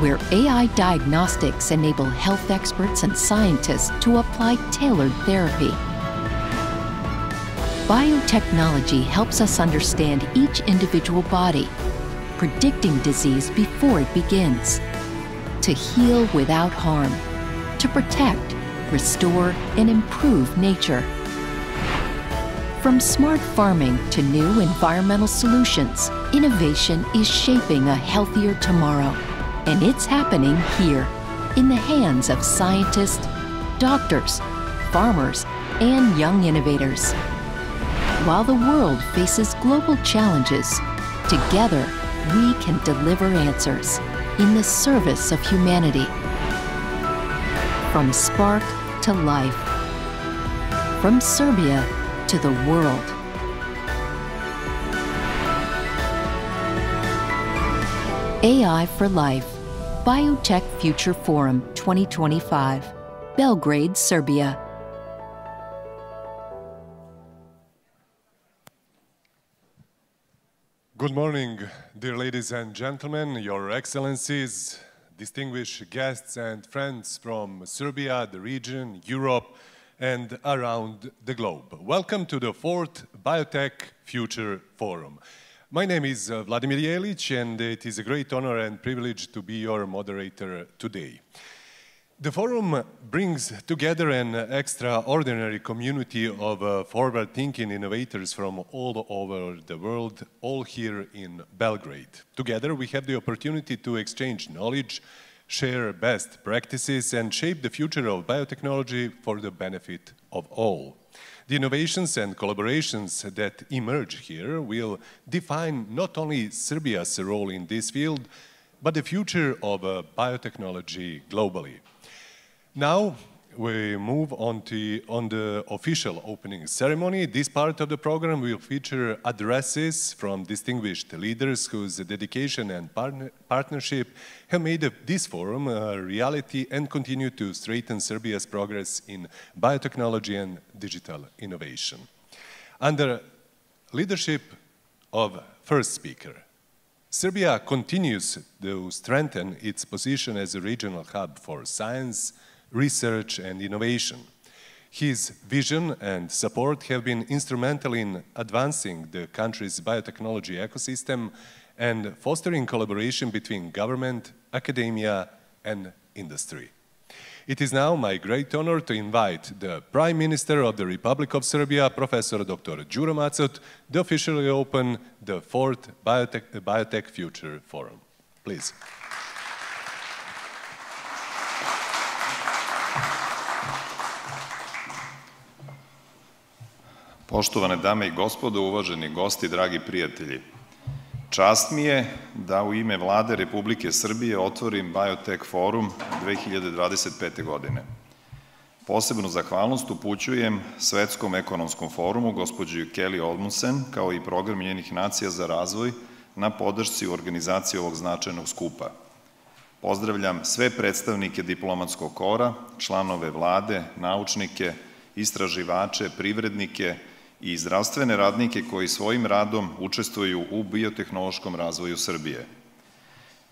where AI diagnostics enable health experts and scientists to apply tailored therapy. Biotechnology helps us understand each individual body, predicting disease before it begins, to heal without harm, to protect, restore, and improve nature. From smart farming to new environmental solutions, innovation is shaping a healthier tomorrow. And it's happening here, in the hands of scientists, doctors, farmers, and young innovators. While the world faces global challenges, together we can deliver answers in the service of humanity. From spark to life, from Serbia to the world. AI for Life, Biotech Future Forum 2025, Belgrade, Serbia. Good morning, dear ladies and gentlemen, Your Excellencies, distinguished guests and friends from Serbia, the region, Europe, and around the globe. Welcome to the 4th Biotech Future Forum. My name is Vladimir Jelic, and it is a great honor and privilege to be your moderator today. The forum brings together an extraordinary community of forward-thinking innovators from all over the world, all here in Belgrade. Together, we have the opportunity to exchange knowledge, share best practices, and shape the future of biotechnology for the benefit of all. The innovations and collaborations that emerge here will define not only Serbia's role in this field, but the future of biotechnology globally. Now, we move on the official opening ceremony. This part of the program will feature addresses from distinguished leaders whose dedication and partnership have made this forum a reality and continue to strengthen Serbia's progress in biotechnology and digital innovation. Under leadership of first speaker, Serbia continues to strengthen its position as a regional hub for science, research, and innovation. His vision and support have been instrumental in advancing the country's biotechnology ecosystem and fostering collaboration between government, academia, and industry. It is now my great honor to invite the Prime Minister of the Republic of Serbia, Professor Dr. Đuro Macot, to officially open the 4th Biotech Future Forum. Please. Poštovane dame i gospodo, uvaženi gosti, dragi prijatelji. Čast mi je da u ime Vlade Republike Srbije otvorim Biotech Forum 2025. godine. Posebnu zahvalnost upućujem Svetskom ekonomskom forumu, gospođi Kelly Olmsen, kao i program njenih nacija za razvoj na podršci u organizaciji ovog značajnog skupa. Pozdravljam sve predstavnike diplomatskog kora, članove vlade, naučnike, istraživače, privrednike i zdravstvene radnike koji svojim radom učestvuju u biotehnološkom razvoju Srbije.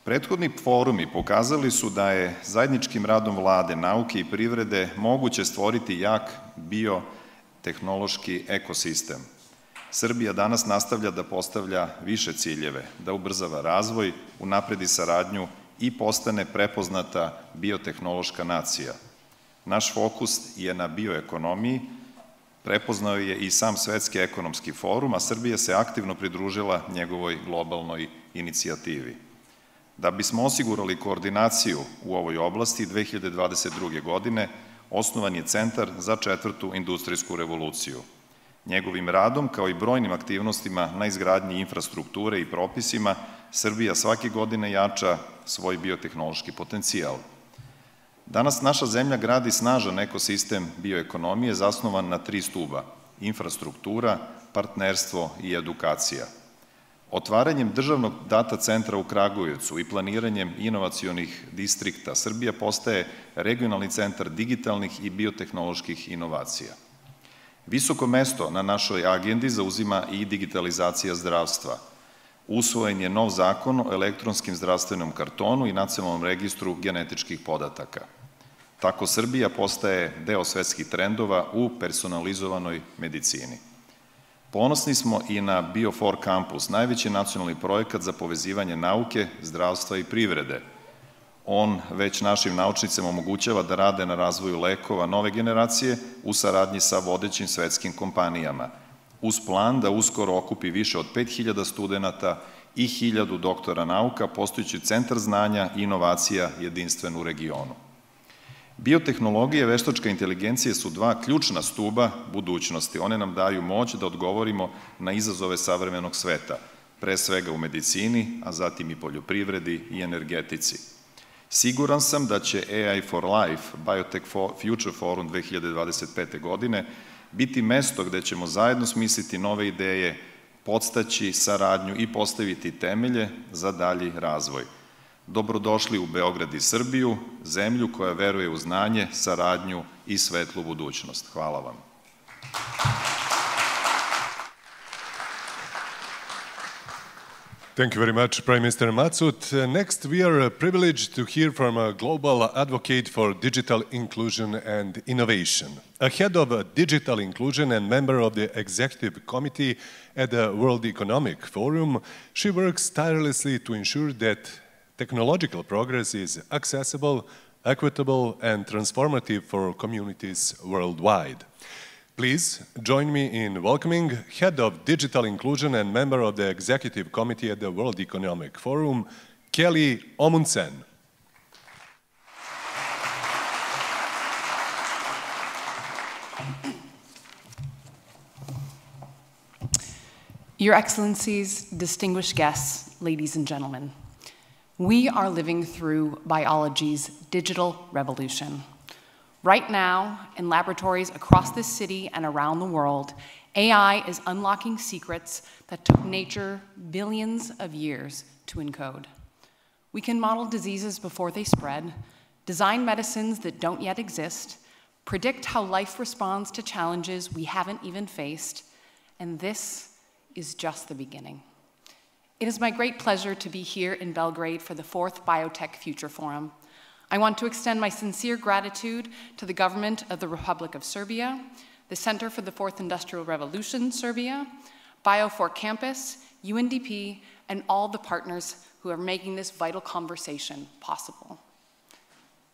Prethodni forumi pokazali su da je zajedničkim radom vlade, nauke i privrede moguće stvoriti jak biotehnološki ekosistem. Srbija danas nastavlja da postavlja više ciljeve, da ubrzava razvoj, unapredi saradnju i postane prepoznata biotehnološka nacija. Naš fokus je na bioekonomiji, prepoznao je i sam Svetski ekonomski forum, a Srbija se aktivno pridružila njegovoj globalnoj inicijativi. Da bismo osigurali koordinaciju u ovoj oblasti, 2022. godine osnovan je Centar za četvrtu industrijsku revoluciju. Njegovim radom, kao i brojnim aktivnostima na izgradnji infrastrukture i propisima, Srbija svake godine jača svoj biotehnološki potencijal. Danas naša zemlja gradi snažan ekosistem bioekonomije zasnovan na 3 stuba: infrastruktura, partnerstvo i edukacija. Otvaranjem državnog data centra u Kragujevcu i planiranjem inovacionih distrikta, Srbija postaje regionalni centar digitalnih i biotehnoloških inovacija. Visoko mesto na našoj agendi zauzima i digitalizacija zdravstva. usvojen je nov zakon o elektronskim zdravstvenom kartonu i nacionalnom registru genetičkih podataka. Tako Srbija postaje deo svetskih trendova u personalizovanoj medicini. Ponosni smo i na Bio4 kampus, najveći nacionalni projekat za povezivanje nauke, zdravstva i privrede. On već našim naučnicima omogućava da rade na razvoju lekova nove generacije u saradnji sa vodećim svetskim kompanijama, uz plan da uskoro okupi više od 5000 studenta i 1000 doktora nauka, postojući centar znanja i inovacija jedinstven u regionu. Biotehnologija i veštačka inteligencija su dva ključna stuba budućnosti. One nam daju moć da odgovorimo na izazove savremenog sveta, pre svega u medicini, a zatim i poljoprivredi i energetici. Siguran sam da će AI for Life, Biotech Future Forum 2025. godine, biti mesto gde ćemo zajedno smisliti nove ideje, podstaći saradnju i postaviti temelje za dalji razvoj. Dobrodošli u Beograd i Srbiju, zemlju koja veruje u znanje, saradnju i svetlu budućnost. Hvala vam. Thank you very much, Prime Minister Matsut. Next, we are privileged to hear from a global advocate for digital inclusion and innovation. A head of digital inclusion and member of the executive committee at the World Economic Forum, she works tirelessly to ensure that technological progress is accessible, equitable, and transformative for communities worldwide. Please join me in welcoming Head of Digital Inclusion and member of the Executive Committee at the World Economic Forum, Kelly Amundsen. Your Excellencies, distinguished guests, ladies and gentlemen, we are living through biology's digital revolution. Right now, in laboratories across this city and around the world, AI is unlocking secrets that took nature billions of years to encode. We can model diseases before they spread, design medicines that don't yet exist, predict how life responds to challenges we haven't even faced, and this is just the beginning. It is my great pleasure to be here in Belgrade for the 4th Biotech Future Forum. I want to extend my sincere gratitude to the government of the Republic of Serbia, the Center for the Fourth Industrial Revolution, Serbia, Bio4 Campus, UNDP, and all the partners who are making this vital conversation possible.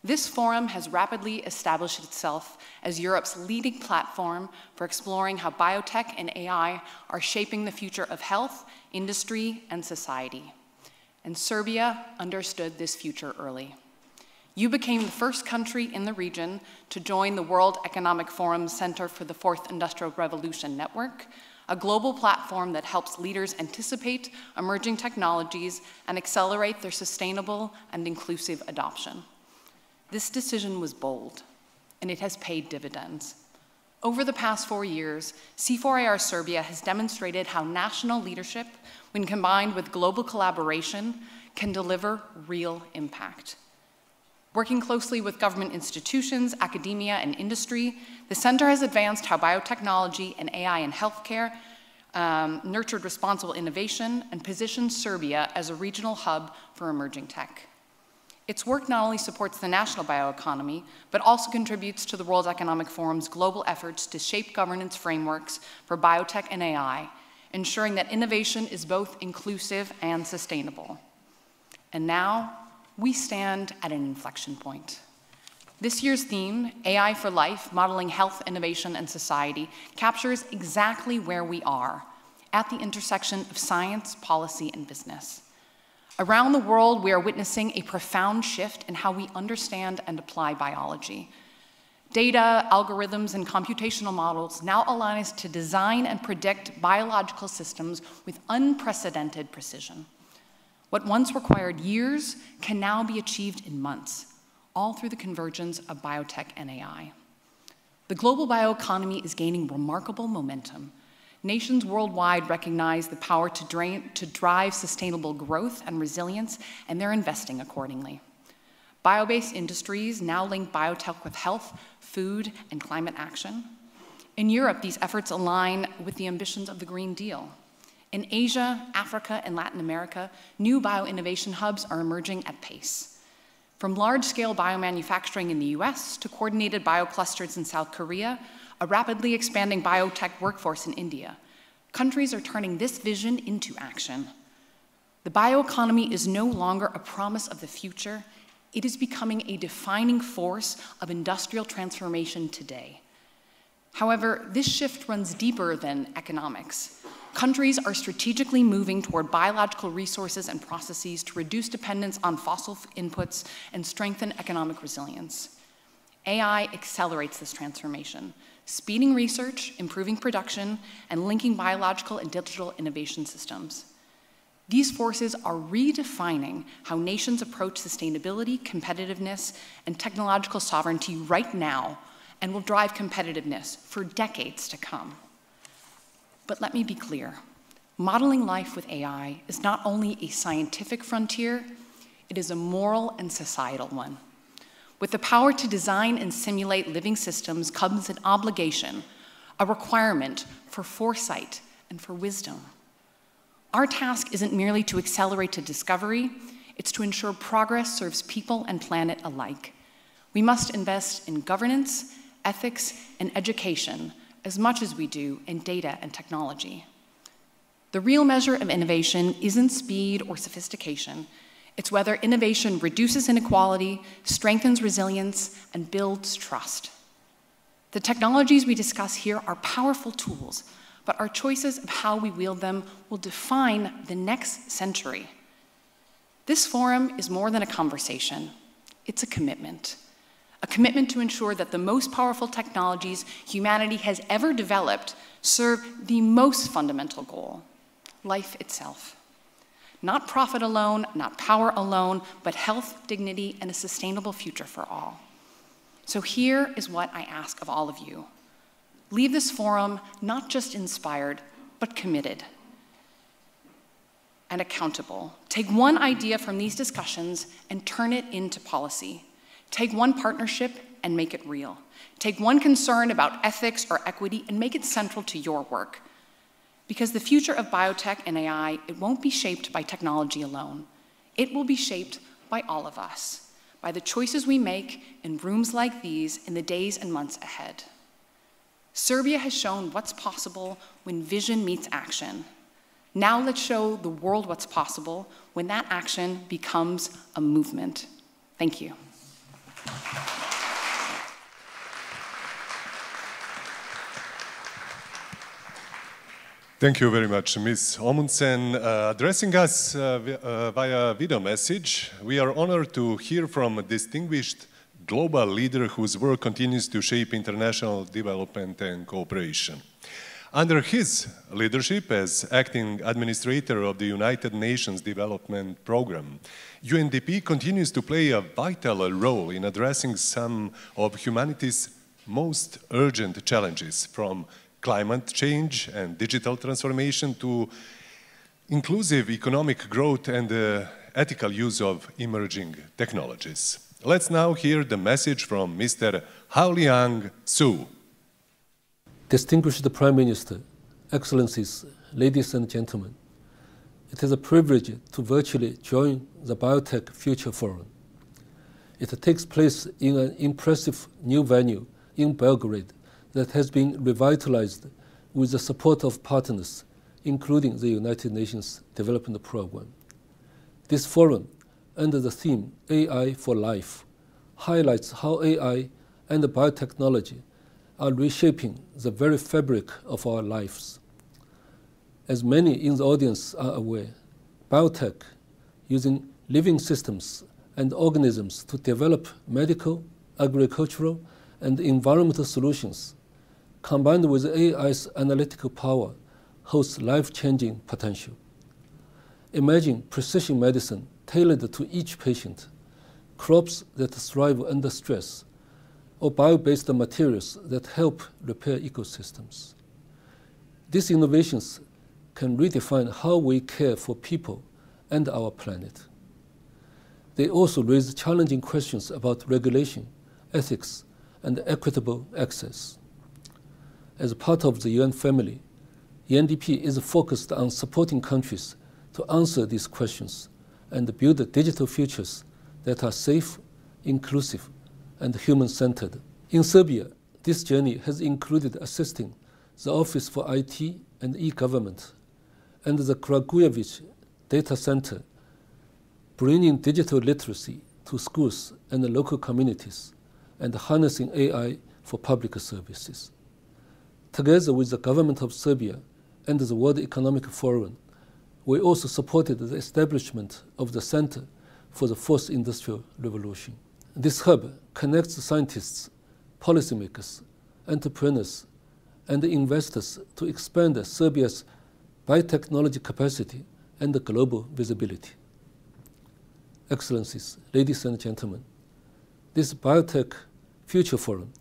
This forum has rapidly established itself as Europe's leading platform for exploring how biotech and AI are shaping the future of health, industry, and society. And Serbia understood this future early. You became the first country in the region to join the World Economic Forum Center for the Fourth Industrial Revolution Network, a global platform that helps leaders anticipate emerging technologies and accelerate their sustainable and inclusive adoption. This decision was bold, and it has paid dividends. Over the past 4 years, C4IR Serbia has demonstrated how national leadership, when combined with global collaboration, can deliver real impact. Working closely with government institutions, academia, and industry, the center has advanced how biotechnology and AI in healthcare nurtured responsible innovation and positioned Serbia as a regional hub for emerging tech. Its work not only supports the national bioeconomy, but also contributes to the World Economic Forum's global efforts to shape governance frameworks for biotech and AI, ensuring that innovation is both inclusive and sustainable. And now, we stand at an inflection point. This year's theme, AI for Life, Modeling Health, Innovation, and Society, captures exactly where we are, at the intersection of science, policy, and business. Around the world, we are witnessing a profound shift in how we understand and apply biology. Data, algorithms, and computational models now allow us to design and predict biological systems with unprecedented precision. What once required years can now be achieved in months, all through the convergence of biotech and AI. The global bioeconomy is gaining remarkable momentum. Nations worldwide recognize the power to drive sustainable growth and resilience, and they're investing accordingly. Bio-based industries now link biotech with health, food, and climate action. In Europe, these efforts align with the ambitions of the Green Deal. In Asia, Africa, and Latin America, new bioinnovation hubs are emerging at pace. From large-scale biomanufacturing in the US to coordinated bioclusters in South Korea, a rapidly expanding biotech workforce in India, countries are turning this vision into action. The bioeconomy is no longer a promise of the future. It is becoming a defining force of industrial transformation today. However, this shift runs deeper than economics. Countries are strategically moving toward biological resources and processes to reduce dependence on fossil inputs and strengthen economic resilience. AI accelerates this transformation, speeding research, improving production, and linking biological and digital innovation systems. These forces are redefining how nations approach sustainability, competitiveness, and technological sovereignty right now, and will drive competitiveness for decades to come. But let me be clear, modeling life with AI is not only a scientific frontier, it is a moral and societal one. With the power to design and simulate living systems comes an obligation, a requirement for foresight and for wisdom. Our task isn't merely to accelerate to discovery, it's to ensure progress serves people and planet alike. We must invest in governance, ethics, and education as much as we do in data and technology. The real measure of innovation isn't speed or sophistication. It's whether innovation reduces inequality, strengthens resilience, and builds trust. The technologies we discuss here are powerful tools, but our choices of how we wield them will define the next century. This forum is more than a conversation. It's a commitment to ensure that the most powerful technologies humanity has ever developed serve the most fundamental goal, life itself. Not profit alone, not power alone, but health, dignity, and a sustainable future for all. So here is what I ask of all of you. Leave this forum not just inspired, but committed and accountable. Take one idea from these discussions and turn it into policy. Take one partnership and make it real. Take one concern about ethics or equity and make it central to your work. Because the future of biotech and AI, it won't be shaped by technology alone. It will be shaped by all of us, by the choices we make in rooms like these in the days and months ahead. Serbia has shown what's possible when vision meets action. Now let's show the world what's possible when that action becomes a movement. Thank you. Thank you very much, Ms. Omundsen. Addressing us via video message, we are honored to hear from a distinguished global leader whose work continues to shape international development and cooperation. Under his leadership as acting administrator of the United Nations Development Programme, UNDP continues to play a vital role in addressing some of humanity's most urgent challenges, from climate change and digital transformation to inclusive economic growth and the ethical use of emerging technologies. Let's now hear the message from Mr. Haoliang Su. Distinguished Prime Minister, Excellencies, ladies and gentlemen, it is a privilege to virtually join the Biotech Future Forum. It takes place in an impressive new venue in Belgrade that has been revitalized with the support of partners, including the United Nations Development Programme. This forum, under the theme AI for Life, highlights how AI and biotechnology are reshaping the very fabric of our lives. As many in the audience are aware, biotech, using living systems and organisms to develop medical, agricultural, and environmental solutions, combined with AI's analytical power, holds life-changing potential. Imagine precision medicine tailored to each patient, crops that thrive under stress, or bio-based materials that help repair ecosystems. These innovations can redefine how we care for people and our planet. They also raise challenging questions about regulation, ethics, and equitable access. As part of the UN family, UNDP is focused on supporting countries to answer these questions and build digital futures that are safe, inclusive, and human-centered. In Serbia, this journey has included assisting the Office for IT and e-government and the Kragujevic Data Center, bringing digital literacy to schools and local communities and harnessing AI for public services. Together with the government of Serbia and the World Economic Forum, we also supported the establishment of the Center for the Fourth Industrial Revolution. This hub connects scientists, policymakers, entrepreneurs, and investors to expand Serbia's biotechnology capacity and global visibility. Excellencies, ladies and gentlemen, this Biotech Future Forum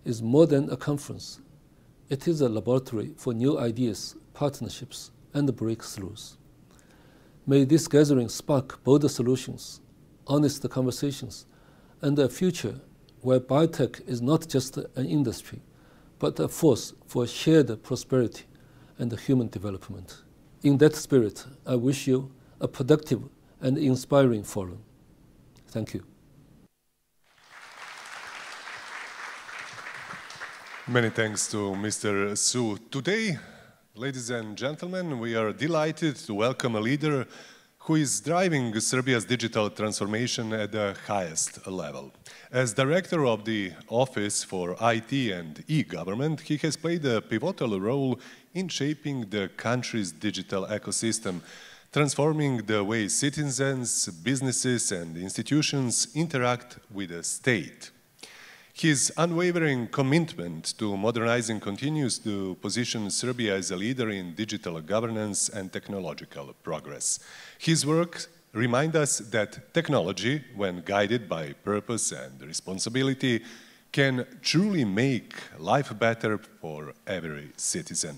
is more than a conference. It is a laboratory for new ideas, partnerships, and breakthroughs. May this gathering spark bolder solutions, honest conversations, and a future where biotech is not just an industry, but a force for shared prosperity and human development. In that spirit, I wish you a productive and inspiring forum. Thank you. Many thanks to Mr. Su. Today, ladies and gentlemen, we are delighted to welcome a leader who is driving Serbia's digital transformation at the highest level. As director of the Office for IT and e-government, he has played a pivotal role in shaping the country's digital ecosystem, transforming the way citizens, businesses, and institutions interact with the state. His unwavering commitment to modernizing continues to position Serbia as a leader in digital governance and technological progress. His work reminds us that technology, when guided by purpose and responsibility, can truly make life better for every citizen.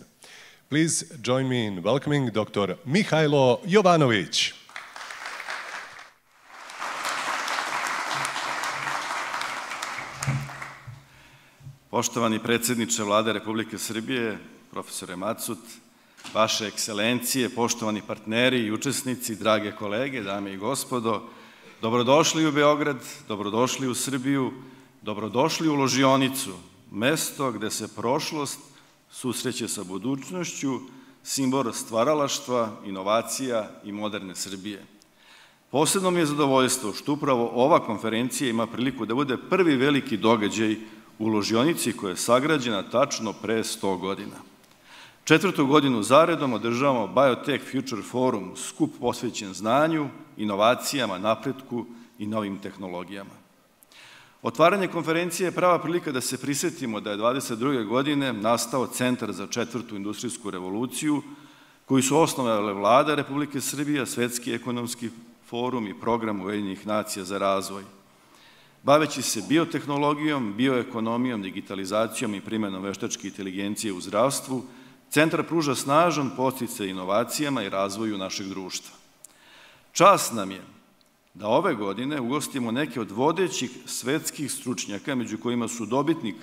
Please join me in welcoming Dr. Mihajlo Jovanović. Poštovani predsjedniče Vlade Republike Srbije, profesore Macut, vaše ekscelencije, poštovani partneri i učesnici, drage kolege, dame i gospodo, dobrodošli u Beograd, dobrodošli u Srbiju, dobrodošli u ložionicu, mesto gde se prošlost susreće sa budućnošću, simbol stvaralaštva, inovacija i moderne Srbije. Posebno mi je zadovoljstvo što upravo ova konferencija ima priliku da bude prvi veliki događaj u ložionici koja je sagrađena tačno pre 100 godina. Četvrtu godinu zaredom održavamo Biotech Future Forum, skup posvećen znanju, inovacijama, napretku i novim tehnologijama. Otvaranje konferencije je prava prilika da se prisetimo da je 22. godine nastao Centar za četvrtu industrijsku revoluciju, koji su osnovale Vlada Republike Srbije, Svetski ekonomski forum i program Ujedinjenih nacija za razvoj. Baveći se biotehnologijom, bioekonomijom, digitalizacijom i primenom veštačke inteligencije u zdravstvu, Centar pruža snažan podsticaj inovacijama i razvoju našeg društva. Čast nam je da ove godine ugostimo neke od vodećih svetskih stručnjaka, među kojima su dobitnik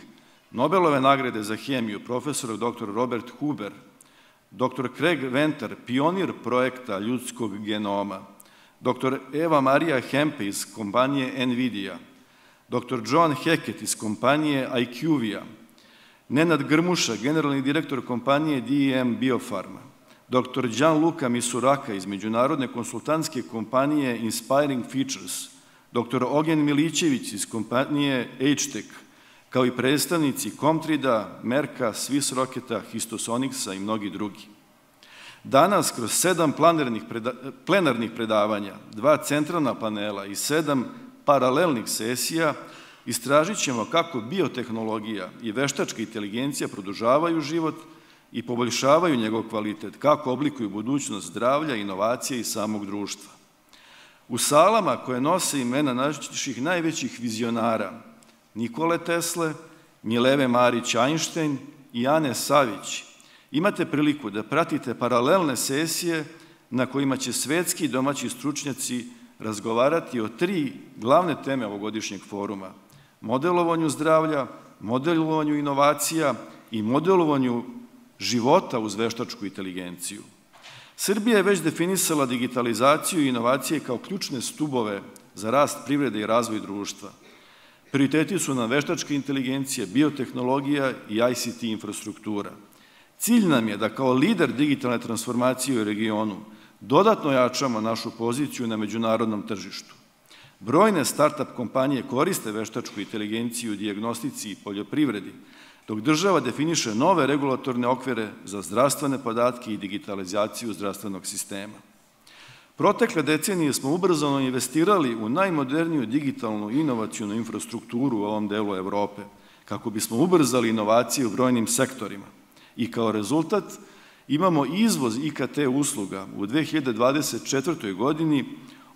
Nobelove nagrade za hemiju, profesor dr. Robert Huber, dr. Craig Venter, pionir projekta ljudskog genoma, dr. Eva Marija Hempe iz kompanije NVIDIA, dr. John Hackett iz kompanije IQVIA, Nenad Grmuša, generalni direktor kompanije DEM Biofarma, dr. Gianluca Misuraka iz međunarodne konsultantske kompanije Inspiring Features, dr. Ognjen Milićević iz kompanije HTech, kao i predstavnici Comtrida, Merka, Swiss Rocketa, Histosonixa i mnogi drugi. Danas, kroz 7 plenarnih predavanja, 2 centralna panela i 7 paralelnih sesija, istražit ćemo kako biotehnologija i veštačka inteligencija produžavaju život i poboljšavaju njegov kvalitet, kako oblikuju budućnost zdravlja, inovacije i samog društva. U salama koje nose imena naših najvećih vizionara, Nikole Tesle, Mileve Marić Einstein i Ane Savić, imate priliku da pratite paralelne sesije na kojima će svetski i domaći stručnjaci razgovarati o 3 glavne teme ovogodišnjeg foruma: modelovanju zdravlja, modelovanju inovacija i modelovanju života uz veštačku inteligenciju. Srbija je već definisala digitalizaciju i inovacije kao ključne stubove za rast privrede i razvoj društva. Prioriteti su nam veštačka inteligencija, biotehnologija i ICT infrastruktura. Cilj nam je da kao lider digitalne transformacije u regionu dodatno jačamo našu poziciju na međunarodnom tržištu. Brojne start-up kompanije koriste veštačku inteligenciju u dijagnostici i poljoprivredi, dok država definiše nove regulatorne okvire za zdravstvene podatke i digitalizaciju zdravstvenog sistema. Protekle decenije smo ubrzano investirali u najmoderniju digitalnu inovacijnu infrastrukturu u ovom delu Evrope, kako bismo ubrzali inovacije u brojnim sektorima. I kao rezultat imamo izvoz IKT usluga u 2024. godini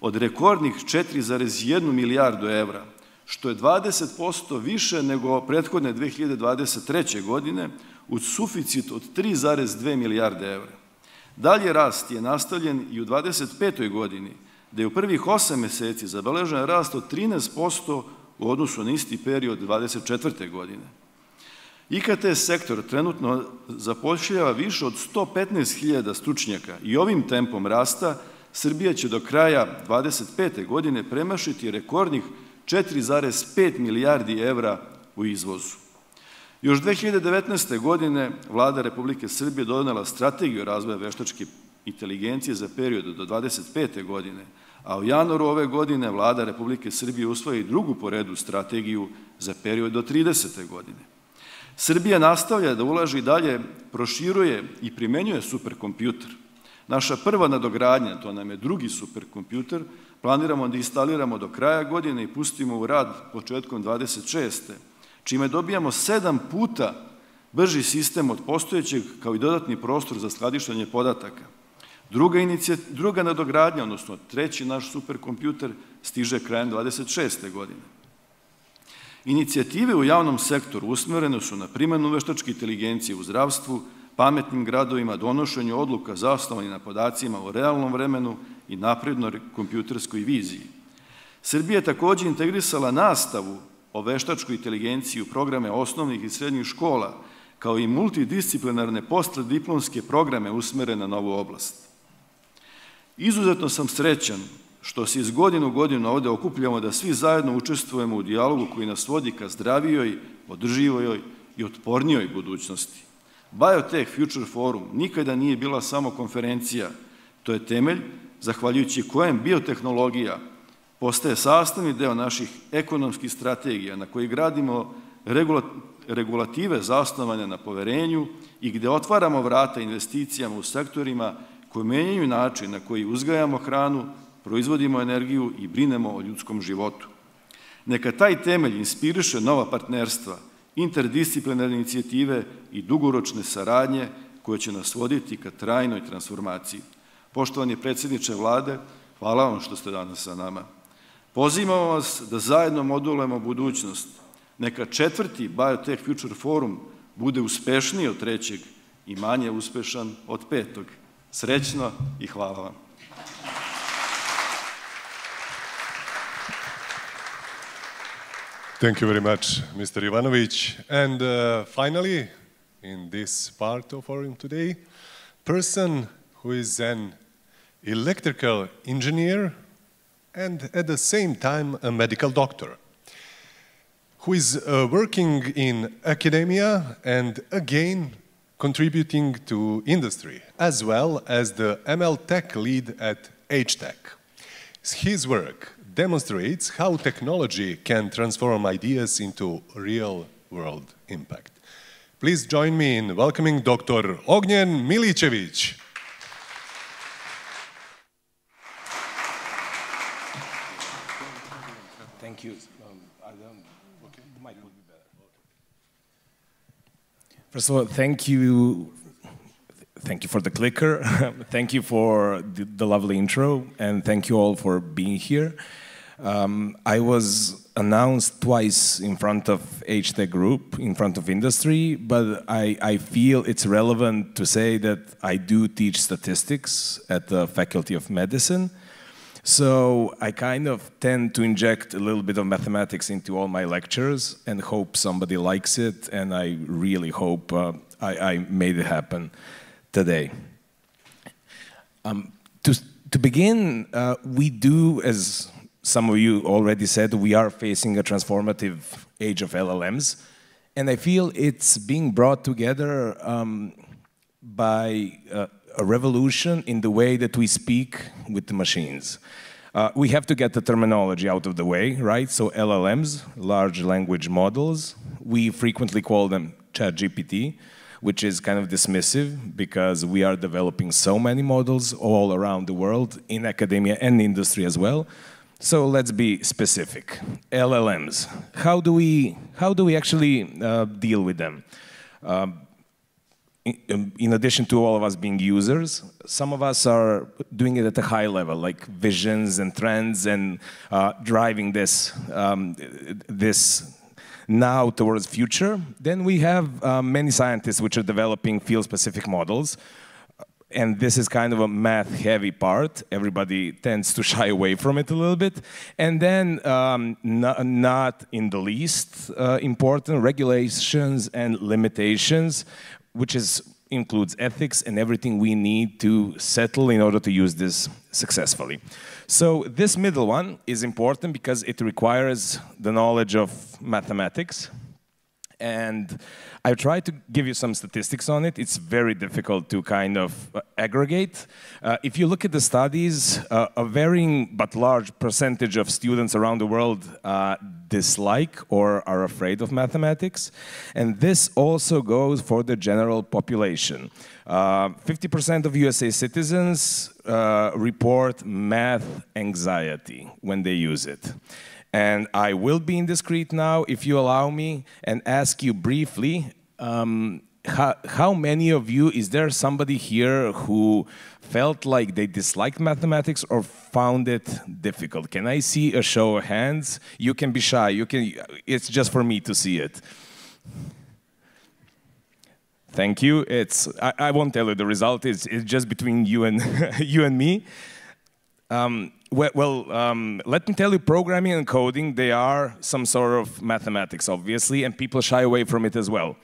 od rekordnih 4,1 milijardu evra, što je 20% više nego prethodne 2023. godine, uz suficit od 3,2 milijarde evra. Dalje rast je nastavljen i u 2025. godini, gde je u prvih 8 meseci zabeležen rast od 13% u odnosu na isti period 2024. godine. IKT sektor trenutno zapošljava više od 115.000 stručnjaka i ovim tempom rasta Srbija će do kraja 2025. godine premašiti rekordnih 4,5 milijardi evra u izvozu. Još 2019. godine Vlada Republike Srbije donela strategiju razvoja veštačke inteligencije za period do 2025. godine, a u januaru ove godine Vlada Republike Srbije usvoji drugu po redu strategiju za period do 30. godine. Srbija nastavlja da ulaže i dalje, proširuje i primenjuje superkompjuter. Naša prva nadogradnja, to nam je drugi superkompjuter, planiramo da instaliramo do kraja godine i pustimo u rad početkom 26. čime dobijamo 7 puta brži sistem od postojećeg, kao i dodatni prostor za skladištenje podataka. Druga nadogradnja, odnosno treći naš superkompjuter, stiže krajem 26. godine. Inicijative u javnom sektoru usmerene su na primjenu veštačke inteligencije u zdravstvu, pametnim gradovima, donošenju odluka zasnovanih na podacima u realnom vremenu i naprednoj kompjuterskoj viziji. Srbija je takođe integrisala nastavu o veštačkoj inteligenciji u programe osnovnih i srednjih škola, kao i multidisciplinarne postdiplomske programe usmerene na ovu oblast. Izuzetno sam srećan što se iz godine u godinu ovde okupljamo da svi zajedno učestvujemo u dijalogu koji nas vodi ka zdravijoj, održivoj i otpornijoj budućnosti. Biotech FutureForum nikada nije bila samo konferencija, to je temelj zahvaljujući kojem biotehnologija postaje sastavni deo naših ekonomskih strategija na koji gradimo regulative zasnovane na poverenju i gde otvaramo vrata investicijama u sektorima koji menjaju način na koji uzgajamo hranu, proizvodimo energiju i brinemo o ljudskom životu. Neka taj temelj inspiriše nova partnerstva, interdisciplinarne inicijative i dugoročne saradnje koje će nas voditi ka trajnoj transformaciji. Poštovani predsjedniče Vlade, hvala vam što ste danas sa nama. Pozivamo vas da zajedno modelujemo budućnost. Neka četvrti Biotech Future Forum bude uspešniji od trećeg i manje uspešan od petog. Srećno i hvala vam. Thank you very much, Mr. Ivanović. And finally, in this part of our today, person who is an electrical engineer and at the same time a medical doctor, who is working in academia and again contributing to industry, as well as the ML Tech lead at H-Tech. His work demonstrates how technology can transform ideas into real-world impact. Please join me in welcoming Dr. Ognjen Miličević. Thank you. The mic would be better. First of all, thank you for the clicker. Thank you for the lovely intro, and thank you all for being here. I was announced twice in front of H-Tech Group, in front of industry, but I feel it's relevant to say that I do teach statistics at the Faculty of Medicine. So I kind of tend to inject a little bit of mathematics into all my lectures and hope somebody likes it, and I really hope I made it happen today. To begin, we do, as some of you already said, we are facing a transformative age of LLMs. And I feel it's being brought together by a revolution in the way that we speak with the machines. We have to get the terminology out of the way, right? So LLMs, large language models, we frequently call them ChatGPT, which is kind of dismissive because we are developing so many models all around the world in academia and industry as well. So let's be specific. LLMs. How do we actually deal with them? In addition to all of us being users, some of us are doing it at a high level, like visions and trends and driving this now towards future. Then we have many scientists which are developing field-specific models. And this is kind of a math-heavy part. Everybody tends to shy away from it a little bit. And then, not in the least important, regulations and limitations, which includes ethics and everything we need to settle in order to use this successfully. So this middle one is important because it requires the knowledge of mathematics. And I tried to give you some statistics on it. It's very difficult to kind of aggregate. If you look at the studies, a varying but large percentage of students around the world dislike or are afraid of mathematics. And this also goes for the general population. 50% of USA citizens report math anxiety when they use it. And I will be indiscreet now, if you allow me, and ask you briefly, how many of you, is there somebody here who felt like they disliked mathematics or found it difficult? Can I see a show of hands? You can be shy. It's just for me to see it. Thank you. I won't tell you the result. It's just between you and you and me. Let me tell you, programming and coding, they are some sort of mathematics, obviously, and people shy away from it as well.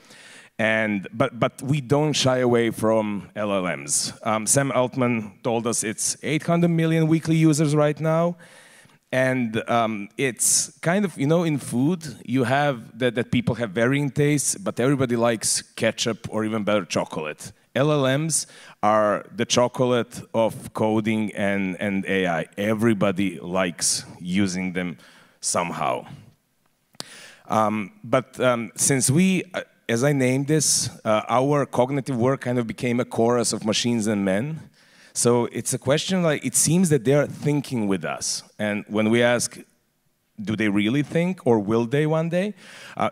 But we don't shy away from LLMs. Sam Altman told us it's 800 million weekly users right now. And it's kind of, in food, you have that people have varying tastes, but everybody likes ketchup or even better, chocolate. LLMs are the chocolate of coding and AI. Everybody likes using them somehow. Since we, as I named this, our cognitive work kind of became a chorus of machines and men. So it's a question like, it seems that they're thinking with us. And when we ask, do they really think, or will they one day?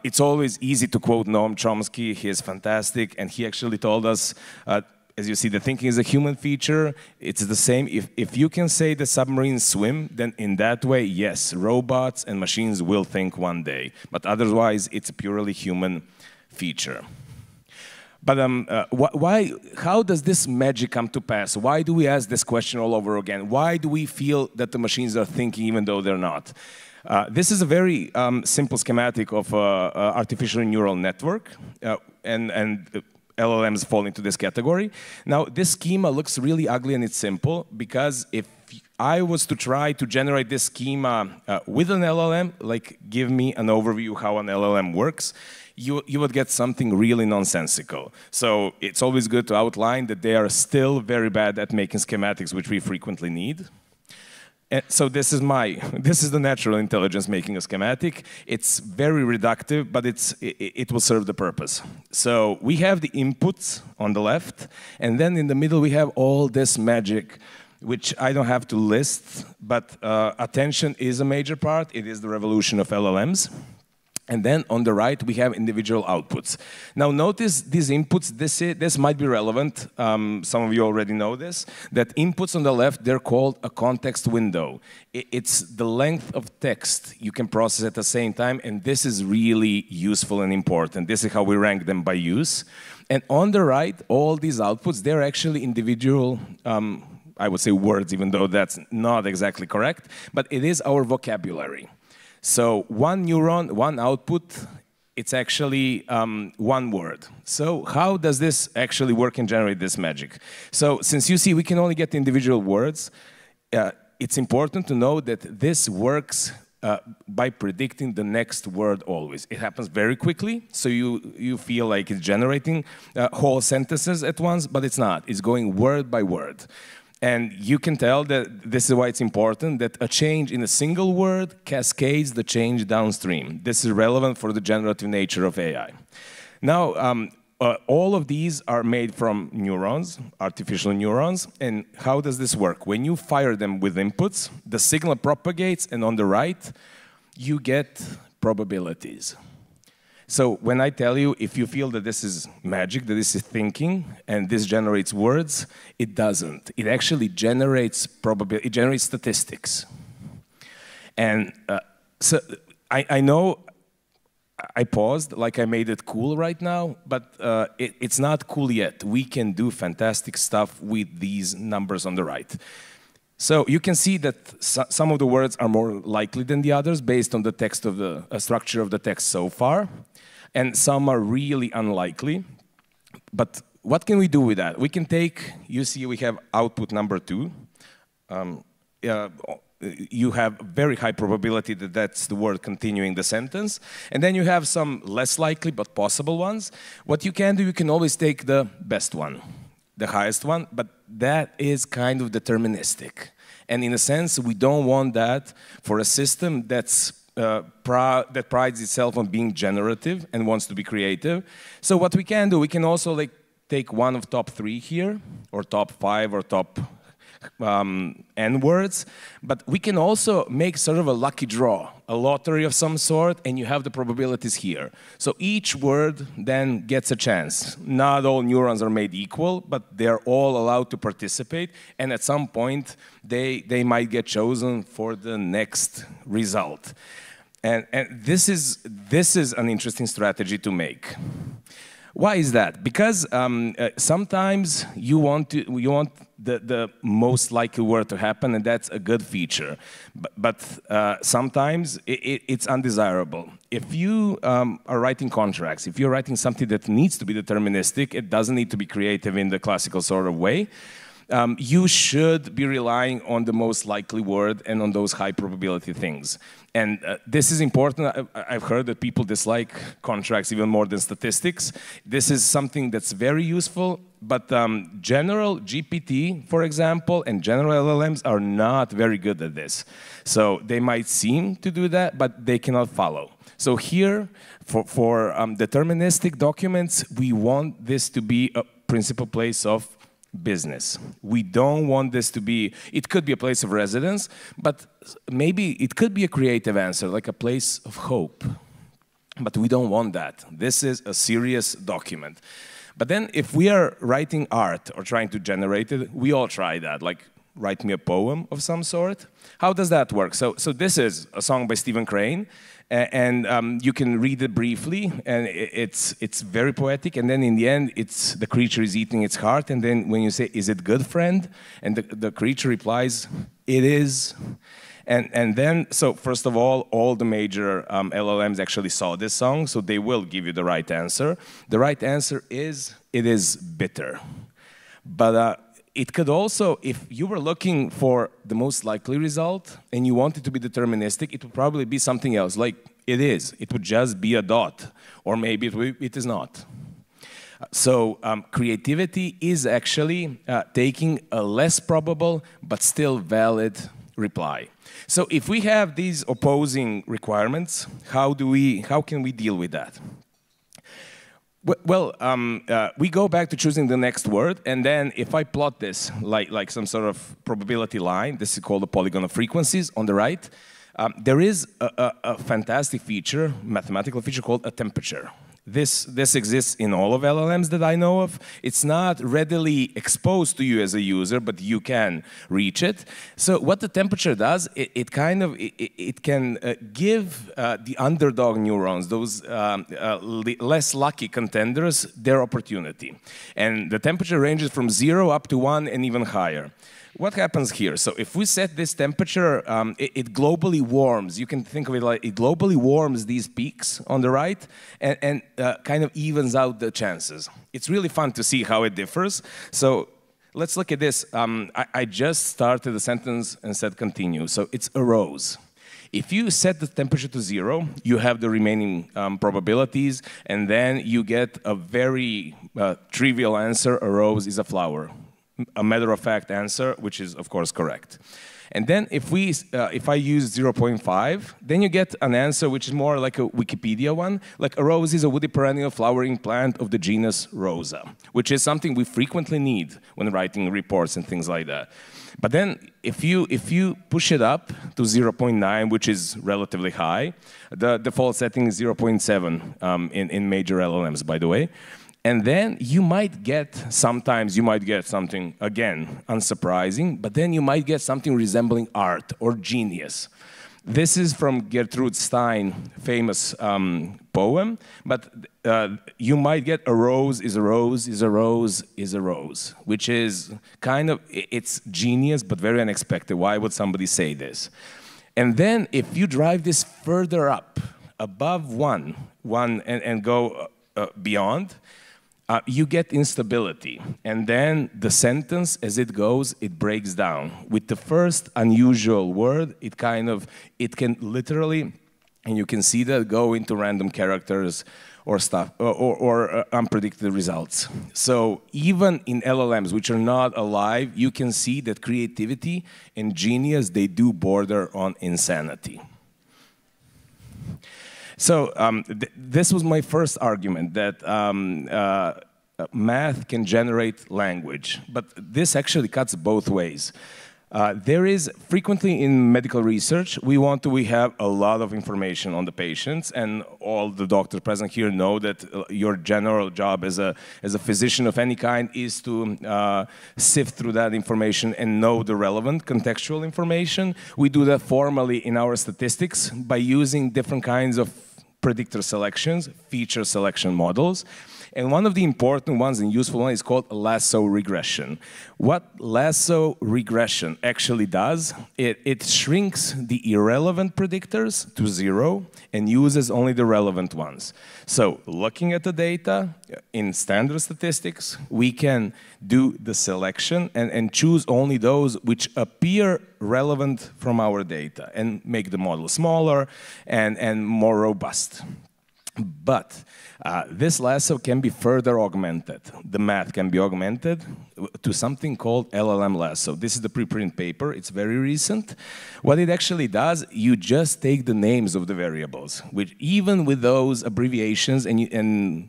It's always easy to quote Noam Chomsky. He is fantastic, and he actually told us, as you see, the thinking is a human feature. It's the same. If you can say the submarines swim, then in that way, yes, robots and machines will think one day. But otherwise, it's a purely human feature. But how does this magic come to pass? Why do we ask this question all over again? Why do we feel that the machines are thinking even though they're not? This is a very simple schematic of artificial neural network, and LLMs fall into this category. Now, this schema looks really ugly and it's simple, because if I was to try to generate this schema with an LLM, like give me an overview how an LLM works, you would get something really nonsensical. So it's always good to outline that they are still very bad at making schematics, which we frequently need. And so this is the natural intelligence making a schematic. It's very reductive, but it will serve the purpose. So we have the inputs on the left, and then in the middle we have all this magic, which I don't have to list, but attention is a major part. It is the revolution of LLMs. And then on the right, we have individual outputs. Now notice these inputs, this might be relevant, some of you already know this, that inputs on the left, they're called a context window. It's the length of text you can process at the same time, and this is really useful and important. This is how we rank them by use. And on the right, all these outputs, they're actually individual, I would say words, even though that's not exactly correct, but it is our vocabulary. So one neuron, one output it's actually one word. So how does this actually work and generate this magic? So since you see we can only get individual words, it's important to know that this works by predicting the next word always. It happens very quickly, so you feel like it's generating whole sentences at once, but it's not. It's going word by word. And you can tell that this is why it's important, that a change in a single word cascades the change downstream. This is relevant for the generative nature of AI. Now, all of these are made from neurons, artificial neurons. And how does this work? When you fire them with inputs, the signal propagates, and on the right, you get probabilities. So when I tell you, if you feel that this is magic, that this is thinking, and this generates words, it doesn't. It actually generates probability. It generates statistics. And so I know I paused, like I made it cool right now, but it's not cool yet. We can do fantastic stuff with these numbers on the right. So you can see that some of the words are more likely than the others based on the text of the structure of the text so far. And some are really unlikely. But what can we do with that? We can take, you see we have output number 2. You have very high probability that that's the word continuing the sentence. And then you have some less likely but possible ones. What you can do, you can always take the best one, the highest one, but that is kind of deterministic. And in a sense, we don't want that for a system that's that prides itself on being generative and wants to be creative. So what we can do, we can also like take one of top 3 here, or top 5, or top N words, but we can also make sort of a lucky draw, a lottery of some sort, and you have the probabilities here. So each word then gets a chance. Not all neurons are made equal, but they're all allowed to participate, and at some point they might get chosen for the next result. And this is an interesting strategy to make. Why is that? Because sometimes you want the most likely word to happen, and that's a good feature. But sometimes it's undesirable. If you are writing contracts, if you're writing something that needs to be deterministic, it doesn't need to be creative in the classical sort of way. You should be relying on the most likely word and on those high probability things. And this is important. I've heard that people dislike contracts even more than statistics. This is something that's very useful, but general GPT, for example, and general LLMs are not very good at this. So they might seem to do that, but they cannot follow. So here, for deterministic documents, we want this to be a principal place of business. We don't want this to be, it could be a place of residence, but maybe it could be a creative answer, like a place of hope. But we don't want that. This is a serious document. But then if we are writing art or trying to generate it, we all try that, like write me a poem of some sort. How does that work? So this is a song by Stephen Crane, and you can read it briefly, and it's very poetic, and then in the end, it's the creature is eating its heart, and then when you say, is it good, friend? And the creature replies, it is. And then, so first of all the major LLMs actually saw this song, so they will give you the right answer. The right answer is, it is bitter. But it could also, if you were looking for the most likely result and you want it to be deterministic, it would probably be something else, like it is. It would just be a dot, or maybe it is not. So creativity is actually taking a less probable but still valid reply. So if we have these opposing requirements, how can we deal with that? Well, we go back to choosing the next word, and then if I plot this like some sort of probability line, this is called the polygon of frequencies on the right, there is a fantastic feature, mathematical feature called a temperature. This exists in all of LLMs that I know of. It's not readily exposed to you as a user, but you can reach it. So what the temperature does, it can give the underdog neurons, those less lucky contenders, their opportunity. And the temperature ranges from 0 up to 1 and even higher. what happens here? So if we set this temperature, it globally warms. You can think of it like it globally warms these peaks on the right and kind of evens out the chances. It's really fun to see how it differs. So let's look at this. I just started the sentence and said continue. So it's arose. If you set the temperature to 0, you have the remaining probabilities, and then you get a very trivial answer, a rose is a flower. A matter-of-fact answer, which is, of course, correct. And then if I use 0.5, then you get an answer which is more like a Wikipedia one. Like a rose is a woody perennial flowering plant of the genus Rosa, which is something we frequently need when writing reports and things like that. But then if you push it up to 0.9, which is relatively high, the default setting is 0.7 in major LLMs, by the way. And then you might get, sometimes you might get something, again, unsurprising, but then you might get something resembling art or genius. This is from Gertrude Stein's famous poem, but you might get a rose is a rose is a rose is a rose, which is kind of, it's genius, but very unexpected. Why would somebody say this? And then if you drive this further up, above one and go beyond, you get instability, and then the sentence, as it goes, it breaks down. With the first unusual word, it can literally, and you can see that, go into random characters or stuff, or unpredicted results. So even in LLMs, which are not alive, you can see that creativity and genius, they do border on insanity. So this was my first argument, that math can generate language, but this actually cuts both ways. There is frequently in medical research, we have a lot of information on the patients, and all the doctors present here know that your general job as a physician of any kind is to sift through that information and know the relevant contextual information. We do that formally in our statistics by using different kinds of predictor selections, feature selection models. And one of the important ones and useful ones is called lasso regression. What lasso regression actually does, it shrinks the irrelevant predictors to 0 and uses only the relevant ones. So looking at the data in standard statistics, we can do the selection and choose only those which appear relevant from our data and make the model smaller and more robust. But this lasso can be further augmented. The math can be augmented to something called LLM lasso. This is the preprint paper. It's very recent. What it actually does, you just take the names of the variables, which even with those abbreviations and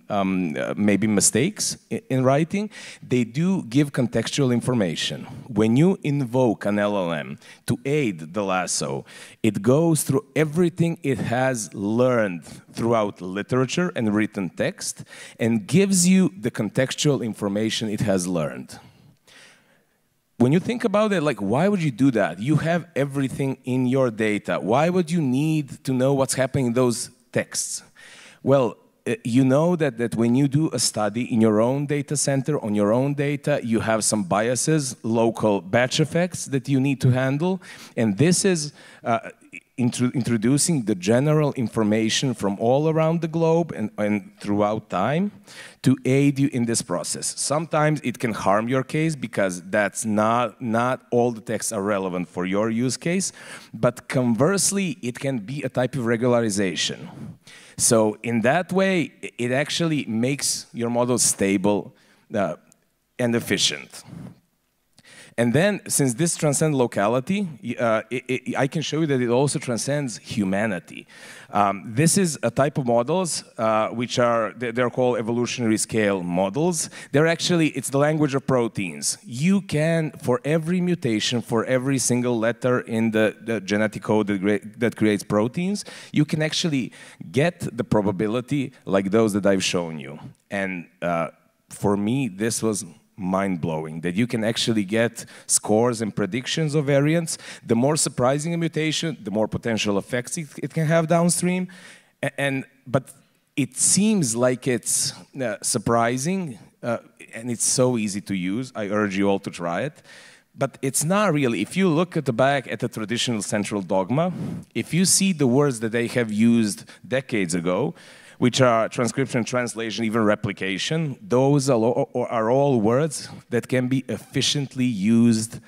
maybe mistakes in writing, they do give contextual information. When you invoke an LLM to aid the lasso, it goes through everything it has learned throughout literature and written text and gives you the contextual information it has learned. When you think about it, like, why would you do that? You have everything in your data. Why would you need to know what's happening in those texts? Well, you know that when you do a study in your own data center, on your own data, you have some biases, local batch effects that you need to handle. And this is introducing the general information from all around the globe and throughout time to aid you in this process. Sometimes it can harm your case because that's not all the texts are relevant for your use case, but conversely, it can be a type of regularization. So in that way, it actually makes your model stable and efficient. And then, since this transcends locality, I can show you that it also transcends humanity. This is a type of models which they're called evolutionary scale models. They're actually, it's the language of proteins. You can, for every mutation, for every single letter in the genetic code that creates proteins, you can actually get the probability like those that I've shown you. And for me, this was mind-blowing, that you can actually get scores and predictions of variants. The more surprising a mutation, the more potential effects it can have downstream. But it seems like it's surprising, and it's so easy to use. I urge you all to try it. But it's not really. If you look at the back at the traditional central dogma, if you see the words that they have used decades ago, which are transcription, translation, even replication, those are all words that can be efficiently used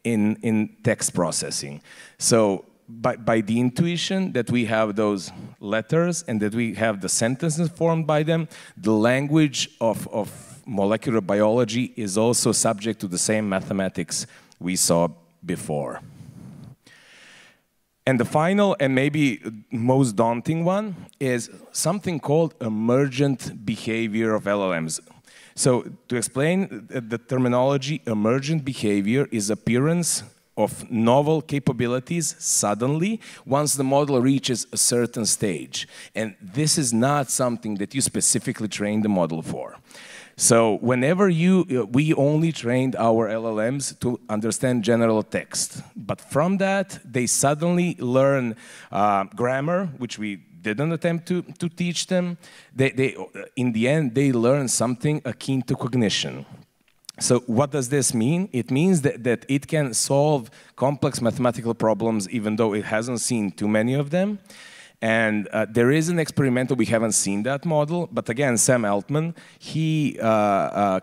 in text processing. So by the intuition that we have those letters and that we have the sentences formed by them, the language of molecular biology is also subject to the same mathematics we saw before. And the final and maybe most daunting one is something called emergent behavior of LLMs. So to explain the terminology, emergent behavior is appearance of novel capabilities suddenly once the model reaches a certain stage. And this is not something that you specifically train the model for. So whenever we only trained our LLMs to understand general text. But from that, they suddenly learn grammar, which we didn't attempt to teach them. In the end, they learn something akin to cognition. So what does this mean? It means that it can solve complex mathematical problems even though it hasn't seen too many of them. And there is an experimental, we haven't seen that model, but again, Sam Altman, he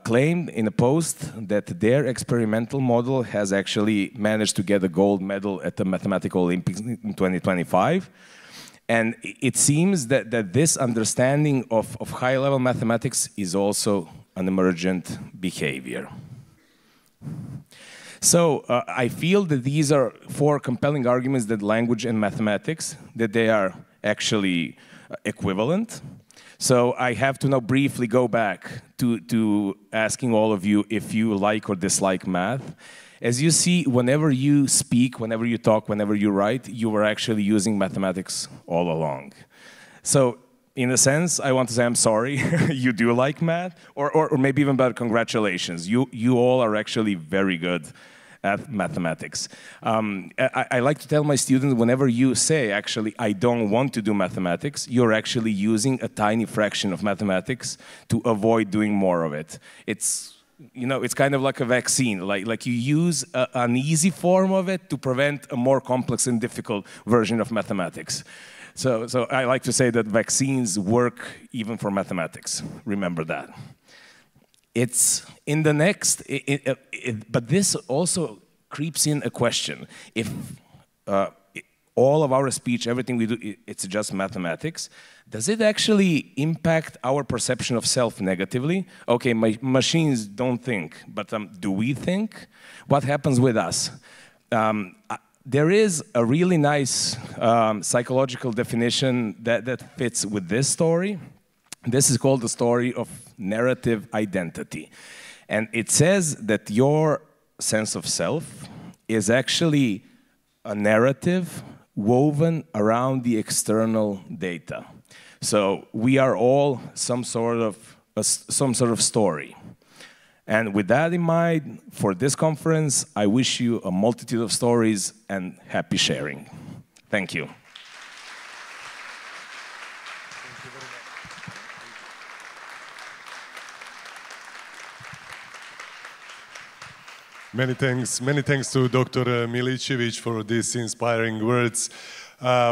claimed in a post that their experimental model has actually managed to get a gold medal at the Mathematical Olympics in 2025. And it seems that this understanding of high-level mathematics is also an emergent behavior. So I feel that these are four compelling arguments that language and mathematics, that they are actually equivalent. So I have to now briefly go back to asking all of you if you like or dislike math. As you see, whenever you speak, whenever you talk, whenever you write, you are actually using mathematics all along. So in a sense, I want to say I'm sorry you do like math, or maybe even better, congratulations. You all are actually very good at mathematics. I like to tell my students, whenever you say, actually, I don't want to do mathematics, you're actually using a tiny fraction of mathematics to avoid doing more of it. It's kind of like a vaccine. Like you use an easy form of it to prevent a more complex and difficult version of mathematics. So I like to say that vaccines work even for mathematics. Remember that. It's in the next, but this also creeps in a question. If all of our speech, everything we do, it's just mathematics, does it actually impact our perception of self negatively? Okay, machines don't think, but do we think? What happens with us? There is a really nice psychological definition that fits with this story. This is called the story of narrative identity. And it says that your sense of self is actually a narrative woven around the external data. So we are all some sort of story. And with that in mind, for this conference, I wish you a multitude of stories and happy sharing. Thank you. Many thanks to Dr. Milicevic for these inspiring words.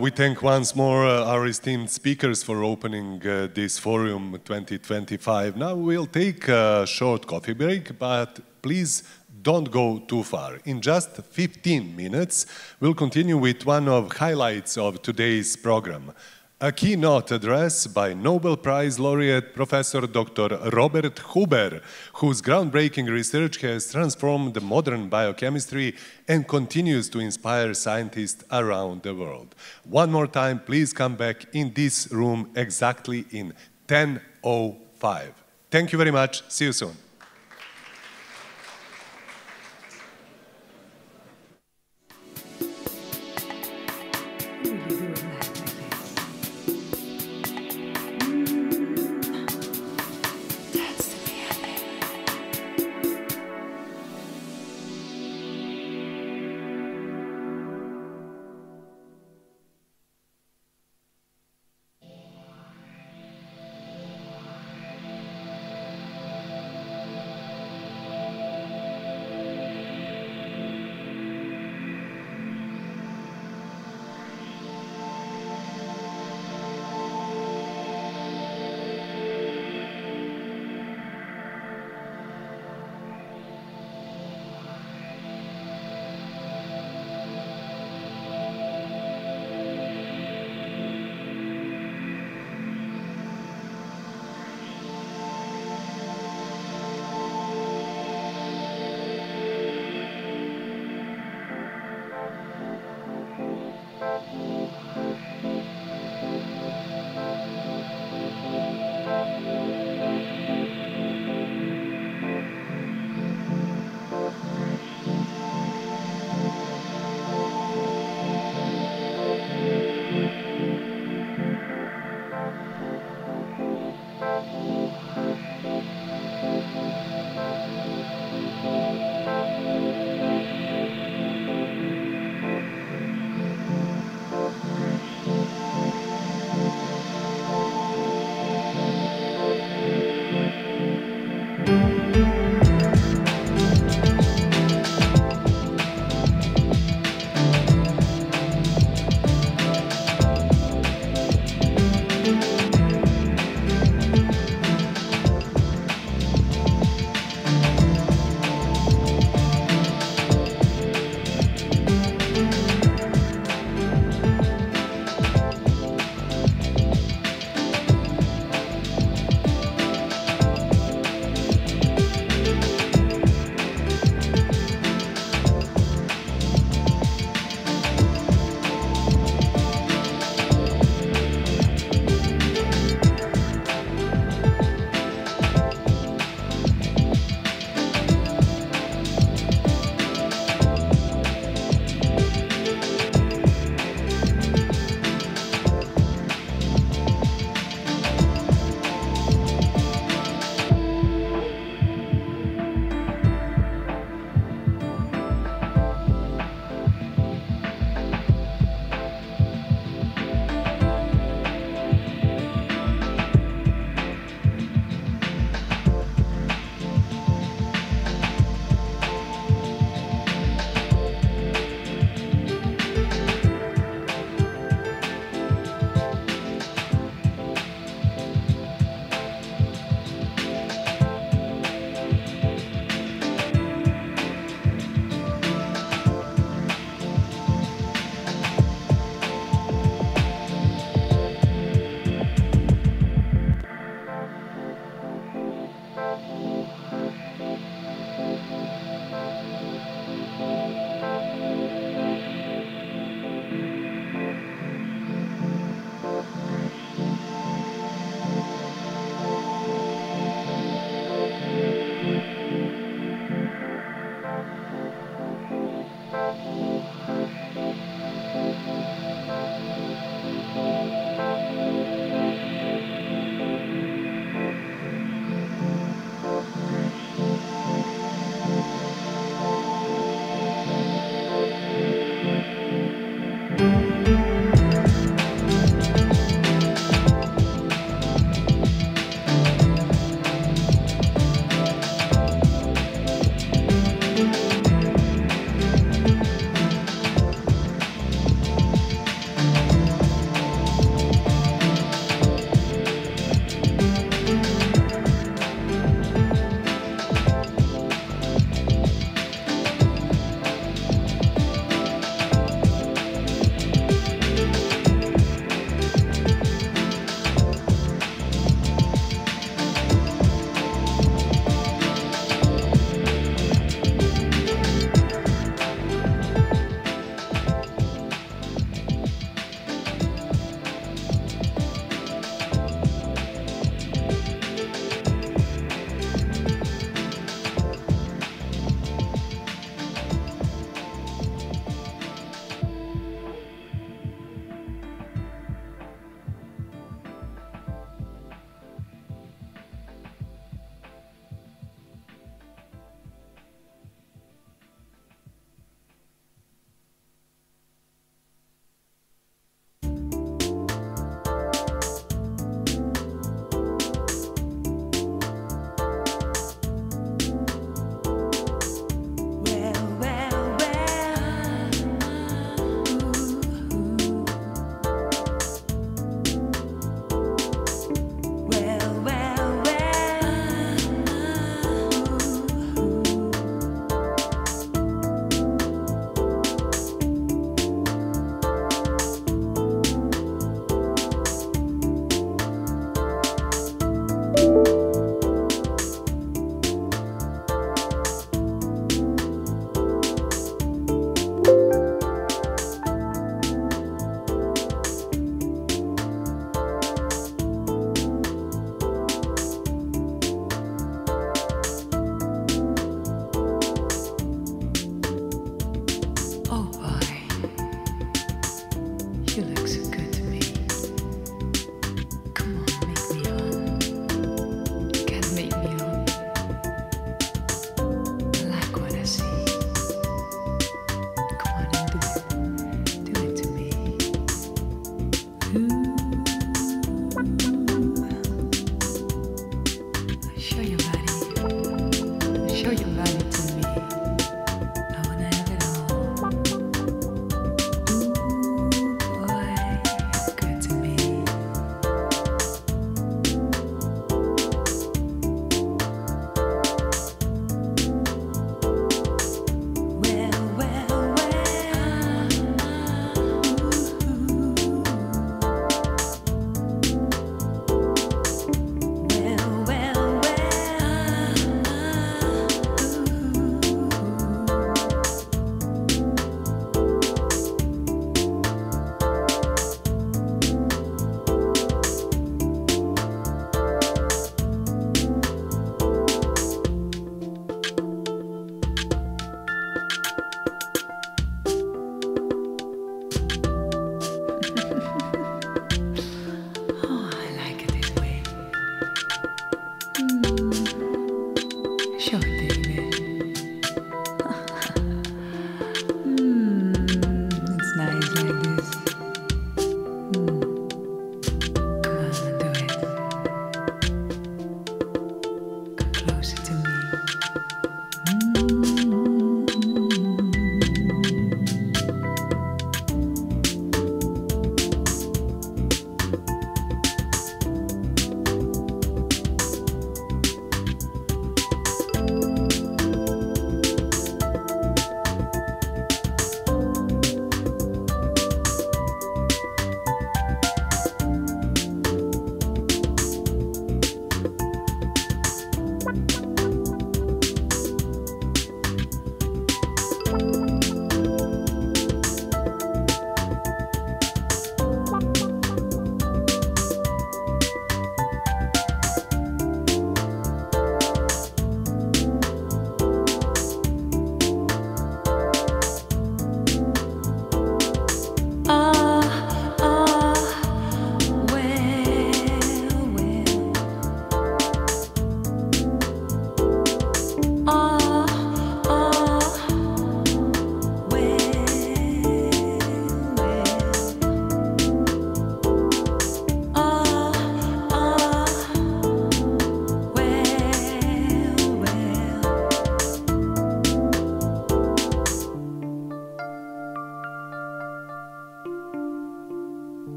We thank once more our esteemed speakers for opening this Forum 2025. Now we'll take a short coffee break, but please don't go too far. In just 15 minutes, we'll continue with one of the highlights of today's program. A keynote address by Nobel Prize laureate Professor Dr. Robert Huber, whose groundbreaking research has transformed the modern biochemistry and continues to inspire scientists around the world. One more time, please come back in this room exactly in 10:05. Thank you very much. See you soon.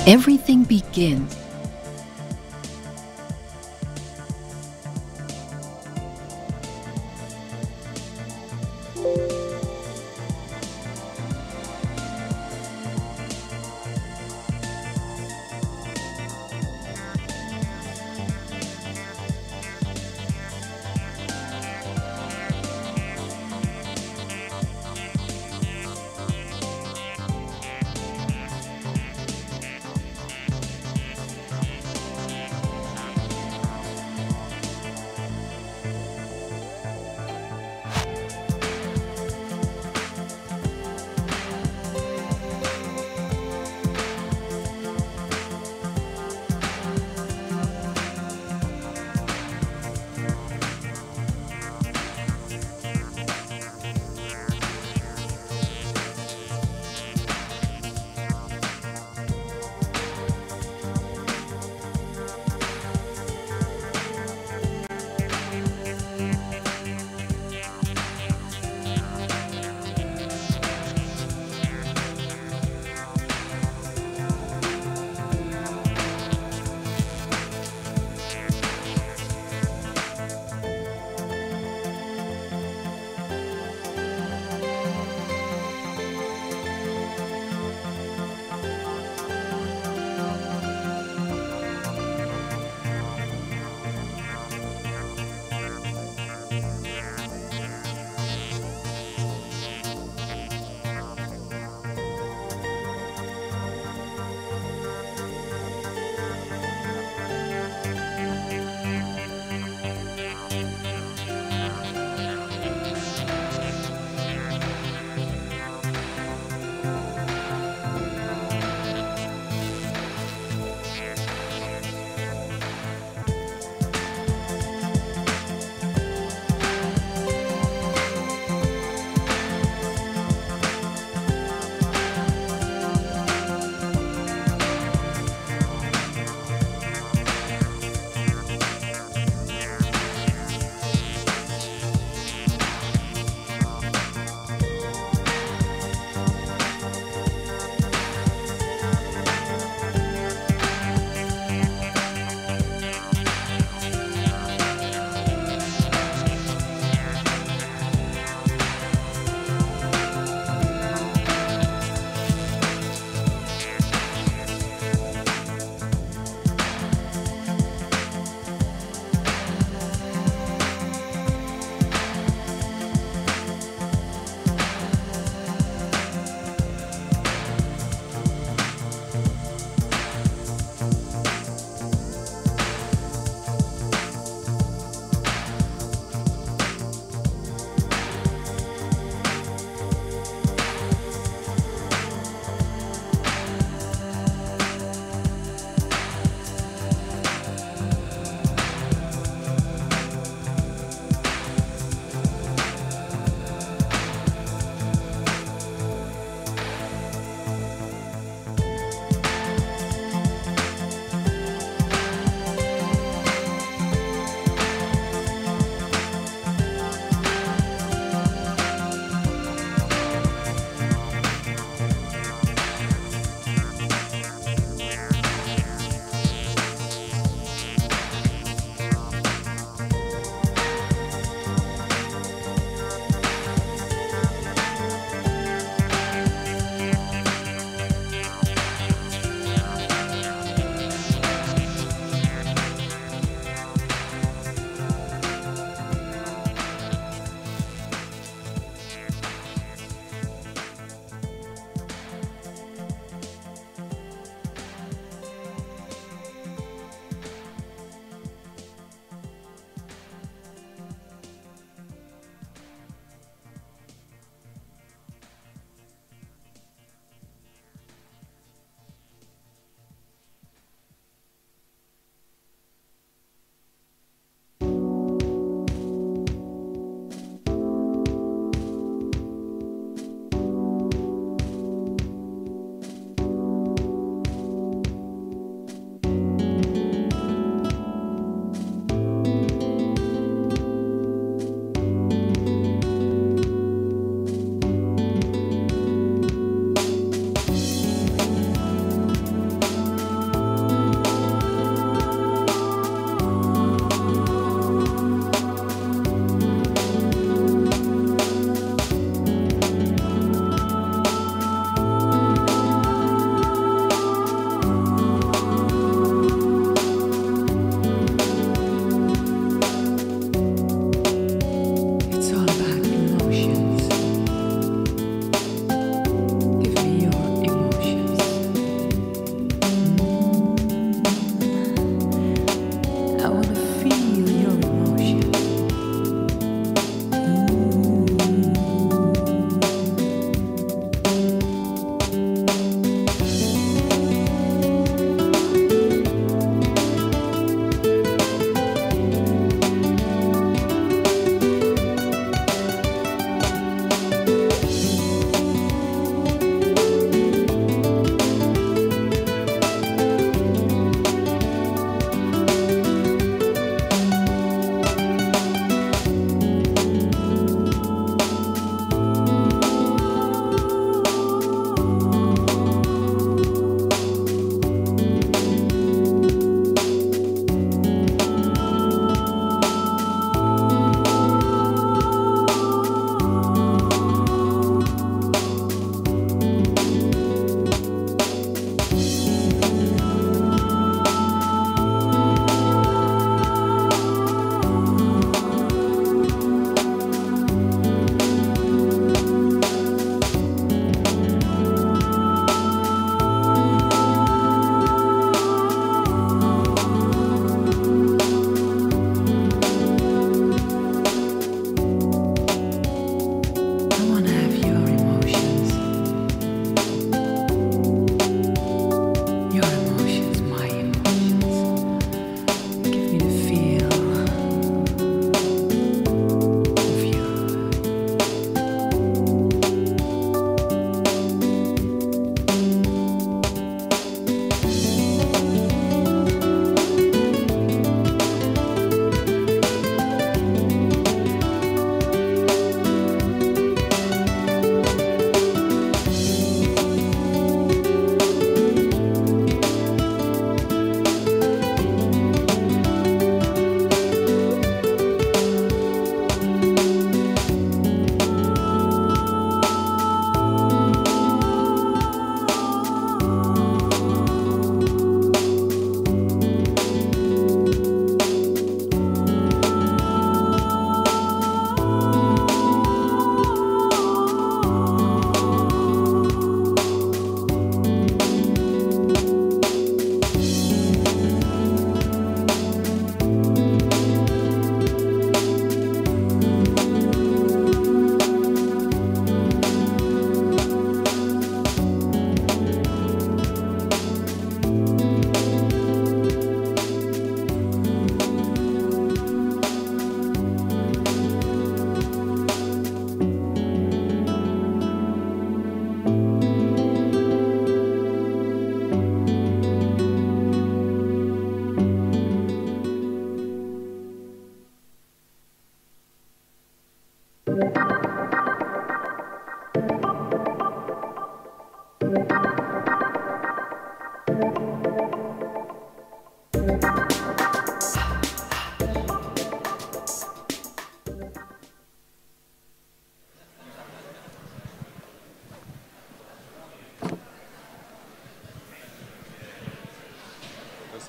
everything begins.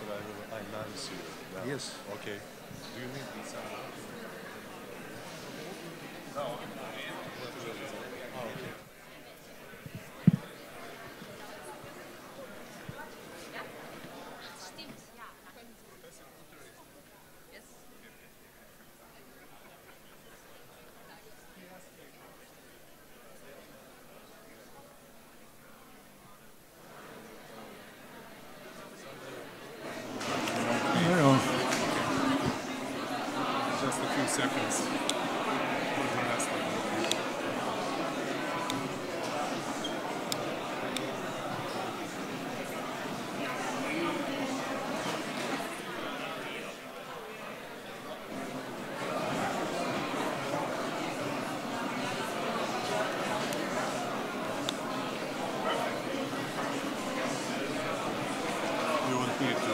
Professor, I will announce you now. Yes. Okay. Do you need this? No. Oh, okay. Just a few seconds. You want me to...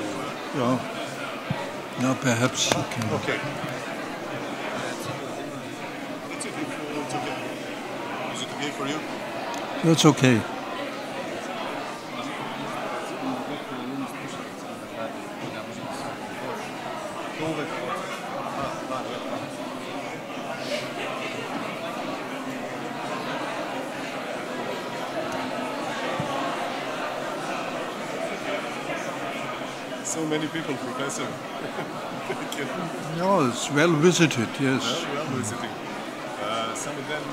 No, perhaps you can. Okay. That's it. It's okay. Is it okay for you? That's okay. So many people, Professor. Thank you. No, it's well visited, yes. Well visiting. Some of them,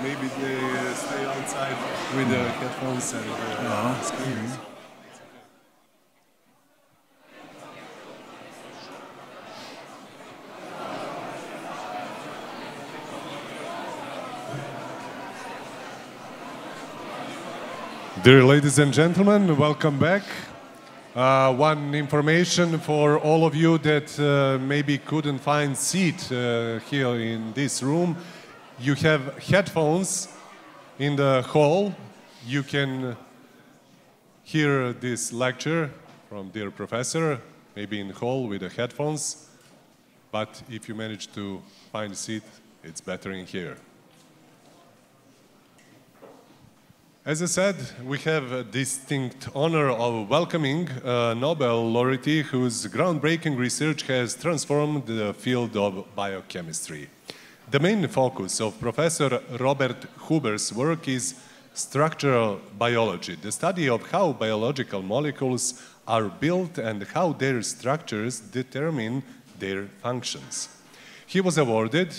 maybe they stay outside with the headphones and screens. Dear ladies and gentlemen, welcome back. One information for all of you that maybe couldn't find seat here in this room. You have headphones in the hall. You can hear this lecture from dear professor, maybe in the hall with the headphones. But if you manage to find a seat, it's better in here. As I said, we have a distinct honor of welcoming a Nobel laureate whose groundbreaking research has transformed the field of biochemistry. The main focus of Professor Robert Huber's work is structural biology, the study of how biological molecules are built and how their structures determine their functions. He was awarded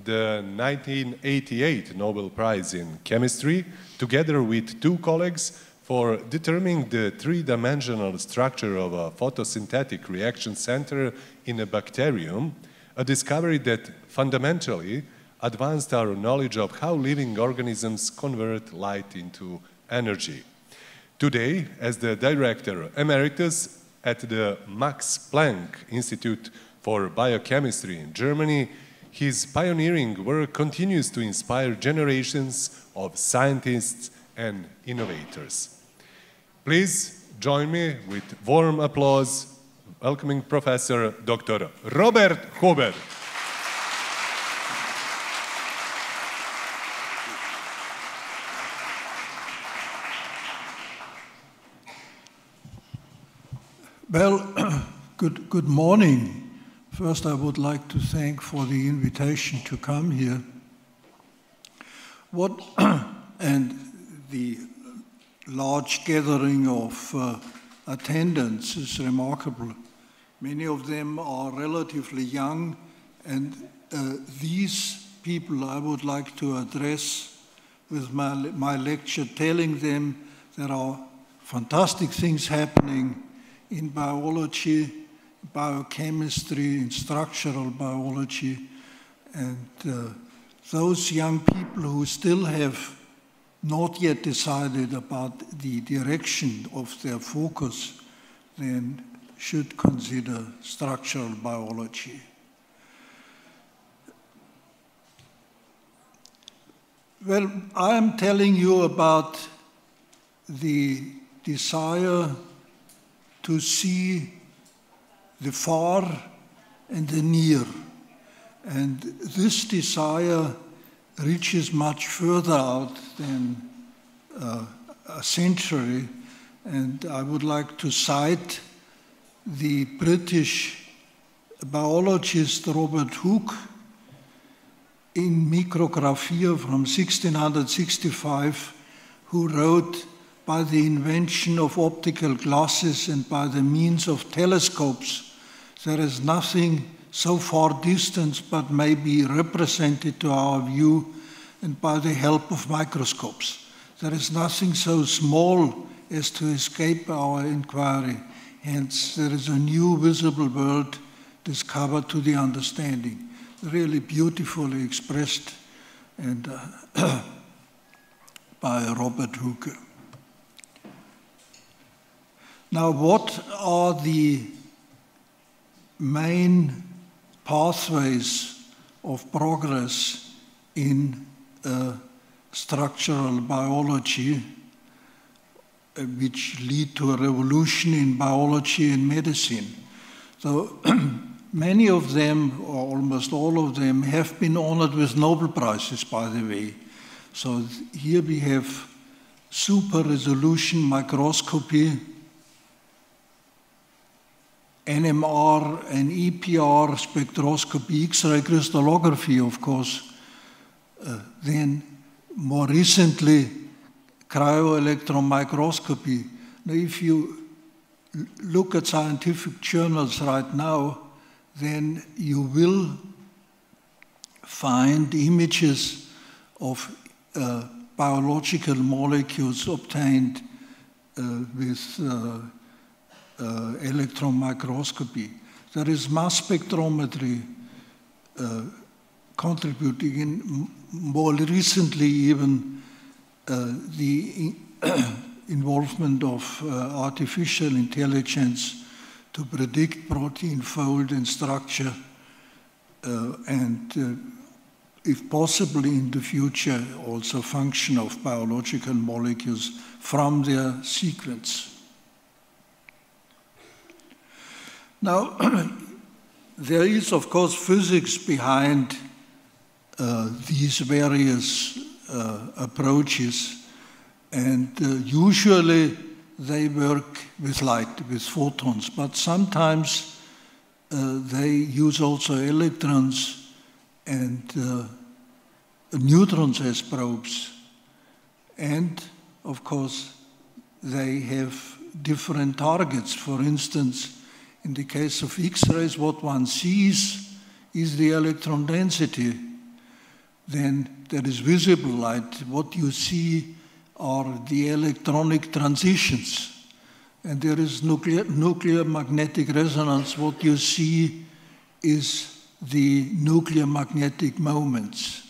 the 1988 Nobel Prize in Chemistry, together with two colleagues, for determining the three-dimensional structure of a photosynthetic reaction center in a bacterium, a discovery that fundamentally advanced our knowledge of how living organisms convert light into energy. Today, as the Director Emeritus at the Max Planck Institute for Biochemistry in Germany, his pioneering work continues to inspire generations of scientists and innovators. Please join me with warm applause welcoming Professor Dr. Robert Huber. Well, good morning. First, I would like to thank for the invitation to come here. And the large gathering of attendance is remarkable. Many of them are relatively young, and these people I would like to address with my lecture, telling them there are fantastic things happening in biology, biochemistry, in structural biology, and those young people who still have not yet decided about the direction of their focus, then should consider structural biology. Well, I am telling you about the desire to see the far and the near. And this desire reaches much further out than a century. And I would like to cite the British biologist Robert Hooke in Micrographia from 1665, who wrote, by the invention of optical glasses and by the means of telescopes, there is nothing so far distant but may be represented to our view, and by the help of microscopes. There is nothing so small as to escape our inquiry. Hence, there is a new visible world discovered to the understanding. Really beautifully expressed and by Robert Hooke. Now, what are the main pathways of progress in structural biology which lead to a revolution in biology and medicine? So many of them, or almost all of them, have been honored with Nobel Prizes, by the way. So here we have super resolution microscopy, NMR and EPR spectroscopy, X-ray crystallography, of course. Then more recently, cryo-electron microscopy. Now, if you look at scientific journals right now, then you will find images of biological molecules obtained with electron microscopy. There is mass spectrometry contributing in, more recently even, the involvement of artificial intelligence to predict protein fold and structure, and if possible in the future, also function of biological molecules from their sequence. Now, there is, of course, physics behind these various approaches, and usually they work with light, with photons, but sometimes they use also electrons and neutrons as probes. And, of course, they have different targets. For instance, in the case of X-rays, what one sees is the electron density. Then there is visible light. What you see are the electronic transitions. And there is nuclear magnetic resonance. What you see is the nuclear magnetic moments.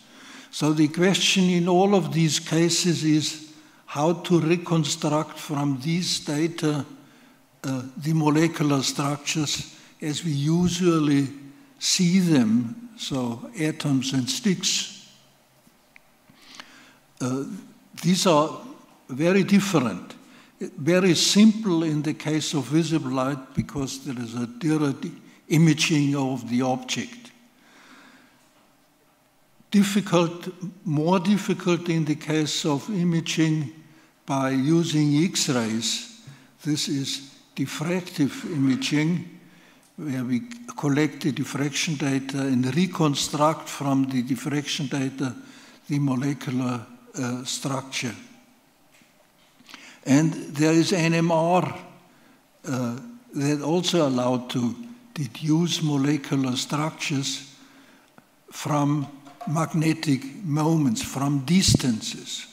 So the question in all of these cases is how to reconstruct from these data the molecular structures as we usually see them, so atoms and sticks. These are very different. Very simple in the case of visible light because there is a direct imaging of the object. More difficult in the case of imaging by using X-rays. This is diffractive imaging, where we collect the diffraction data and reconstruct from the diffraction data the molecular structure. And there is NMR that also allowed to deduce molecular structures from magnetic moments, from distances.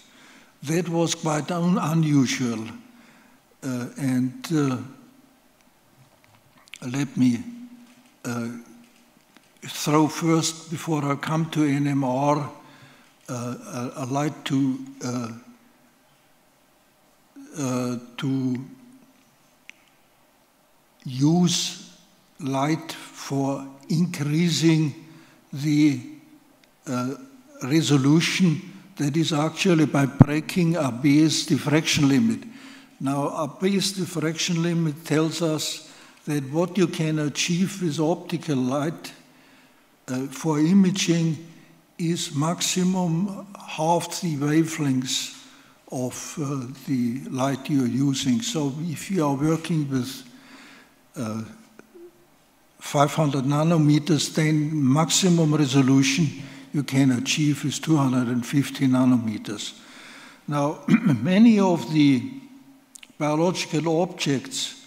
That was quite unusual. Let me throw first, before I come to NMR, I'd like to use light for increasing the resolution, that is actually by breaking a base diffraction limit. Now, a base diffraction limit tells us that what you can achieve with optical light for imaging is maximum half the wavelengths of the light you're using. So if you are working with 500 nanometers, then maximum resolution you can achieve is 250 nanometers. Now, many of the biological objects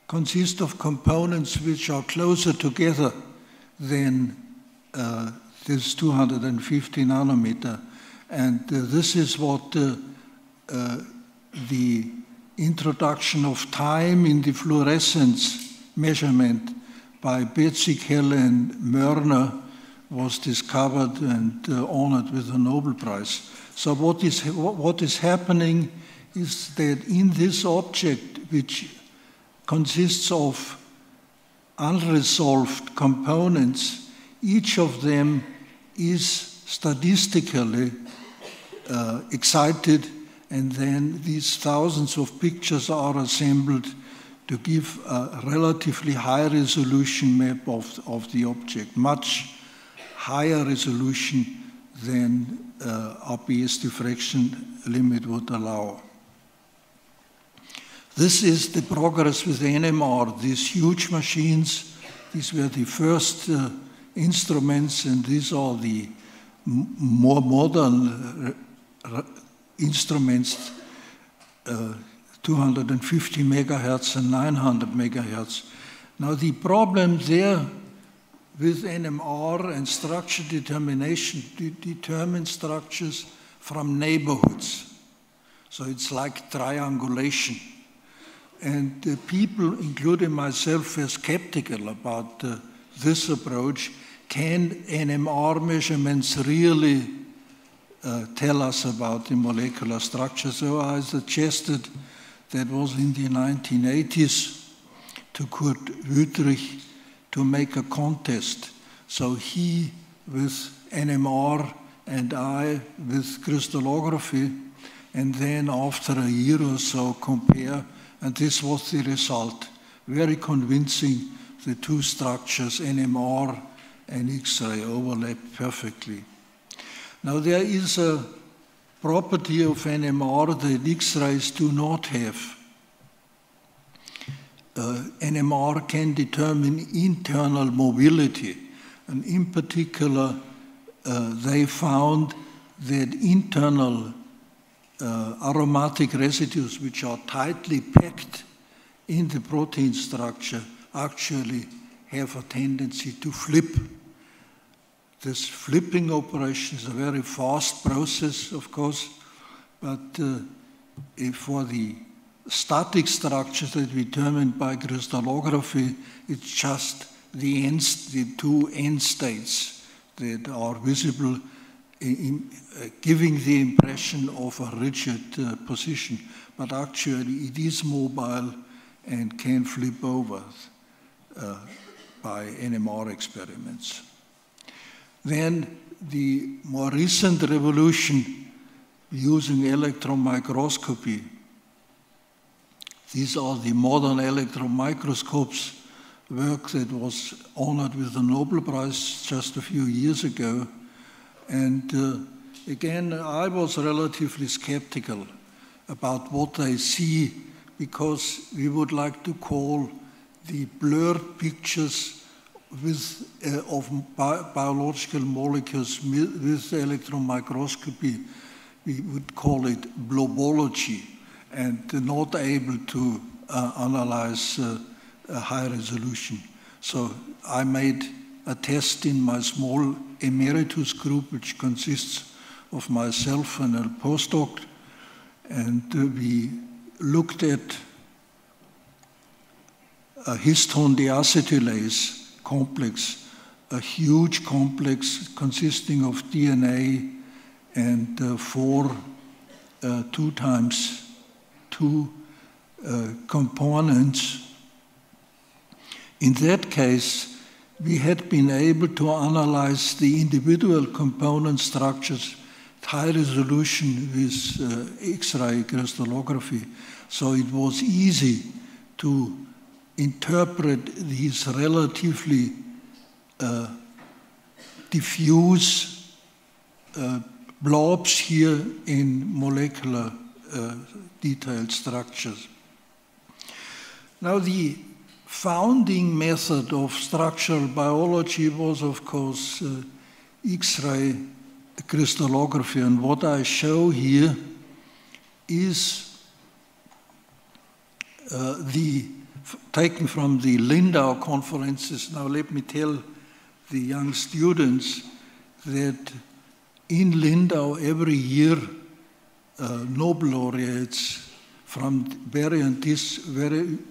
consist of components which are closer together than this 250 nanometer. And this is what the introduction of time in the fluorescence measurement by Brzi and Mörner was discovered and honored with the Nobel Prize. So what is happening is that in this object, which consists of unresolved components, each of them is statistically excited, and then these thousands of pictures are assembled to give a relatively high resolution map of the object, much higher resolution than RPS diffraction limit would allow. This is the progress with NMR, these huge machines. These were the first instruments, and these are the more modern instruments, 250 megahertz and 900 megahertz. Now the problem there with NMR and structure determination, to determine structures from neighborhoods. So it's like triangulation. And people, including myself, were skeptical about this approach. Can NMR measurements really tell us about the molecular structure? So I suggested, that was in the 1980s, to Kurt Wüthrich to make a contest. So he with NMR and I with crystallography, and then after a year or so compare, and this was the result. Very convincing, the two structures, NMR and X-ray, overlap perfectly. Now there is a property of NMR that X-rays do not have. NMR can determine internal mobility, and in particular, they found that internal aromatic residues, which are tightly packed in the protein structure, actually have a tendency to flip. This flipping operation is a very fast process, of course, but for the static structures that we determined by crystallography, it's just the two end states that are visible, giving the impression of a rigid position. But actually, it is mobile and can flip over by NMR experiments. Then the more recent revolution using electron microscopy. These are the modern electron microscopes, work that was honored with the Nobel Prize just a few years ago. And again, I was relatively skeptical about what I see, because we would like to call the blurred pictures of biological molecules with electron microscopy, we would call it blobology, and not able to analyze a high resolution. So I made a test in my small emeritus group, which consists of myself and a postdoc, and we looked at a histone deacetylase complex, a huge complex consisting of DNA and 2 times 2 components. In that case, we had been able to analyze the individual component structures at high resolution with X-ray crystallography. So it was easy to interpret these relatively diffuse blobs here in molecular detailed structures. Now the founding method of structural biology was, of course, X-ray crystallography. And what I show here is taken from the Lindau conferences. Now let me tell the young students that in Lindau every year Nobel laureates from very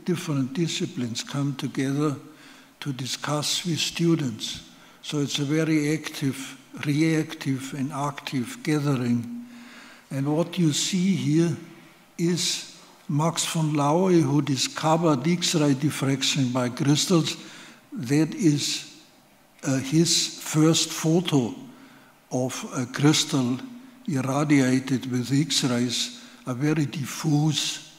different disciplines come together to discuss with students. So it's a very active, reactive and active gathering. And what you see here is Max von Laue, who discovered X-ray diffraction by crystals. That is his first photo of a crystal irradiated with X-rays, a very diffuse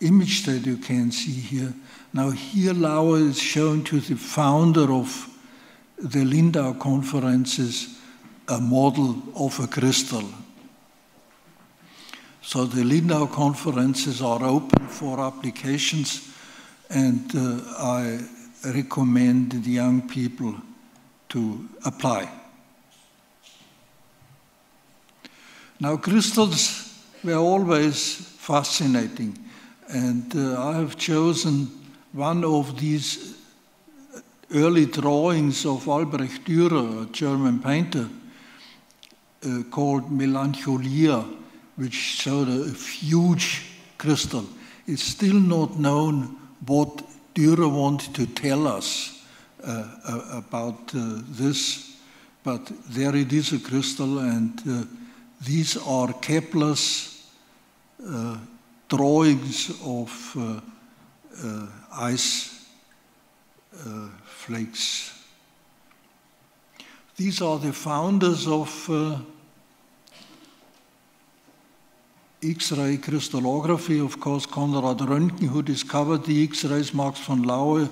image that you can see here. Now here Laue is shown to the founder of the Lindau conferences a model of a crystal. So the Lindau conferences are open for applications, and I recommend the young people to apply. Now, crystals were always fascinating, and I have chosen one of these early drawings of Albrecht Dürer, a German painter, called Melancholia, which showed a huge crystal. It's still not known what Dürer wanted to tell us about this, but there it is, a crystal, and these are Kepler's drawings of ice flakes. These are the founders of X-ray crystallography, of course, Konrad Röntgen, who discovered the X-rays, Max von Laue,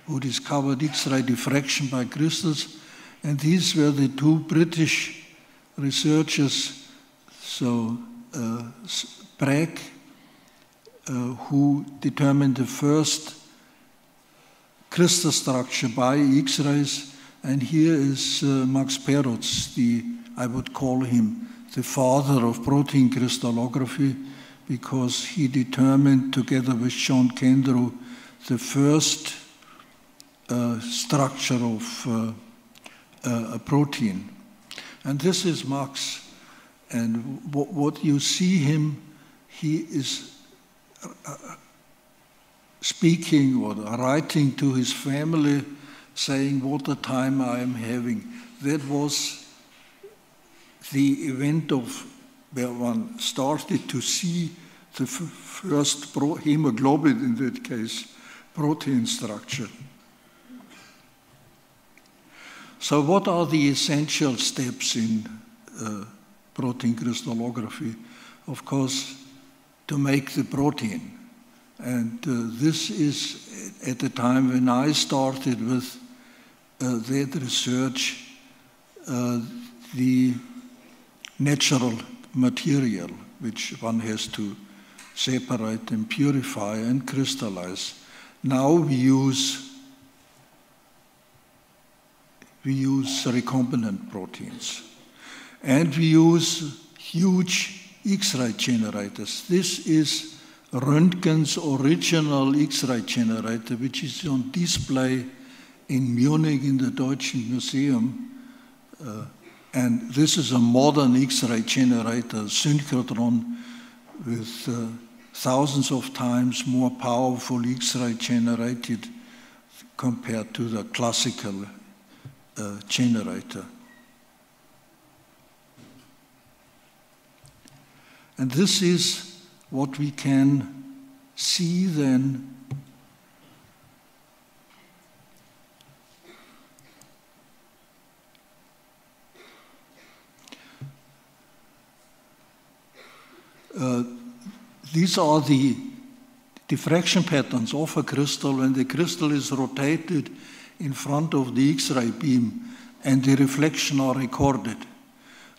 who discovered X-ray diffraction by crystals, and these were the two British researchers, so Bragg, who determined the first crystal structure by X-rays, and here is Max Perutz, I would call him the father of protein crystallography, because he determined, together with John Kendrew, the first structure of a protein. And this is Max. And what you see him, he is speaking or writing to his family, saying, "What a time I am having." That was the event of where one started to see the first hemoglobin, in that case, protein structure. So what are the essential steps in protein crystallography? Of course, to make the protein. And this is at the time when I started with that research, the natural material, which one has to separate and purify and crystallize. Now we use recombinant proteins. And we use huge X-ray generators. This is Röntgen's original X-ray generator, which is on display in Munich in the Deutschen Museum. And this is a modern X-ray generator, synchrotron, with thousands of times more powerful X-ray generated compared to the classical generator. And this is what we can see then these are the diffraction patterns of a crystal when the crystal is rotated in front of the X-ray beam and the reflection are recorded.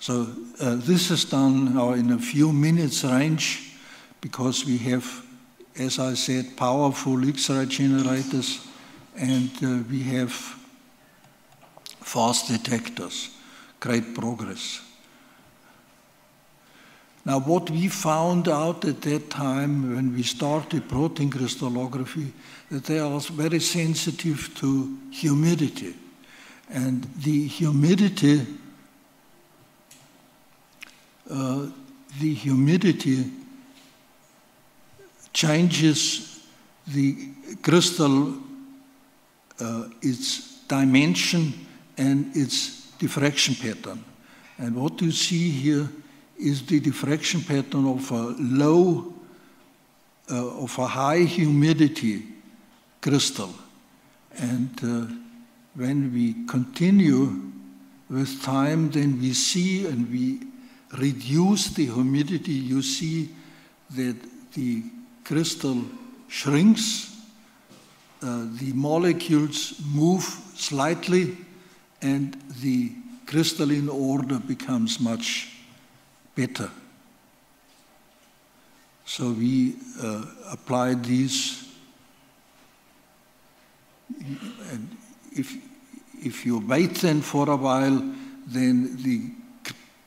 So this is done now in a few minutes range because we have as I said, powerful X-ray generators, and we have fast detectors. Great progress. Now, what we found out at that time when we started protein crystallography, that they are very sensitive to humidity. And the humidity changes the crystal, its dimension and its diffraction pattern. And what you see here is the diffraction pattern of a high humidity crystal. And when we continue with time, then we see, and we reduce the humidity, you see that the crystal shrinks, the molecules move slightly, and the crystalline order becomes much better. So we applied these, and if you wait then for a while, then the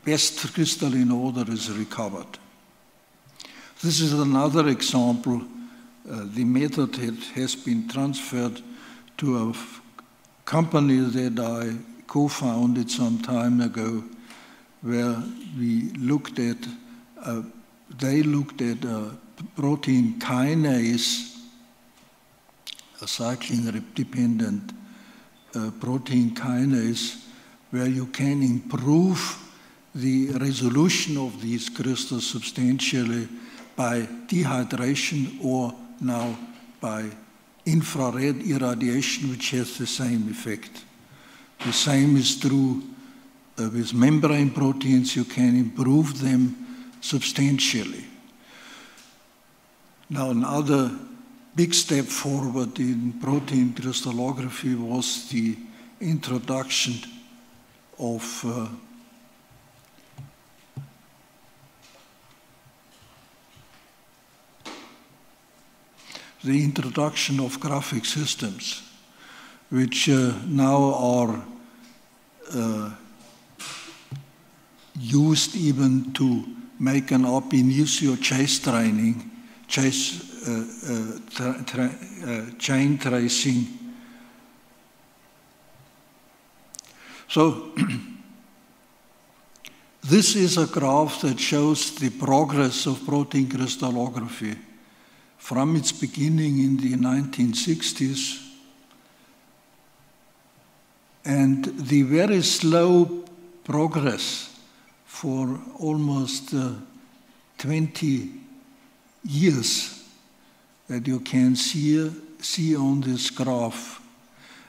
best crystalline order is recovered. This is another example. The method has been transferred to a company that I co-founded some time ago, where we looked at, they looked at a protein kinase, a cyclin-dependent protein kinase, where you can improve the resolution of these crystals substantially by dehydration, or now by infrared irradiation, which has the same effect. The same is true with membrane proteins. You can improve them substantially. Now, another big step forward in protein crystallography was the introduction of graphic systems, which now are used even to make an ab initio chain tracing. So this is a graph that shows the progress of protein crystallography from its beginning in the 1960s, and the very slow progress for almost 20 years that you can see on this graph,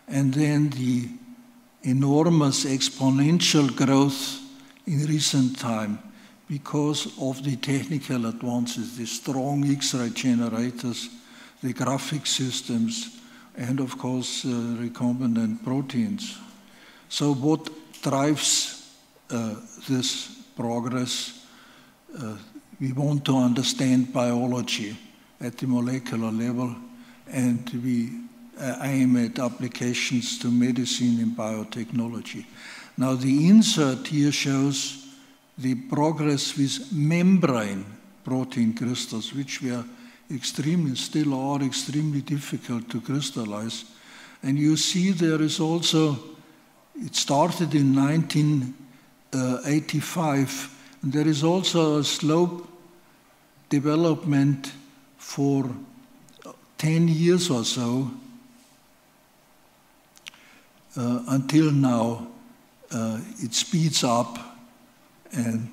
and then the enormous exponential growth in recent time because of the technical advances, the strong X-ray generators, the graphic systems, and of course recombinant proteins. So what drives this progress? We want to understand biology at the molecular level, and we aim at applications to medicine and biotechnology. Now, the insert here shows the progress with membrane protein crystals, which were still are extremely difficult to crystallize. And you see there is also, it started in 1985, and there is also a slow development for 10 years or so until now. It speeds up, and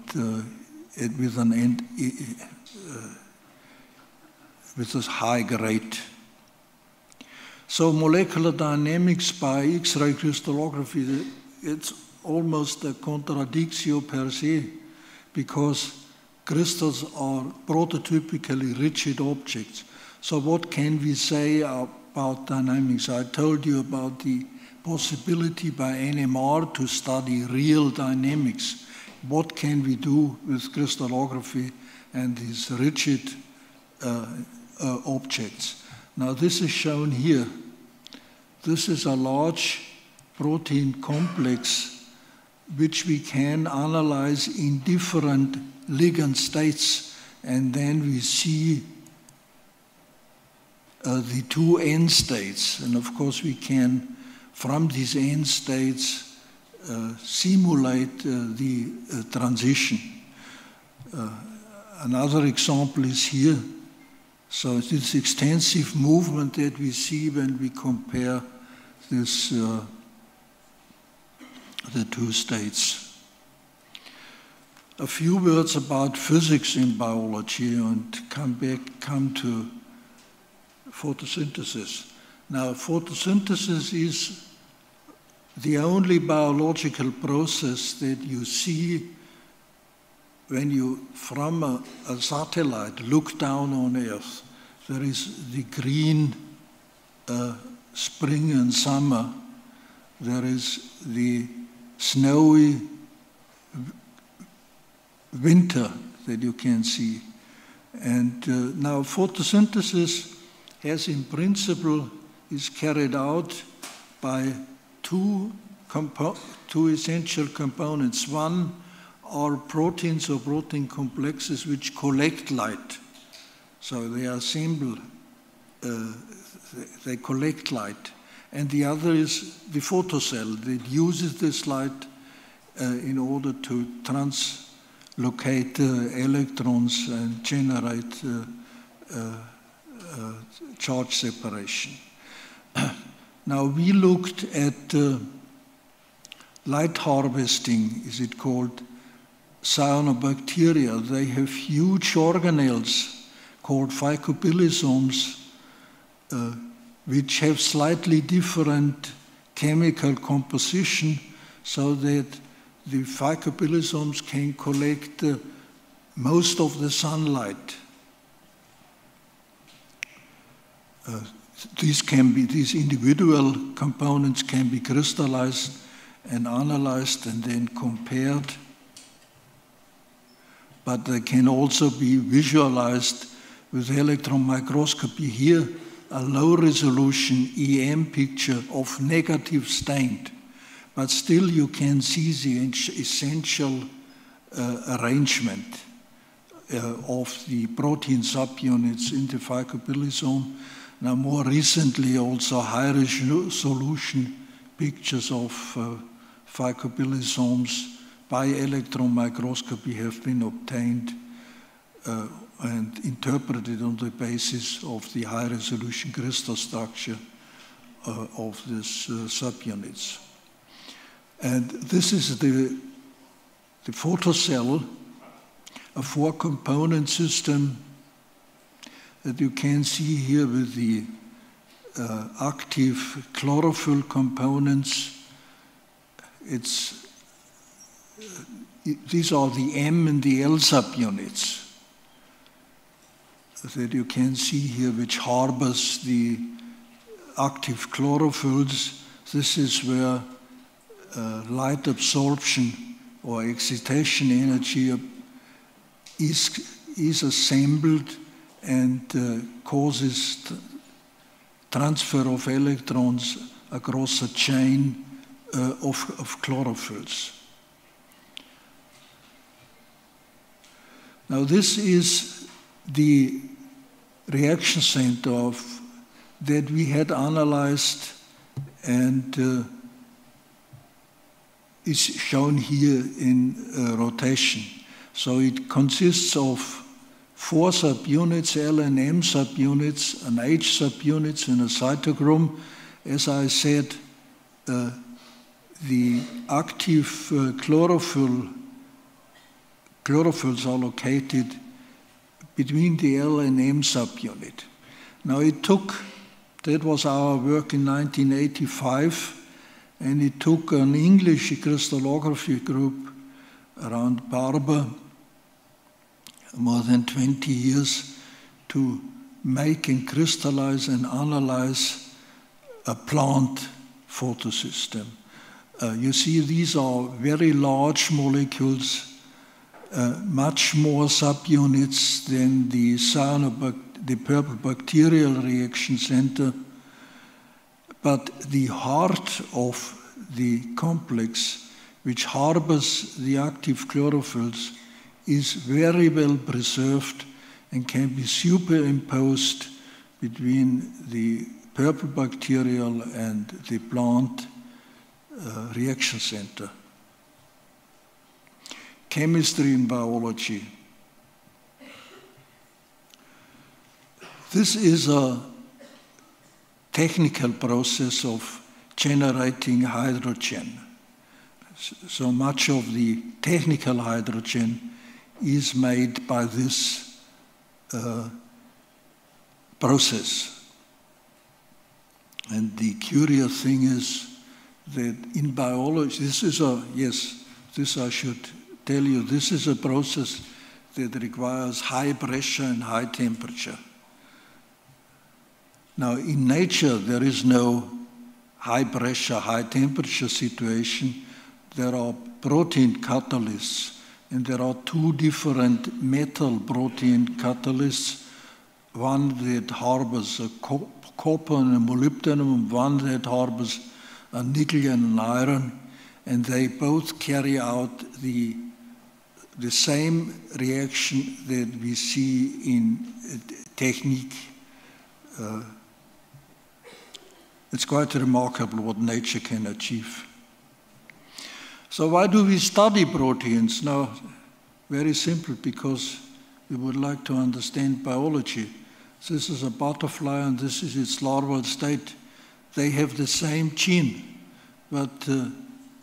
with a high rate. So molecular dynamics by X-ray crystallography, it's almost a contradictio per se, because crystals are prototypically rigid objects. So what can we say about dynamics? I told you about the possibility by NMR to study real dynamics. What can we do with crystallography and these rigid objects. Now this is shown here. This is a large protein complex which we can analyze in different ligand states, and then we see the two end states. And of course we can, from these end states, simulate the transition. Another example is here. So it's this extensive movement that we see when we compare this, the two states. A few words about physics in biology and come to photosynthesis. Now, photosynthesis is the only biological process that you see when you, from a satellite, look down on Earth. There is the green spring and summer. There is the snowy winter that you can see. And now photosynthesis has in principle is carried out by two essential components. One are proteins or protein complexes which collect light. So they assemble, they collect light. And the other is the photocell that uses this light in order to translocate electrons and generate charge separation. Now we looked at light harvesting, is it called, cyanobacteria. They have huge organelles called phycobilisomes, which have slightly different chemical composition, so that the phycobilisomes can collect most of the sunlight. These individual components can be crystallized and analyzed and then compared, but they can also be visualized with electron microscopy. Here, a low-resolution EM picture of negative stained, but still you can see the essential arrangement of the protein subunits in the phycobilisome. Now, more recently, also high-resolution pictures of phycobilisomes by electron microscopy have been obtained and interpreted on the basis of the high-resolution crystal structure of these subunits. And this is the photocell, a four-component system that you can see here with the active chlorophyll components. These are the M and the L subunits that you can see here, which harbors the active chlorophylls. This is where light absorption or excitation energy is assembled and causes transfer of electrons across a chain of chlorophylls. Now this is the reaction center that we had analyzed and is shown here in rotation. So it consists of 4 subunits, L and M subunits, an H subunits, and a cytochrome. As I said, the active chlorophylls are located between the L and M subunit. Now that was our work in 1985, and it took an English crystallography group around Barber more than 20 years to make and crystallize and analyze a plant photosystem. You see, these are very large molecules, much more subunits than the the purple bacterial reaction center, but the heart of the complex, which harbors the active chlorophylls, is very well preserved and can be superimposed between the purple bacterial and the plant reaction center. Chemistry and biology. This is a technical process of generating hydrogen. So much of the technical hydrogen is made by this process. And the curious thing is that in biology, this I should tell you, this is a process that requires high pressure and high temperature. Now, in nature, there is no high pressure, high temperature situation. There are protein catalysts, and there are two different metal protein catalysts, one that harbors a copper and a molybdenum, one that harbors a nickel and an iron, and they both carry out the same reaction that we see in technique. It's quite remarkable what nature can achieve. So why do we study proteins? Now, very simple, because we would like to understand biology. This is a butterfly and this is its larval state. They have the same gene, but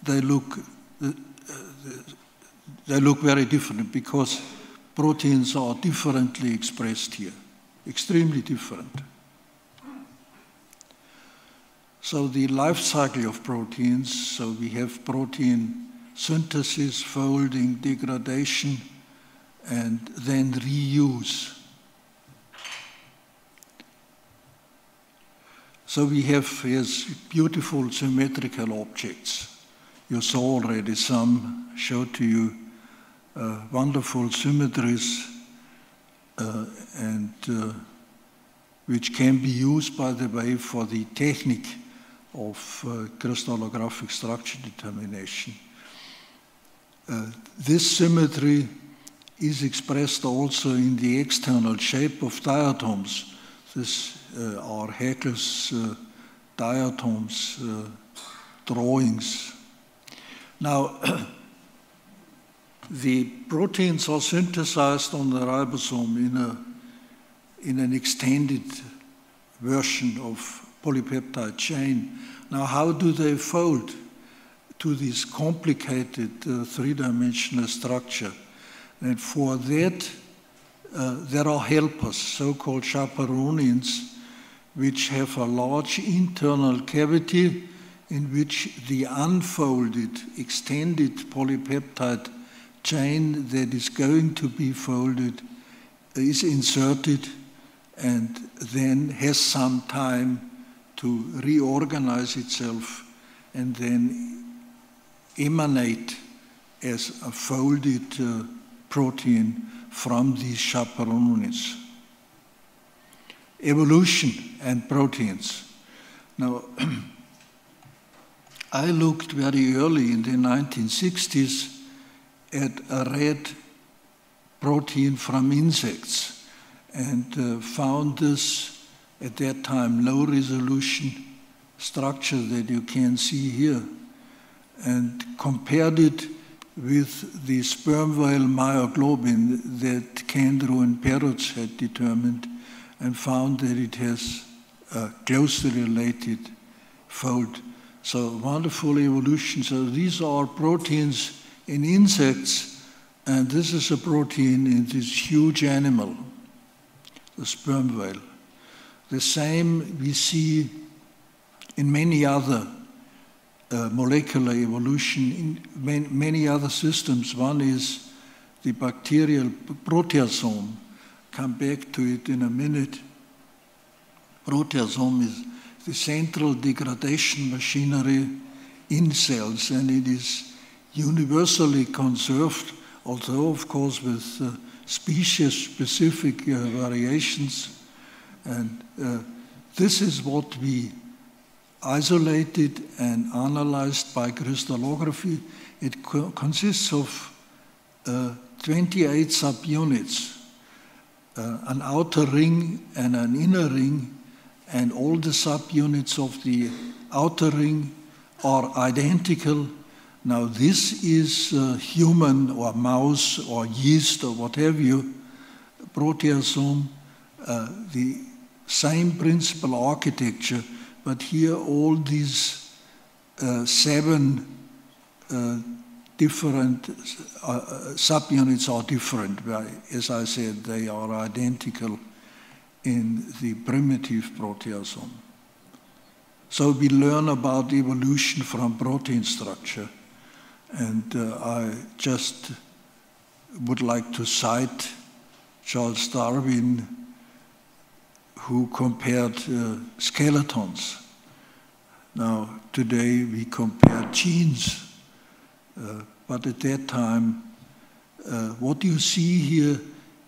they look very different because proteins are differently expressed here, extremely different. So the life cycle of proteins, so we have protein synthesis, folding, degradation, and then reuse. So we have beautiful symmetrical objects. You saw already some, showed to you wonderful symmetries, which can be used, by the way, for the technique of crystallographic structure determination. This symmetry is expressed also in the external shape of diatoms. These are Haeckel's diatoms drawings. Now, the proteins are synthesized on the ribosome in an extended version of polypeptide chain. Now, how do they fold to this complicated three-dimensional structure? And for that, there are helpers, so-called chaperonins, which have a large internal cavity in which the unfolded, extended polypeptide chain that is going to be folded is inserted and then has some time to reorganize itself and then emanate as a folded protein from these chaperonins. Evolution and proteins. Now, I looked very early in the 1960s at a red protein from insects and found this, at that time, low resolution structure that you can see here, and compared it with the sperm whale myoglobin that Kendrew and Perutz had determined, and found that it has a closely related fold. So wonderful evolution. So these are proteins in insects, and this is a protein in this huge animal, the sperm whale. The same we see in many other molecular evolution, in many other systems. One is the bacterial proteasome. Come back to it in a minute. Proteasome is the central degradation machinery in cells, and it is universally conserved, although of course with species-specific variations. And this is what we isolated and analyzed by crystallography. It consists of 28 subunits, an outer ring and an inner ring, and all the subunits of the outer ring are identical. Now this is human or mouse or yeast or what have you, proteasome, the same principal architecture, but here all these 7 different subunits are different. As I said, they are identical in the primitive proteasome. So we learn about evolution from protein structure. And I just would like to cite Charles Darwin, who compared skeletons. Now, today we compare genes, but at that time, what you see here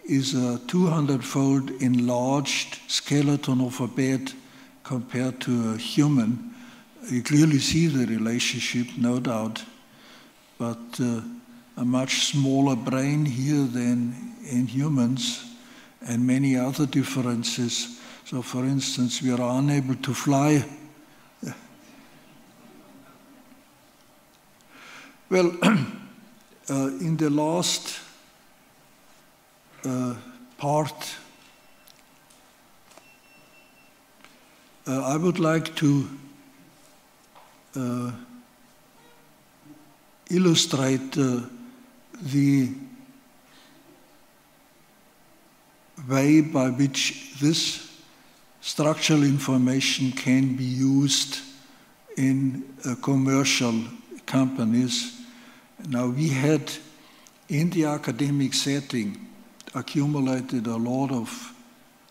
is a 200-fold enlarged skeleton of a bat compared to a human. You clearly see the relationship, no doubt, but a much smaller brain here than in humans, and many other differences. So, for instance, we are unable to fly. Well, in the last part, I would like to illustrate the way by which this structural information can be used in commercial companies. Now, we had, in the academic setting, accumulated a lot of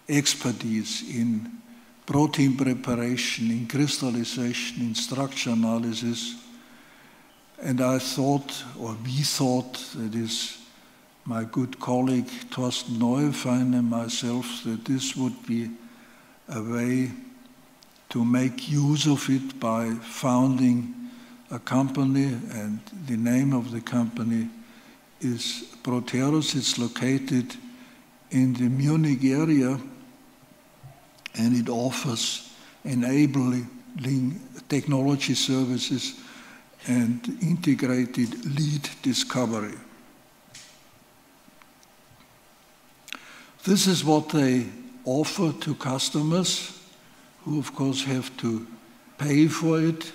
expertise in protein preparation, in crystallization, in structure analysis. And I thought, or we thought, that is my good colleague Thorsten Neuefein and myself, that this would be a way to make use of it by founding a company, and the name of the company is Proteros. It's located in the Munich area, and it offers enabling technology services and integrated lead discovery. This is what they offer to customers, who of course have to pay for it.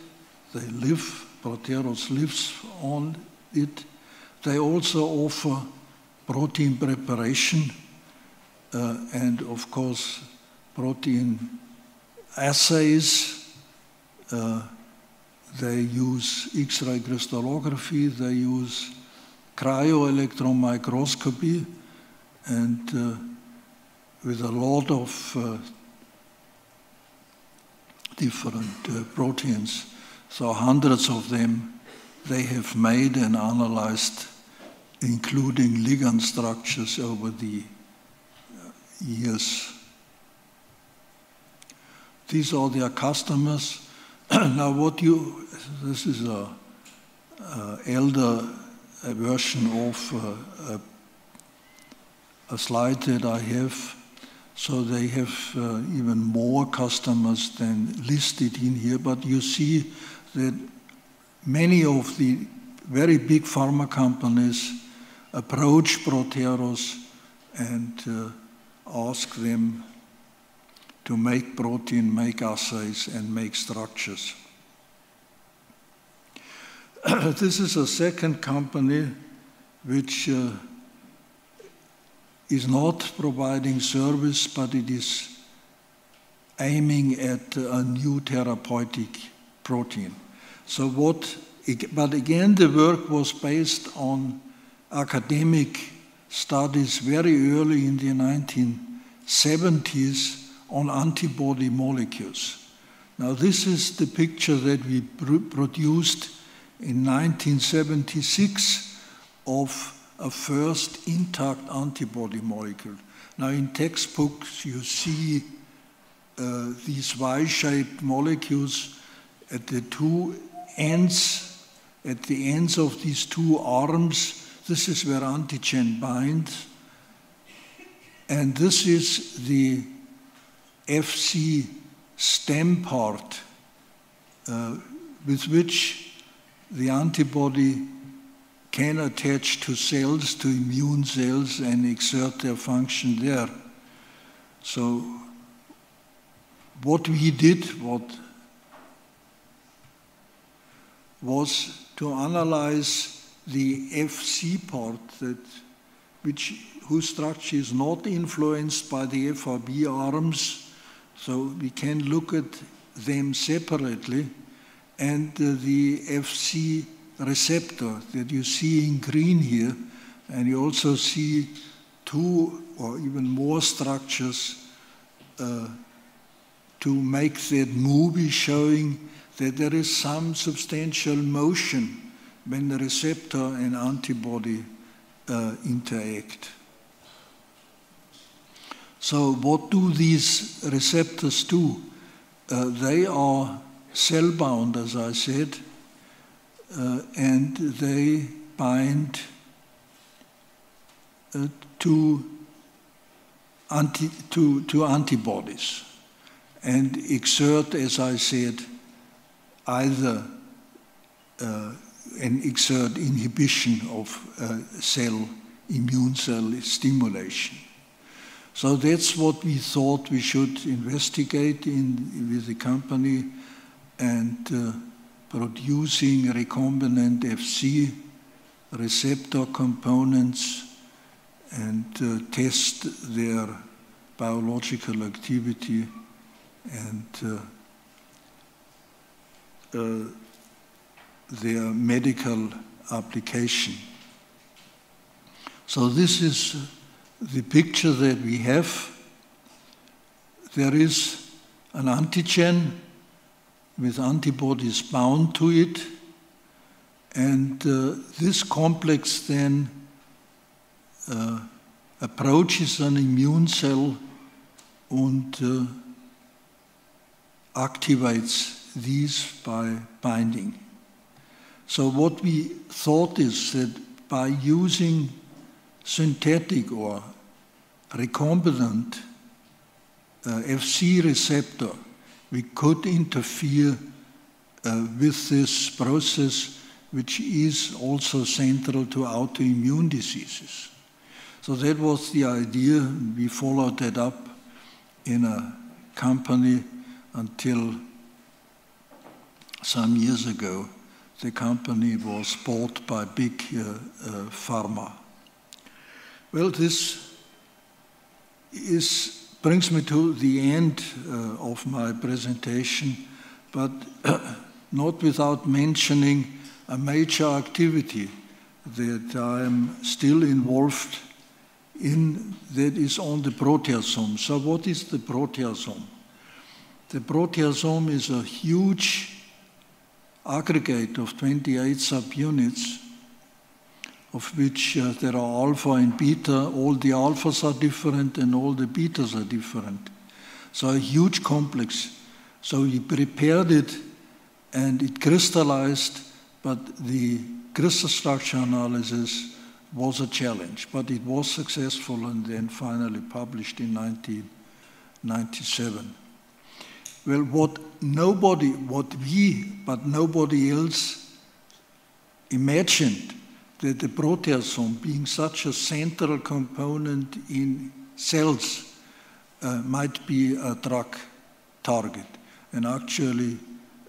They live, Proteros lives on it. They also offer protein preparation and of course protein assays. They use X-ray crystallography, they use cryo-electron microscopy, and with a lot of different proteins. So hundreds of them they have made and analyzed, including ligand structures over the years. These are their customers. Now this is a elder version of a slide that I have. So they have even more customers than listed in here, but you see that many of the very big pharma companies approach Proteros and ask them to make protein, make assays, and make structures. This is a second company which is not providing service, but it is aiming at a new therapeutic protein. So but again, the work was based on academic studies very early in the 1970s on antibody molecules. Now this is the picture that we produced in 1976 of a first intact antibody molecule. Now in textbooks you see these Y-shaped molecules at the two ends, at the ends of these two arms. This is where antigen binds. And this is the Fc stem part with which the antibody can attach to cells, to immune cells, and exert their function there. So what we did was to analyze the Fc part whose structure is not influenced by the Fab arms, so we can look at them separately, and the Fc receptor that you see in green here, and you also see two or even more structures to make that movie showing that there is some substantial motion when the receptor and antibody interact. So what do these receptors do? They are cell-bound, as I said, and they bind to antibodies and exert, as I said, either exert inhibition of immune cell stimulation. So that's what we thought we should investigate with the company, and producing recombinant Fc receptor components and test their biological activity and their medical application. So this is the picture that we have. There is an antigen with antibodies bound to it, and this complex then approaches an immune cell and activates these by binding. So what we thought is that by using synthetic or recombinant Fc receptor, we could interfere with this process, which is also central to autoimmune diseases. So that was the idea. We followed that up in a company until some years ago. The company was bought by big pharma. Well, this brings me to the end of my presentation, but not without mentioning a major activity that I am still involved in, that is on the proteasome. So what is the proteasome? The proteasome is a huge aggregate of 28 subunits, of which there are alpha and beta. All the alphas are different and all the betas are different. So a huge complex. So we prepared it and it crystallized, but the crystal structure analysis was a challenge. But it was successful and then finally published in 1997. Well, but nobody else imagined that the proteasome, being such a central component in cells, might be a drug target. And actually,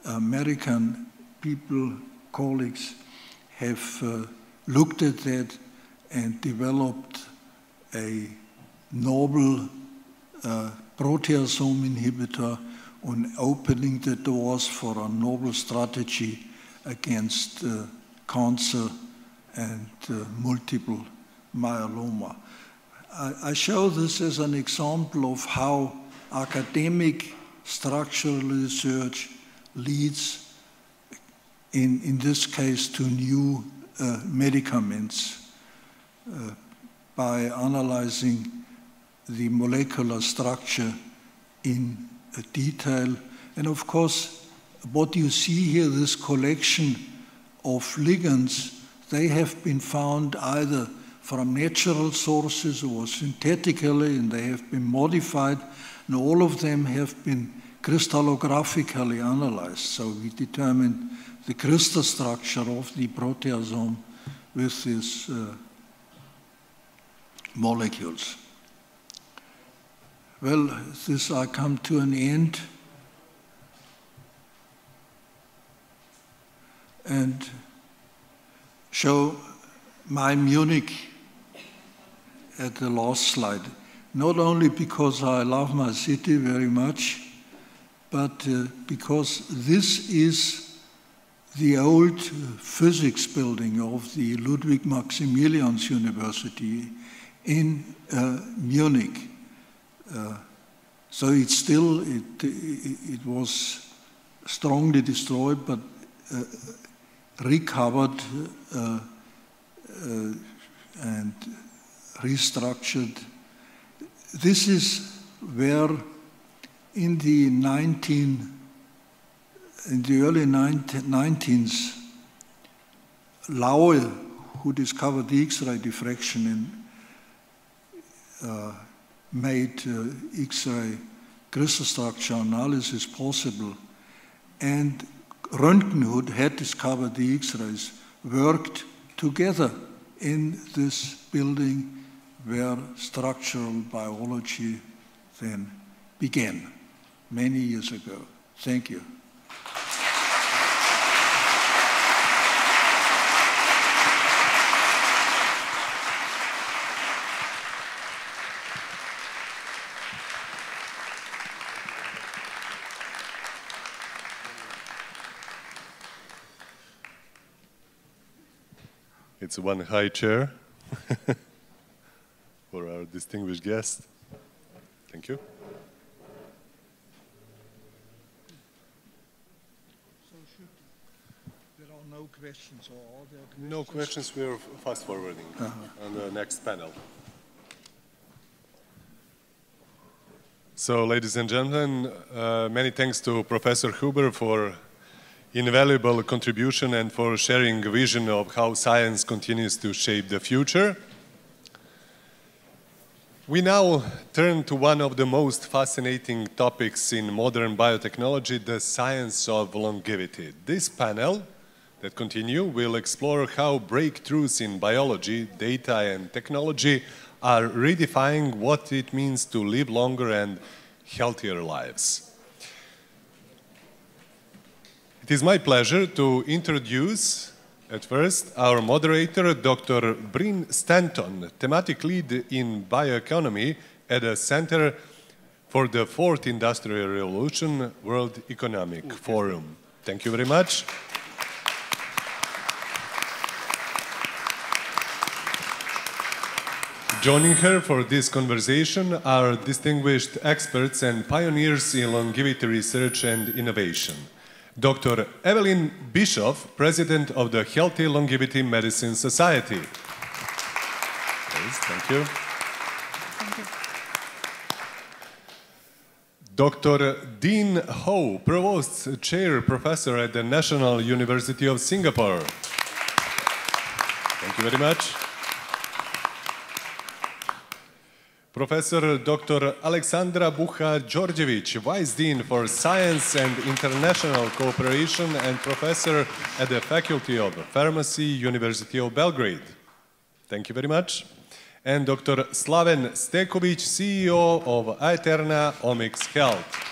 American people, colleagues, have looked at that and developed a novel proteasome inhibitor on opening the doors for a novel strategy against cancer and multiple myeloma. I show this as an example of how academic structural research leads, in this case, to new medicaments by analyzing the molecular structure in detail. And of course, what you see here, this collection of ligands, they have been found either from natural sources or synthetically, and they have been modified, and all of them have been crystallographically analyzed. So we determined the crystal structure of the proteasome with these molecules. Well, this I come to an end. And show my Munich at the last slide. Not only because I love my city very much, but because this is the old physics building of the Ludwig Maximilians University in Munich. So it's still, it was strongly destroyed, but recovered and restructured. This is where in the early 19th, Laue, who discovered the X-ray diffraction and made X-ray crystal structure analysis possible, and Röntgen, who had discovered the X-rays, worked together in this building where structural biology then began many years ago. Thank you. It's one high chair for our distinguished guest. Thank you. There are no questions, or are there questions? No questions, we're fast forwarding on the next panel. So, ladies and gentlemen, many thanks to Professor Huber for invaluable contribution and for sharing a vision of how science continues to shape the future. We now turn to one of the most fascinating topics in modern biotechnology, the science of longevity. This panel that continue will explore how breakthroughs in biology, data and technology are redefining what it means to live longer and healthier lives. It is my pleasure to introduce, at first, our moderator, Dr. Bryn Stanton, thematic lead in bioeconomy at the Center for the Fourth Industrial Revolution, World Economic Forum. Thank you very much. Joining her for this conversation are distinguished experts and pioneers in longevity research and innovation. Dr. Evelyn Bischoff, President of the Healthy Longevity Medicine Society. Please, thank you. Thank you. Dr. Dean Ho, Provost Chair Professor at the National University of Singapore. Thank you very much. Professor Dr. Alexandra Bucha-Đorđević, Vice Dean for Science and International Cooperation and Professor at the Faculty of Pharmacy, University of Belgrade. Thank you very much. And Dr. Slaven Steković, CEO of Aeterna Omics Health.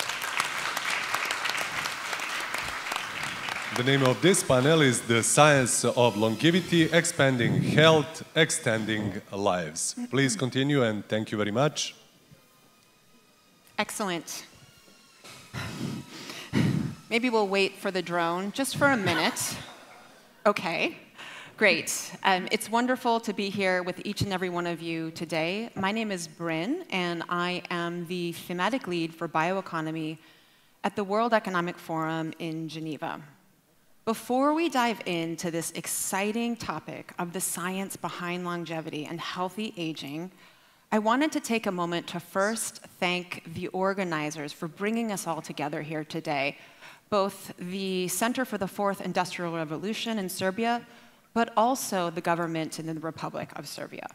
The name of this panel is The Science of Longevity, Expanding Health, Extending Lives. Please continue and thank you very much. Excellent. Maybe we'll wait for the drone just for a minute. Okay, great. It's wonderful to be here with each and every one of you today. My name is Bryn, and I am the thematic lead for bioeconomy at the World Economic Forum in Geneva. Before we dive into this exciting topic of the science behind longevity and healthy aging, I wanted to take a moment to first thank the organizers for bringing us all together here today, both the Center for the Fourth Industrial Revolution in Serbia, but also the government in the Republic of Serbia.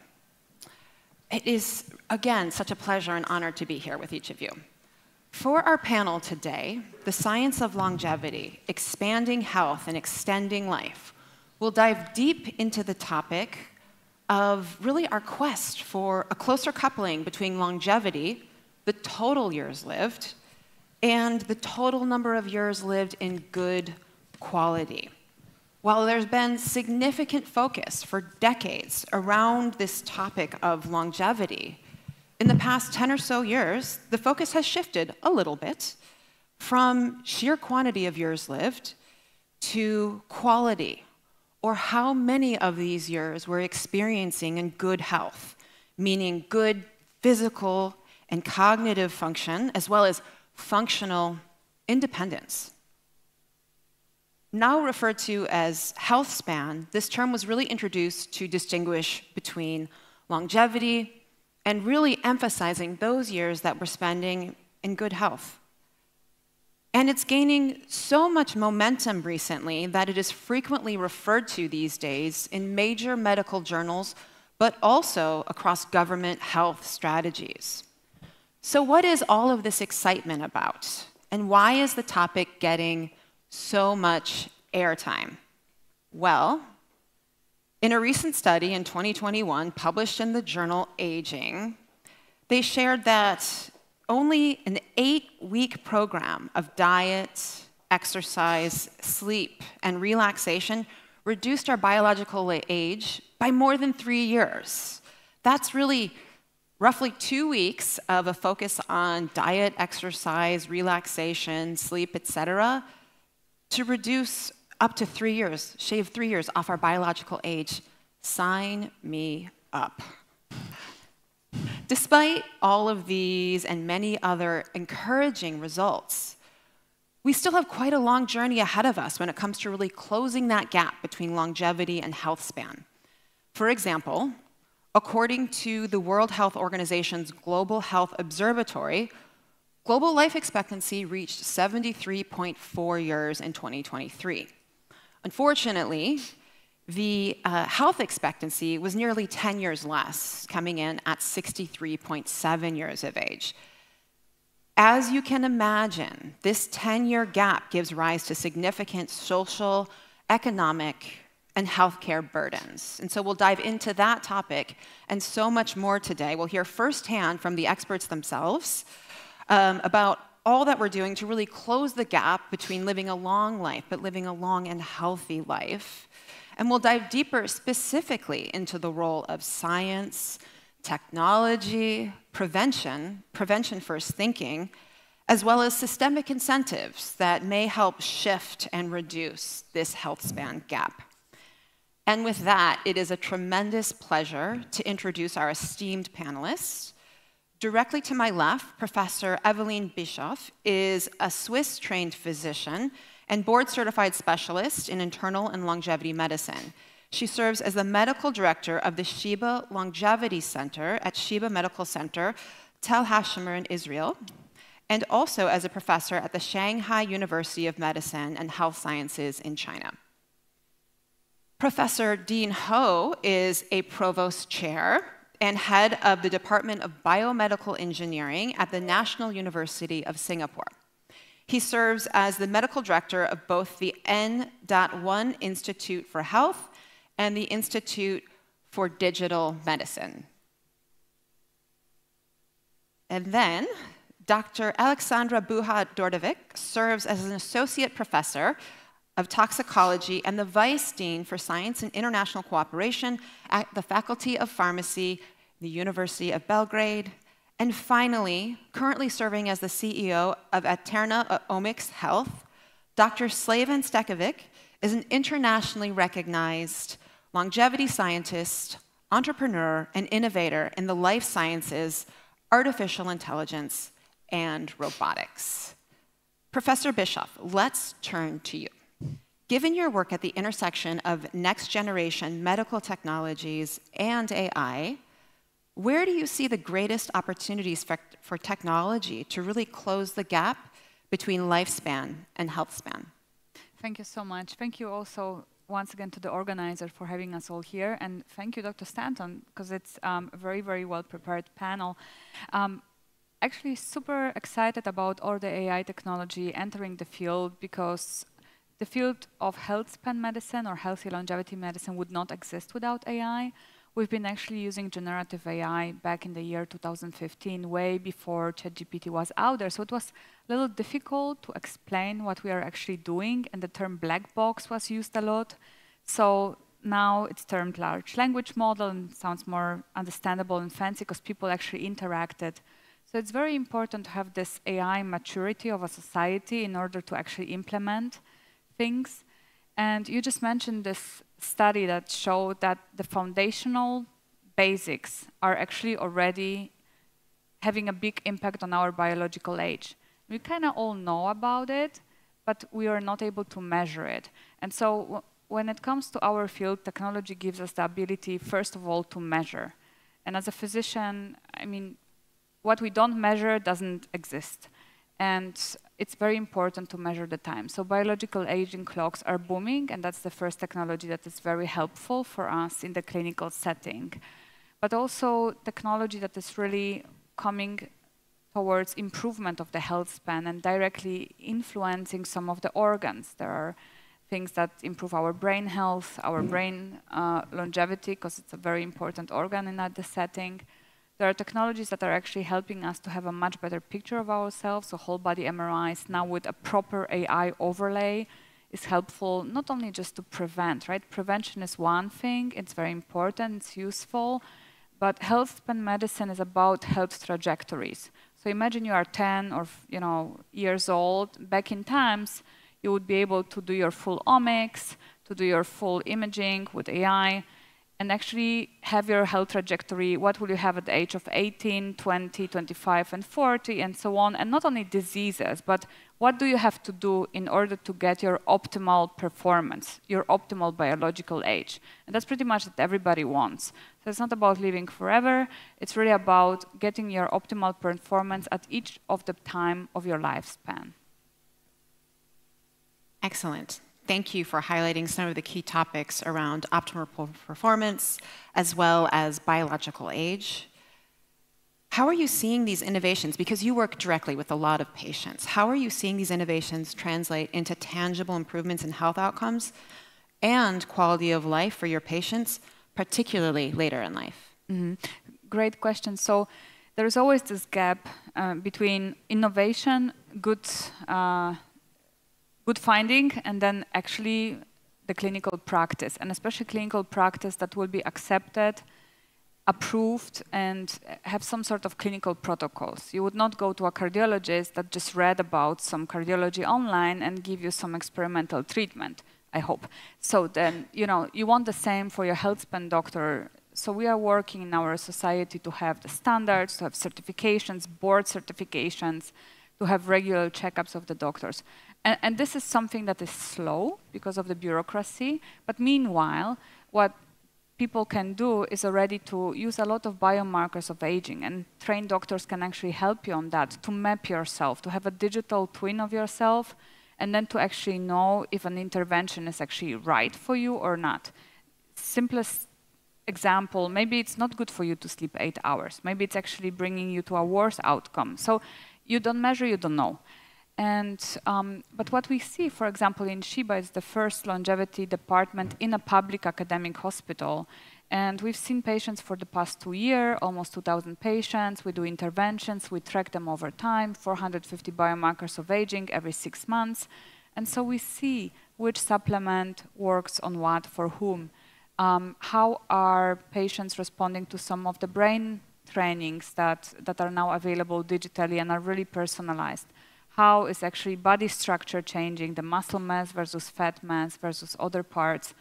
It is, again, such a pleasure and honor to be here with each of you. For our panel today, The Science of Longevity, Expanding Health and Extending Life, we'll dive deep into the topic of really our quest for a closer coupling between longevity, the total years lived, and the total number of years lived in good quality. While there's been significant focus for decades around this topic of longevity, in the past 10 or so years, the focus has shifted a little bit from sheer quantity of years lived to quality, or how many of these years we're experiencing in good health, meaning good physical and cognitive function, as well as functional independence. Now referred to as health span, this term was really introduced to distinguish between longevity and really emphasizing those years that we're spending in good health. And it's gaining so much momentum recently that it is frequently referred to these days in major medical journals, but also across government health strategies. So what is all of this excitement about? And why is the topic getting so much airtime? Well, in a recent study in 2021 published in the journal Aging, they shared that only an 8-week program of diet, exercise, sleep, and relaxation reduced our biological age by more than 3 years. That's really roughly 2 weeks of a focus on diet, exercise, relaxation, sleep, etc., to reduce up to 3 years, shave 3 years off our biological age. Sign me up. Despite all of these and many other encouraging results, we still have quite a long journey ahead of us when it comes to really closing that gap between longevity and health span. For example, according to the World Health Organization's Global Health Observatory, global life expectancy reached 73.4 years in 2023. Unfortunately, the health expectancy was nearly 10 years less, coming in at 63.7 years of age. As you can imagine, this 10-year gap gives rise to significant social, economic, and healthcare burdens. And so we'll dive into that topic and so much more today. We'll hear firsthand from the experts themselves about all that we're doing to really close the gap between living a long life, but living a long and healthy life. And we'll dive deeper specifically into the role of science, technology, prevention-first thinking, as well as systemic incentives that may help shift and reduce this health span gap. And with that, it is a tremendous pleasure to introduce our esteemed panelists. Directly to my left, Professor Eveline Bischoff is a Swiss-trained physician and board-certified specialist in internal and longevity medicine. She serves as the medical director of the Sheba Longevity Center at Sheba Medical Center, Tel Hashemer in Israel, and also as a professor at the Shanghai University of Medicine and Health Sciences in China. Professor Dean Ho is a provost chair and head of the Department of Biomedical Engineering at the National University of Singapore. He serves as the medical director of both the N.1 Institute for Health and the Institute for Digital Medicine. And then, Dr. Alexandra Buha-Dordovic serves as an associate professor of toxicology and the vice dean for science and international cooperation at the Faculty of Pharmacy, the University of Belgrade. And finally, currently serving as the CEO of Aterna Omics Health, Dr. Slaven Stekovic is an internationally recognized longevity scientist, entrepreneur, and innovator in the life sciences, artificial intelligence, and robotics. Professor Bischoff, let's turn to you. Given your work at the intersection of next-generation medical technologies and AI, Where do you see the greatest opportunities for technology to really close the gap between lifespan and health span? Thank you so much. Thank you also once again to the organizer for having us all here, and thank you, Dr. Stanton, because it's a very, very well-prepared panel. Actually, super excited about all the AI technology entering the field, because the field of health span medicine or healthy longevity medicine would not exist without AI. We've been actually using generative AI back in the year 2015, way before ChatGPT was out there. So it was a little difficult to explain what we are actually doing, and the term black box was used a lot. So now it's termed large language model, and sounds more understandable and fancy because people actually interacted. So it's very important to have this AI maturity of a society in order to actually implement things. And you just mentioned this study that showed that the foundational basics are actually already having a big impact on our biological age. We kind of all know about it, but we are not able to measure it. And so when it comes to our field, technology gives us the ability, first of all, to measure. And as a physician, I mean, what we don't measure doesn't exist. And it's very important to measure the time. So biological aging clocks are booming, and that's the first technology that is very helpful for us in the clinical setting. But also technology that is really coming towards improvement of the health span and directly influencing some of the organs. There are things that improve our brain health, our brain longevity, because it's a very important organ in that setting. There are technologies that are actually helping us to have a much better picture of ourselves, so whole body MRIs now with a proper AI overlay is helpful not only just to prevent, right? Prevention is one thing, it's very important, it's useful, but health span medicine is about health trajectories. So imagine you are 10 or years old. Back in times, you would be able to do your full omics, to do your full imaging with AI, and actually have your health trajectory. What will you have at the age of 18, 20, 25, and 40, and so on. And not only diseases, but what do you have to do in order to get your optimal performance, your optimal biological age? And that's pretty much what everybody wants. So it's not about living forever. It's really about getting your optimal performance at each of the time of your lifespan. Excellent. Thank you for highlighting some of the key topics around optimal performance as well as biological age. How are you seeing these innovations? Because you work directly with a lot of patients. How are you seeing these innovations translate into tangible improvements in health outcomes and quality of life for your patients, particularly later in life? Mm-hmm. Great question. So there's always this gap between innovation, good finding, and then actually the clinical practice, and especially clinical practice that will be accepted, approved, and have some sort of clinical protocols. You would not go to a cardiologist that just read about some cardiology online and give you some experimental treatment, I hope. So then, you want the same for your health span doctor. So we are working in our society to have the standards, to have certifications, board certifications, to have regular checkups of the doctors. And this is something that is slow because of the bureaucracy. But meanwhile, what people can do is already to use a lot of biomarkers of aging, and trained doctors can actually help you on that, to map yourself, to have a digital twin of yourself, and then to actually know if an intervention is actually right for you or not. Simplest example, maybe it's not good for you to sleep 8 hours. Maybe it's actually bringing you to a worse outcome. So you don't measure, you don't know. And, but what we see, for example, in Shiba is the first longevity department in a public academic hospital. And we've seen patients for the past 2 years, almost 2,000 patients. We do interventions, we track them over time, 450 biomarkers of aging every 6 months. And so we see which supplement works on what for whom. How are patients responding to some of the brain trainings that are now available digitally and are really personalized? How is actually body structure changing, the muscle mass versus fat mass versus other parts?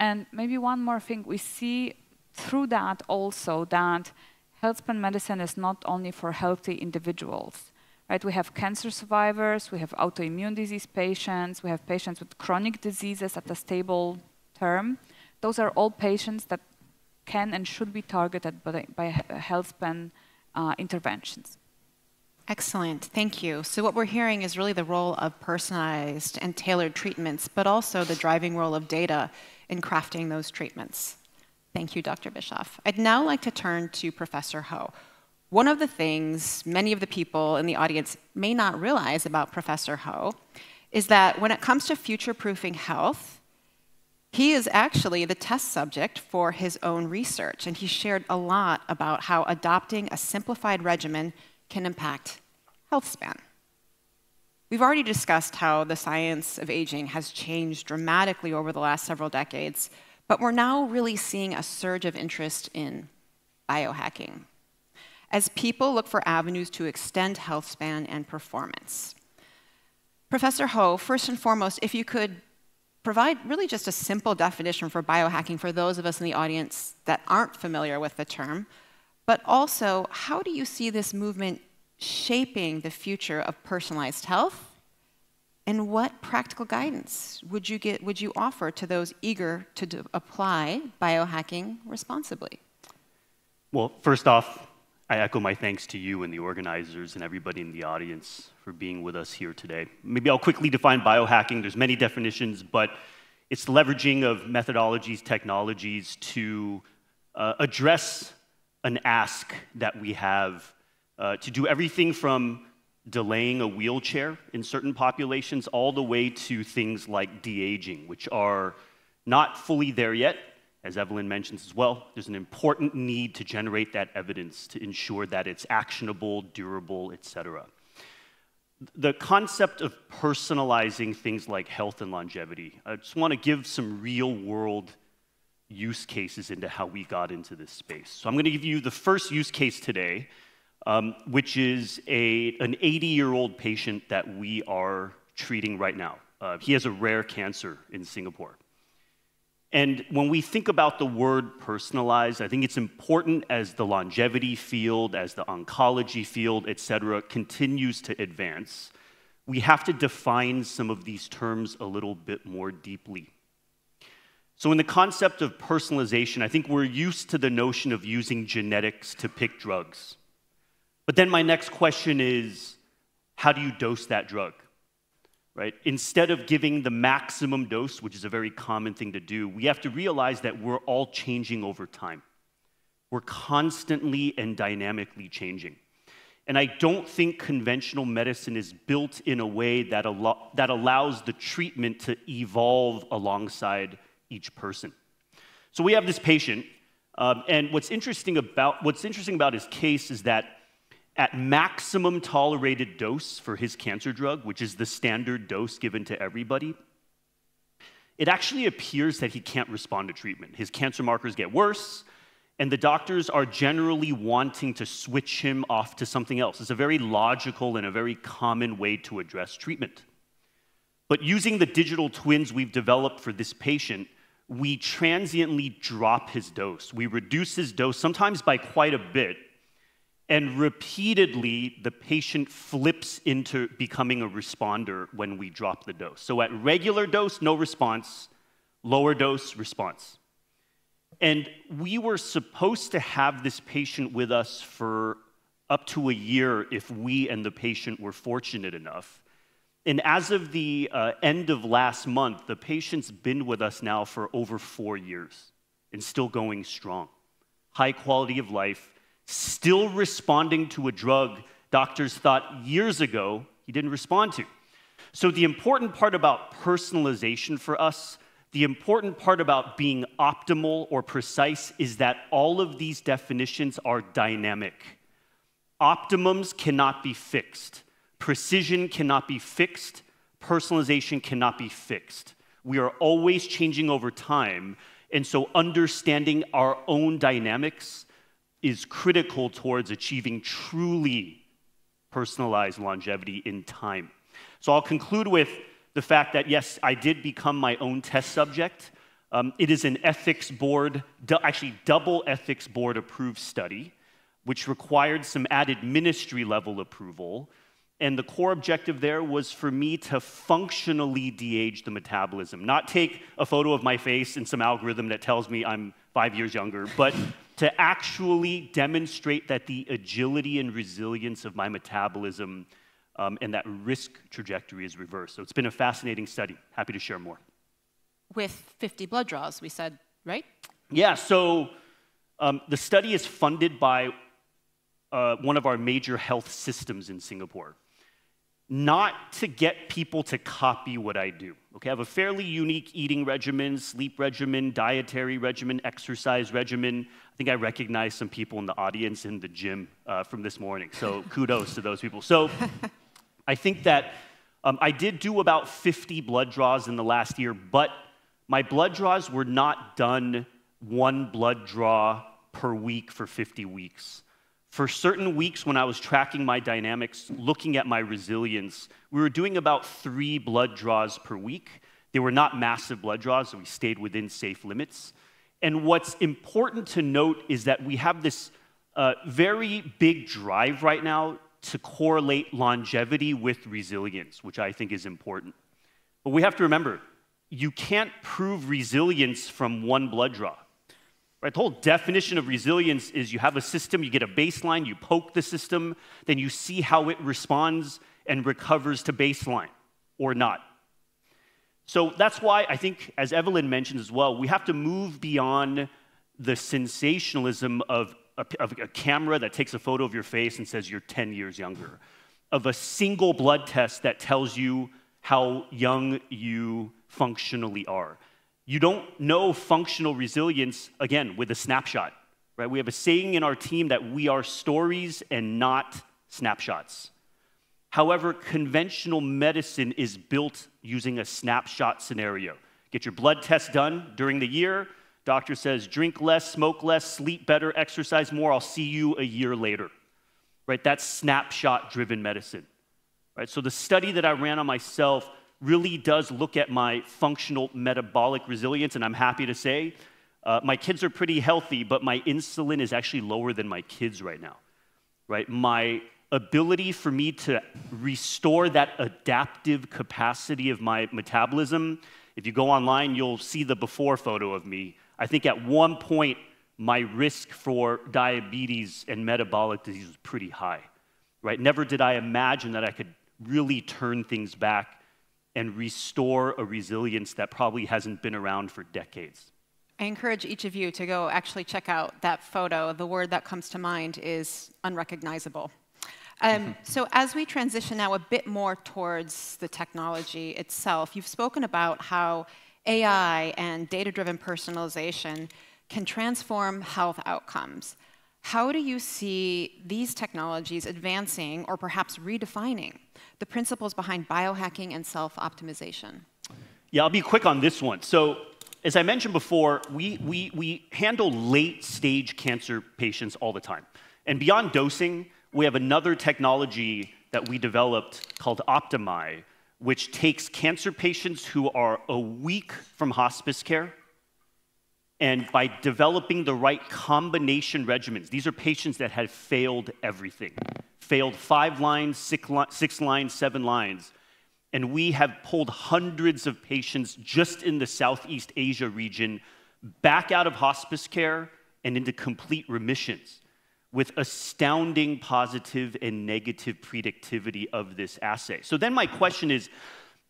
And maybe one more thing, we see through that also that health span medicine is not only for healthy individuals, right? We have cancer survivors, we have autoimmune disease patients, we have patients with chronic diseases at a stable term. Those are all patients that can and should be targeted by health span interventions. Excellent, thank you. So what we're hearing is really the role of personalized and tailored treatments, but also the driving role of data in crafting those treatments. Thank you, Dr. Bischoff. I'd now like to turn to Professor Ho. One of the things many of the people in the audience may not realize about Professor Ho is that when it comes to future-proofing health, he is actually the test subject for his own research, and he shared a lot about how adopting a simplified regimen can impact health span. We've already discussed how the science of aging has changed dramatically over the last several decades, but we're now really seeing a surge of interest in biohacking as people look for avenues to extend health span and performance. Professor Ho, first and foremost, if you could provide really just a simple definition for biohacking for those of us in the audience that aren't familiar with the term, but also, how do you see this movement shaping the future of personalized health? And what practical guidance would you offer to those eager to apply biohacking responsibly? Well, first off, I echo my thanks to you and the organizers and everybody in the audience for being with us here today. Maybe I'll quickly define biohacking. There's many definitions, but it's the leveraging of methodologies, technologies to address an ask that we have to do everything from delaying a wheelchair in certain populations all the way to things like de-aging, which are not fully there yet. As Evelyn mentions as well, there's an important need to generate that evidence to ensure that it's actionable, durable, et cetera. The concept of personalizing things like health and longevity, I just want to give some real-world use cases into how we got into this space. So I'm going to give you the first use case today, which is an 80-year-old patient that we are treating right now. He has a rare cancer in Singapore. And when we think about the word personalized, I think it's important as the longevity field, as the oncology field, et cetera, continues to advance, we have to define some of these terms a little bit more deeply. So in the concept of personalization, I think we're used to the notion of using genetics to pick drugs. But then my next question is, how do you dose that drug? Right? Instead of giving the maximum dose, which is a very common thing to do, we have to realize that we're all changing over time. We're constantly and dynamically changing. And I don't think conventional medicine is built in a way that allows the treatment to evolve alongside each person. So we have this patient, and what's interesting about his case is that at maximum tolerated dose for his cancer drug, which is the standard dose given to everybody, it actually appears that he can't respond to treatment. His cancer markers get worse, and the doctors are generally wanting to switch him off to something else. It's a very logical and a very common way to address treatment. But using the digital twins we've developed for this patient, we transiently drop his dose. We reduce his dose, sometimes by quite a bit, and repeatedly, the patient flips into becoming a responder when we drop the dose. So at regular dose, no response. Lower dose, response. And we were supposed to have this patient with us for up to a year if we and the patient were fortunate enough. And as of the end of last month, the patient's been with us now for over 4 years and still going strong. High quality of life, still responding to a drug doctors thought years ago he didn't respond to. So the important part about personalization for us, the important part about being optimal or precise is that all of these definitions are dynamic. Optimums cannot be fixed. Precision cannot be fixed. Personalization cannot be fixed. We are always changing over time, and so understanding our own dynamics is critical towards achieving truly personalized longevity in time. So I'll conclude with the fact that, yes, I did become my own test subject. It is an ethics board, actually double ethics board approved study, which required some added ministry level approval. And the core objective there was for me to functionally de-age the metabolism, not take a photo of my face and some algorithm that tells me I'm 5 years younger, but to actually demonstrate that the agility and resilience of my metabolism and that risk trajectory is reversed. So it's been a fascinating study. Happy to share more. With 50 blood draws, we said, right? Yeah, so the study is funded by one of our major health systems in Singapore. Not to get people to copy what I do. Okay, I have a fairly unique eating regimen, sleep regimen, dietary regimen, exercise regimen. I think I recognize some people in the audience in the gym from this morning, so kudos to those people. So I think that I did do about 50 blood draws in the last year, but my blood draws were not done one blood draw per week for 50 weeks. For certain weeks when I was tracking my dynamics, looking at my resilience, we were doing about 3 blood draws per week. They were not massive blood draws, so we stayed within safe limits. And what's important to note is that we have this very big drive right now to correlate longevity with resilience, which I think is important. But we have to remember, you can't prove resilience from one blood draw. Right, the whole definition of resilience is you have a system, you get a baseline, you poke the system, then you see how it responds and recovers to baseline, or not. So that's why I think, as Evelyn mentioned as well, we have to move beyond the sensationalism of a camera that takes a photo of your face and says you're 10 years younger, of a single blood test that tells you how young you functionally are. You don't know functional resilience, again, with a snapshot, right? We have a saying in our team that we are stories and not snapshots. However, conventional medicine is built using a snapshot scenario. Get your blood test done during the year. Doctor says, drink less, smoke less, sleep better, exercise more. I'll see you a year later, right? That's snapshot-driven medicine, right? So the study that I ran on myself really does look at my functional metabolic resilience, and I'm happy to say my kids are pretty healthy, but my insulin is actually lower than my kids right now, right? My ability for me to restore that adaptive capacity of my metabolism, if you go online, you'll see the before photo of me. I think at one point, my risk for diabetes and metabolic disease was pretty high, right? Never did I imagine that I could really turn things back and restore a resilience that probably hasn't been around for decades. I encourage each of you to go actually check out that photo. The word that comes to mind is unrecognizable. So as we transition now a bit more towards the technology itself, you've spoken about how AI and data-driven personalization can transform health outcomes. How do you see these technologies advancing or perhaps redefining the principles behind biohacking and self-optimization? Yeah, I'll be quick on this one. So, as I mentioned before, we handle late-stage cancer patients all the time. And beyond dosing, we have another technology that we developed called Optimi, which takes cancer patients who are a week from hospice care, and by developing the right combination regimens, these are patients that had failed everything, failed 5 lines, 6 lines, 7 lines. And we have pulled hundreds of patients just in the Southeast Asia region back out of hospice care and into complete remissions with astounding positive and negative predictivity of this assay. So then my question is,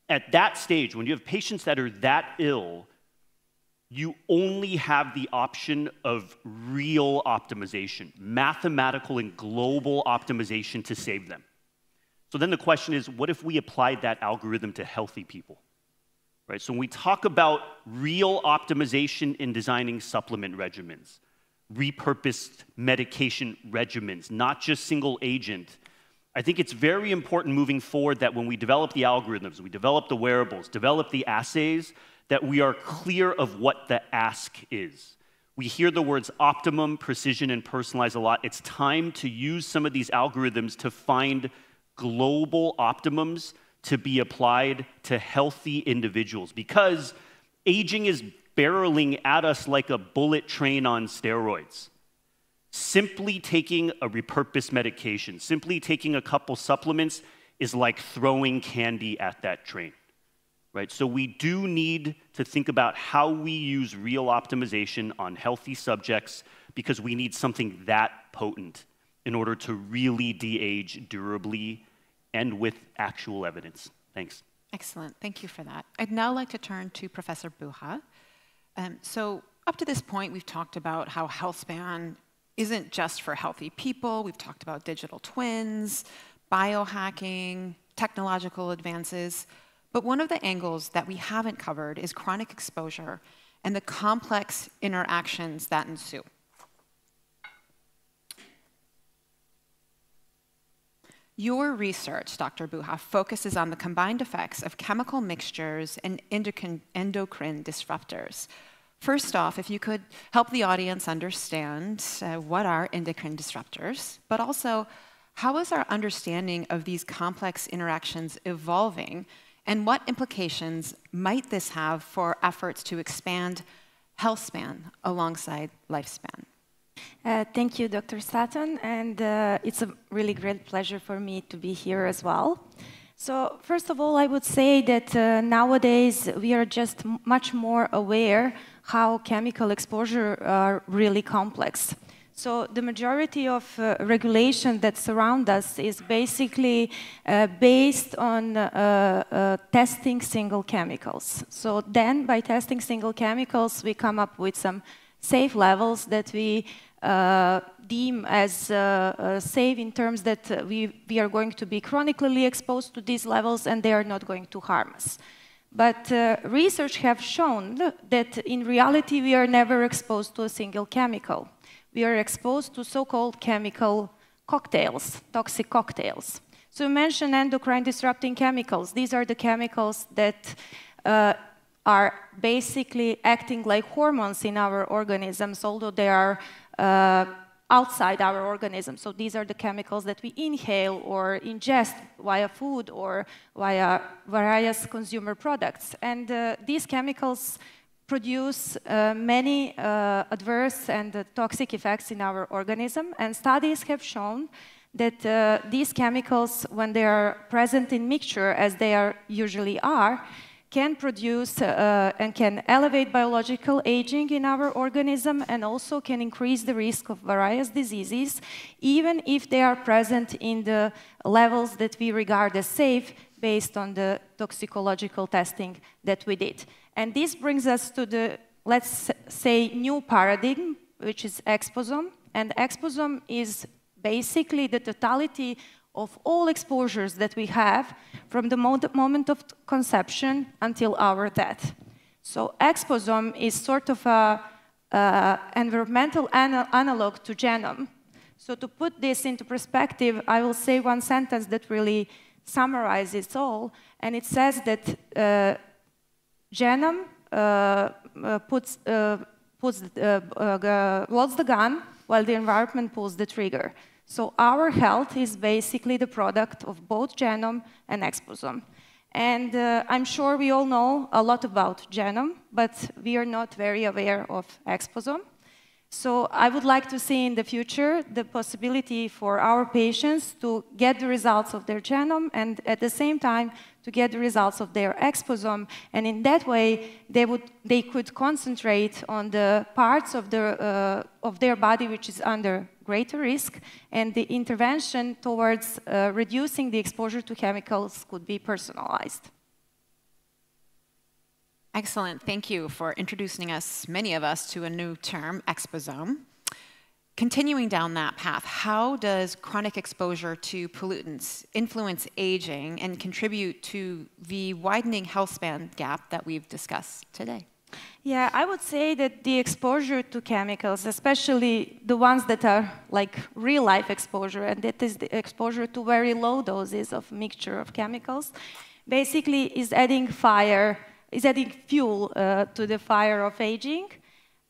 at that stage, when you have patients that are that ill, you only have the option of real optimization, mathematical and global optimization to save them. So then the question is, what if we applied that algorithm to healthy people? Right? So when we talk about real optimization in designing supplement regimens, repurposed medication regimens, not just single agent, I think it's very important moving forward that when we develop the algorithms, we develop the wearables, develop the assays, that we are clear of what the ask is. We hear the words optimum, precision, and personalize a lot. It's time to use some of these algorithms to find global optimums to be applied to healthy individuals, because aging is barreling at us like a bullet train on steroids. Simply taking a repurposed medication, simply taking a couple supplements is like throwing candy at that train. right? So we do need to think about how we use real optimization on healthy subjects because we need something that potent in order to really de-age durably and with actual evidence. Thanks. Excellent, thank you for that. I'd now like to turn to Professor Buha. So up to this point, we've talked about how healthspan isn't just for healthy people. We've talked about digital twins, biohacking, technological advances. But one of the angles that we haven't covered is chronic exposure and the complex interactions that ensue. Your research, Dr. Buha, focuses on the combined effects of chemical mixtures and endocrine disruptors. First off, if you could help the audience understand what are endocrine disruptors, but also how is our understanding of these complex interactions evolving, and what implications might this have for efforts to expand health span alongside lifespan? Thank you, Dr. Staton, and it's a really great pleasure for me to be here as well. So first of all, I would say that nowadays we are just much more aware how chemical exposure are really complex. So the majority of regulation that surround us is basically based on testing single chemicals. So then by testing single chemicals, we come up with some safe levels that we deem as safe in terms that we are going to be chronically exposed to these levels and they are not going to harm us. But research have shown that in reality we are never exposed to a single chemical. We are exposed to so-called chemical cocktails, toxic cocktails. So you mentioned endocrine disrupting chemicals. These are the chemicals that are basically acting like hormones in our organisms, although they are outside our organism. So these are the chemicals that we inhale or ingest via food or via various consumer products. And these chemicals produce many adverse and toxic effects in our organism. And studies have shown that these chemicals, when they are present in mixture, as they usually are, can produce and can elevate biological aging in our organism and also can increase the risk of various diseases, even if they are present in the levels that we regard as safe based on the toxicological testing that we did. And this brings us to the, let's say, new paradigm, which is exposome. And exposome is basically the totality of all exposures that we have from the moment of conception until our death. So exposome is sort of an environmental analog to genome. So to put this into perspective, I will say one sentence that really summarizes it all, and it says that genome loads the gun while the environment pulls the trigger. So our health is basically the product of both genome and exposome. And I'm sure we all know a lot about genome, but we are not very aware of exposome. So I would like to see in the future the possibility for our patients to get the results of their genome and at the same time to get the results of their exposome. And in that way, they could concentrate on the parts of their body which is under greater risk, and the intervention towards reducing the exposure to chemicals could be personalized. Excellent. Thank you for introducing us, many of us, to a new term, exposome. Continuing down that path, how does chronic exposure to pollutants influence aging and contribute to the widening health span gap that we've discussed today? Yeah, I would say that the exposure to chemicals, especially the ones that are like real-life exposure, and that is the exposure to very low doses of mixture of chemicals, basically is adding fuel to the fire of aging.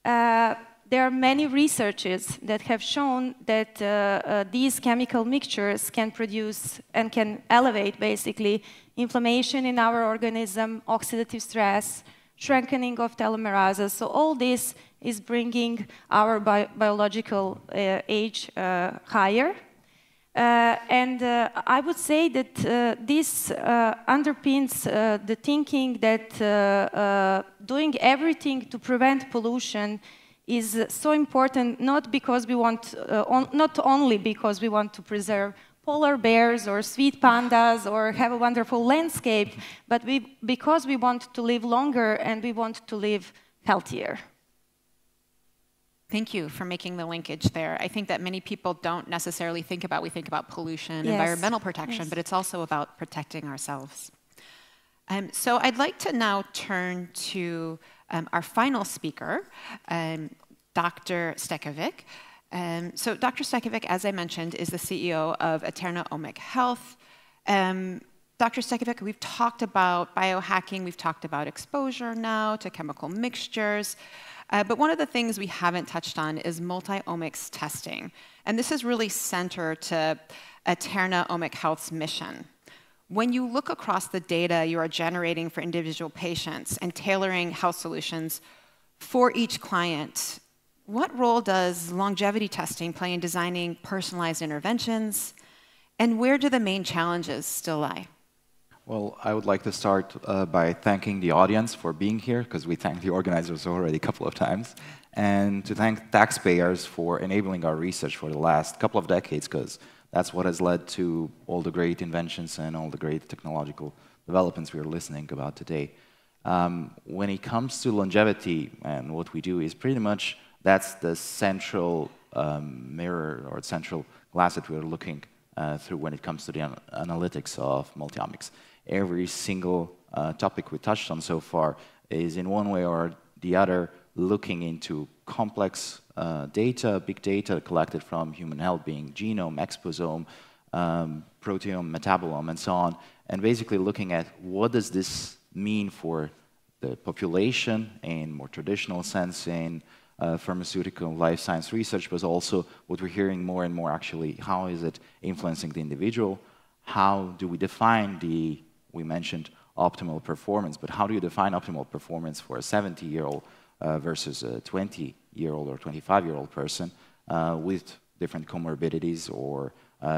There are many researches that have shown that these chemical mixtures can produce and can elevate basically inflammation in our organism, oxidative stress, strengthening of telomerases. So all this is bringing our biological age higher. I would say that this underpins the thinking that doing everything to prevent pollution is so important, not because we want, not only because we want to preserve polar bears or sweet pandas or have a wonderful landscape, but because we want to live longer and we want to live healthier. Thank you for making the linkage there. I think that many people don't necessarily think about, we think about pollution, environmental protection, but it's also about protecting ourselves. So I'd like to now turn to our final speaker, Dr. Stekovic. So Dr. Stekovic, as I mentioned, is the CEO of Eterna Omic Health. Dr. Stekovic, we've talked about biohacking, we've talked about exposure now to chemical mixtures, but one of the things we haven't touched on is multi-omics testing. And this is really central to Eterna Omic Health's mission. When you look across the data you are generating for individual patients and tailoring health solutions for each client, what role does longevity testing play in designing personalized interventions? And where do the main challenges still lie? Well, I would like to start by thanking the audience for being here, because we thanked the organizers already a couple of times, and to thank taxpayers for enabling our research for the last couple of decades, because that's what has led to all the great inventions and all the great technological developments we are listening about today. When it comes to longevity, and what we do is pretty much that's the central mirror or central glass that we're looking through when it comes to the analytics of multi-omics. Every single topic we touched on so far is in one way or the other looking into complex data, big data collected from human health, being genome, exposome, proteome, metabolome, and so on, and basically looking at what does this mean for the population in more traditional sense in pharmaceutical life science research, but also what we're hearing more and more actually, how is it influencing the individual? How do we define we mentioned optimal performance, but how do you define optimal performance for a 70-year-old versus a 20-year-old or 25-year-old person with different comorbidities or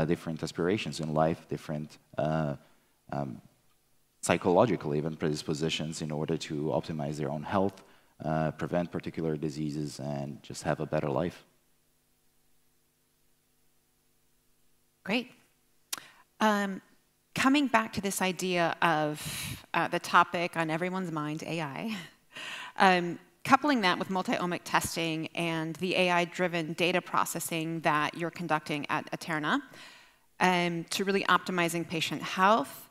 different aspirations in life, different psychological even predispositions in order to optimize their own health, prevent particular diseases, and just have a better life. Great. Coming back to this idea of the topic on everyone's mind, AI, coupling that with multi-omic testing and the AI-driven data processing that you're conducting at Eterna to really optimizing patient health.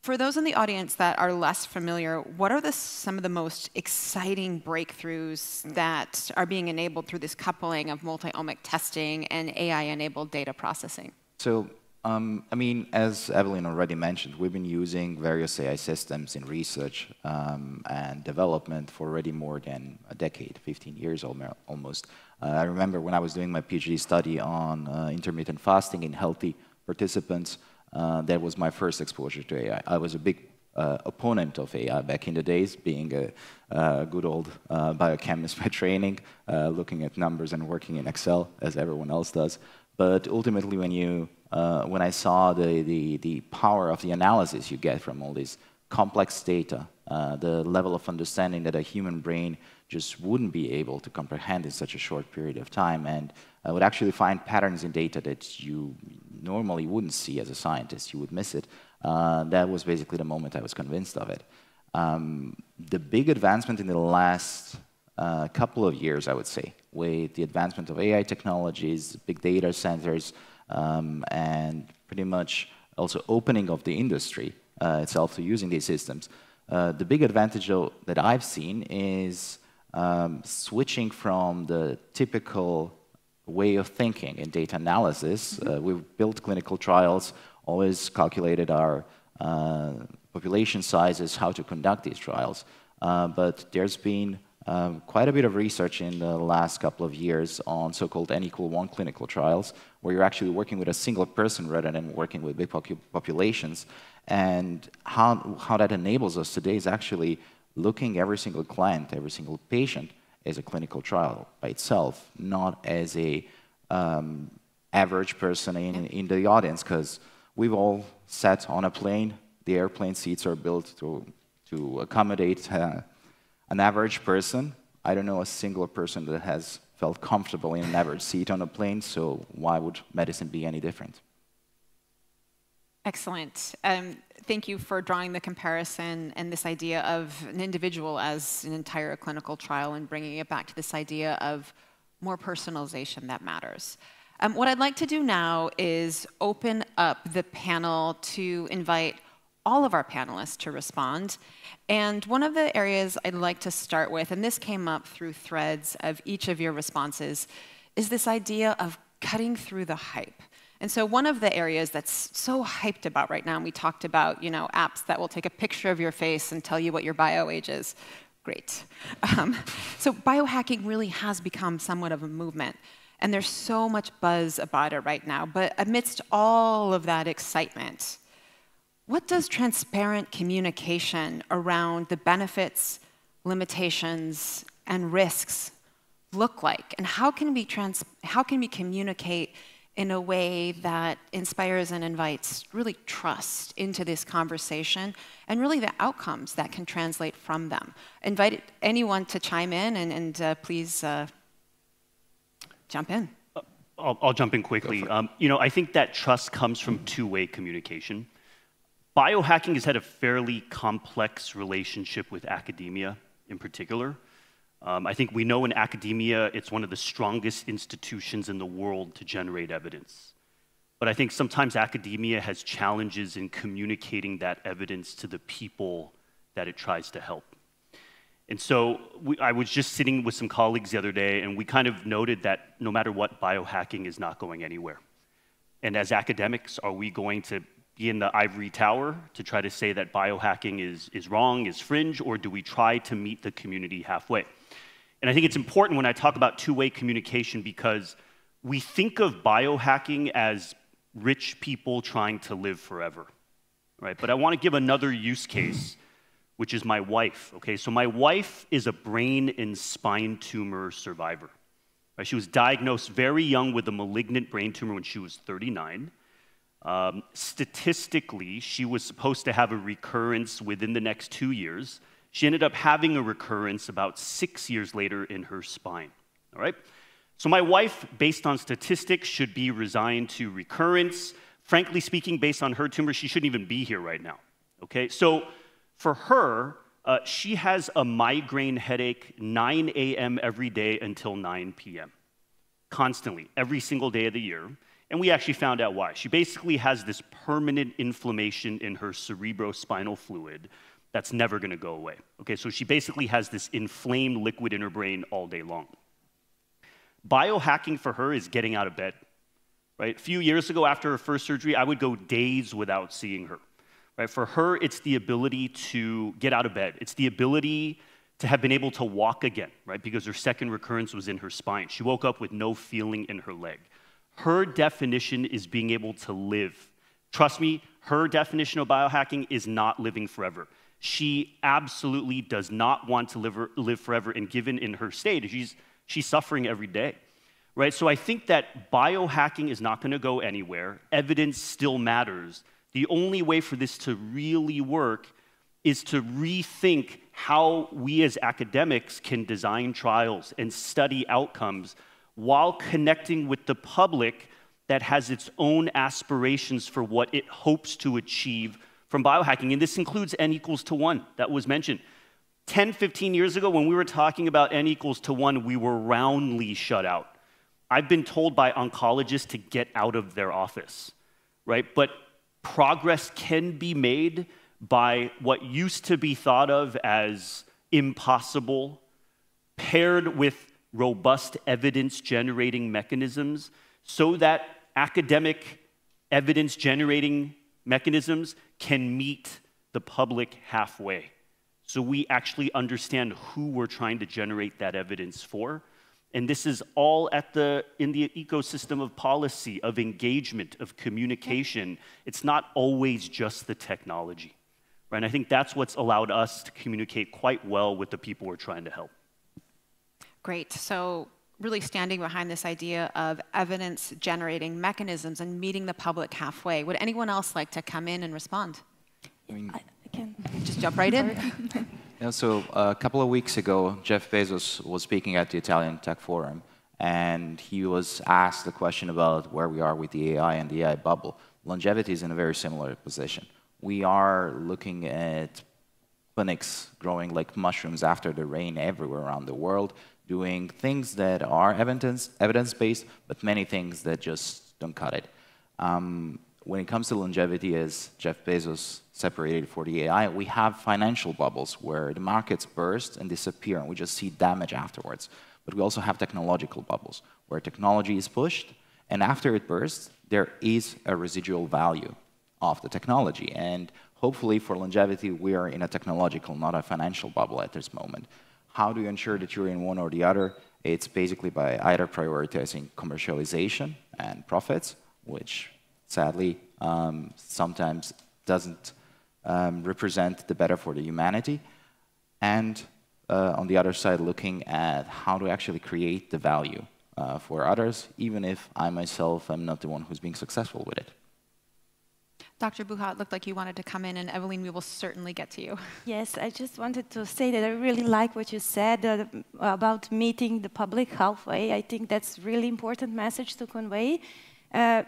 For those in the audience that are less familiar, what are some of the most exciting breakthroughs that are being enabled through this coupling of multi-omic testing and AI-enabled data processing? So, I mean, as Evelyn already mentioned, we've been using various AI systems in research and development for already more than a decade, 15 years almost. I remember when I was doing my PhD study on intermittent fasting in healthy participants, that was my first exposure to AI. I was a big opponent of AI back in the days, being a good old biochemist by training, looking at numbers and working in Excel, as everyone else does. But ultimately, when I saw the power of the analysis you get from all this complex data, the level of understanding that a human brain just wouldn't be able to comprehend in such a short period of time, and I would actually find patterns in data that you normally wouldn't see as a scientist, you would miss it. That was basically the moment I was convinced of it. The big advancement in the last couple of years, I would say, with the advancement of AI technologies, big data centers, and pretty much also opening of the industry itself to using these systems. The big advantage that I've seen is switching from the typical way of thinking in data analysis. We've built clinical trials, always calculated our population sizes, how to conduct these trials. But there's been quite a bit of research in the last couple of years on so-called N=1 clinical trials, where you're actually working with a single person rather than working with big populations. And how that enables us today is actually looking every single client, every single patient as a clinical trial by itself, not as a average person in the audience, because we've all sat on a plane. The airplane seats are built to accommodate an average person. I don't know a single person that has felt comfortable in an average seat on a plane, so why would medicine be any different? Excellent. Thank you for drawing the comparison and this idea of an individual as an entire clinical trial and bringing it back to this idea of more personalization that matters. What I'd like to do now is open up the panel to invite all of our panelists to respond. And one of the areas I'd like to start with, and this came up through threads of each of your responses, is this idea of cutting through the hype. And so one of the areas that's so hyped about right now, and we talked about, apps that will take a picture of your face and tell you what your bio age is. Great. So biohacking really has become somewhat of a movement. And there's so much buzz about it right now. But amidst all of that excitement, what does transparent communication around the benefits, limitations, and risks look like? And how can we communicate in a way that inspires and invites really trust into this conversation and really the outcomes that can translate from them? Invite anyone to chime in and please jump in. I'll jump in quickly. I think that trust comes from two-way communication. Biohacking has had a fairly complex relationship with academia in particular. I think we know in academia it's one of the strongest institutions in the world to generate evidence. But I think sometimes academia has challenges in communicating that evidence to the people that it tries to help. And so I was just sitting with some colleagues the other day, and we kind of noted that no matter what, biohacking is not going anywhere. And as academics, are we going to be in the ivory tower to try to say that biohacking is wrong, is fringe, or do we try to meet the community halfway? And I think it's important when I talk about two-way communication because we think of biohacking as rich people trying to live forever, right? But I want to give another use case, which is my wife, okay? So my wife is a brain and spine tumor survivor. Right? She was diagnosed very young with a malignant brain tumor when she was 39. Statistically, she was supposed to have a recurrence within the next 2 years. She ended up having a recurrence about 6 years later in her spine, all right? So my wife, based on statistics, should be resigned to recurrence. Frankly speaking, based on her tumor, she shouldn't even be here right now, okay? So for her, she has a migraine headache 9 a.m. every day until 9 p.m., constantly, every single day of the year. And we actually found out why. She basically has this permanent inflammation in her cerebrospinal fluid that's never going to go away. Okay, so she basically has this inflamed liquid in her brain all day long. Biohacking for her is getting out of bed. Right? A few years ago, after her first surgery, I would go days without seeing her. Right? For her, it's the ability to get out of bed. It's the ability to have been able to walk again, right? Because her second recurrence was in her spine. She woke up with no feeling in her leg. Her definition is being able to live. Trust me, her definition of biohacking is not living forever. She absolutely does not want to live forever, and given in her state, she's suffering every day, right? So I think that biohacking is not going to go anywhere. Evidence still matters. The only way for this to really work is to rethink how we as academics can design trials and study outcomes while connecting with the public that has its own aspirations for what it hopes to achieve from biohacking. And this includes N equals to 1 that was mentioned. 10, 15 years ago, when we were talking about N equals to 1, we were roundly shut out. I've been told by oncologists to get out of their office, right? But progress can be made by what used to be thought of as impossible, paired with robust evidence-generating mechanisms so that academic evidence-generating mechanisms can meet the public halfway. So we actually understand who we're trying to generate that evidence for. And this is all in the ecosystem of policy, of engagement, of communication. It's not always just the technology. Right? And I think that's what's allowed us to communicate quite well with the people we're trying to help. Great. So really standing behind this idea of evidence-generating mechanisms and meeting the public halfway. Would anyone else like to come in and respond? I can just jump right in. Yeah, so a couple of weeks ago, Jeff Bezos was speaking at the Italian Tech Forum, and he was asked a question about where we are with the AI and the AI bubble. Longevity is in a very similar position. We are looking at clinics growing like mushrooms after the rain everywhere around the world, doing things that are evidence-based, but many things that just don't cut it. When it comes to longevity, as Jeff Bezos separated for the AI, we have financial bubbles where the markets burst and disappear, and we just see damage afterwards. But we also have technological bubbles, where technology is pushed, and after it bursts, there is a residual value of the technology. And hopefully, for longevity, we are in a technological, not a financial bubble at this moment. How do you ensure that you're in one or the other? It's basically by either prioritizing commercialization and profits, which sadly sometimes doesn't represent the better for the humanity, and on the other side, looking at how to actually create the value for others, even if I myself am not the one who's being successful with it. Dr. Buha, it looked like you wanted to come in, and Evelyn, we will certainly get to you. Yes, I just wanted to say that I really like what you said about meeting the public halfway. I think that's a really important message to convey.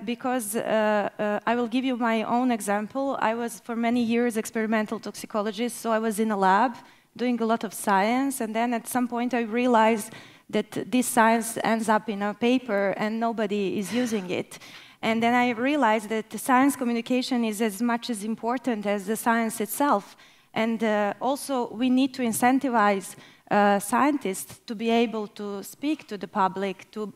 Because I will give you my own example. I was for many years experimental toxicologist, so I was in a lab doing a lot of science, and then at some point I realized that this science ends up in a paper and nobody is using it. And then I realized that the science communication is as much as important as the science itself. And also we need to incentivize scientists to be able to speak to the public, to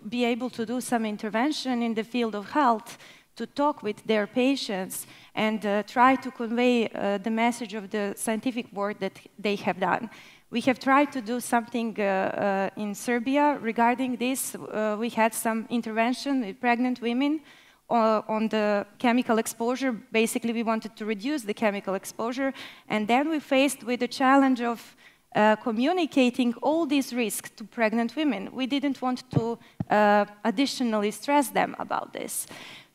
be able to do some intervention in the field of health, to talk with their patients, and try to convey the message of the scientific work that they have done. We have tried to do something in Serbia regarding this. We had some intervention with pregnant women on the chemical exposure. Basically, we wanted to reduce the chemical exposure, and then we faced with the challenge of communicating all these risks to pregnant women. We didn't want to additionally stress them about this.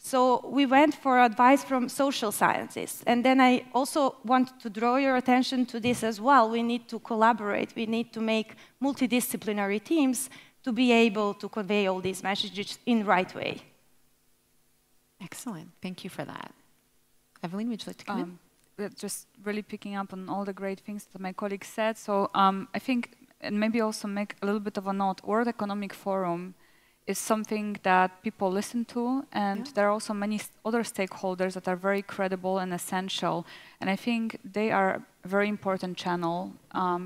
So we went for advice from social scientists. And then I also want to draw your attention to this as well. We need to collaborate. We need to make multidisciplinary teams to be able to convey all these messages in the right way. Excellent. Thank you for that. Evelyn, would you like to come in? Just really picking up on all the great things that my colleague said. So I think, and maybe also make a little bit of a note, World Economic Forum is something that people listen to, and there are also many other stakeholders that are very credible and essential. And I think they are a very important channel.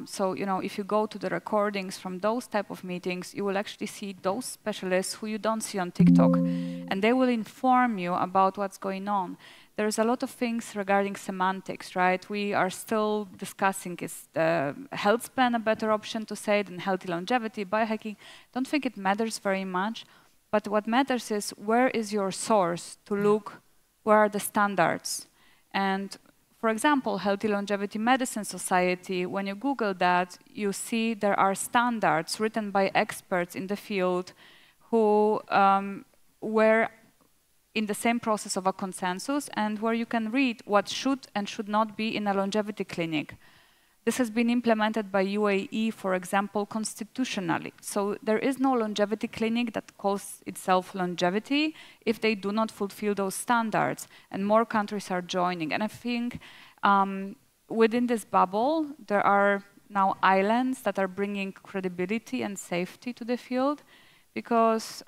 So, you know, if you go to the recordings from those type of meetings, you will actually see those specialists who you don't see on TikTok, and they will inform you about what's going on. There's a lot of things regarding semantics, right? We are still discussing, is the health span a better option to say than healthy longevity, biohacking? Don't think it matters very much, but what matters is where is your source to look, where are the standards? And for example, Healthy Longevity Medicine Society, when you Google that, you see there are standards written by experts in the field who were in the same process of a consensus, and where you can read what should and should not be in a longevity clinic. This has been implemented by UAE, for example, constitutionally. So there is no longevity clinic that calls itself longevity if they do not fulfill those standards, and more countries are joining. And I think within this bubble, there are now islands that are bringing credibility and safety to the field, because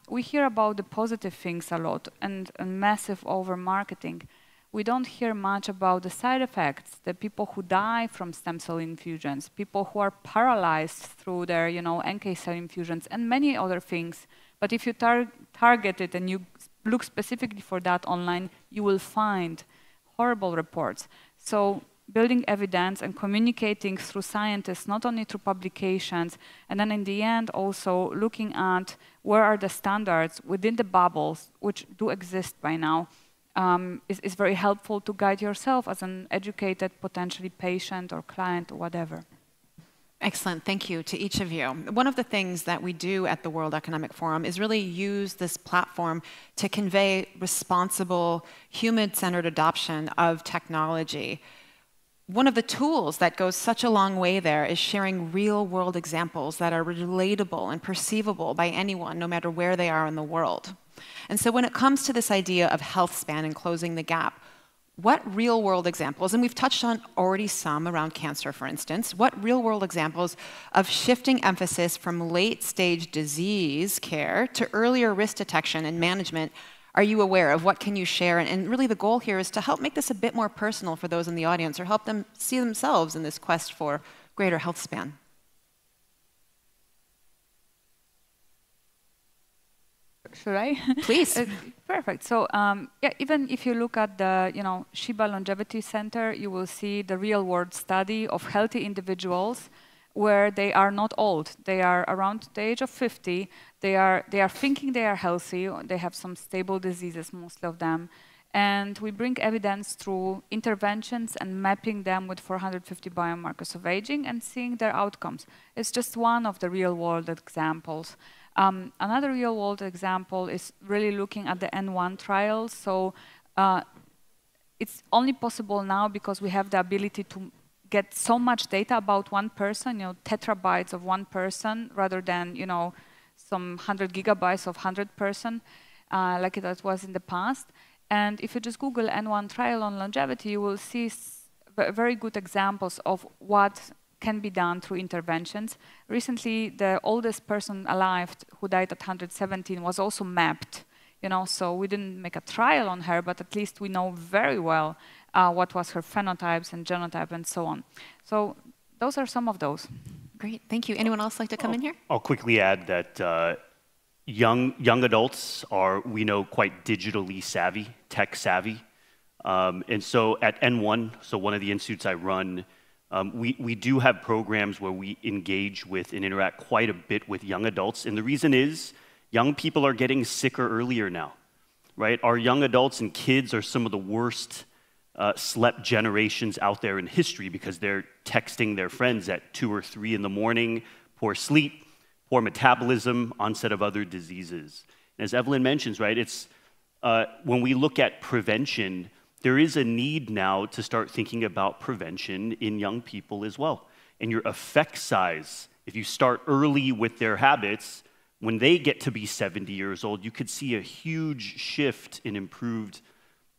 we hear about the positive things a lot and massive over-marketing. We don't hear much about the side effects, the people who die from stem cell infusions, people who are paralyzed through their, NK cell infusions, and many other things. But if you target it and you look specifically for that online, you will find horrible reports. So building evidence and communicating through scientists, not only through publications, and then in the end also looking at where are the standards within the bubbles, which do exist by now, is very helpful to guide yourself as an educated, potentially patient or client or whatever. Excellent, thank you to each of you. One of the things that we do at the World Economic Forum is really use this platform to convey responsible, human-centered adoption of technology. One of the tools that goes such a long way there is sharing real-world examples that are relatable and perceivable by anyone, no matter where they are in the world. And so when it comes to this idea of health span and closing the gap, what real-world examples, and we've touched on already some around cancer, for instance, what real-world examples of shifting emphasis from late-stage disease care to earlier risk detection and management are you aware of? What can you share? And really the goal here is to help make this a bit more personal for those in the audience, or help them see themselves in this quest for greater health span. Should I? Please. Perfect. So yeah, even if you look at the Shiba Longevity Center, you will see the real-world study of healthy individuals where they are not old. They are around the age of 50. They are thinking they are healthy. They have some stable diseases, most of them. And we bring evidence through interventions and mapping them with 450 biomarkers of aging and seeing their outcomes. It's just one of the real-world examples. Another real-world example is really looking at the N1 trials. So it's only possible now because we have the ability to get so much data about one person, terabytes of one person, rather than some 100 gigabytes of 100 person, like it was in the past. And if you just Google N1 trial on longevity, you will see very good examples of what can be done through interventions. Recently, the oldest person alive who died at 117 was also mapped. So we didn't make a trial on her, but at least we know very well what was her phenotypes and genotype and so on. So those are some of those. Great, thank you. Anyone else like to come in here? I'll quickly add that young adults are, we know, quite digitally savvy, tech savvy. And so at N1, so one of the institutes I run, we do have programs where we engage with and interact quite a bit with young adults. And the reason is, young people are getting sicker earlier now, right? Our young adults and kids are some of the worst slept generations out there in history because they're texting their friends at 2 or 3 in the morning, poor sleep, poor metabolism, onset of other diseases. And as Evelyn mentions, right, it's when we look at prevention, there is a need now to start thinking about prevention in young people as well. And your effect size, if you start early with their habits, when they get to be 70 years old, you could see a huge shift in improved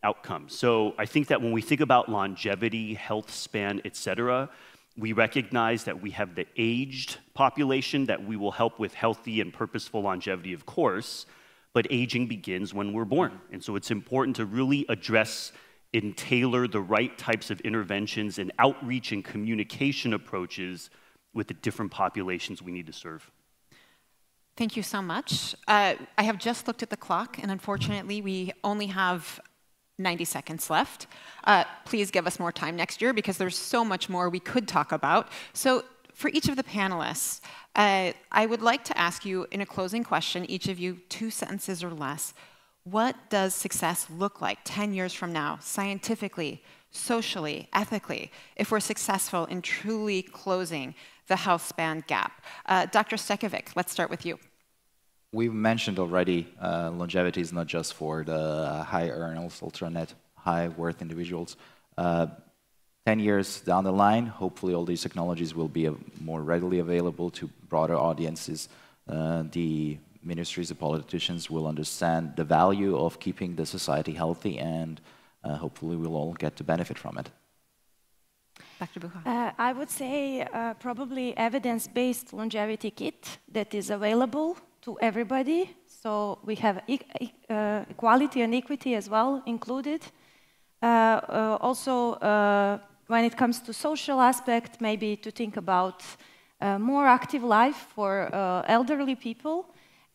outcomes. So I think that when we think about longevity, health span, et cetera, we recognize that we have the aged population that we will help with healthy and purposeful longevity, of course, but aging begins when we're born. And so it's important to really address and tailor the right types of interventions and outreach and communication approaches with the different populations we need to serve. Thank you so much. I have just looked at the clock, and unfortunately, we only have 90 seconds left. Please give us more time next year because there's so much more we could talk about. So for each of the panelists, I would like to ask you in a closing question, each of you 2 sentences or less, what does success look like 10 years from now, scientifically, socially, ethically, if we're successful in truly closing the health span gap? Dr. Stekovic, let's start with you. We've mentioned already, longevity is not just for the high earners, ultra-net, high-worth individuals. 10 years down the line, hopefully all these technologies will be more readily available to broader audiences. The ministries, the politicians will understand the value of keeping the society healthy, and hopefully we'll all get to benefit from it. Dr. Bucha. I would say probably evidence-based longevity kit that is available to everybody. So we have equality and equity as well included. Also, when it comes to social aspect, maybe to think about more active life for elderly people.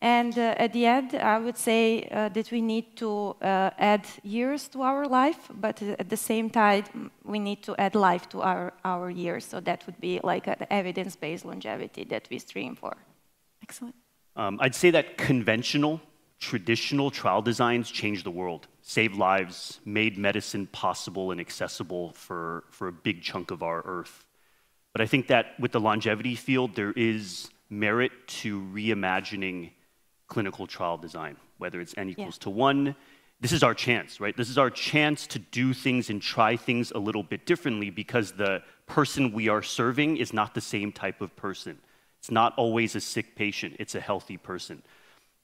And at the end, I would say that we need to add years to our life, but at the same time, we need to add life to our years. So that would be like an evidence-based longevity that we stream for. Excellent. I'd say that conventional, traditional trial designs changed the world, saved lives, made medicine possible and accessible for a big chunk of our Earth. But I think that with the longevity field, there is merit to reimagining clinical trial design, whether it's N equals to 1. This is our chance, right? This is our chance to do things and try things a little bit differently because the person we are serving is not the same type of person. It's not always a sick patient, it's a healthy person.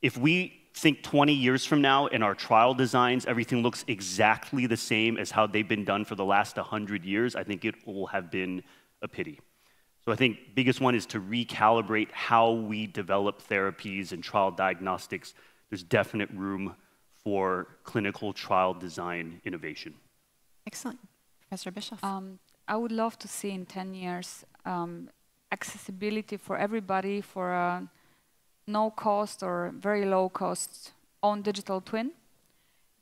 If we think 20 years from now in our trial designs, everything looks exactly the same as how they've been done for the last 100 years, I think it will have been a pity. So I think biggest one is to recalibrate how we develop therapies and trial diagnostics. There's definite room for clinical trial design innovation. Excellent. Professor Bischoff. I would love to see in 10 years accessibility for everybody for a no cost or very low cost own digital twin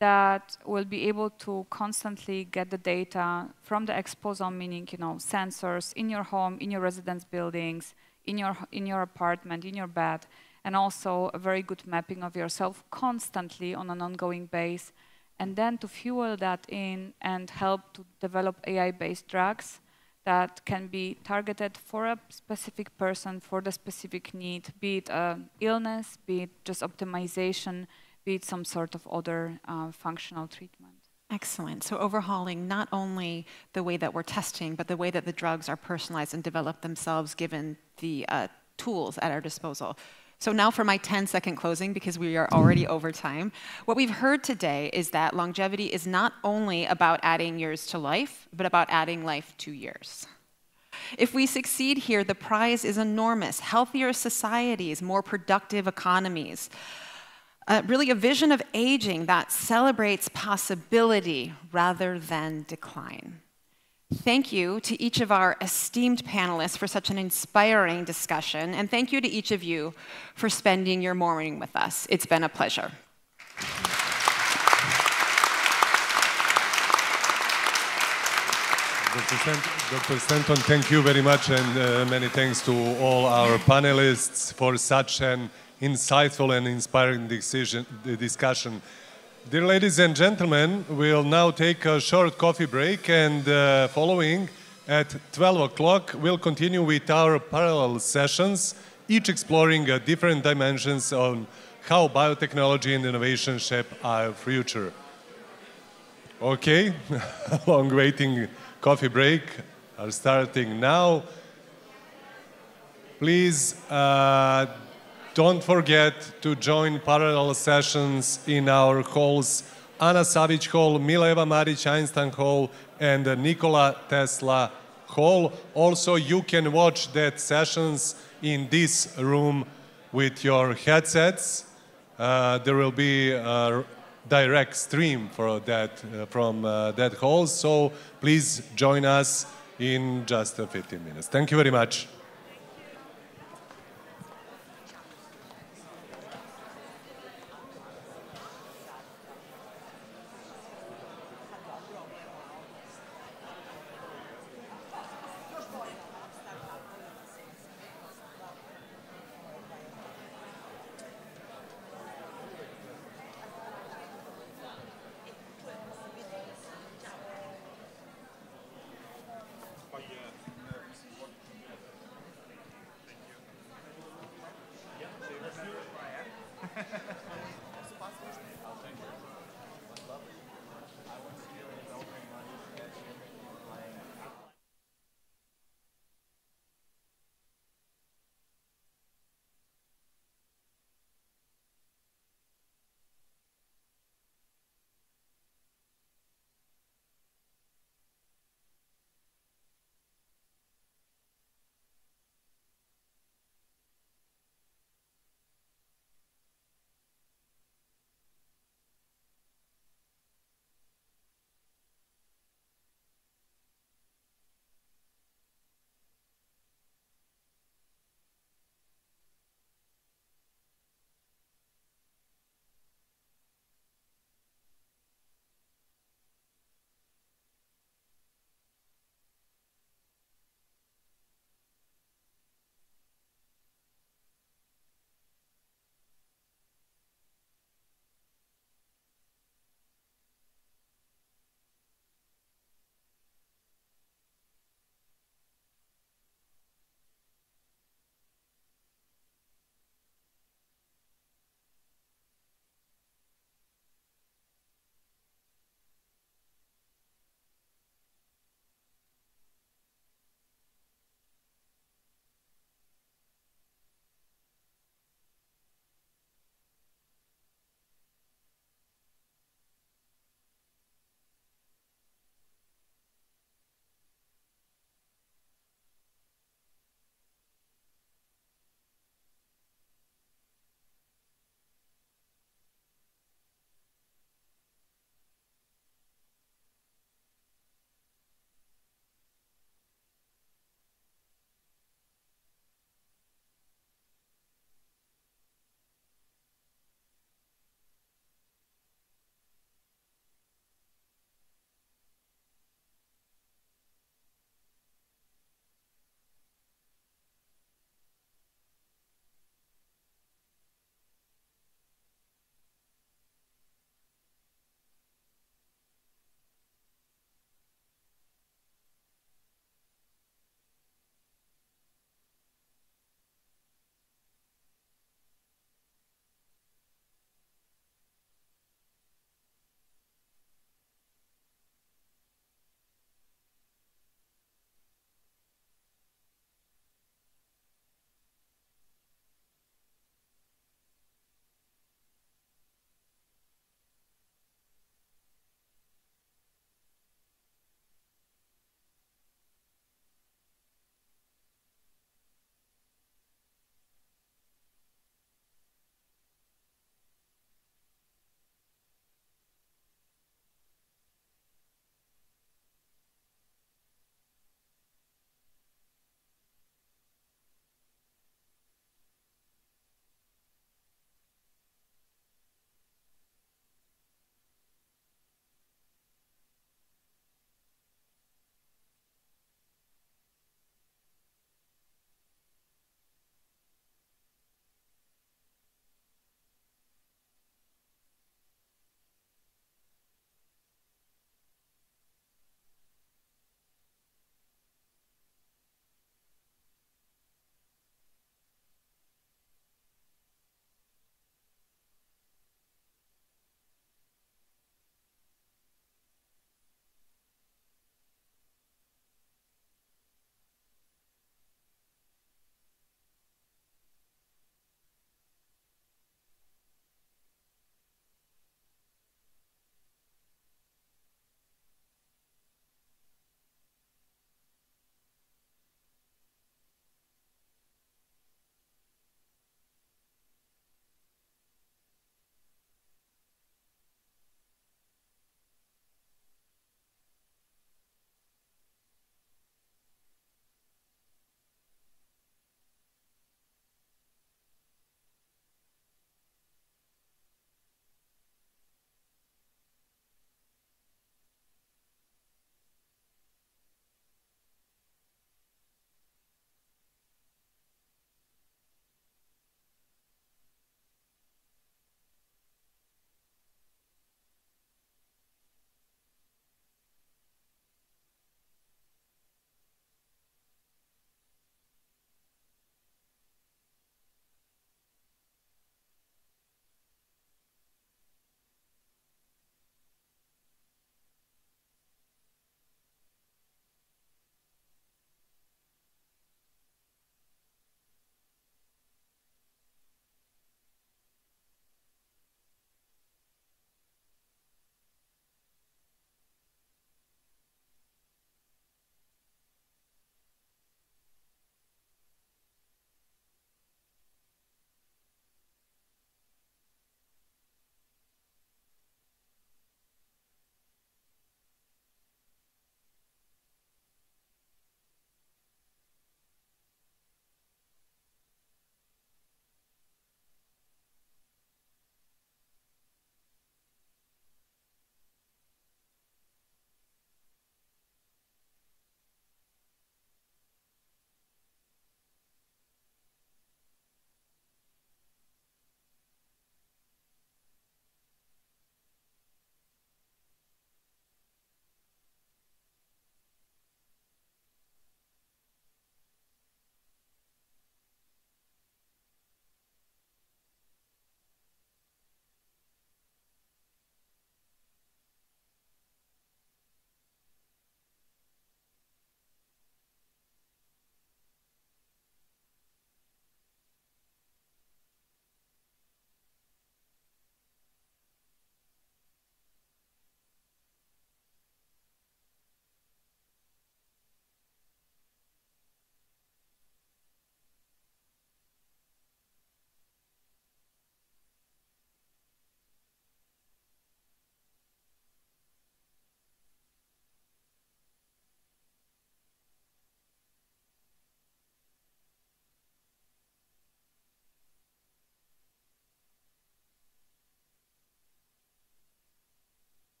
that will be able to constantly get the data from the exposome, meaning, you know, sensors in your home, in your residence buildings, in your apartment, in your bed, and also a very good mapping of yourself constantly on an ongoing base, and then to fuel that in and help to develop AI-based drugs that can be targeted for a specific person, for the specific need, be it an illness, be it just optimization, be it some sort of other functional treatment. Excellent. So overhauling not only the way that we're testing, but the way that the drugs are personalized and develop themselves given the tools at our disposal. So now for my 10-second closing, because we are already over time. What we've heard today is that longevity is not only about adding years to life, but about adding life to years. If we succeed here, the prize is enormous. Healthier societies, more productive economies. Really a vision of aging that celebrates possibility rather than decline. Thank you to each of our esteemed panelists for such an inspiring discussion, and thank you to each of you for spending your morning with us. It's been a pleasure. Dr. Stanton, thank you very much, and many thanks to all our panelists for such an insightful and inspiring discussion. Dear ladies and gentlemen, we'll now take a short coffee break, and following at 12 o'clock, we'll continue with our parallel sessions, each exploring different dimensions on how biotechnology and innovation shape our future. Okay, long-waiting coffee break are starting now. Please don't forget to join parallel sessions in our halls, Ana Savić Hall, Mileva Marić Einstein Hall, and Nikola Tesla Hall. Also, you can watch that sessions in this room with your headsets. There will be a direct stream for that, from that hall, so please join us in just 15 minutes. Thank you very much.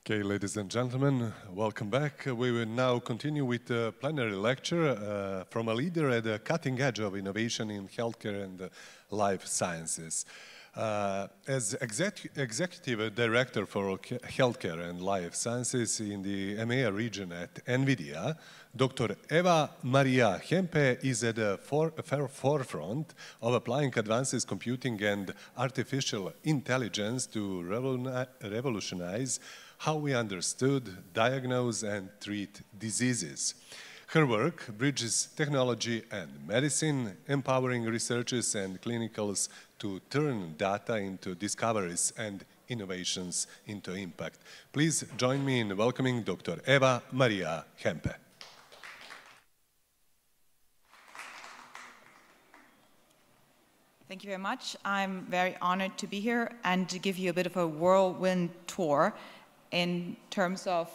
Okay, ladies and gentlemen, welcome back. We will now continue with a plenary lecture from a leader at the cutting edge of innovation in healthcare and life sciences. As Executive Director for Healthcare and Life Sciences in the EMEA region at NVIDIA, Dr. Eva Maria Hempe is at the forefront of applying advances computing and artificial intelligence to revolutionize how we understood, diagnose, and treat diseases. Her work bridges technology and medicine, empowering researchers and clinicals to turn data into discoveries and innovations into impact. Please join me in welcoming Dr. Eva Maria Hempe. Thank you very much. I'm very honored to be here and to give you a bit of a whirlwind tour in terms of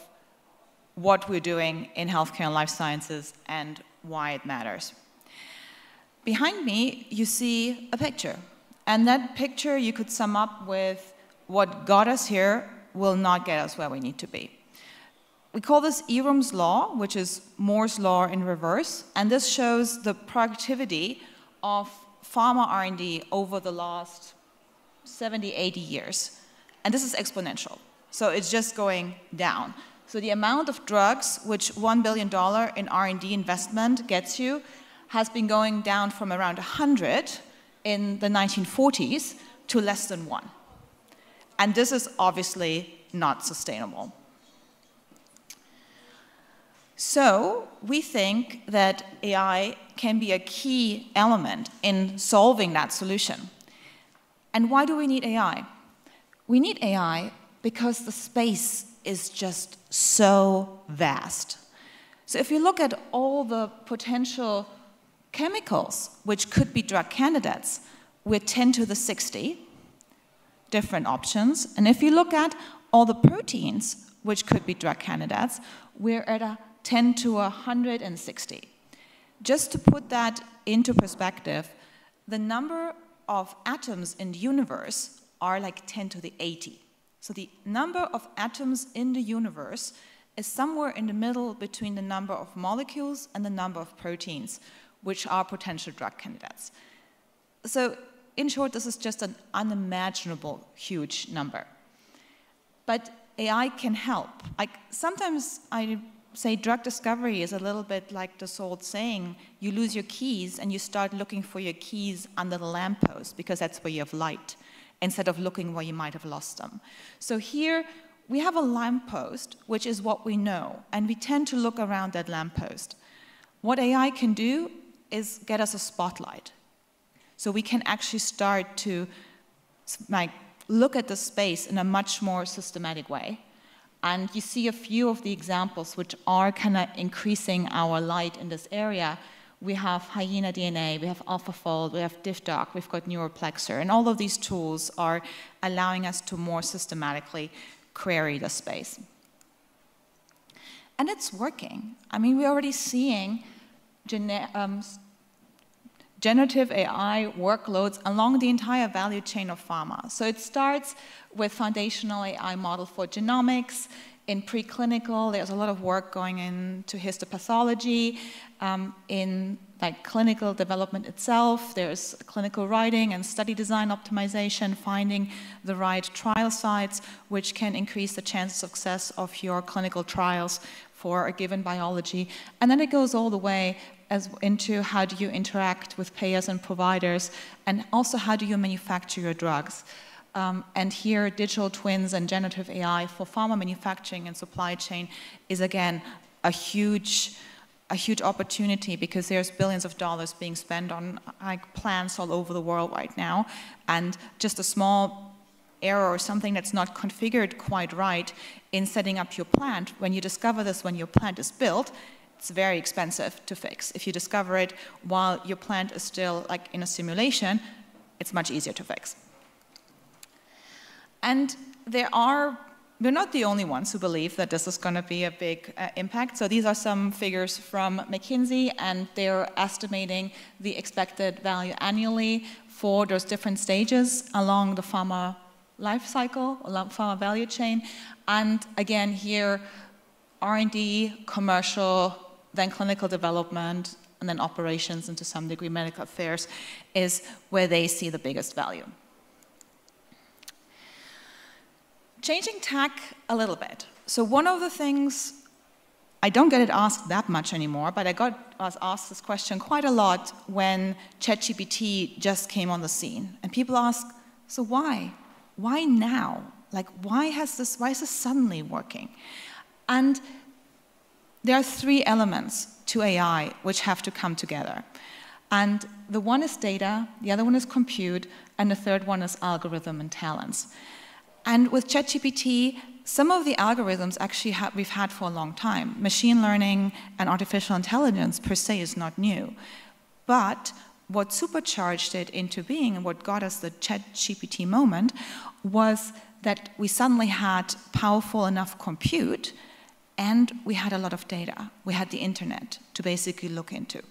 what we're doing in healthcare and life sciences and why it matters. Behind me, you see a picture. And that picture you could sum up with what got us here will not get us where we need to be. We call this Ehrum's law, which is Moore's law in reverse. And this shows the productivity of pharma R&D over the last 70, 80 years. And this is exponential. So it's just going down. So the amount of drugs which $1 billion in R&D investment gets you has been going down from around 100 in the 1940s to less than 1. And this is obviously not sustainable. So we think that AI can be a key element in solving that solution. And why do we need AI? We need AI because the space is just so vast. So if you look at all the potential chemicals which could be drug candidates, we're 10 to the 60 different options. And if you look at all the proteins which could be drug candidates, we're at a 10 to 160. Just to put that into perspective, the number of atoms in the universe are like 10 to the 80. So the number of atoms in the universe is somewhere in the middle between the number of molecules and the number of proteins, which are potential drug candidates. So in short, this is just an unimaginable huge number. But AI can help. Like sometimes I say drug discovery is a little bit like this old saying, you lose your keys and you start looking for your keys under the lamppost because that's where you have light, instead of looking where you might have lost them. So here we have a lamppost, which is what we know, and we tend to look around that lamppost. What AI can do is get us a spotlight. So we can actually start to look at the space in a much more systematic way. And you see a few of the examples which are kind of increasing our light in this area. We have hyena DNA, we have AlphaFold, we have DiffDock, we've got Neuroplexer, and all of these tools are allowing us to more systematically query the space. And it's working. I mean, we're already seeing generative AI workloads along the entire value chain of pharma. So it starts with foundational AI model for genomics. In preclinical, there's a lot of work going into histopathology. In clinical development itself, there's clinical writing and study design optimization, finding the right trial sites, which can increase the chance of success of your clinical trials for a given biology. And then it goes all the way into how do you interact with payers and providers, and also how do you manufacture your drugs. And here, digital twins and generative AI for pharma manufacturing and supply chain is, again, a huge opportunity because there's billions of dollars being spent on plants all over the world right now. And just a small error or something that's not configured quite right in setting up your plant, when you discover this when your plant is built, it's very expensive to fix. If you discover it while your plant is still in a simulation, it's much easier to fix. And we're not the only ones who believe that this is going to be a big impact. So these are some figures from McKinsey, and they're estimating the expected value annually for those different stages along the pharma life cycle, pharma value chain, and again here, R&D, commercial, then clinical development, and then operations, and to some degree medical affairs, is where they see the biggest value. Changing tack a little bit. So one of the things, I don't get it asked that much anymore, but I was asked this question quite a lot when ChatGPT just came on the scene. And people ask, so why? Why now? Like, why is this suddenly working? And there are three elements to AI which have to come together. And the one is data, the other one is compute, and the third one is algorithm and talents. And with ChatGPT, some of the algorithms actually we've had for a long time. Machine learning and artificial intelligence per se is not new. But what supercharged it into being and what got us the ChatGPT moment was that we suddenly had powerful enough compute and we had a lot of data. We had the internet to basically look into.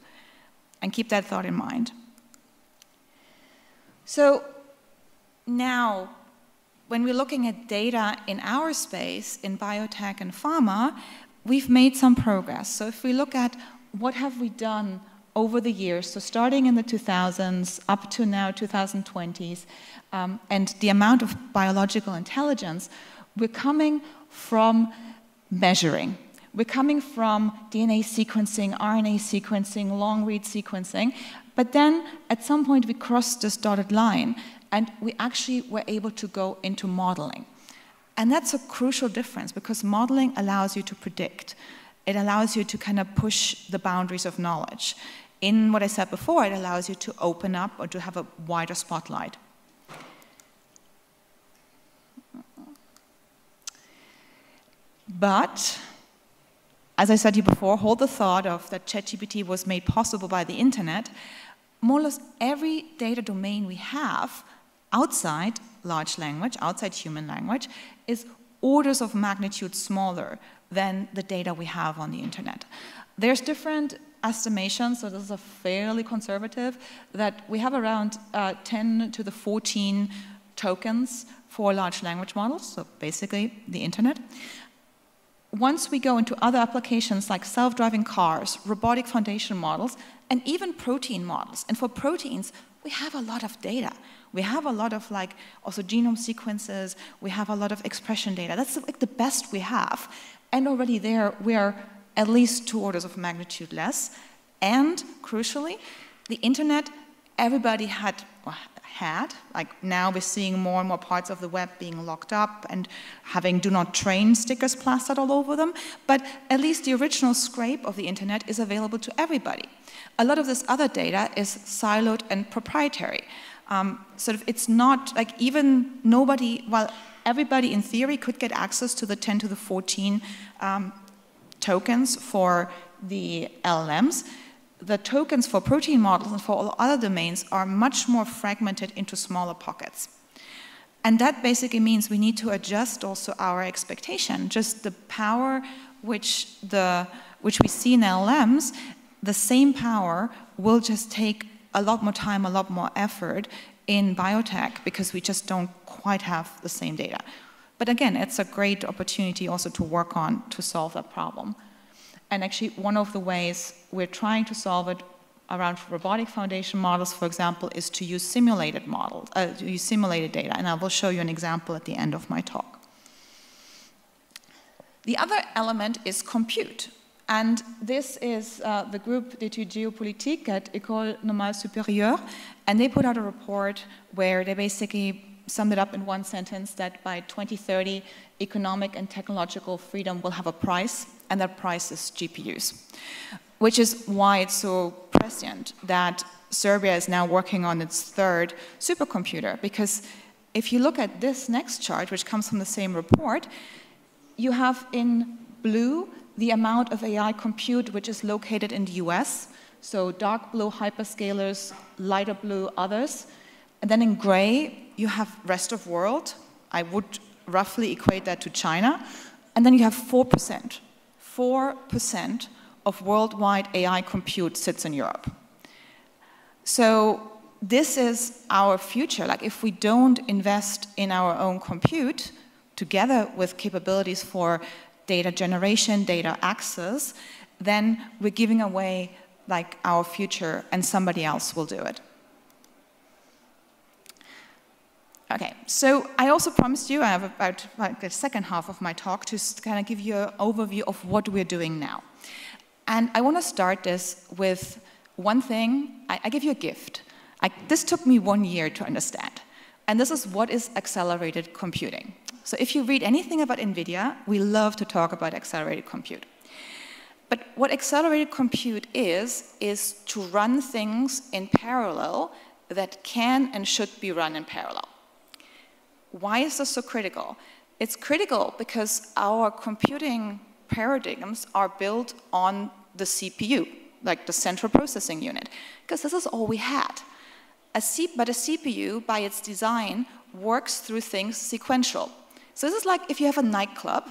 And keep that thought in mind. So now, when we're looking at data in our space, in biotech and pharma, we've made some progress. So if we look at what have we done over the years, so starting in the 2000s up to now 2020s, and the amount of biological intelligence, we're coming from measuring. We're coming from DNA sequencing, RNA sequencing, long-read sequencing, but then at some point we crossed this dotted line and we actually were able to go into modeling. And that's a crucial difference because modeling allows you to predict. It allows you to kind of push the boundaries of knowledge. In what I said before, it allows you to open up or to have a wider spotlight. But, as I said to you before, hold the thought of that ChatGPT was made possible by the internet. More or less every data domain we have outside large language, outside human language, is orders of magnitude smaller than the data we have on the internet. There's different estimations, so this is a fairly conservative, that we have around 10 to the 14 tokens for large language models, so basically the internet. Once we go into other applications like self-driving cars, robotic foundation models, and even protein models, and for proteins, we have a lot of data. We have a lot of also genome sequences, we have a lot of expression data. That's like the best we have. And already there, we are at least 2 orders of magnitude less. And crucially, the internet, everybody had, like now we're seeing more and more parts of the web being locked up and having do not train stickers plastered all over them, but at least the original scrape of the internet is available to everybody. A lot of this other data is siloed and proprietary. It's not like even nobody, well, everybody in theory could get access to the 10 to the 14 tokens for the LLMs. The tokens for protein models and for all other domains are much more fragmented into smaller pockets. And that basically means we need to adjust also our expectation. Just the power which we see in LLMs, the same power will just take a lot more time, a lot more effort in biotech because we just don't quite have the same data. But again, it's a great opportunity also to work on to solve that problem. And actually, one of the ways we're trying to solve it around robotic foundation models, for example, is to use simulated models, to use simulated data. And I will show you an example at the end of my talk. The other element is compute. And this is the group d'études géopolitiques at École Normale Supérieure. And they put out a report where they basically summed it up in one sentence that by 2030, economic and technological freedom will have a price, and that price is GPUs. Which is why it's so prescient that Serbia is now working on its 3rd supercomputer, because if you look at this next chart, which comes from the same report, you have in blue the amount of AI compute which is located in the US, so dark blue hyperscalers, lighter blue others, and then in gray you have rest of world. I would roughly equate that to China, and then you have 4%. 4% of worldwide AI compute sits in Europe. So this is our future. Like, if we don't invest in our own compute, together with capabilities for data generation, data access, then we're giving away like our future and somebody else will do it. Okay, so I also promised you, I have about like the second half of my talk to kind of give you an overview of what we're doing now. And I want to start this with one thing. I give you a gift. This took me 1 year to understand. And this is what is accelerated computing. So if you read anything about NVIDIA, we love to talk about accelerated compute. But what accelerated compute is to run things in parallel that can and should be run in parallel. Why is this so critical? It's critical because our computing paradigms are built on the CPU, like the central processing unit, because this is all we had. But a CPU, by its design, works through things sequential. So this is like if you have a nightclub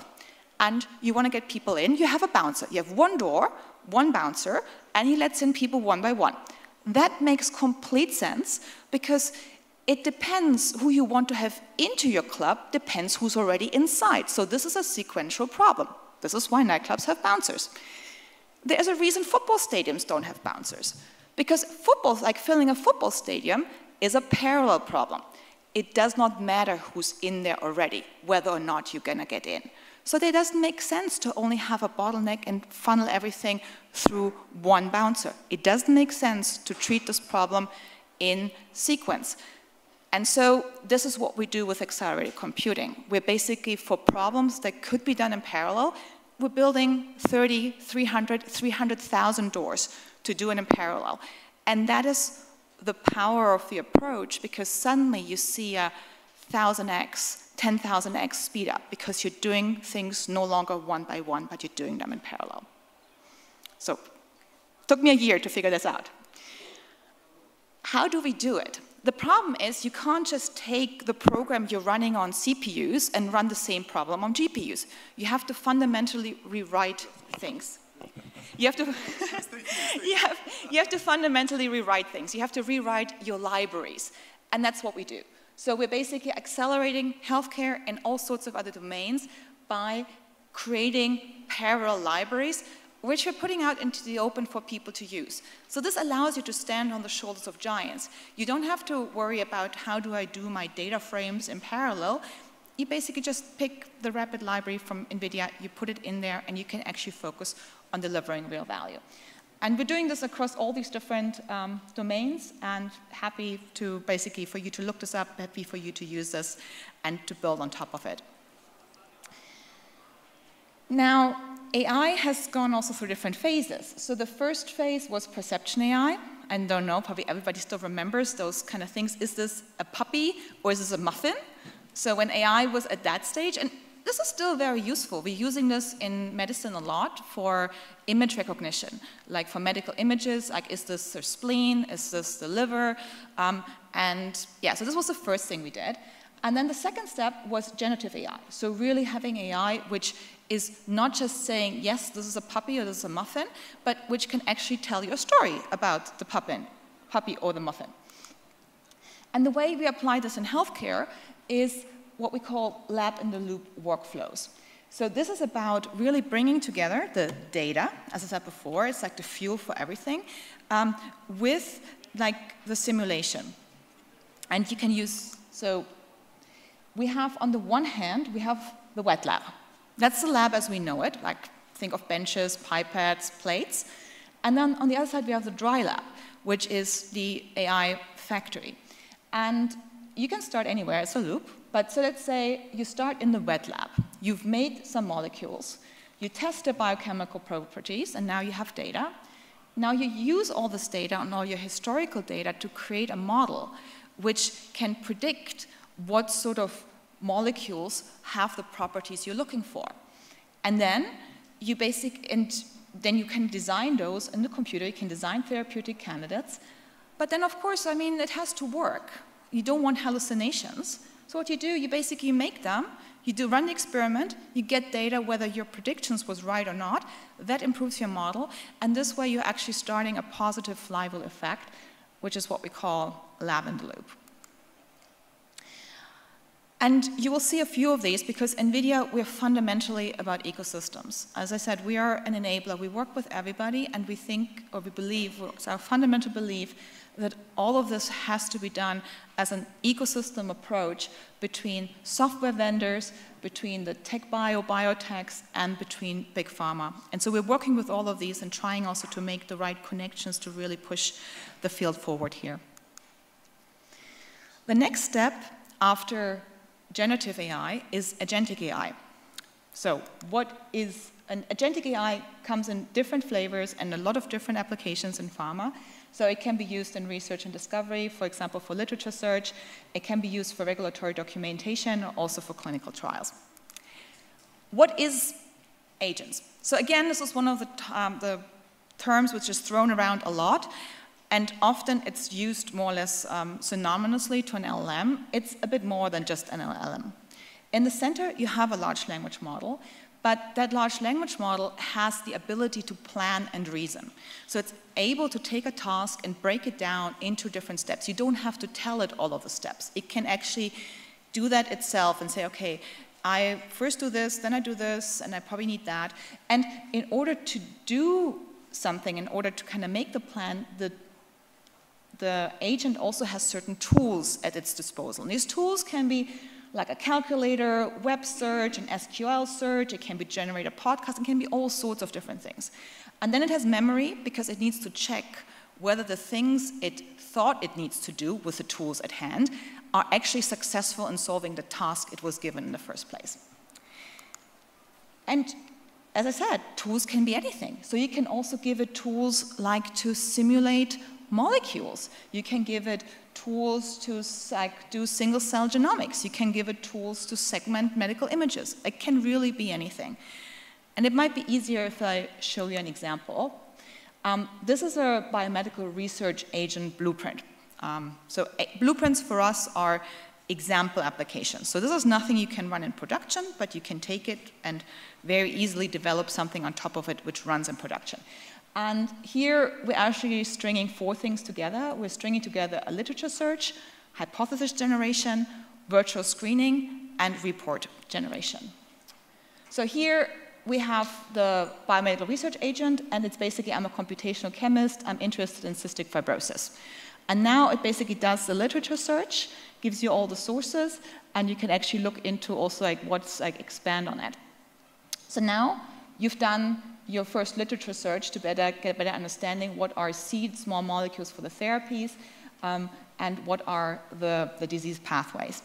and you want to get people in, you have a bouncer. You have one door, one bouncer, and he lets in people one by one. That makes complete sense because it depends who you want to have into your club, depends who's already inside. So this is a sequential problem. This is why nightclubs have bouncers. There's a reason football stadiums don't have bouncers. Because football, like filling a football stadium, is a parallel problem. It does not matter who's in there already, whether or not you're gonna get in. So it doesn't make sense to only have a bottleneck and funnel everything through one bouncer. It doesn't make sense to treat this problem in sequence. And so this is what we do with accelerated computing. We're basically, for problems that could be done in parallel, we're building 30, 300, 300,000 doors to do it in parallel. And that is the power of the approach, because suddenly you see a 1,000x, 10,000x speed up, because you're doing things no longer one by one, but you're doing them in parallel. So it took me a year to figure this out. How do we do it? The problem is you can't just take the program you're running on CPUs and run the same problem on GPUs. You have to fundamentally rewrite things. You have to, you have to fundamentally rewrite things. You have to rewrite your libraries. And that's what we do. So we're basically accelerating healthcare and all sorts of other domains by creating parallel libraries, which we're putting out into the open for people to use. So this allows you to stand on the shoulders of giants. You don't have to worry about how do I do my data frames in parallel. You basically just pick the rapid library from NVIDIA, you put it in there, and you can actually focus on delivering real value. And we're doing this across all these different domains, and happy to basically for you to look this up, happy for you to use this and to build on top of it. Now, AI has gone also through different phases. So the first phase was perception AI. I don't know, probably everybody still remembers those kind of things. Is this a puppy or is this a muffin? So when AI was at that stage, and this is still very useful. We're using this in medicine a lot for image recognition, like for medical images, like is this the spleen, is this the liver? And yeah, so this was the first thing we did. And then the second step was generative AI. So really having AI which is not just saying, yes, this is a puppy or this is a muffin, but which can actually tell you a story about the puppy or the muffin. And the way we apply this in healthcare is what we call lab-in-the-loop workflows. So this is about really bringing together the data, as I said before, it's like the fuel for everything, with like the simulation. And you can use, so we have on the one hand, we have the wet lab. That's the lab as we know it, like think of benches, pipettes, plates. And then on the other side, we have the dry lab, which is the AI factory. And you can start anywhere, it's a loop. But so let's say you start in the wet lab. You've made some molecules. You test their biochemical properties, and now you have data. Now you use all this data and all your historical data to create a model which can predict what sort of molecules have the properties you're looking for. And then you then you can design those in the computer. You can design therapeutic candidates. But then, of course, I mean, it has to work. You don't want hallucinations. So what you do, you basically make them, you run the experiment, you get data whether your predictions was right or not, that improves your model, and this way you're actually starting a positive flywheel effect which is what we call lab in the loop. And you will see a few of these because NVIDIA, we're fundamentally about ecosystems. As I said, we are an enabler. We work with everybody, and we think, or we believe, it's our fundamental belief that all of this has to be done as an ecosystem approach between software vendors, between the tech biotechs, and between big pharma. And so we're working with all of these and trying also to make the right connections to really push the field forward here. The next step after generative AI is agentic AI. So what is an agentic AI comes in different flavors and a lot of different applications in pharma. So it can be used in research and discovery, for example, for literature search. It can be used for regulatory documentation, or also for clinical trials. What is agents? So again, this is one of the terms which is thrown around a lot. And often it's used more or less synonymously to an LLM. It's a bit more than just an LLM. In the center, you have a large language model, but that large language model has the ability to plan and reason. So it's able to take a task and break it down into different steps. You don't have to tell it all of the steps. It can actually do that itself and say, okay, I first do this, then I do this, and I probably need that. And in order to do something, in order to kind of make the plan, the agent also has certain tools at its disposal. And these tools can be like a calculator, web search, an SQL search, it can be generate a podcast, it can be all sorts of different things. And then it has memory because it needs to check whether the things it thought it needs to do with the tools at hand are actually successful in solving the task it was given in the first place. And as I said, tools can be anything. So you can also give it tools like to simulate molecules. You can give it tools to do single-cell genomics. You can give it tools to segment medical images. It can really be anything. And it might be easier if I show you an example. This is a biomedical research agent blueprint. Blueprints for us are example applications. So this is nothing you can run in production, but you can take it and very easily develop something on top of it which runs in production. And here we're actually stringing 4 things together. We're stringing together a literature search, hypothesis generation, virtual screening, and report generation. So here we have the biomedical research agent, and it's basically, I'm a computational chemist, I'm interested in cystic fibrosis. And now it basically does the literature search, gives you all the sources, and you can actually look into also expand on it. So now you've done your first literature search to get a better understanding what are seed small molecules for the therapies and what are the disease pathways.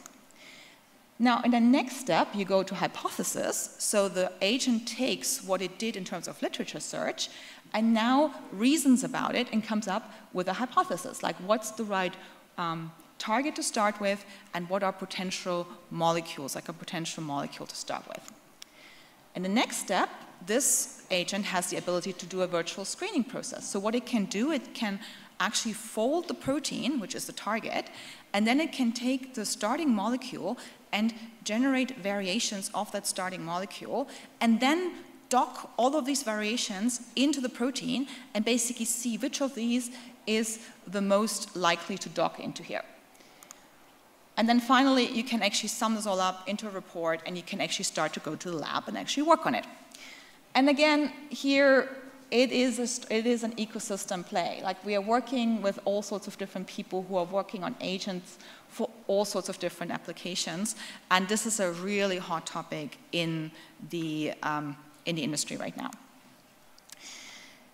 Now, in the next step, you go to hypothesis. So the agent takes what it did in terms of literature search and now reasons about it and comes up with a hypothesis, like what's the right target to start with and what are potential molecules, like a potential molecule to start with. In the next step, this agent has the ability to do a virtual screening process. So what it can do, it can actually fold the protein, which is the target, and then it can take the starting molecule and generate variations of that starting molecule, and then dock all of these variations into the protein and basically see which of these is the most likely to dock into here. And then finally, you can actually sum this all up into a report, and you can actually start to go to the lab and actually work on it. And again, here, it is an ecosystem play. Like, we are working with all sorts of different people who are working on agents for all sorts of different applications. And this is a really hot topic in the industry right now.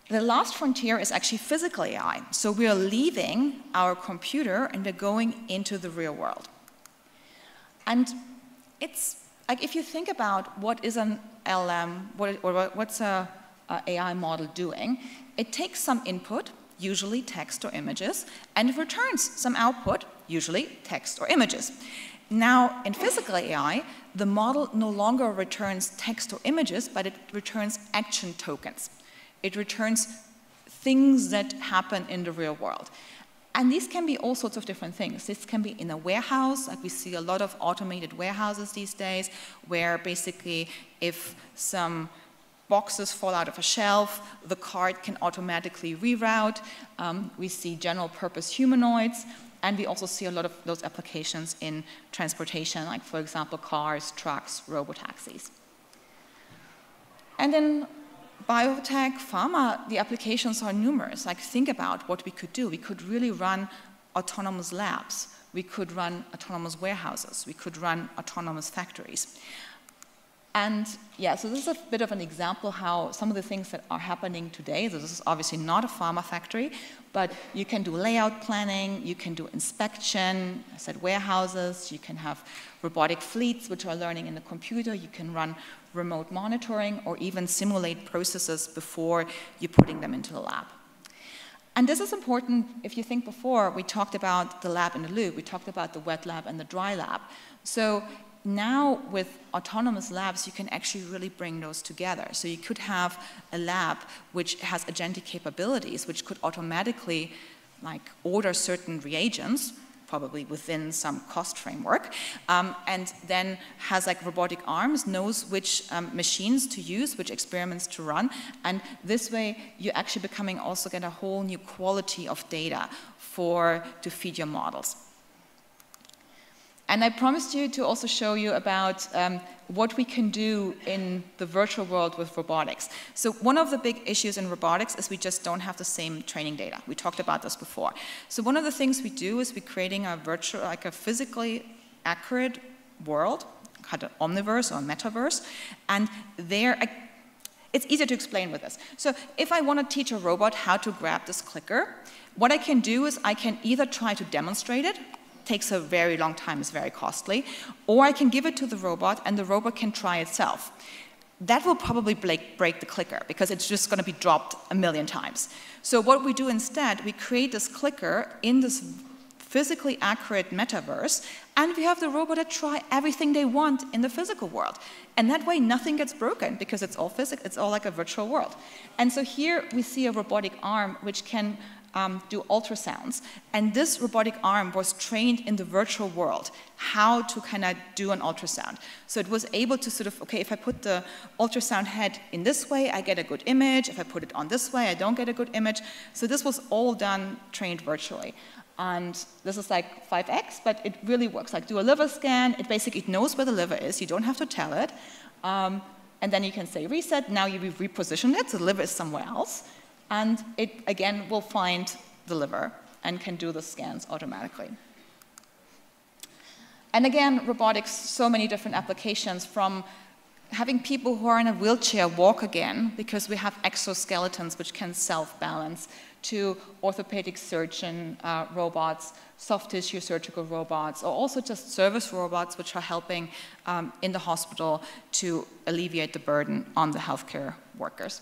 The last frontier is actually physical AI. So we are leaving our computer and we're going into the real world. And it's like, if you think about what is an LM, what's an AI model doing, it takes some input, usually text or images, and it returns some output, usually text or images. Now, in physical AI, the model no longer returns text or images, but it returns action tokens. It returns things that happen in the real world. And these can be all sorts of different things. This can be in a warehouse, like we see a lot of automated warehouses these days, where basically if some boxes fall out of a shelf, the cart can automatically reroute. We see general purpose humanoids, and we also see a lot of those applications in transportation, like, for example, cars, trucks, robotaxis. And in biotech, pharma, the applications are numerous. Like, think about what we could do. We could really run autonomous labs. We could run autonomous warehouses. We could run autonomous factories. And yeah, so this is a bit of an example how some of the things that are happening today, this is obviously not a pharma factory, but you can do layout planning, you can do inspection, I said warehouses, you can have robotic fleets which are learning in the computer, you can run remote monitoring or even simulate processes before you're putting them into the lab. And this is important. If you think before, we talked about the lab in the loop, we talked about the wet lab and the dry lab. So now with autonomous labs, you can actually really bring those together. So you could have a lab which has agentic capabilities, which could automatically like order certain reagents, probably within some cost framework, and then has like robotic arms, knows which machines to use, which experiments to run, and this way you're actually becoming also get a whole new quality of data to feed your models. And I promised you to also show you about what we can do in the virtual world with robotics. So one of the big issues in robotics is we just don't have the same training data. We talked about this before. So one of the things we do is we're creating a virtual, like a physically accurate world, called an omniverse or a metaverse, and there, it's easier to explain with this. So if I want to teach a robot how to grab this clicker, what I can do is I can either try to demonstrate it, takes a very long time, is very costly, or I can give it to the robot and the robot can try itself. That will probably break the clicker because it's just going to be dropped a million times. So what we do instead, we create this clicker in this physically accurate metaverse, and we have the robot try everything they want in the physical world. And that way nothing gets broken because it's all physical, it's all like a virtual world. And so here we see a robotic arm which can do ultrasounds. And this robotic arm was trained in the virtual world, how to kind of do an ultrasound. So it was able to sort of, okay, if I put the ultrasound head in this way, I get a good image. If I put it on this way, I don't get a good image. So this was all done, trained virtually. And this is like 5x, but it really works. Like do a liver scan, it basically knows where the liver is. You don't have to tell it. And then you can say reset. Now you reposition it, so the liver is somewhere else. And it, again, will find the liver and can do the scans automatically. And again, robotics, so many different applications, from having people who are in a wheelchair walk again because we have exoskeletons which can self-balance, to orthopedic surgeon robots, soft tissue surgical robots, or also just service robots which are helping in the hospital to alleviate the burden on the healthcare workers.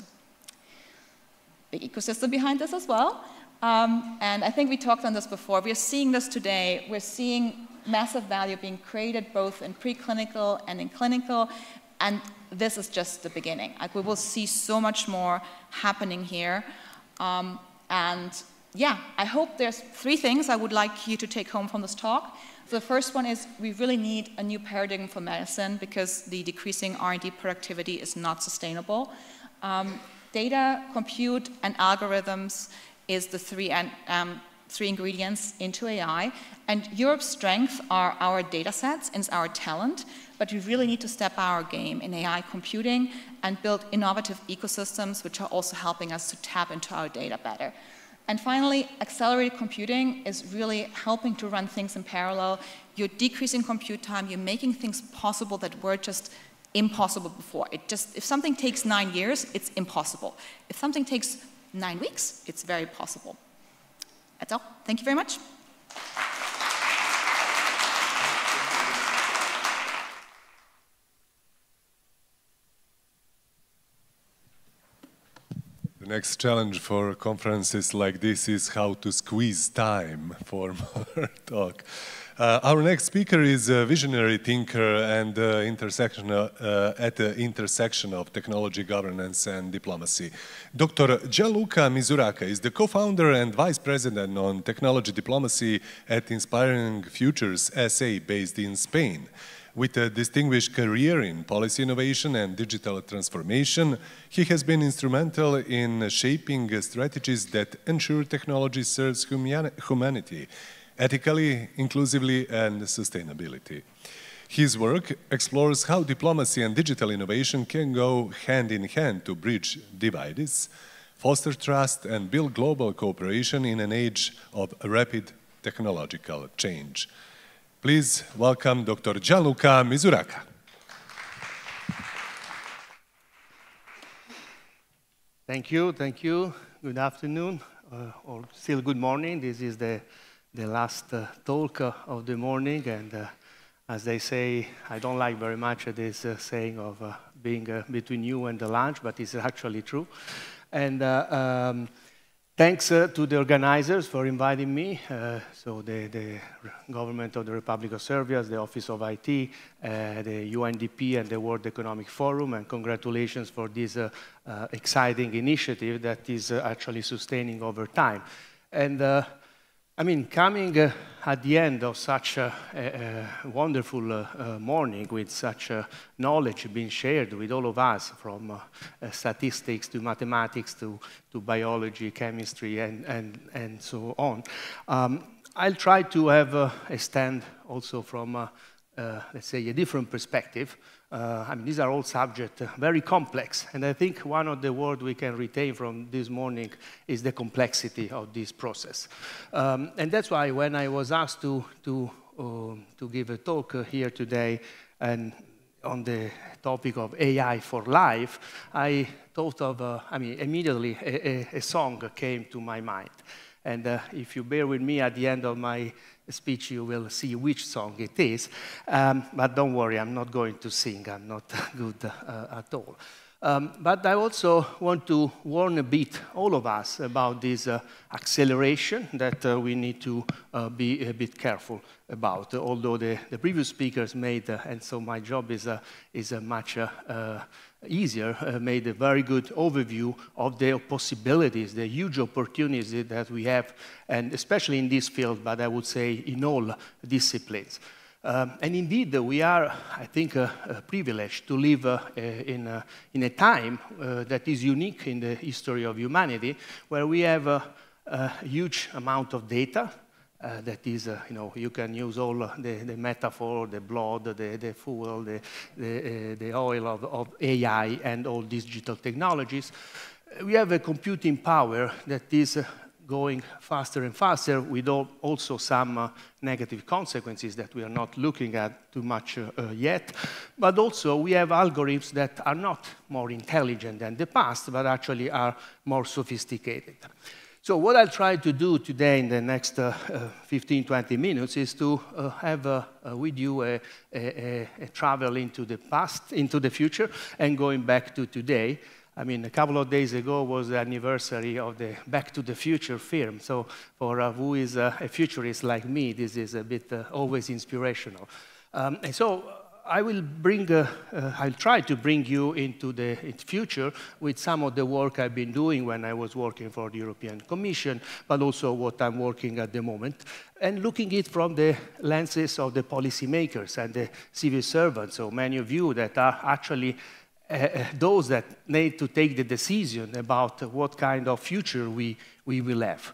Big ecosystem behind this as well. And I think we talked on this before. We're seeing this today. We're seeing massive value being created both in preclinical and in clinical. And this is just the beginning. Like, we will see so much more happening here. And yeah, I hope there's 3 things I would like you to take home from this talk. The first one is we really need a new paradigm for medicine because the decreasing R&D productivity is not sustainable. Data, compute, and algorithms is the 3 ingredients into AI. And Europe's strength are our data sets and our talent, but we really need to step our game in AI computing and build innovative ecosystems which are also helping us to tap into our data better. And finally, accelerated computing is really helping to run things in parallel. You're decreasing compute time, you're making things possible that were just impossible before. If something takes 9 years, it's impossible. If something takes 9 weeks, it's very possible. That's all. Thank you very much. The next challenge for conferences like this is how to squeeze time for more talk. Our next speaker is a visionary thinker and at the intersection of technology, governance, and diplomacy. Dr. Gianluca Misuraka is the co-founder and vice president on technology diplomacy at Inspiring Futures SA, based in Spain. With a distinguished career in policy innovation and digital transformation, he has been instrumental in shaping strategies that ensure technology serves humanity ethically, inclusively, and sustainability. His work explores how diplomacy and digital innovation can go hand in hand to bridge divides, foster trust, and build global cooperation in an age of rapid technological change. Please welcome Dr. Gianluca Misuraka. Thank you, thank you. Good afternoon, or still good morning. This is the last talk of the morning, and as they say, I don't like very much this saying of being between you and the lunch, but it's actually true. And thanks to the organizers for inviting me, so the government of the Republic of Serbia, the Office of IT, the UNDP and the World Economic Forum, and congratulations for this exciting initiative that is actually sustaining over time. And I mean, coming at the end of such a wonderful morning with such knowledge being shared with all of us, from statistics to mathematics to biology, chemistry, and so on, I'll try to have a stand also from, let's say, a different perspective. I mean, these are all subjects very complex, and I think one of the words we can retain from this morning is the complexity of this process. And that's why when I was asked to give a talk here today and on the topic of AI for life, I thought of, I mean, immediately a song came to my mind. And if you bear with me at the end of my speech, you will see which song it is. But don't worry, I'm not going to sing. I'm not good at all. But I also want to warn a bit all of us about this acceleration that we need to be a bit careful about. Although the previous speakers made, and so my job is much easier, made a very good overview of the possibilities, the huge opportunities that we have, and especially in this field, but I would say in all disciplines. And indeed, we are, I think, privileged to live in a time that is unique in the history of humanity, where we have a huge amount of data. That is, you know, you can use all the metaphor, the blood, the fuel, the oil of AI and all these digital technologies. We have a computing power that is going faster and faster, with also some negative consequences that we are not looking at too much yet. But also we have algorithms that are not more intelligent than the past, but actually are more sophisticated. So what I'll try to do today in the next 15-20 minutes is to have with you a travel into the past, into the future, and going back to today. I mean, a couple of days ago was the anniversary of the Back to the Future film. So for who is a futurist like me, this is a bit always inspirational. And so I will bring, I'll try to bring you into the future with some of the work I've been doing when I was working for the European Commission, but also what I'm working at the moment, and looking at it from the lenses of the policymakers and the civil servants. So many of you that are actually those that need to take the decision about what kind of future we will have.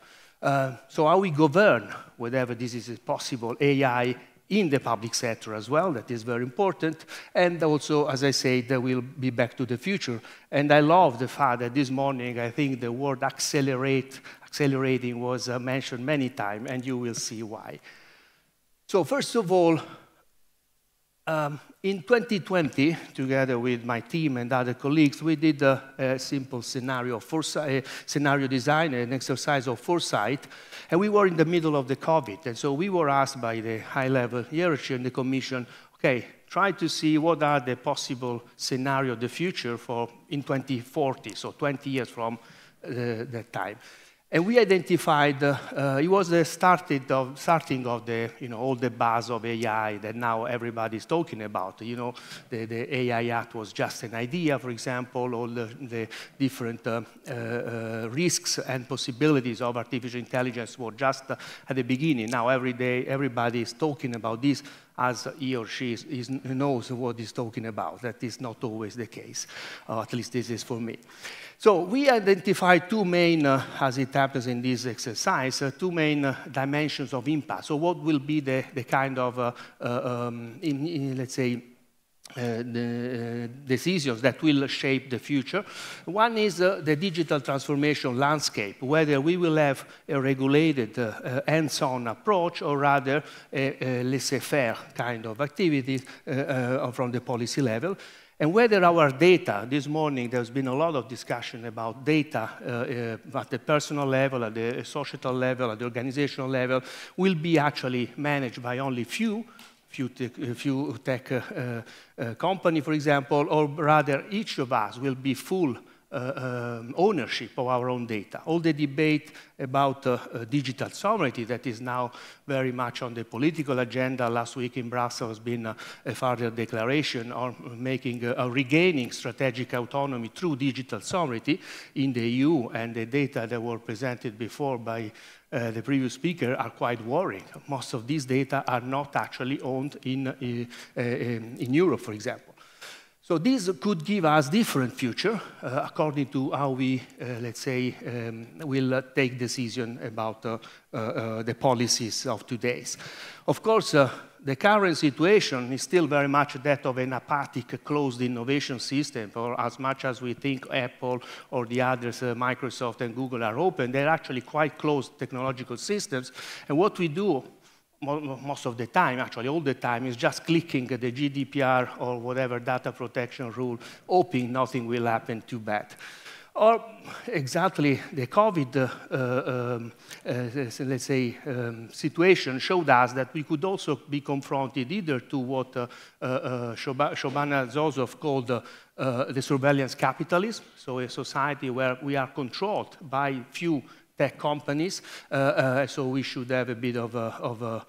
So how we govern, whatever this is possible, AI in the public sector as well, that is very important. And also, as I said, we'll be back to the future. And I love the fact that this morning, I think the word accelerating was mentioned many times, and you will see why. So first of all, in 2020, together with my team and other colleagues, we did a simple scenario design, an exercise of foresight, and we were in the middle of the COVID. And so we were asked by the high-level hierarchy and the Commission, okay, try to see what are the possible scenarios of the future for in 2040, so 20 years from that time. And we identified, it was the starting of the, all the buzz of AI that now everybody's talking about. The AI Act was just an idea, for example, all the different risks and possibilities of artificial intelligence were just at the beginning. Now every day, everybody is talking about this. as he or she knows what he's talking about. That is not always the case, at least this is for me. So we identified two main, as it happens in this exercise, two main dimensions of impact. So what will be the kind of, let's say, the decisions that will shape the future. One is the digital transformation landscape, whether we will have a regulated hands-on approach or rather a laissez-faire kind of activity from the policy level. And whether our data, this morning there's been a lot of discussion about data at the personal level, at the societal level, at the organizational level, will be actually managed by only few tech company, for example, or rather each of us will be full ownership of our own data. All the debate about digital sovereignty that is now very much on the political agenda. Last week in Brussels has been a further declaration on making regaining strategic autonomy through digital sovereignty in the EU, and the data that were presented before by the previous speaker are quite worrying. Most of these data are not actually owned in Europe, for example. So this could give us different future according to how we, let's say, will take decision about the policies of today's. Of course, the current situation is still very much that of an apathic, closed innovation system, or as much as we think Apple or the others, Microsoft and Google are open, they're actually quite closed technological systems. And what we do most of the time, actually all the time, is just clicking the GDPR or whatever data protection rule, hoping nothing will happen too bad. Or exactly the COVID, let's say, situation showed us that we could also be confronted either to what Shobana Zozoff called the surveillance capitalism, so a society where we are controlled by few tech companies, so we should have a bit of a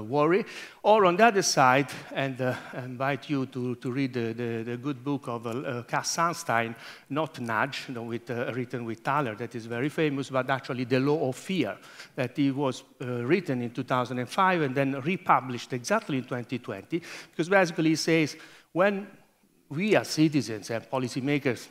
worry. Or on the other side, and I invite you to read the good book of Cass Sunstein, Not Nudge, written with Thaler, that is very famous, but actually The Law of Fear, that it was written in 2005 and then republished exactly in 2020, because basically it says, when we as citizens and policymakers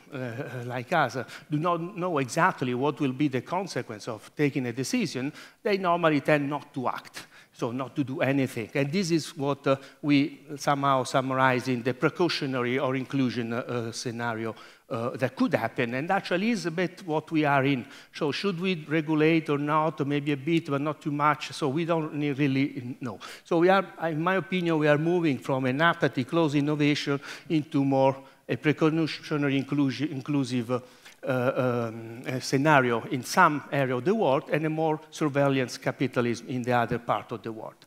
like us do not know exactly what will be the consequence of taking a decision, they normally tend not to act, so not to do anything. And this is what we somehow summarize in the precautionary or inclusion scenario that could happen, and actually is a bit what we are in. So should we regulate or not, or maybe a bit, but not too much, so we don't really know. So we are, in my opinion, we are moving from an apathy, closed innovation into more a precautionary inclusive scenario in some area of the world, and a more surveillance capitalism in the other part of the world.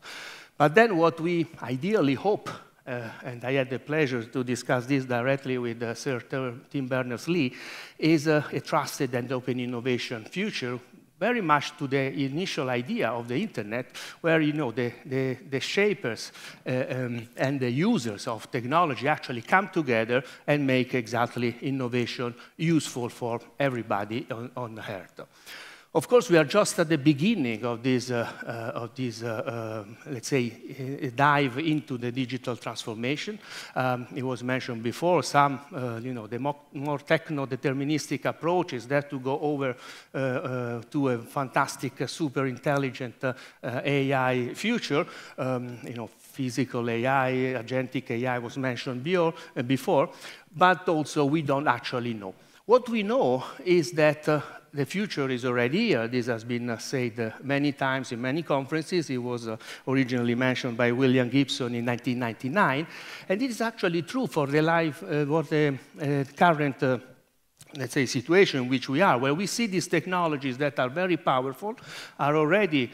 But then what we ideally hope, and I had the pleasure to discuss this directly with Sir Tim Berners-Lee, is a trusted and open innovation future, very much to the initial idea of the internet, where the shapers and the users of technology actually come together and make exactly innovation useful for everybody on Earth. Of course, we are just at the beginning of this, let's say, dive into the digital transformation. It was mentioned before, some, the more techno-deterministic approaches that to go over to a fantastic, super intelligent AI future. Physical AI, agentic AI was mentioned before, but also we don't actually know. What we know is that the future is already here. This has been said many times in many conferences. It was originally mentioned by William Gibson in 1999. And it is actually true for the current, let's say, situation in which we are, where we see these technologies that are very powerful, are already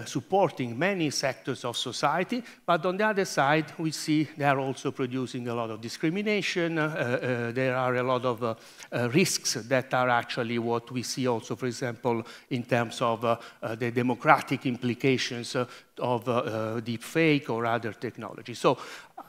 supporting many sectors of society, but on the other side, we see they are also producing a lot of discrimination. There are a lot of risks that are actually what we see also, for example, in terms of the democratic implications of deep fake or other technology. So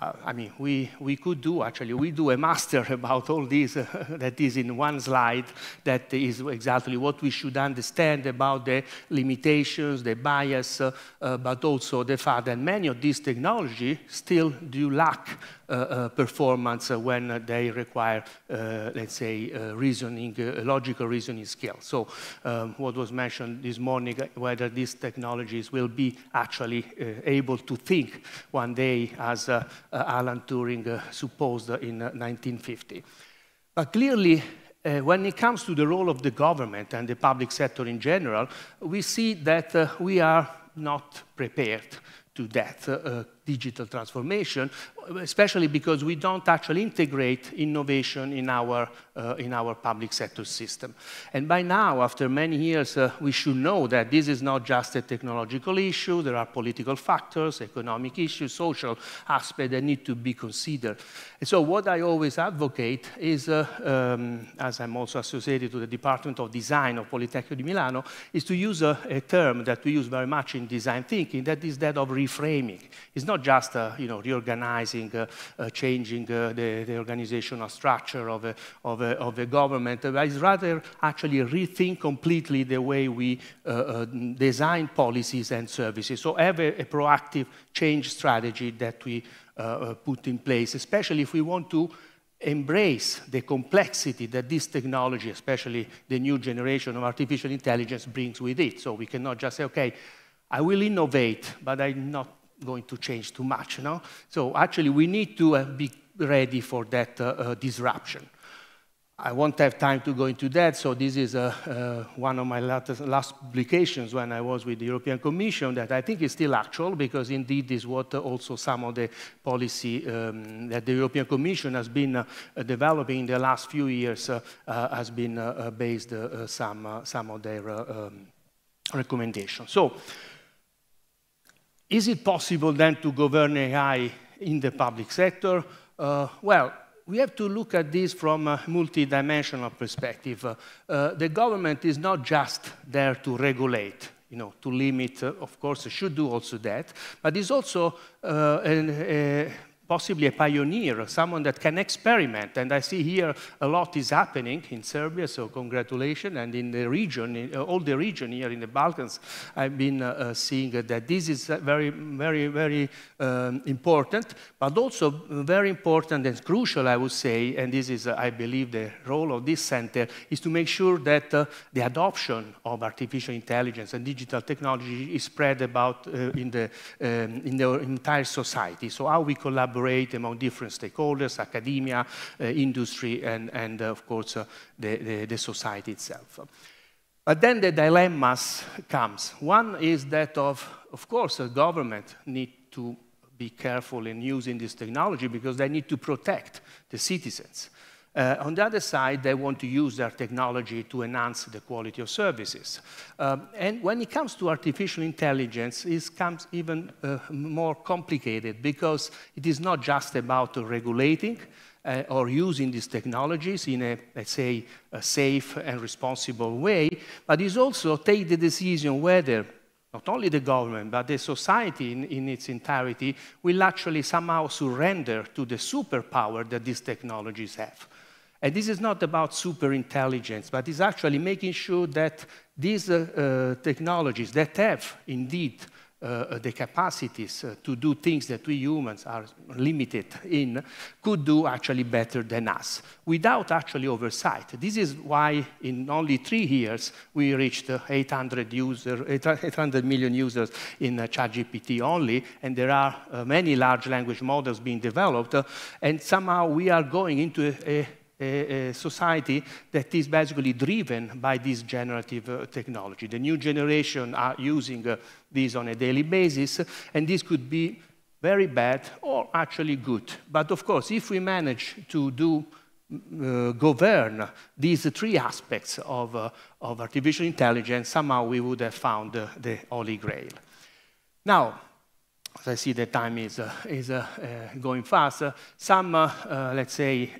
I mean, we could do, actually, we do a master about all this that is in one slide, that is exactly what we should understand about the limitations, the bias, but also the fact that many of these technologies still do lack performance when they require, let's say, reasoning, logical reasoning skills. So what was mentioned this morning, whether these technologies will be actually able to think one day as Alan Turing supposed in 1950. But clearly, when it comes to the role of the government and the public sector in general, we see that we are not prepared to that digital transformation, especially because we don't actually integrate innovation in our public sector system. And by now, after many years, we should know that this is not just a technological issue. There are political factors, economic issues, social aspects that need to be considered. And so what I always advocate is, as I'm also associated to the Department of Design of Politecnico di Milano, is to use a term that we use very much in design thinking, that is that of reframing. It's not just reorganizing, changing the organizational structure of a government, but it's rather actually rethink completely the way we design policies and services. So have a proactive change strategy that we put in place, especially if we want to embrace the complexity that this technology, especially the new generation of artificial intelligence, brings with it. So we cannot just say, okay, I will innovate, but I'm not going to change too much, no? So actually, we need to be ready for that disruption. I won't have time to go into that, so this is one of my last publications when I was with the European Commission that I think is still actual, because indeed this is what also some of the policy that the European Commission has been developing in the last few years has been based some of their recommendations. So, is it possible then to govern AI in the public sector? Well, we have to look at this from a multidimensional perspective. The government is not just there to regulate, to limit, of course, it should do also that, but is also possibly a pioneer, someone that can experiment. And I see here a lot is happening in Serbia, so congratulations. And in the region, all the region here in the Balkans, I've been seeing that this is very, very, very important, but also very important and crucial, I would say, and this is, I believe, the role of this center, is to make sure that the adoption of artificial intelligence and digital technology is spread about in the entire society. So how we collaborate among different stakeholders, academia, industry, and of course, the society itself. But then the dilemmas comes. One is that of course, a government needs to be careful in using this technology because they need to protect the citizens. On the other side, they want to use their technology to enhance the quality of services. And when it comes to artificial intelligence, it becomes even more complicated because it is not just about regulating or using these technologies in a, let's say, a safe and responsible way, but it's also take the decision whether not only the government, but the society in its entirety will actually somehow surrender to the superpower that these technologies have. And this is not about super intelligence, but it's actually making sure that these technologies that have indeed the capacities to do things that we humans are limited in could do actually better than us, without actually oversight. This is why in only 3 years we reached 800 million users in ChatGPT only, and there are many large language models being developed, and somehow we are going into a society that is basically driven by this generative technology. The new generation are using this on a daily basis, and this could be very bad or actually good. But of course, if we manage to govern these 3 aspects of artificial intelligence, somehow we would have found the Holy Grail. Now, as I see the time is going fast, some, let's say,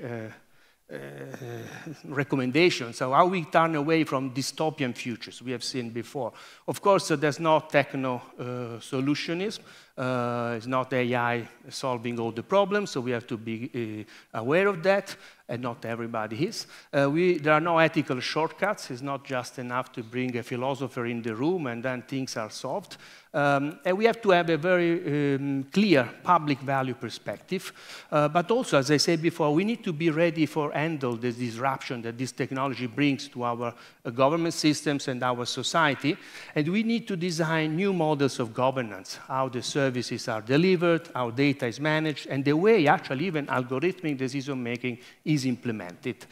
recommendations, so how we turn away from dystopian futures we have seen before. Of course, there's no techno-solutionism. It's not AI solving all the problems, so we have to be aware of that, and not everybody is. There are no ethical shortcuts. It's not just enough to bring a philosopher in the room and then things are solved. And we have to have a very clear public value perspective. But also, as I said before, we need to be ready for handle the disruption that this technology brings to our government systems and our society. And we need to design new models of governance, how the services are delivered, how data is managed, and the way actually even algorithmic decision-making is implemented.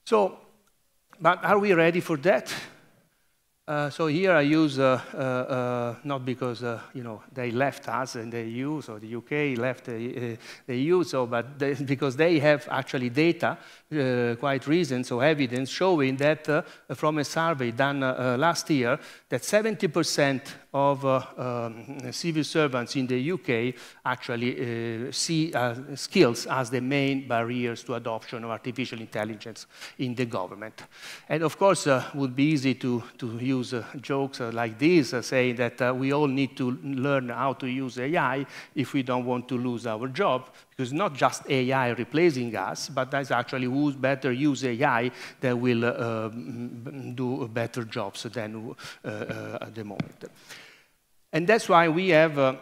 So, but are we ready for that? So here I use, not because you know, they left us in the EU, so the UK left the EU, so, but because they have actually data, quite recent, so evidence showing that from a survey done last year, that 70% of civil servants in the UK actually see skills as the main barriers to adoption of artificial intelligence in the government. And of course, it would be easy to use jokes like this, saying that we all need to learn how to use AI if we don't want to lose our job, because not just AI replacing us, but that's actually who's better use AI that will do better jobs than at the moment. And that's why we have,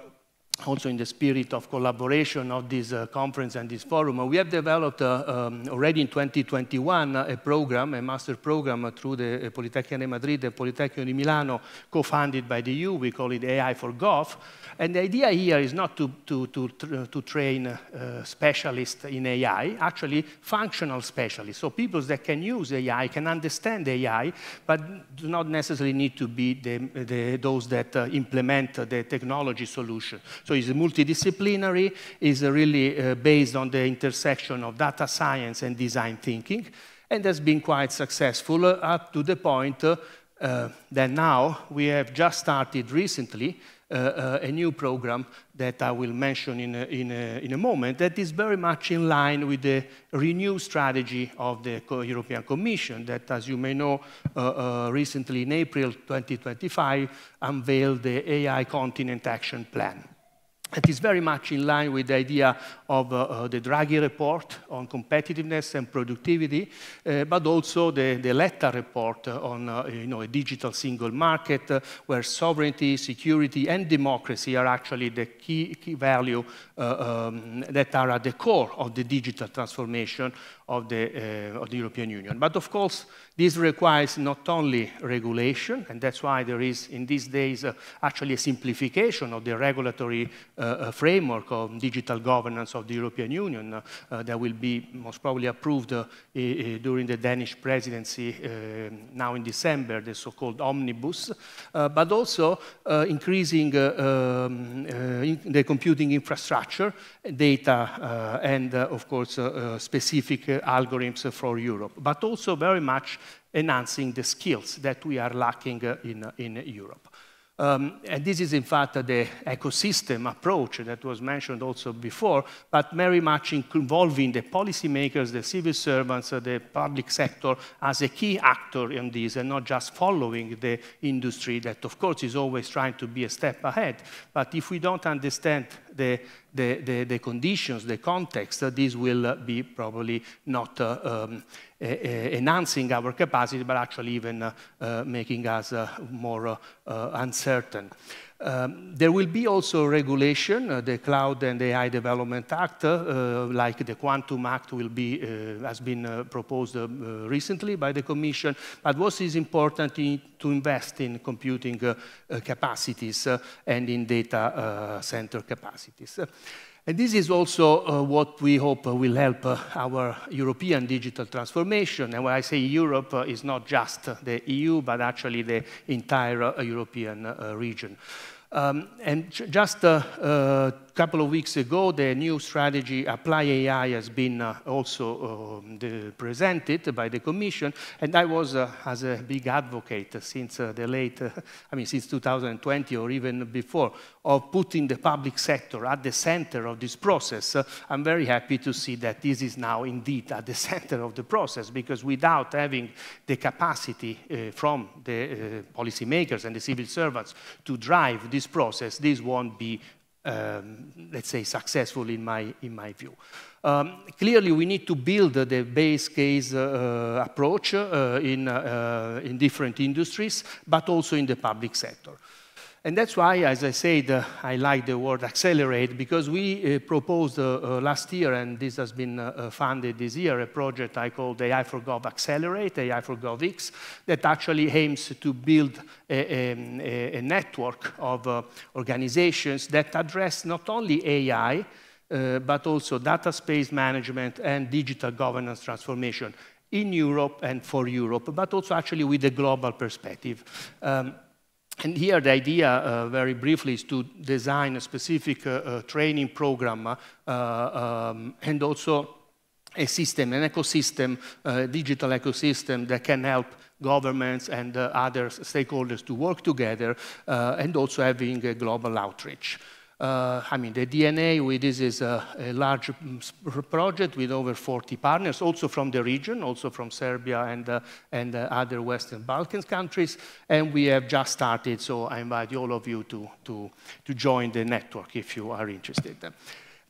also in the spirit of collaboration of this conference and this forum, we have developed already in 2021 a program, a master program through the Politecnico di Madrid and Politecnico di Milano, co-funded by the EU. We call it AI for Gov. And the idea here is not to train specialists in AI, actually functional specialists. So people that can use AI, can understand AI, but do not necessarily need to be those that implement the technology solution. So it's multidisciplinary, it's really based on the intersection of data science and design thinking, and has been quite successful up to the point that now we have just started recently a new program that I will mention in a moment that is very much in line with the renewed strategy of the European Commission that, as you may know, recently in April 2025 unveiled the AI Continent Action Plan. It is very much in line with the idea of the Draghi report on competitiveness and productivity, but also the Letta report on a digital single market where sovereignty, security, and democracy are actually the key value that are at the core of the digital transformation of the European Union. But of course, this requires not only regulation, and that's why there is, in these days, actually a simplification of the regulatory framework of digital governance of the European Union that will be most probably approved during the Danish presidency now in December, the so-called omnibus, but also increasing the computing infrastructure, data, and of course, specific algorithms for Europe, but also very much enhancing the skills that we are lacking in Europe. And this is, in fact, the ecosystem approach that was mentioned also before, but very much involving the policymakers, the civil servants, the public sector as a key actor in this, and not just following the industry that, of course, is always trying to be a step ahead. But if we don't understand the conditions, the context, this will be probably not enhancing our capacity, but actually even making us more uncertain. There will be also regulation, the Cloud and AI Development Act, like the Quantum Act will be, has been proposed recently by the Commission, but what is important to invest in computing capacities and in data center capacities. And this is also what we hope will help our European digital transformation. And when I say Europe, it's not just the EU, but actually the entire European region. And just a couple of weeks ago, the new strategy, Apply AI, has been also presented by the Commission. And I was, as a big advocate since since 2020 or even before, of putting the public sector at the center of this process. I'm very happy to see that this is now indeed at the center of the process, because without having the capacity from the policymakers and the civil servants to drive this process, this won't be let's say, successful in my view. Clearly, we need to build the base case approach in different industries, but also in the public sector. And that's why, as I said, I like the word accelerate, because we proposed last year, and this has been funded this year, a project I called AI for Gov Accelerate, AI for GovX, that actually aims to build a network of organizations that address not only AI, but also data space management and digital governance transformation in Europe and for Europe, but also actually with a global perspective. And here the idea, very briefly, is to design a specific training program and also a system, an ecosystem, digital ecosystem that can help governments and other stakeholders to work together and also having a global outreach. I mean, the DNA, this is a large project with over 40 partners, also from the region, also from Serbia and other Western Balkans countries. And we have just started, so I invite all of you to join the network if you are interested.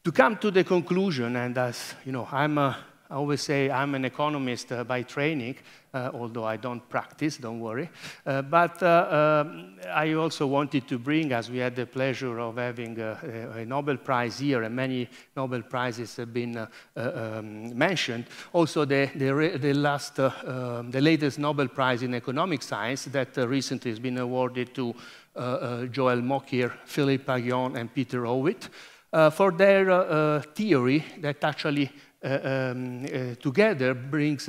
To come to the conclusion, and as you know, I always say I'm an economist by training, although I don't practice, don't worry. But I also wanted to bring, as we had the pleasure of having a Nobel Prize here, and many Nobel Prizes have been mentioned, also the latest Nobel Prize in economic science that recently has been awarded to Joël Mokyr, Philippe Aghion, and Peter Howitt for their theory that actually together brings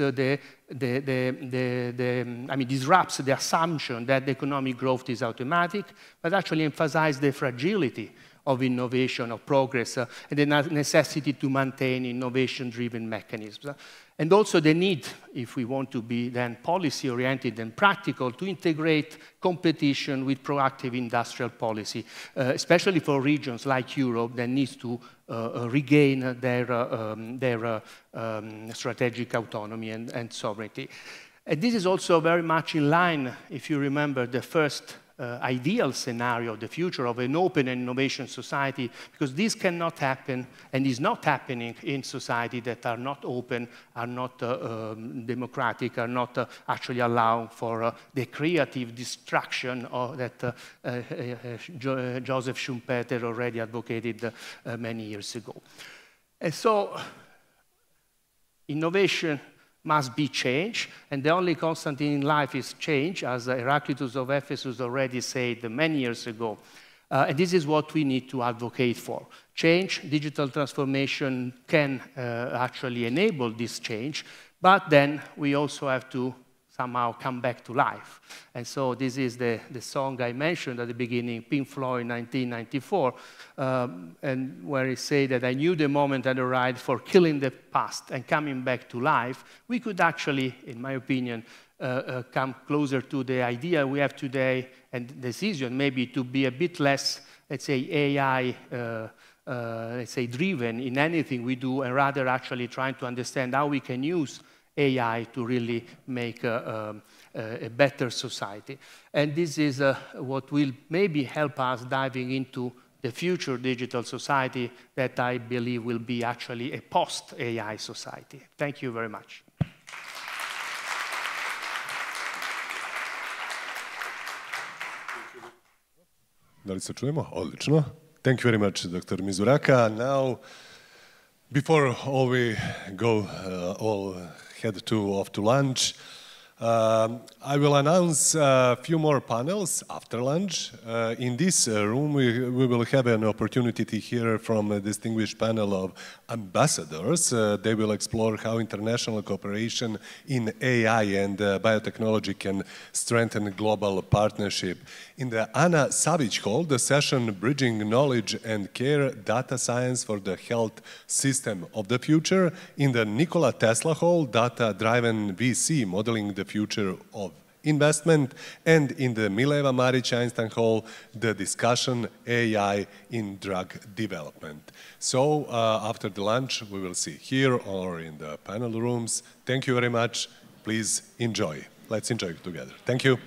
disrupts the assumption that economic growth is automatic, but actually emphasize the fragility of innovation, of progress, and the necessity to maintain innovation-driven mechanisms. And also the need, if we want to be then policy-oriented and practical, to integrate competition with proactive industrial policy, especially for regions like Europe that needs to regain their strategic autonomy and sovereignty. And this is also very much in line, if you remember, the first ideal scenario of the future of an open and innovation society, because this cannot happen and is not happening in society that are not open, are not democratic, are not actually allow for the creative destruction that Joseph Schumpeter already advocated many years ago. And so innovation must be changed, and the only constant in life is change, as Heraclitus of Ephesus already said many years ago. And this is what we need to advocate for. Change, digital transformation can actually enable this change, but then we also have to somehow come back to life. And so this is the song I mentioned at the beginning, Pink Floyd, 1994, and where he said that I knew the moment had arrived for killing the past and coming back to life. We could actually, in my opinion, come closer to the idea we have today and decision maybe to be a bit less, let's say, AI let's say, driven in anything we do, and rather actually trying to understand how we can use AI to really make a better society. And this is what will maybe help us diving into the future digital society that I believe will be actually a post-AI society. Thank you very much. Da li se čujemo? Odlično. Thank you very much, Dr. Mizuraka. Now, before we go all head off to lunch, I will announce a few more panels after lunch. In this room, we will have an opportunity to hear from a distinguished panel of ambassadors. They will explore how international cooperation in AI and biotechnology can strengthen global partnership. In the Ana Savić Hall, the session Bridging Knowledge and Care, Data Science for the Health System of the Future. In the Nikola Tesla Hall, Data-Driven VC, Modeling the Future of Investment. And in the Mileva Marić-Einstein Hall, the discussion AI in Drug Development. So after the lunch, we will see here or in the panel rooms. Thank you very much. Please enjoy. Let's enjoy together. Thank you.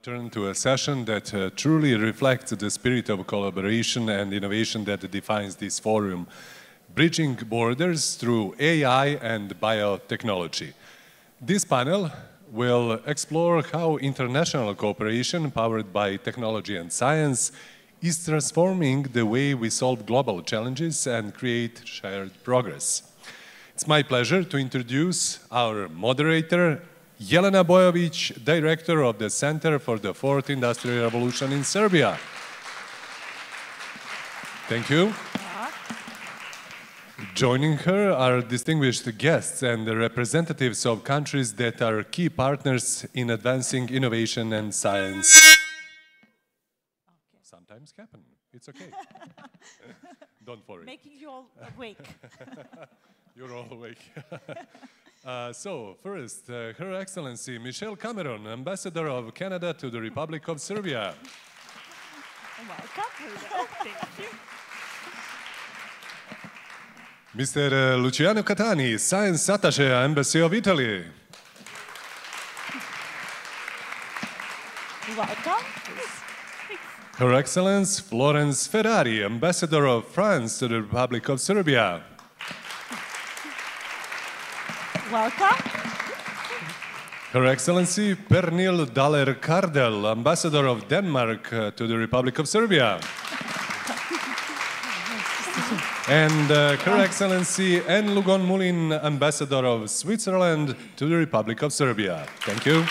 turn to a session that truly reflects the spirit of collaboration and innovation that defines this forum, bridging borders through AI and biotechnology. This panel will explore how international cooperation powered by technology and science is transforming the way we solve global challenges and create shared progress. It's my pleasure to introduce our moderator, Jelena Bojovic, Director of the Center for the Fourth Industrial Revolution in Serbia. Thank you. Joining her are distinguished guests and the representatives of countries that are key partners in advancing innovation and science. Sometimes happen. It's okay. Don't worry. Making you all awake. You're all awake. So, first, Her Excellency Michelle Cameron, Ambassador of Canada to the Republic of Serbia. Welcome. Thank you. Mr. Luciano Catani, Science Attaché, Embassy of Italy. Welcome. Her Excellence Florence Ferrari, Ambassador of France to the Republic of Serbia. Welcome. Her Excellency Pernil Daler-Kardel, Ambassador of Denmark to the Republic of Serbia. And Her Excellency N. Lugon Mulin, Ambassador of Switzerland to the Republic of Serbia. Thank you.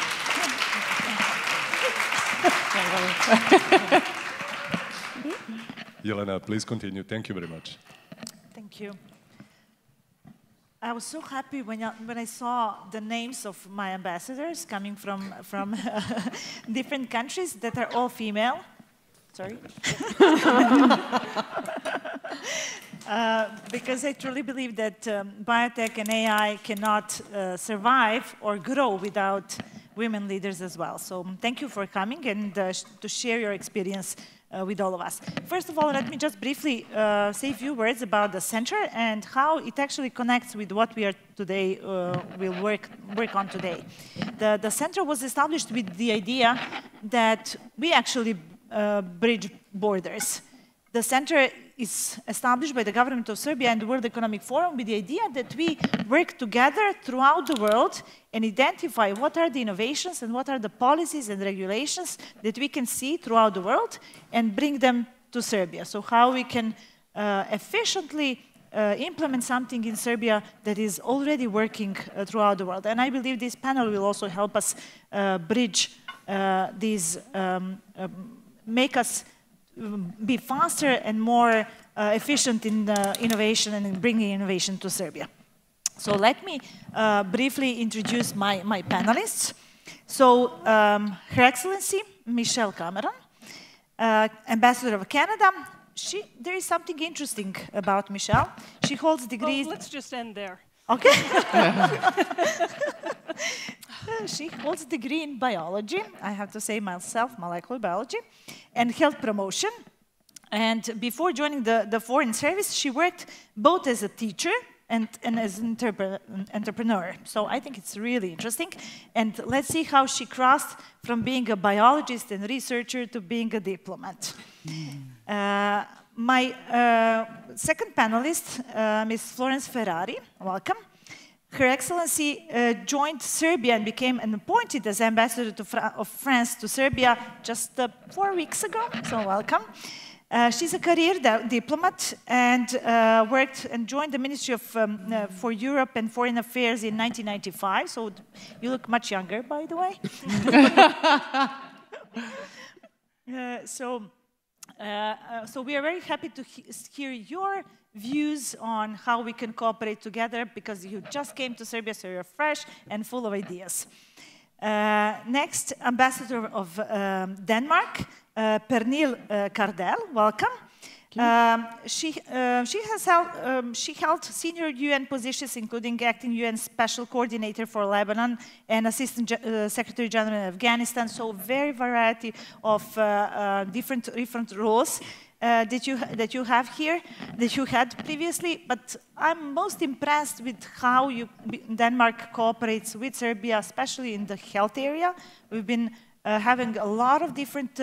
Jelena, please continue. Thank you very much. Thank you. I was so happy when I saw the names of my ambassadors coming from different countries that are all female. Sorry. Because I truly believe that biotech and AI cannot survive or grow without women leaders as well. So thank you for coming and to share your experience with all of us. First of all, let me just briefly say a few words about the center and how it actually connects with what we are today will work on today. The center was established with the idea that we actually bridge borders. The center is established by the government of Serbia and the World Economic Forum with the idea that we work together throughout the world and identify what are the innovations and what are the policies and regulations that we can see throughout the world and bring them to Serbia. So how we can efficiently implement something in Serbia that is already working throughout the world. And I believe this panel will also help us bridge these, make us be faster and more efficient in innovation and in bringing innovation to Serbia. So let me briefly introduce my panelists. So Her Excellency Michelle Cameron, Ambassador of Canada. There is something interesting about Michelle. She holds degrees. Oh, let's just end there. Okay. She holds a degree in biology, I have to say myself, molecular biology, and health promotion. And before joining the foreign service, she worked both as a teacher and as an entrepreneur. So I think it's really interesting. And let's see how she crossed from being a biologist and researcher to being a diplomat. My second panelist, Ms. Florence Ferrari, welcome. Her Excellency joined Serbia and became appointed as Ambassador of France to Serbia just 4 weeks ago, so welcome. She's a career diplomat and worked and joined the Ministry for Europe and Foreign Affairs in 1995, so you look much younger, by the way. So we are very happy to hear your views on how we can cooperate together because you just came to Serbia, so you're fresh and full of ideas. Next, Ambassador of Denmark, Pernil Kardel, welcome. She held senior UN positions, including acting UN Special Coordinator for Lebanon and Assistant Secretary General in Afghanistan. So very variety of different roles that you have here, that you had previously. But I'm most impressed with how Denmark cooperates with Serbia, especially in the health area. We've been having a lot of different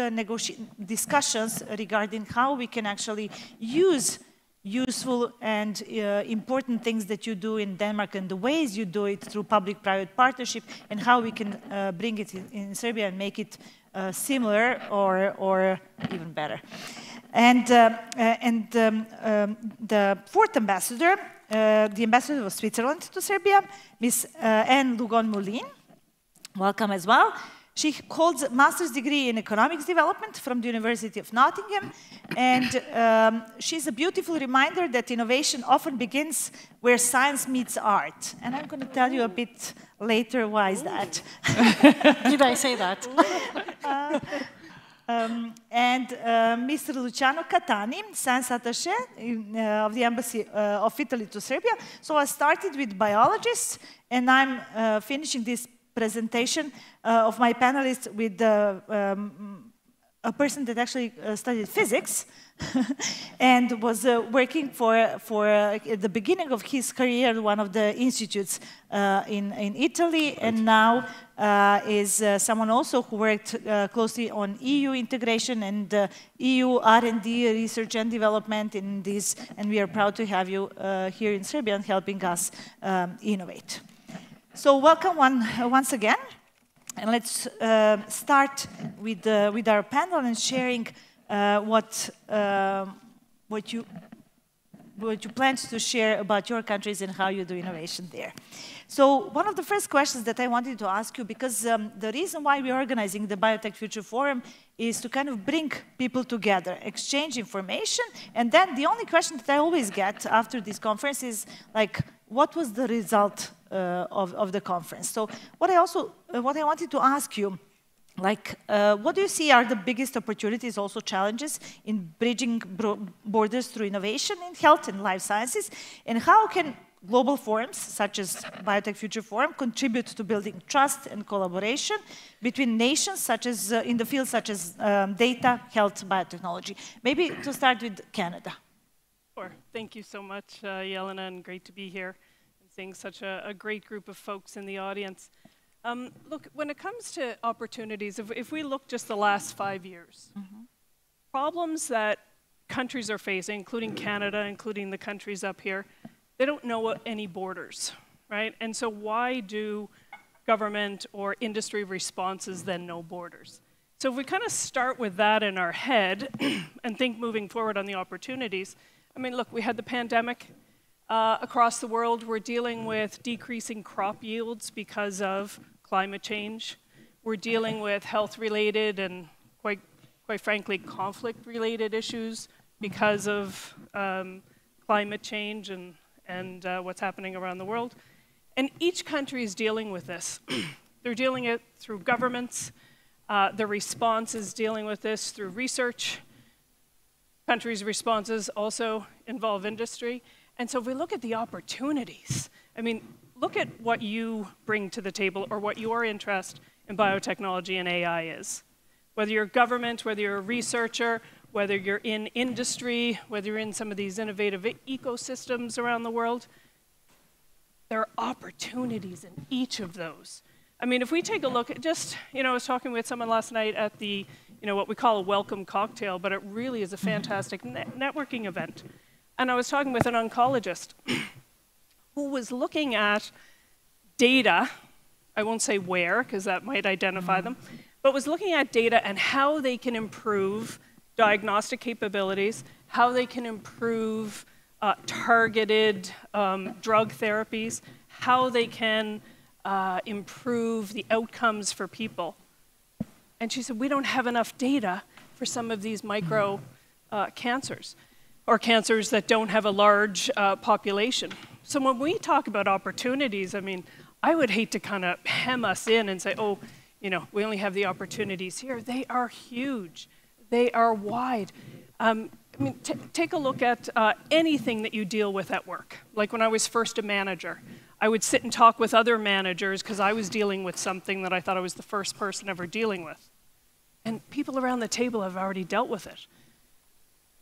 discussions regarding how we can actually use useful and important things that you do in Denmark and the ways you do it through public-private partnership, and how we can bring it in Serbia and make it similar or even better. And the fourth ambassador, the ambassador of Switzerland to Serbia, Ms. Anne Lugon-Moulin, welcome as well. She holds a master's degree in economics development from the University of Nottingham, and she's a beautiful reminder that innovation often begins where science meets art. And I'm going to tell you a bit later why is that. Did I say that? And Mr. Luciano Catani, science attaché of the Embassy of Italy to Serbia. So I started with biologists, and I'm finishing this presentation of my panelists with a person that actually studied physics and was working for at the beginning of his career one of the institutes in Italy, and now is someone also who worked closely on EU integration and EU R&D, research and development in this, and we are proud to have you here in Serbia and helping us innovate. So welcome once again, and let's start with our panel and sharing what you plan to share about your countries and how you do innovation there. So one of the first questions that I wanted to ask you, because the reason why we're organizing the Biotech Future Forum is to kind of bring people together, exchange information, and then the only question that I always get after this conference is like, what was the result of the conference? So what I wanted to ask you, like, what do you see are the biggest opportunities, also challenges, in bridging borders through innovation in health and life sciences, and how can global forums, such as Biotech Future Forum, contribute to building trust and collaboration between nations, such as in the fields such as data, health, biotechnology? Maybe to start with Canada. Sure. Thank you so much, Jelena, and great to be here and seeing such a great group of folks in the audience. Look, when it comes to opportunities, if we look just the last 5 years, problems that countries are facing, including Canada, including the countries up here, they don't know any borders, right? And so why do government or industry responses then know borders? So if we kind of start with that in our head and think moving forward on the opportunities, I mean, look, we had the pandemic across the world. We're dealing with decreasing crop yields because of climate change. We're dealing with health-related and, quite frankly, conflict-related issues because of climate change and what's happening around the world. And each country is dealing with this. They're dealing it through governments. The response is dealing with this through research. Countries' responses also involve industry. And so if we look at the opportunities, I mean, look at what you bring to the table or what your interest in biotechnology and AI is. Whether you're government, whether you're a researcher, whether you're in industry, whether you're in some of these innovative ecosystems around the world, there are opportunities in each of those. I mean, if we take a look at just, I was talking with someone last night at the, what we call a welcome cocktail, but it really is a fantastic networking event. And I was talking with an oncologist who was looking at data, I won't say where, because that might identify them, but was looking at data and how they can improve diagnostic capabilities, how they can improve targeted drug therapies, how they can improve the outcomes for people. And she said, we don't have enough data for some of these micro cancers, or cancers that don't have a large population. So when we talk about opportunities, I mean, I would hate to kind of hem us in and say, oh, we only have the opportunities here. They are huge. They are wide. I mean, take a look at anything that you deal with at work. Like when I was first a manager, I would sit and talk with other managers because I was dealing with something that I thought I was the first person ever dealing with. And people around the table have already dealt with it.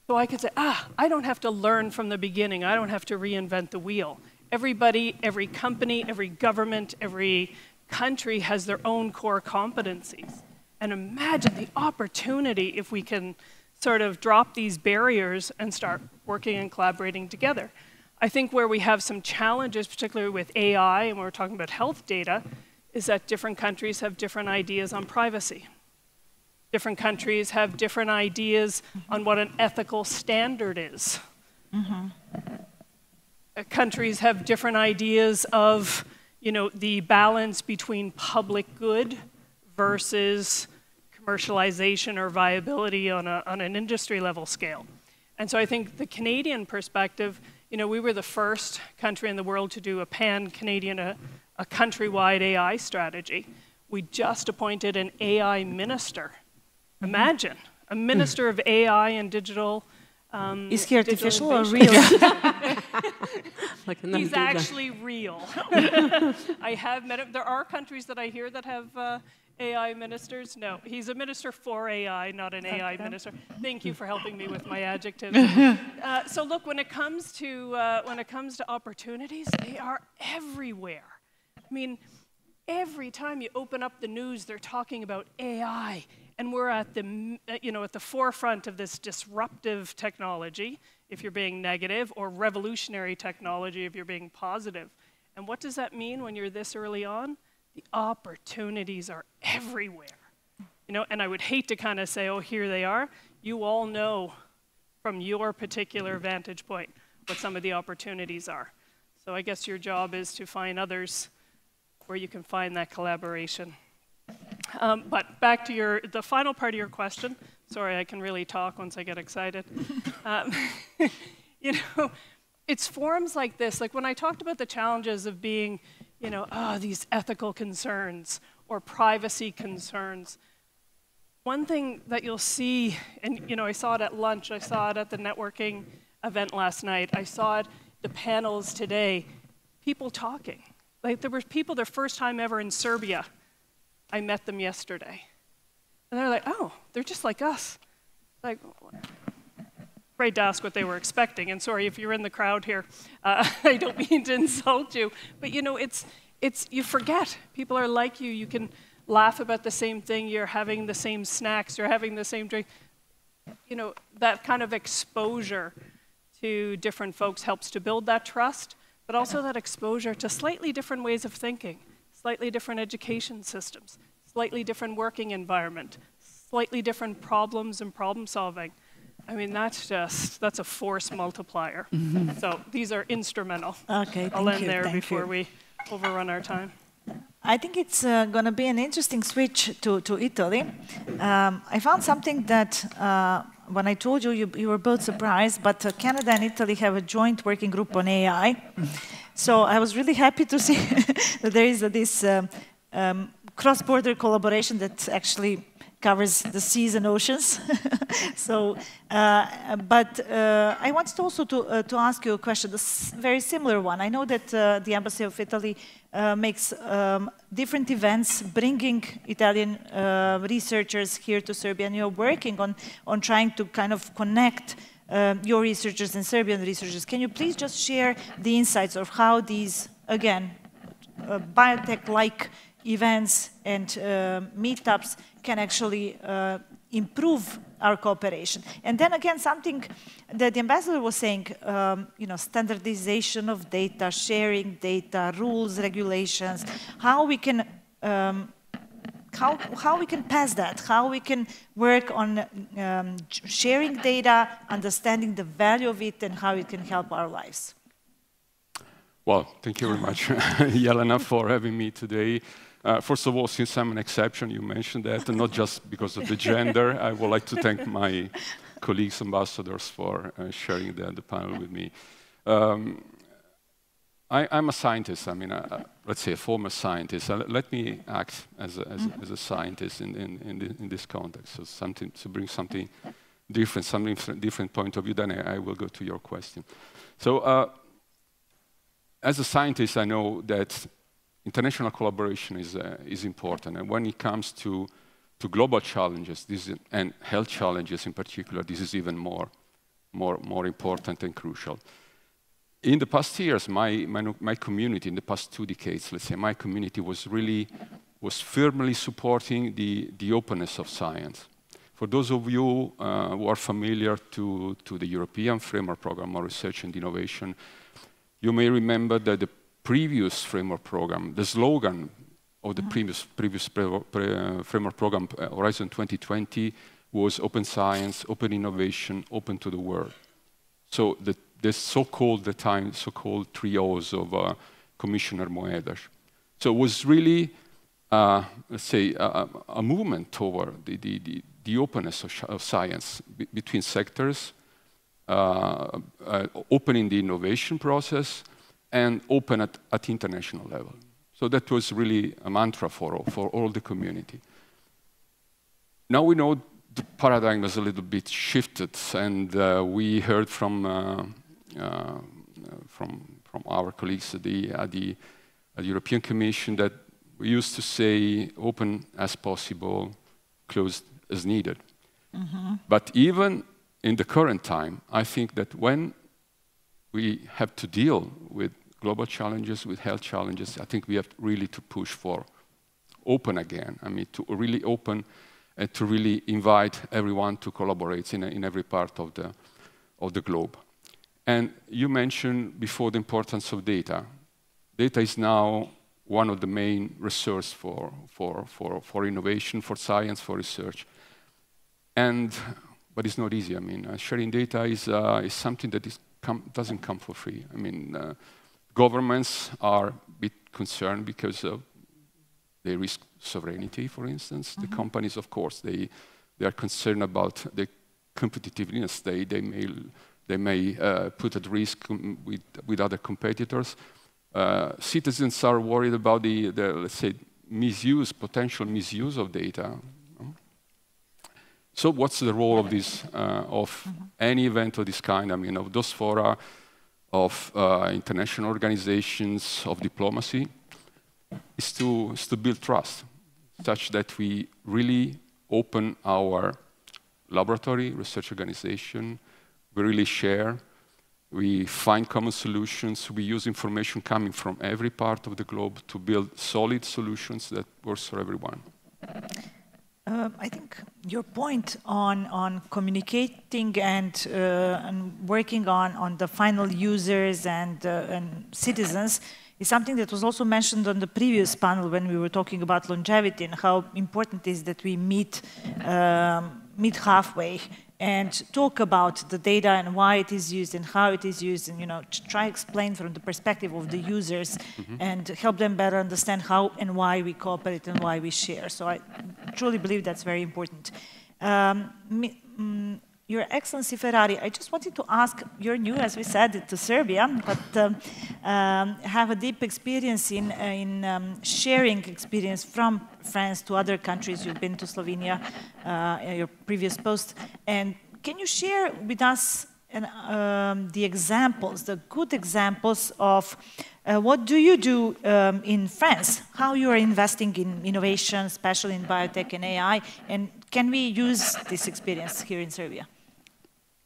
So I could say, I don't have to learn from the beginning. I don't have to reinvent the wheel. Everybody, every company, every government, every country has their own core competencies. And imagine the opportunity if we can sort of drop these barriers and start working and collaborating together. I think where we have some challenges, particularly with AI, and we're talking about health data, is that different countries have different ideas on privacy. Different countries have different ideas on what an ethical standard is. Countries have different ideas of, you know, the balance between public good versus commercialization or viability on an industry level scale. And so I think the Canadian perspective, you know, we were the first country in the world to do a pan-Canadian, a countrywide AI strategy. We just appointed an AI minister. Imagine, a minister of AI and digital. Is he artificial or real? He's actually real. I have met him. There are countries that I hear that have AI ministers. No, he's a minister for AI, not an AI minister. Thank you for helping me with my adjectives. So look, when it comes to opportunities, they are everywhere. I mean, every time you open up the news, they're talking about AI. And we're at the, you know, at the forefront of this disruptive technology, if you're being negative, or revolutionary technology, if you're being positive. And what does that mean when you're this early on? The opportunities are everywhere. You know, and I would hate to kind of say, oh, here they are. You all know from your particular vantage point what some of the opportunities are. So I guess your job is to find others where you can find that collaboration. But back to the final part of your question. Sorry, I can really talk once I get excited. You know, it's forums like this. Like when I talked about the challenges of being, you know, these ethical concerns or privacy concerns. One thing that you'll see, and you know, I saw it at lunch, I saw it at the networking event last night, I saw it, the panels today, people talking. Like there were people their first time ever in Serbia. I met them yesterday. And they're like, oh, they're just like us. Like, afraid to ask what they were expecting. And sorry if you're in the crowd here, I don't mean to insult you. But you know, you forget. People are like you. You can laugh about the same thing. You're having the same snacks. You're having the same drink. You know, that kind of exposure to different folks helps to build that trust, but also that exposure to slightly different ways of thinking. Slightly different education systems, slightly different working environment, slightly different problems and problem solving. I mean, that's a force multiplier. So these are instrumental. Okay, I'll end there before we overrun our time. I think it's going to be an interesting switch to Italy. I found something that when I told you, you were both surprised, but Canada and Italy have a joint working group on AI. So I was really happy to see that there is this cross-border collaboration that actually covers the seas and oceans. So, but I wanted also to ask you a question, a very similar one. I know that the Embassy of Italy makes different events, bringing Italian researchers here to Serbia, and you're working on trying to kind of connect your researchers and Serbian researchers. Can you please just share the insights of how these, again, biotech-like events and meetups can actually improve our cooperation? And then again, something that the ambassador was saying, you know, standardization of data, sharing data, rules, regulations, how we can how we can pass that, how we can work on sharing data, understanding the value of it, and how it can help our lives. Well, thank you very much, Jelena, for having me today. First of all, since I'm an exception, you mentioned that, and not just because of the gender, I would like to thank my colleagues, ambassadors, for sharing the panel with me. I'm a scientist, I mean, let's say a former scientist. Let me act as a scientist in this context, so to bring something different point of view, then I will go to your question. So, as a scientist, I know that international collaboration is important, and when it comes to global challenges, and health challenges in particular, this is even more important and crucial. In the past years, my community, in the past 2 decades, let's say, my community was really was firmly supporting the openness of science. For those of you who are familiar to the European Framework Program on Research and Innovation, you may remember that the previous framework program, the slogan of the previous framework program, Horizon 2020, was open science, open innovation, open to the world. So the so-called three O's of Commissioner Moedas. So it was really, let's say, a movement toward the openness of science between sectors, open in the innovation process, and open at international level. So that was really a mantra for all the community. Now we know the paradigm has a little bit shifted, and we heard from our colleagues at the European Commission that we used to say open as possible, closed as needed. Mm-hmm. But even in the current time, I think that when we have to deal with global challenges, with health challenges, I think we have really to push for open again. I mean, to really open and to really invite everyone to collaborate in every part of the globe. And you mentioned before the importance of data. Data is now one of the main resources for innovation, for science, for research. But it's not easy. I mean, sharing data is something that doesn't come for free. I mean, governments are a bit concerned because they risk sovereignty, for instance. Mm-hmm. The companies, of course, they are concerned about the competitiveness. They may put at risk with other competitors. Citizens are worried about the let's say, potential misuse of data. So what's the role of this, of any event of this kind? I mean, of those fora, of international organizations, of diplomacy, is to build trust, such that we really open our laboratory, research organization, we really share, we find common solutions, we use information coming from every part of the globe to build solid solutions that works for everyone. I think your point on communicating and working on the final users and citizens is something that was also mentioned on the previous panel when we were talking about longevity and how important it is that we meet halfway and talk about the data and why it is used and how it is used, and try to explain from the perspective of the users and help them better understand how and why we cooperate and why we share. So I truly believe that's very important. Your Excellency Ferrari, I just wanted to ask, you're new, as we said, to Serbia, but have a deep experience in sharing experience from France to other countries. You've been to Slovenia, your previous post. And can you share with us the examples, the good examples of what do you do in France, how you are investing in innovation, especially in biotech and AI, and can we use this experience here in Serbia?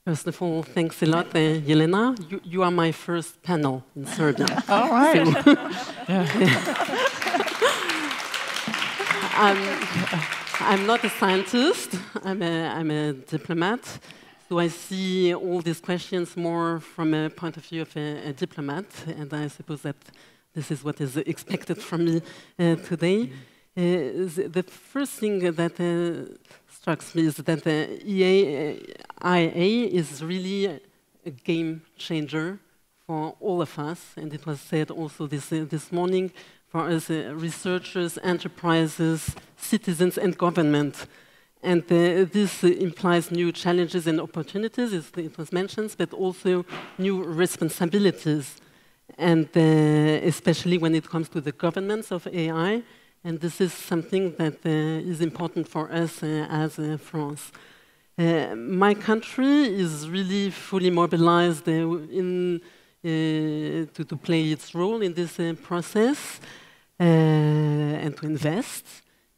First of all, thanks a lot, Jelena. You are my first panel in Serbia. All right. So, I'm not a scientist. I'm a diplomat. So I see all these questions more from a point of view of a diplomat, and I suppose that this is what is expected from me today. The first thing that strikes me is that IA is really a game changer for all of us, and it was said also this morning, for us researchers, enterprises, citizens, and government. And this implies new challenges and opportunities, as it was mentioned, but also new responsibilities, and especially when it comes to the governance of AI. And this is something that is important for us as France. My country is really fully mobilized to play its role in this process and to invest.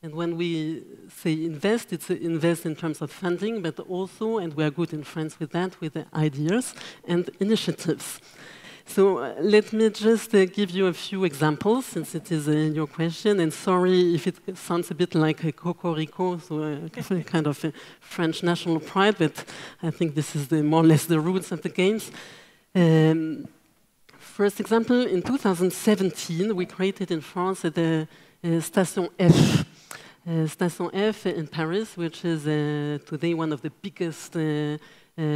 And when we say invest, it's invest in terms of funding, but also, and we are good in France with that, with the ideas and initiatives. So let me just give you a few examples, since it is your question. And sorry if it sounds a bit like a cocorico, so a kind of a French national pride, but I think this is more or less the roots of the games. First example, in 2017, we created in France the Station F. Station F in Paris, which is today one of the biggest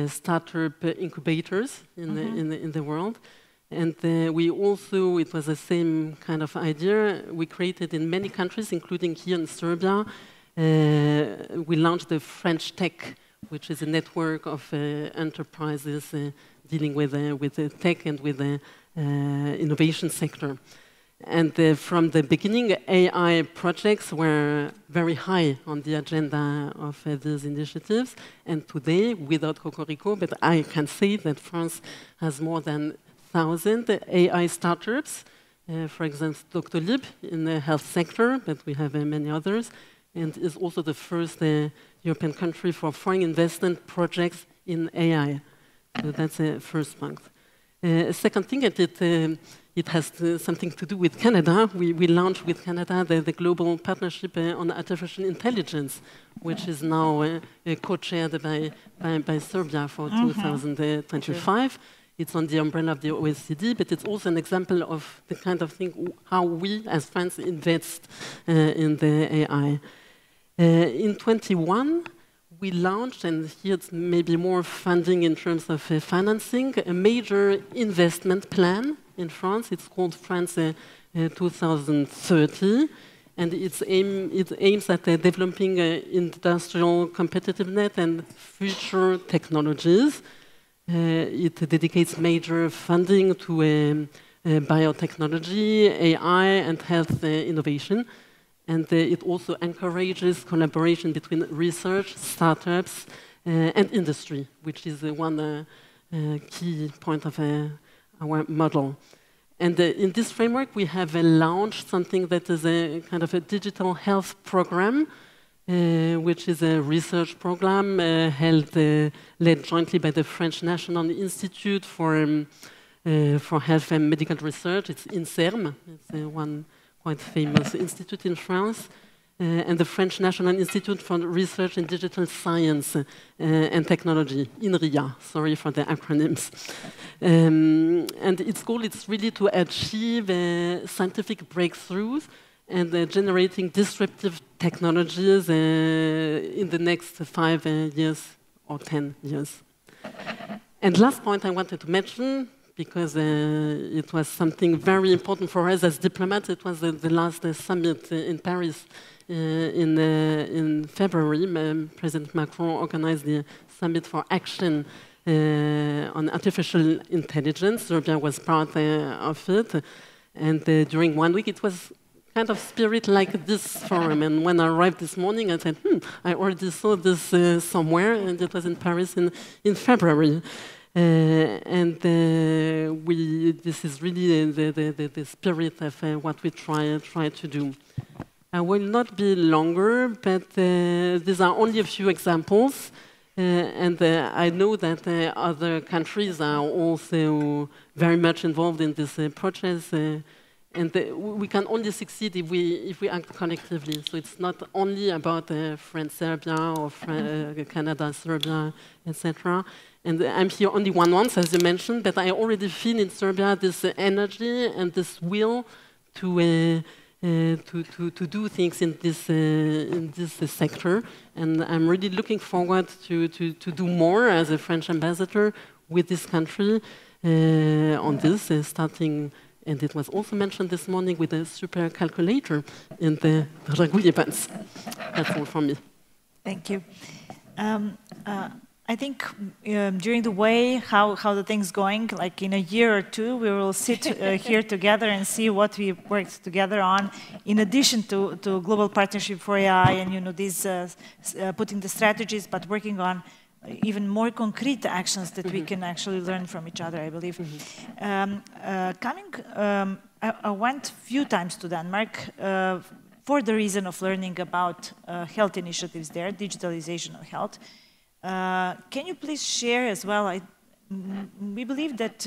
startup incubators in the world. And we also, it was the same kind of idea, we created in many countries, including here in Serbia. We launched the French Tech, which is a network of enterprises dealing with tech and with the innovation sector. And from the beginning, AI projects were very high on the agenda of these initiatives. And today, without Cocorico, but I can say that France has more than 1,000 AI startups. For example, Doctolib in the health sector, but we have many others, and is also the first European country for foreign investment projects in AI. So that's the first point. Second thing, it has something to do with Canada. We launched with Canada the global partnership on artificial intelligence, which is now co-chaired by Serbia for 2025. It's on the umbrella of the OECD, but it's also an example of the kind of thing how we as France invest in the AI. In 21, we launched, and here it's maybe more funding in terms of financing, a major investment plan in France. It's called France 2030, and it aims at developing industrial competitiveness and future technologies. It dedicates major funding to biotechnology, AI, and health innovation. And it also encourages collaboration between research, startups, and industry, which is one key point of our model. And in this framework, we have launched something that is a kind of a digital health program, which is a research program led jointly by the French National Institute for Health and Medical Research. It's INSERM. It's one quite famous institute in France, and the French National Institute for Research in Digital Science and Technology, INRIA, sorry for the acronyms. And its goal is really to achieve scientific breakthroughs and generating disruptive technologies in the next 5 years or 10 years. And last point I wanted to mention, because it was something very important for us as diplomats. It was the last summit in Paris in February. President Macron organized the Summit for Action on Artificial Intelligence. Serbia was part of it. And during 1 week, it was kind of spirit like this forum. And when I arrived this morning, I said, I already saw this somewhere, and it was in Paris in February. This is really the spirit of what we try to do. I will not be longer, but these are only a few examples. And I know that other countries are also very much involved in this process. And we can only succeed if we act collectively. So it's not only about France, Serbia, or Canada, Serbia, etc. And I'm here only 1 month, as you mentioned, but I already feel in Serbia this energy and this will to do things in this sector. And I'm really looking forward to do more as a French ambassador with this country on this, starting. And it was also mentioned this morning with a super calculator in the Dragouille events. That's all from me. Thank you. I think during the way, how the thing's going, like in a year or two, we will sit here together and see what we worked together on, in addition to Global Partnership for AI and these putting the strategies, but working on even more concrete actions that we can actually learn from each other, I believe. I went a few times to Denmark for the reason of learning about health initiatives there, digitalization of health. Can you please share as well, we believe that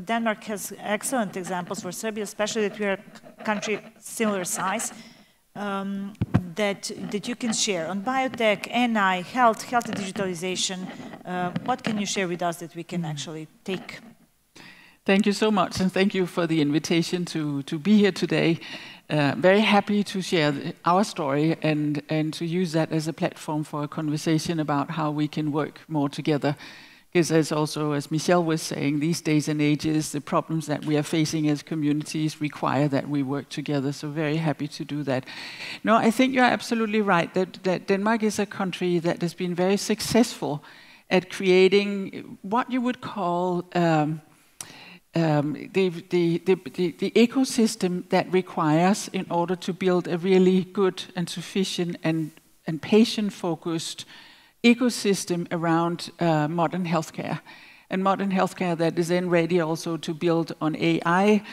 Denmark has excellent examples for Serbia, especially that we are a country similar size, that you can share on biotech, NI, health digitalization. What can you share with us that we can actually take? Thank you so much, and thank you for the invitation to be here today. Very happy to share our story and to use that as a platform for a conversation about how we can work more together. Because as Michelle was saying, these days and ages, the problems that we are facing as communities require that we work together. So very happy to do that. No, I think you're absolutely right that Denmark is a country that has been very successful at creating what you would call the ecosystem that requires in order to build a really good and sufficient and patient-focused ecosystem around modern healthcare. And modern healthcare that is then ready also to build on AI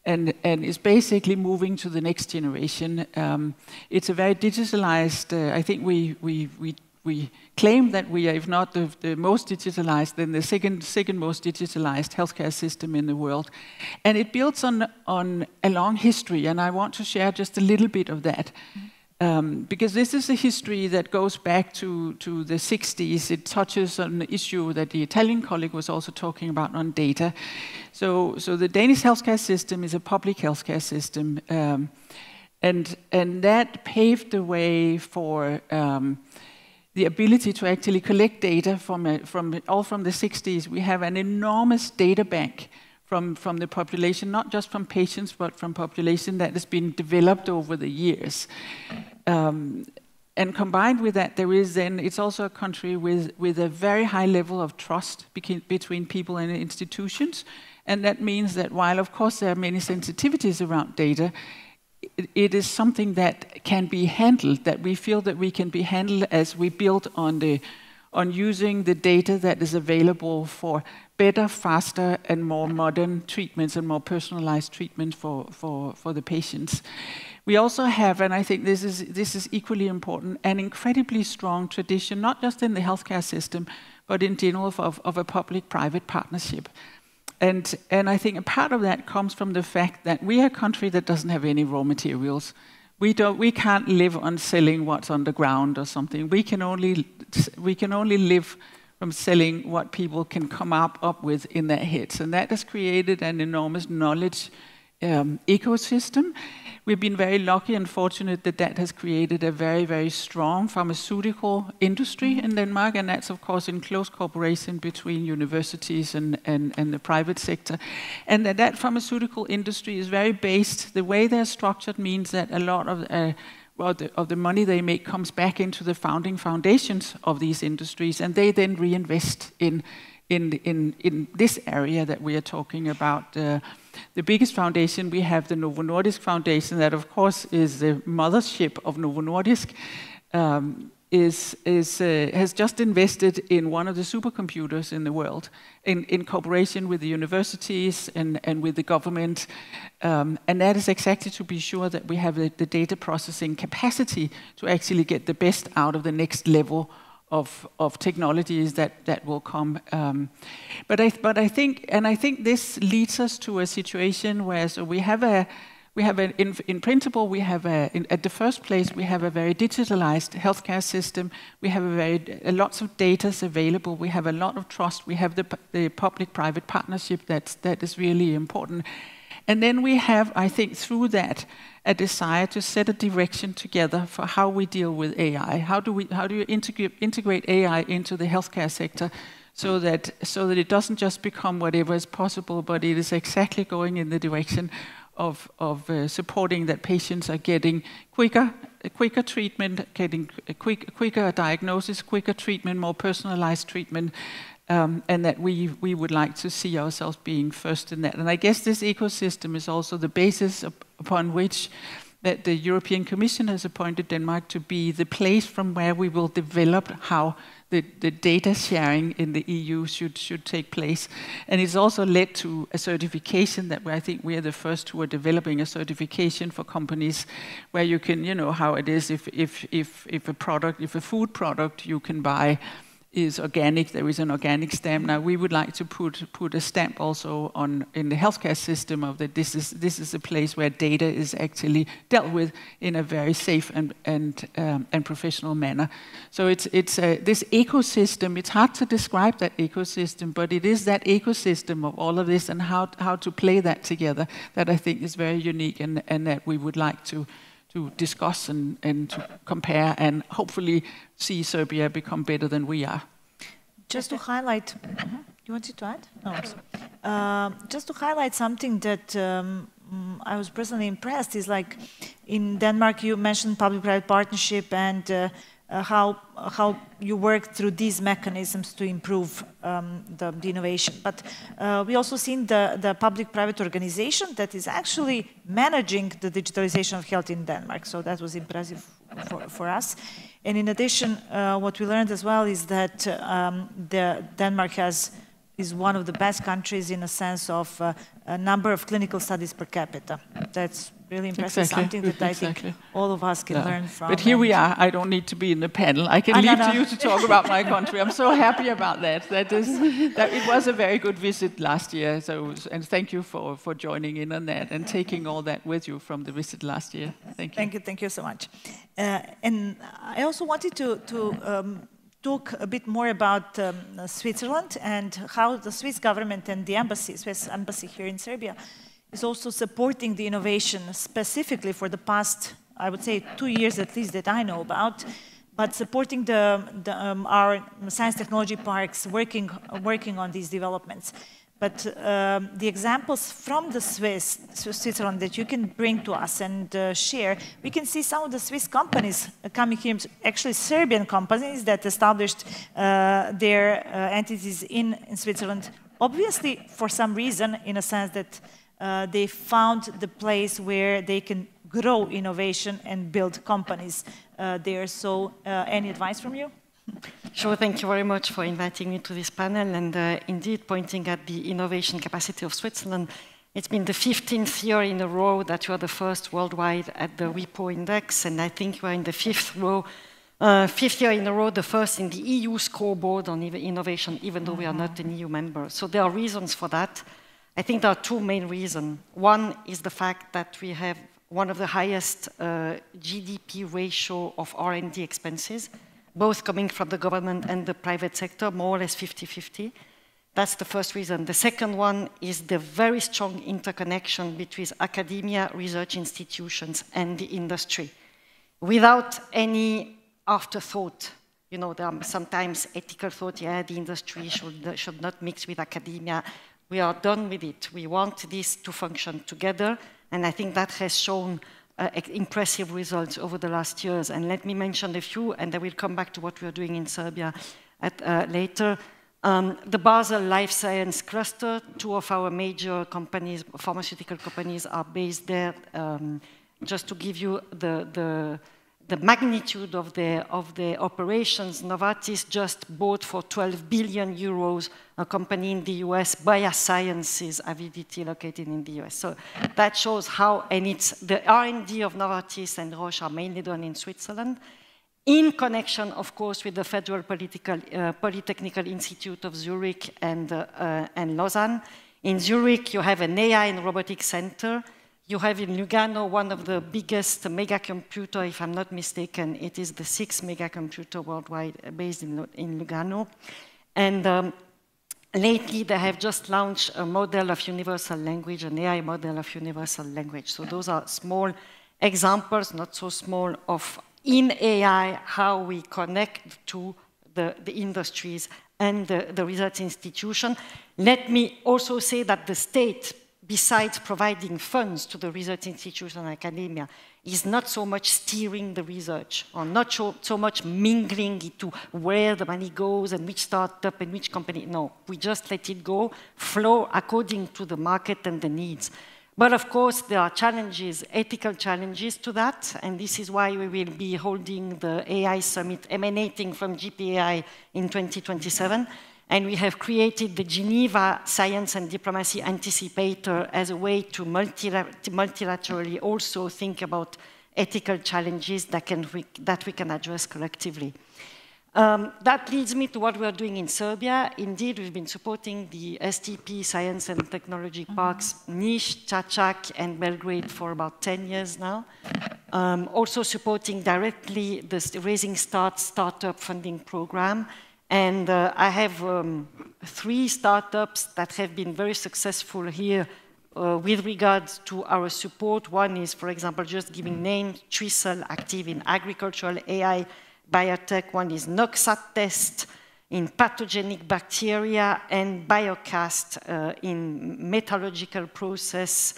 and is basically moving to the next generation. It's a very digitalized, I think we claim that we are, if not the most digitalized, then the second most digitalized healthcare system in the world. And it builds on a long history, and I want to share just a little bit of that. Because this is a history that goes back to the 60s. It touches on an issue that the Italian colleague was also talking about on data. So the Danish healthcare system is a public healthcare system. And that paved the way for the ability to actually collect data from the 60s. We have an enormous data bank from the population, not just from patients, but from population that has been developed over the years. And combined with that, it's also a country with a very high level of trust between people and institutions. And that means that while, of course, there are many sensitivities around data, it is something that can be handled, that we feel that we can be handled as we build on using the data that is available for better, faster, and more modern treatments and more personalized treatment for the patients. We also have, and I think this is equally important, an incredibly strong tradition, not just in the healthcare system, but in general of a public-private partnership. And I think a part of that comes from the fact that we are a country that doesn't have any raw materials. We can't live on selling what's underground or something. We can only live from selling what people can come up with in their heads. And that has created an enormous knowledge ecosystem. We've been very lucky and fortunate that has created a very, very strong pharmaceutical industry in Denmark, and that's, of course, in close cooperation between universities and the private sector. And that pharmaceutical industry is very based, the way they're structured means that a lot of the money they make comes back into the founding foundations of these industries, and they then reinvest in this area that we are talking about. The biggest foundation we have, the Novo Nordisk Foundation, that of course is the mothership of Novo Nordisk, has just invested in one of the supercomputers in the world, in cooperation with the universities and with the government. And that is exactly to be sure that we have the data processing capacity to actually get the best out of the next level of technologies that will come. But I think this leads us to a situation where in principle we have at the first place we have a very digitalized healthcare system. We have lots of data available. We have a lot of trust. We have the public-private partnership that is really important. And then we have, I think, through that, a desire to set a direction together for how we deal with AI. How do you integrate AI into the healthcare sector so that it doesn't just become whatever is possible, but it is exactly going in the direction of supporting that patients are getting quicker treatment, getting quicker diagnosis, quicker treatment, more personalized treatment. And that we would like to see ourselves being first in that. And I guess this ecosystem is also the basis upon which that the European Commission has appointed Denmark to be the place from where we will develop how the data sharing in the EU should take place. And it's also led to a certification that I think we are the first who are developing a certification for companies where you can, how it is if a food product you can buy is organic. There is an organic stamp. Now we would like to put a stamp also on in the healthcare system of that this is a place where data is actually dealt with in a very safe and professional manner. So it's this ecosystem. It's hard to describe that ecosystem, but it is that ecosystem of all of this and how to play that together that I think is very unique and that we would like to discuss and to compare and hopefully see Serbia become better than we are. Just to highlight, you wanted to add? No. Just to highlight something that I was personally impressed is like in Denmark you mentioned public-private partnership and how you work through these mechanisms to improve the innovation. But we also seen the public-private organization that is actually managing the digitalization of health in Denmark. So that was impressive for us. And in addition, what we learned as well is that Denmark is one of the best countries in a sense of a number of clinical studies per capita. That's really impressive, something that I think all of us can learn from. But here we are. I don't need to be in the panel. I can leave to you to talk about my country. I'm so happy about that. That it was a very good visit last year. So, and thank you for joining in on that and taking all that with you from the visit last year. Thank you. Thank you so much. And I also wanted to talk a bit more about Switzerland and how the Swiss government and the Swiss embassy here in Serbia is also supporting the innovation specifically for the past, I would say, 2 years at least that I know about, but supporting our science technology parks working on these developments. But the examples from the Switzerland that you can bring to us and share, we can see some of the Swiss companies coming here, actually Serbian companies that established their entities in Switzerland, obviously for some reason, in a sense that they found the place where they can grow innovation and build companies there. So any advice from you? Sure, thank you very much for inviting me to this panel and indeed pointing at the innovation capacity of Switzerland. It's been the 15th year in a row that you are the first worldwide at the WIPO index, and I think we're in the fifth year in a row, the first in the EU scoreboard on innovation, even though we are not an EU member. So there are reasons for that. I think there are two main reasons. One is the fact that we have one of the highest GDP ratio of R&D expenses, both coming from the government and the private sector, more or less 50-50. That's the first reason. The second one is the very strong interconnection between academia, research institutions, and the industry. Without any afterthought, you know, there are sometimes ethical thought, yeah, the industry should not mix with academia. We are done with it. We want this to function together, and I think that has shown impressive results over the last years. And let me mention a few, and I will come back to what we are doing in Serbia later. The Basel Life Science Cluster, two of our major companies, pharmaceutical companies, are based there. Just to give you the magnitude of the operations, Novartis just bought for 12 billion euros a company in the US, Biosciences Avidity, located in the US. So that shows how, and it's the R&D of Novartis and Roche are mainly done in Switzerland, in connection, of course, with the Federal Polytechnical Institute of Zurich and Lausanne. In Zurich, you have an AI and robotics center. You have in Lugano one of the biggest megacomputer, if I'm not mistaken. It is the 6th megacomputer worldwide based in Lugano. And lately, they have just launched a model of universal language, an AI model of universal language. So those are small examples, not so small, of in AI, how we connect to the industries and the research institution. Let me also say that the state, besides providing funds to the research institution and academia, is not so much steering the research, or not so much mingling it to where the money goes and which startup and which company. No, we just let it go, flow according to the market and the needs. But of course, there are challenges, ethical challenges to that, and this is why we will be holding the AI Summit emanating from GPAI in 2027. And we have created the Geneva Science and Diplomacy Anticipator as a way to multilaterally also think about ethical challenges that we can address collectively. That leads me to what we are doing in Serbia. Indeed, we've been supporting the STP, Science and Technology Parks, Niš, Čačak, and Belgrade for about 10 years now. Also supporting directly the Raising Start startup funding program. And I have 3 startups that have been very successful here with regards to our support. One is, for example, just giving names, Twistle, active in agricultural AI biotech. One is Noxat Test in pathogenic bacteria, and Biocast in metallurgical process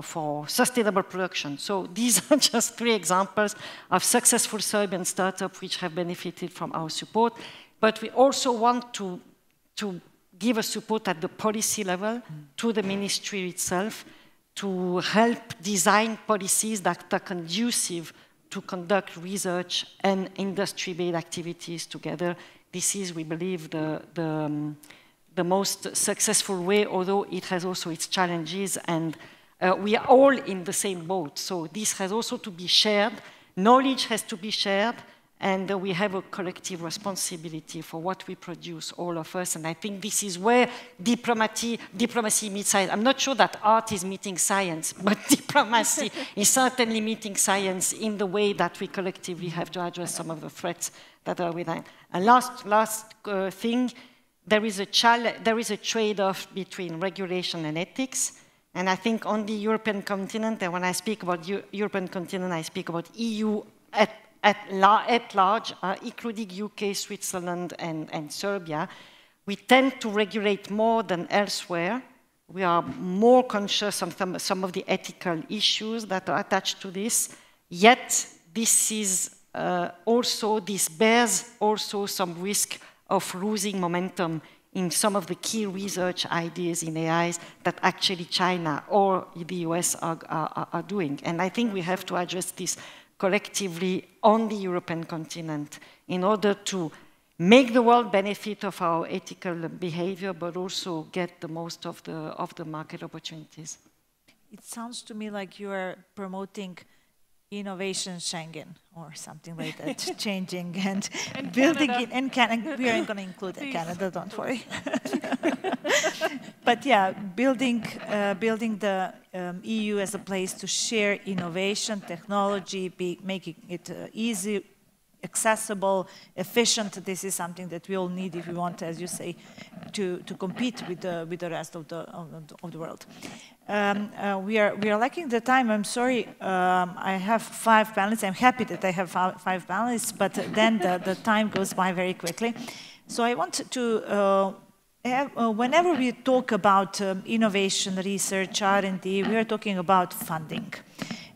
for sustainable production. So these are just 3 examples of successful Serbian startups which have benefited from our support. But we also want to give a support at the policy level to the ministry itself to help design policies that are conducive to conduct research and industry-based activities together. This is, we believe, the most successful way, although it has also its challenges, and we are all in the same boat. So this has also to be shared. Knowledge has to be shared, and we have a collective responsibility for what we produce, all of us. And I think this is where diplomacy meets science. I'm not sure that art is meeting science, but diplomacy is certainly meeting science in the way that we collectively have to address some of the threats that are within. And last thing, there is a trade-off between regulation and ethics. And I think on the European continent, and when I speak about European continent, I speak about EU at large, including UK, Switzerland, and Serbia, we tend to regulate more than elsewhere. We are more conscious of some of the ethical issues that are attached to this. Yet, this bears also some risk of losing momentum in some of the key research ideas in AIs that actually China or the US are doing. And I think we have to address this collectively on the European continent in order to make the world benefit of our ethical behavior, but also get the most of the market opportunities. It sounds to me like you are promoting innovation Schengen or something like that, changing and building it in Canada. We aren't going to include Canada, don't worry. But yeah, building the EU as a place to share innovation, technology, making it easy, accessible, efficient. This is something that we all need if we want, as you say, to compete with the rest of the world. We are lacking the time. I'm sorry. I have 5 panelists. I'm happy that I have 5 panelists, but then the time goes by very quickly. So I want to whenever we talk about innovation, research, R&D, we are talking about funding.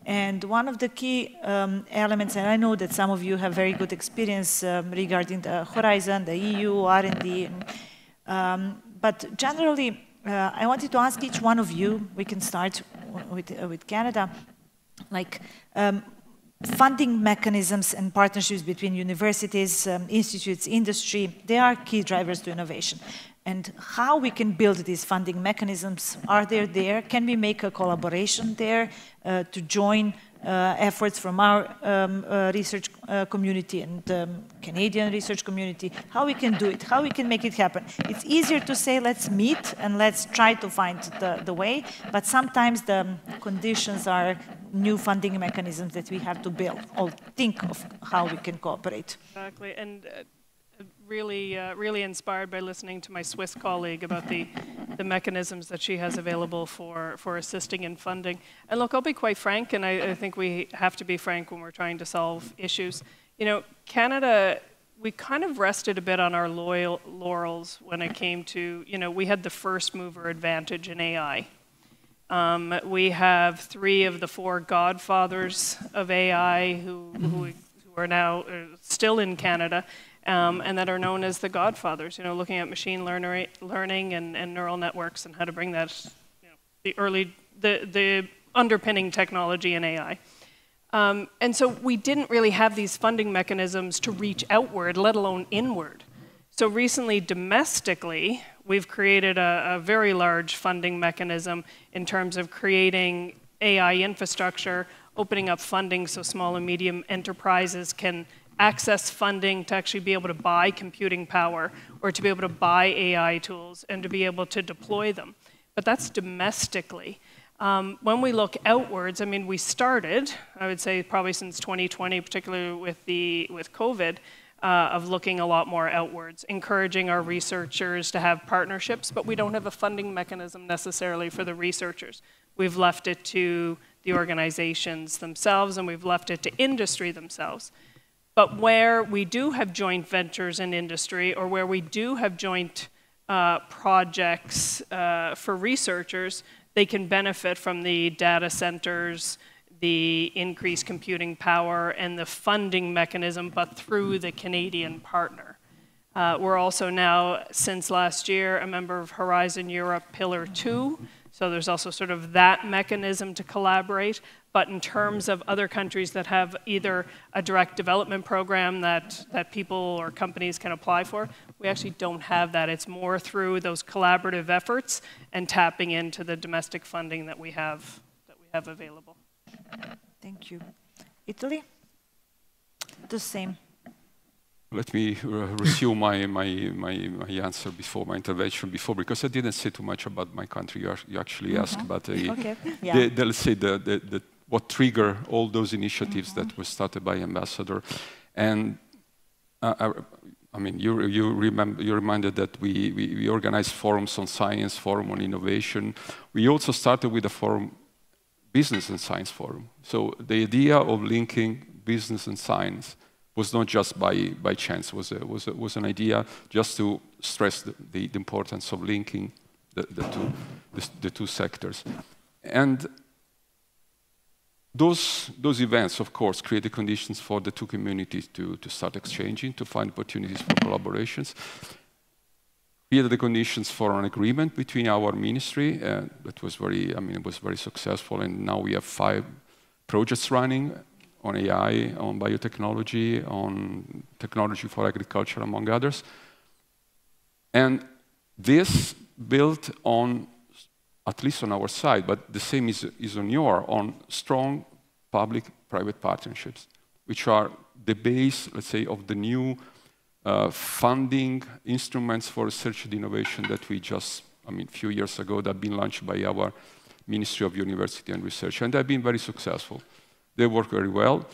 And one of the key elements, and I know that some of you have very good experience regarding the Horizon, the EU, R&D, but generally, I wanted to ask each one of you, we can start with Canada, like funding mechanisms and partnerships between universities, institutes, industry, they are key drivers to innovation. And how we can build these funding mechanisms, are they there? Can we make a collaboration there to join efforts from our research community and Canadian research community? How we can do it, how we can make it happen. It's easier to say, let's meet and let's try to find the way, but sometimes the conditions are new funding mechanisms that we have to build or think of how we can cooperate. Exactly, and really inspired by listening to my Swiss colleague about the mechanisms that she has available for assisting in funding. And look, I'll be quite frank, and I think we have to be frank when we're trying to solve issues. You know, Canada, we kind of rested a bit on our laurels when it came to, you know, we had the first mover advantage in AI. We have 3 of the 4 godfathers of AI who are now still in Canada. And that are known as the godfathers, you know, looking at machine learning and neural networks and how to bring that, you know, the underpinning technology in AI. And so we didn't really have these funding mechanisms to reach outward, let alone inward. So recently, domestically, we've created a very large funding mechanism in terms of creating AI infrastructure, opening up funding so small and medium enterprises can access funding to actually be able to buy computing power or to be able to buy AI tools and to be able to deploy them. But that's domestically. When we look outwards, I mean, we started, I would say probably since 2020, particularly with COVID, of looking a lot more outwards, encouraging our researchers to have partnerships, but we don't have a funding mechanism necessarily for the researchers. We've left it to the organizations themselves, and we've left it to industry themselves. But where we do have joint ventures in industry, or where we do have joint projects for researchers, they can benefit from the data centers, the increased computing power, and the funding mechanism, but through the Canadian partner. We're also now, since last year, a member of Horizon Europe Pillar 2, so there's also sort of that mechanism to collaborate. But in terms of other countries that have either a direct development program that people or companies can apply for, we actually don't have that. It's more through those collaborative efforts and tapping into the domestic funding that we have available. Thank you. Italy? The same. Let me resume my answer before, my intervention before, because I didn't say too much about my country. You actually asked about let's say what triggered all those initiatives that were started by Ambassador. And I mean, you reminded that we organized forums on science, forum on innovation. We also started with a forum, Business and Science Forum. So the idea of linking business and science was not just by chance. Was an idea just to stress the importance of linking the two sectors. And those events, of course, create the conditions for the two communities to start exchanging, to find opportunities for collaborations. Created the conditions for an agreement between our ministry that was it was very successful, and now we have 5 projects running on AI, on biotechnology, on technology for agriculture, among others. And this built on, at least on our side, but the same is on strong public-private partnerships, which are the base, let's say, of the new funding instruments for research and innovation that we just, a few years ago, that have been launched by our Ministry of University and Research, and they've been very successful. They work very well.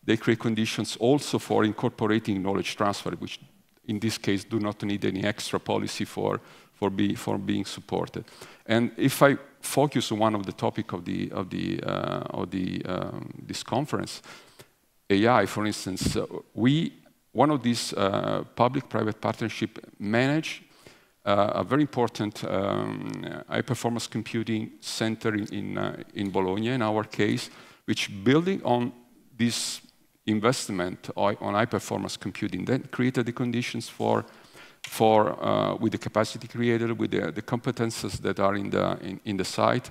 They create conditions also for incorporating knowledge transfer, which in this case do not need any extra policy for being supported. And if I focus on one of the topics of this conference, AI, for instance, one of these public-private partnership manage a very important high-performance computing center in Bologna, in our case, which building on this investment on high-performance computing, then created the conditions with the capacity created, with the competences that are in the site,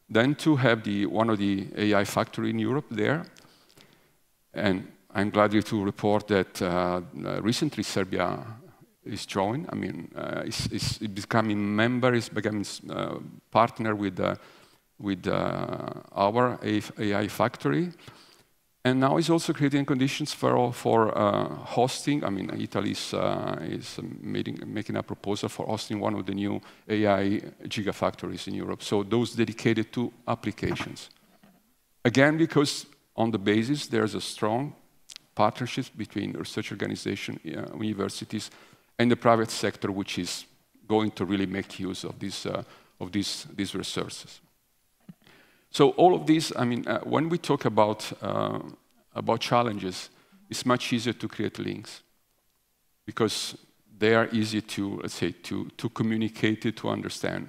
then to have one of the AI factory in Europe there. And I'm glad to report that recently Serbia is joined. Is becoming member, is becoming partner with our AI factory, and now is also creating conditions for hosting. Italy is making a proposal for hosting one of the new AI gigafactories in Europe. So those dedicated to applications. Again, because on the basis there's a strong partnerships between research organizations, universities, and the private sector, which is going to really make use of these resources. So all of these, when we talk about challenges, it's much easier to create links because they are easy to, let's say, to communicate, to understand.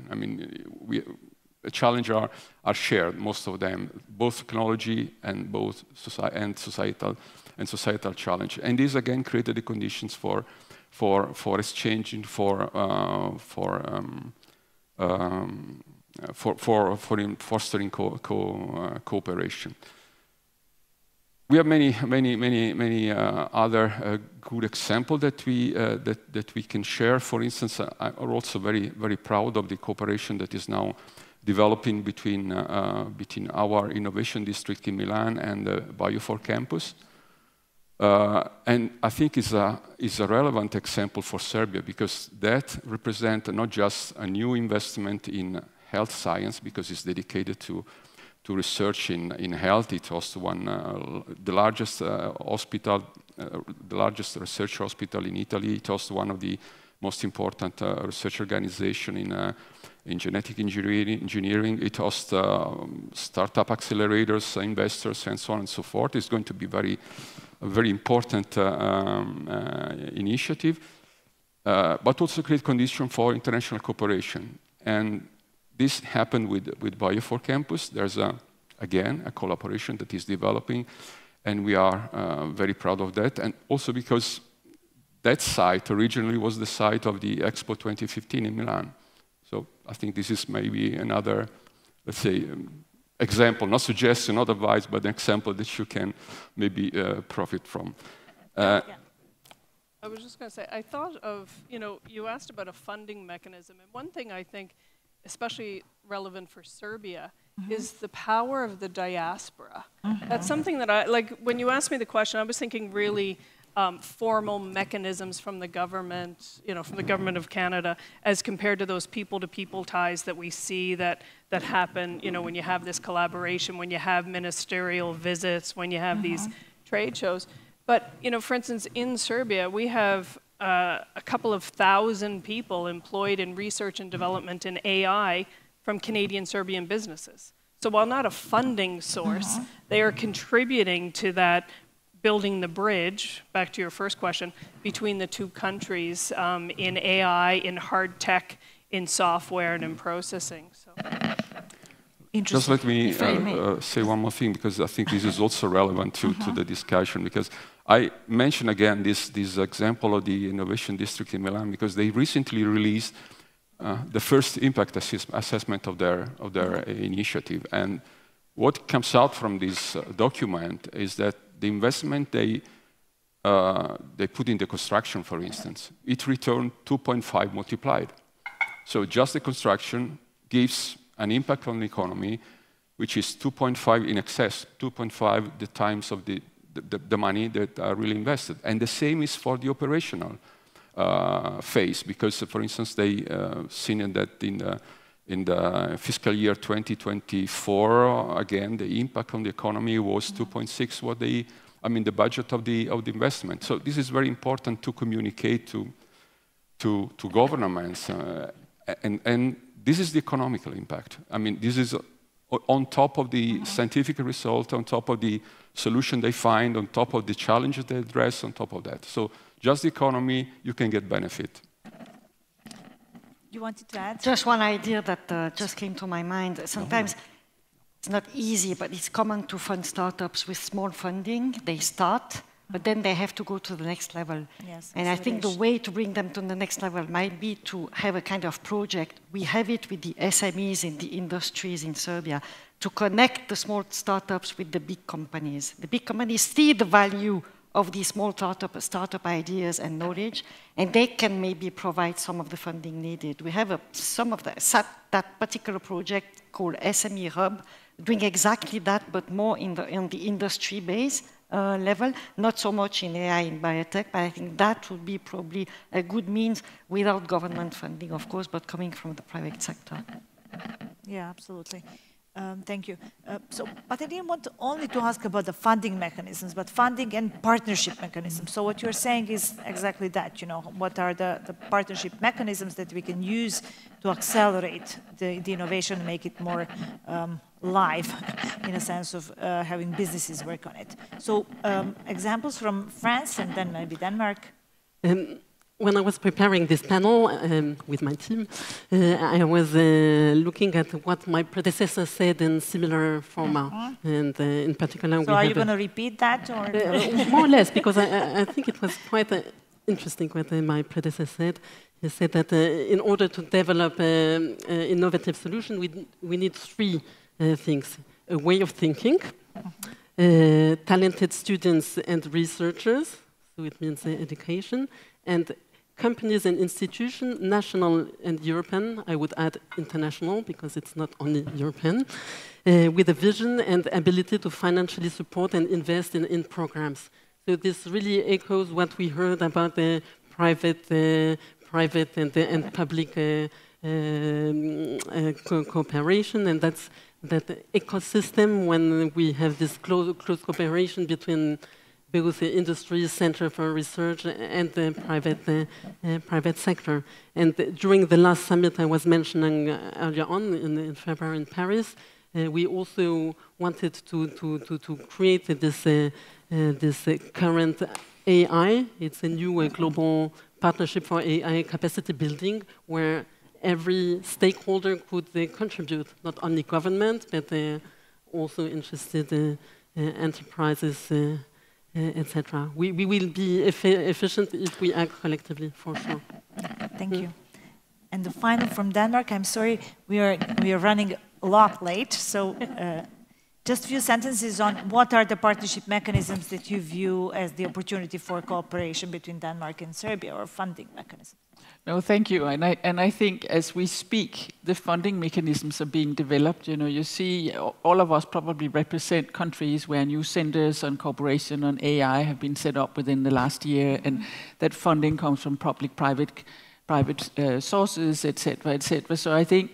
The challenges are shared, most of them, both technology and both societal challenge. And these again created the conditions for exchanging, for fostering cooperation. We have many other good examples that we can share. For instance, I'm also very proud of the cooperation that is now developing between our innovation district in Milan and the Bio4 campus. And I think is a relevant example for Serbia, because that represents not just a new investment in health science, because it's dedicated to research in health. It hosts the largest hospital, the largest research hospital in Italy. It hosts one of the most important research organizations in genetic engineering. It hosts startup accelerators, investors, and so on and so forth. It's going to be a very important initiative, but also create conditions for international cooperation. And this happened with Bio4Campus. There's, again, a collaboration that is developing, and we are very proud of that. And also because that site originally was the site of the Expo 2015 in Milan. So I think this is maybe another, let's say, example, not suggestion, not advice, but an example that you can maybe profit from. I was just going to say, I thought of, you asked about a funding mechanism, and one thing I think, especially relevant for Serbia, is the power of the diaspora. That's something that when you asked me the question, I was thinking really formal mechanisms from the government, from the government of Canada, as compared to those people-to-people ties that we see that happen, when you have this collaboration, when you have ministerial visits, when you have these trade shows. But, for instance, in Serbia, we have a couple of thousand people employed in research and development in AI from Canadian-Serbian businesses. So while not a funding source, they are contributing to that, building the bridge, back to your first question, between the two countries in AI, in hard tech, in software, and in processing. So. Just let me say one more thing, because I think this is also relevant to the discussion, because I mentioned again this example of the Innovation District in Milan, because they recently released the first impact assessment of their initiative. And what comes out from this document is that the investment they put in the construction, for instance, it returned 2.5 multiplied. So just the construction gives an impact on the economy, which is 2.5 in excess, 2.5 the times of the money that are really invested. And the same is for the operational phase, because, for instance, they seen that in the fiscal year 2024, again, the impact on the economy was 2.6 the budget of the investment. So this is very important to communicate to governments, and this is the economical impact. I mean, this is on top of the scientific result, on top of the solution they find, on top of the challenges they address, on top of that. So just the economy, you can get benefit. You wanted to add? Just one idea that just came to my mind. Sometimes it's not easy, but it's common to fund startups with small funding. They start, but then they have to go to the next level. Yes, and I think the way to bring them to the next level might be to have a kind of project. We have it with the SMEs in the industries in Serbia, to connect the small startups with the big companies. The big companies see the value of these small startup ideas and knowledge, and they can maybe provide some of the funding needed. We have some of that particular project called SME Hub, doing exactly that, but more in the industry base level, not so much in AI and biotech, but I think that would be probably a good means without government funding, of course, but coming from the private sector. Yeah, absolutely. Thank you. But I didn't want only to ask about the funding mechanisms, but funding and partnership mechanisms. So what you're saying is exactly that, what are the partnership mechanisms that we can use to accelerate the innovation, make it more live, in a sense of having businesses work on it. So examples from France and then maybe Denmark. When I was preparing this panel with my team, I was looking at what my predecessor said in similar format, and in particular. So are you going to repeat that, or more or less? Because I think it was quite interesting what my predecessor said. He said that in order to develop an innovative solution, we need three things: a way of thinking, talented students and researchers. So it means education, and companies and institutions, national and European, I would add international, because it's not only European, with a vision and ability to financially support and invest in programs. So this really echoes what we heard about the private and public cooperation, and that's that ecosystem when we have this close cooperation between both the industry, Center for Research, and the private sector. And during the last summit I was mentioning earlier on in February in Paris, we also wanted to create this current AI. It's a new global partnership for AI capacity building, where every stakeholder could contribute, not only government, but also interested enterprises, etc. We will be efficient if we act collectively, for sure. Thank you. And the final from Denmark. I'm sorry, we are running a lot late, so just a few sentences on what are the partnership mechanisms that you view as the opportunity for cooperation between Denmark and Serbia, or funding mechanisms? No, thank you. And I think as we speak, the funding mechanisms are being developed. You know, you see, all of us probably represent countries where new centers on cooperation on AI have been set up within the last year, and that funding comes from public-private sources, etc., etc. So I think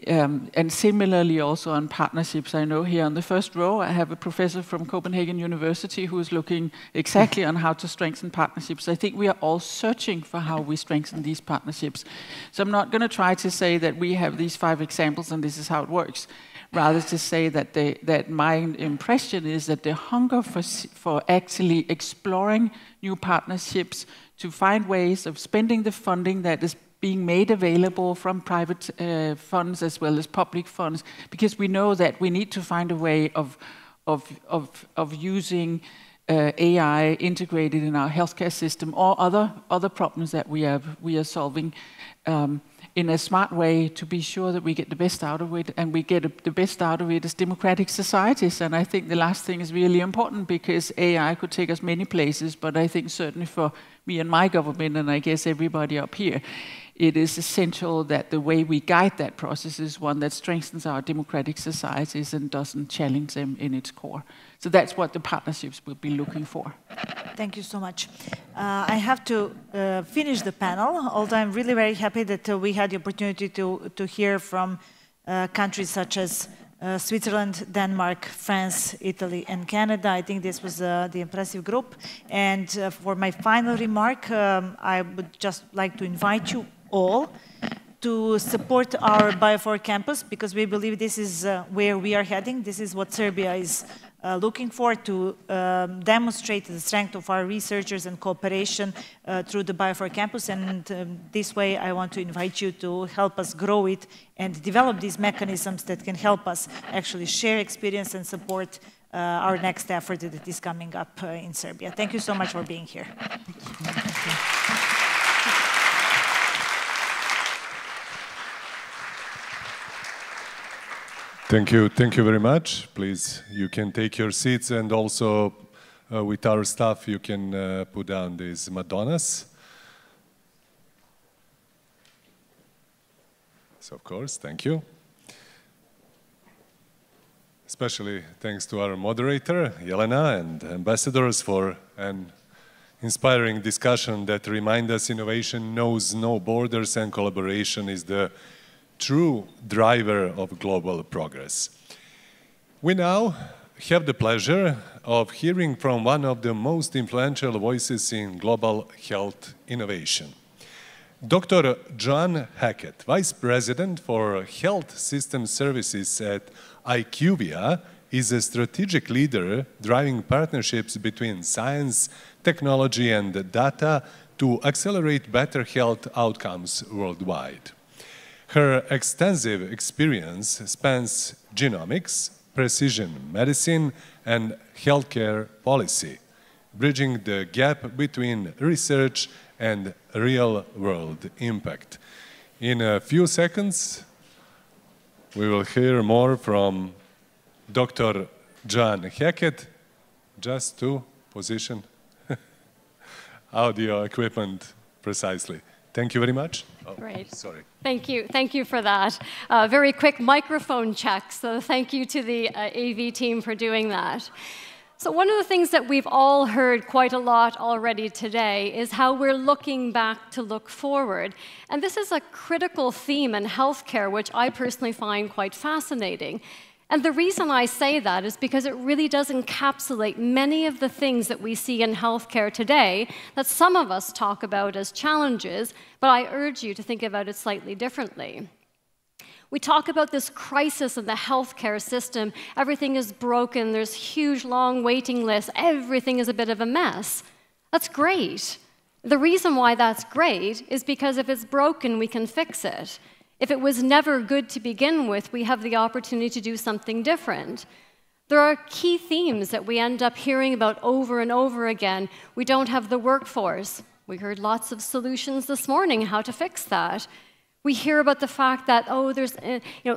and similarly also on partnerships. I know here on the first row I have a professor from Copenhagen University who is looking exactly on how to strengthen partnerships. I think we are all searching for how we strengthen these partnerships. So I'm not going to try to say that we have these 5 examples and this is how it works. Rather to say that my impression is that the hunger for actually exploring new partnerships, to find ways of spending the funding that is being made available from private funds as well as public funds, because we know that we need to find a way of using AI integrated in our healthcare system or other problems that we are solving in a smart way, to be sure that we get the best out of it, and we get the best out of it as democratic societies. And I think the last thing is really important, because AI could take us many places, but I think certainly for me and my government, and I guess everybody up here, it is essential that the way we guide that process is one that strengthens our democratic societies and doesn't challenge them in its core. So that's what the partnerships will be looking for. Thank you so much. I have to finish the panel, although I'm really very happy that we had the opportunity to hear from countries such as Switzerland, Denmark, France, Italy, and Canada. I think this was the impressive group. And for my final remark, I would just like to invite you all to support our Bio4 campus, because we believe this is where we are heading. This is what Serbia is looking for, to demonstrate the strength of our researchers and cooperation through the Bio4 campus. And this way, I want to invite you to help us grow it and develop these mechanisms that can help us actually share experience and support our next effort that is coming up in Serbia. Thank you so much for being here. Thank you very much. Please, you can take your seats, and also with our staff you can put down these Madonnas. So of course, thank you. Especially thanks to our moderator, Jelena, and ambassadors for an inspiring discussion that reminds us innovation knows no borders and collaboration is the true driver of global progress. We now have the pleasure of hearing from one of the most influential voices in global health innovation. Dr. John Hackett, Vice President for Health System Services at IQVIA, is a strategic leader driving partnerships between science, technology, and data to accelerate better health outcomes worldwide. Her extensive experience spans genomics, precision medicine, and healthcare policy, bridging the gap between research and real-world impact. In a few seconds, we will hear more from Dr. John Hackett, just to position audio equipment precisely. Thank you very much. Oh, great. Sorry. Thank you for that. Very quick microphone check, so thank you to the AV team for doing that. So one of the things that we've all heard quite a lot already today is how we're looking back to look forward. And this is a critical theme in healthcare, which I personally find quite fascinating. And the reason I say that is because it really does encapsulate many of the things that we see in healthcare today that some of us talk about as challenges, but I urge you to think about it slightly differently. We talk about this crisis in the healthcare system. Everything is broken. There's huge, long waiting lists. Everything is a bit of a mess. That's great. The reason why that's great is because if it's broken, we can fix it. If it was never good to begin with, we have the opportunity to do something different. There are key themes that we end up hearing about over and over again. We don't have the workforce. We heard lots of solutions this morning how to fix that. We hear about the fact that, oh,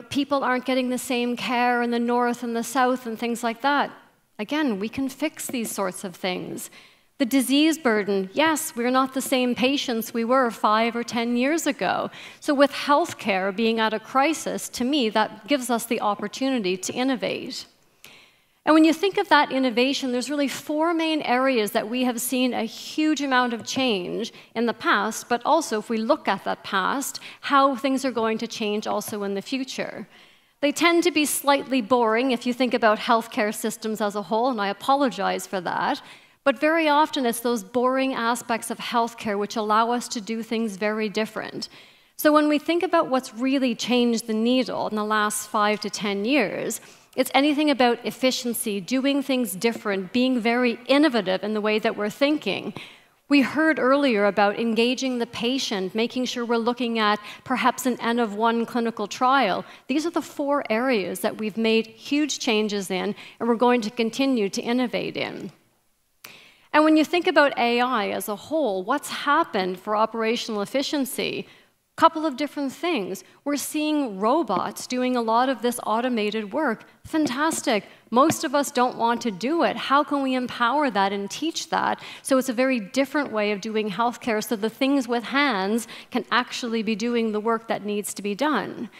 people aren't getting the same care in the north and the south and things like that. Again, we can fix these sorts of things. The disease burden, yes, we're not the same patients we were 5 or 10 years ago. So with healthcare being at a crisis, to me, that gives us the opportunity to innovate. And when you think of that innovation, there's really 4 main areas that we have seen a huge amount of change in the past, but also if we look at that past, how things are going to change also in the future. They tend to be slightly boring if you think about healthcare systems as a whole, and I apologize for that, but very often it's those boring aspects of healthcare which allow us to do things very different. So when we think about what's really changed the needle in the last 5 to 10 years, it's anything about efficiency, doing things different, being very innovative in the way that we're thinking. We heard earlier about engaging the patient, making sure we're looking at perhaps an N of 1 clinical trial. These are the 4 areas that we've made huge changes in and we're going to continue to innovate in. And when you think about AI as a whole, what's happened for operational efficiency? Couple of different things. We're seeing robots doing a lot of this automated work. Fantastic. Most of us don't want to do it. How can we empower that and teach that? So it's a very different way of doing healthcare so the things with hands can actually be doing the work that needs to be done.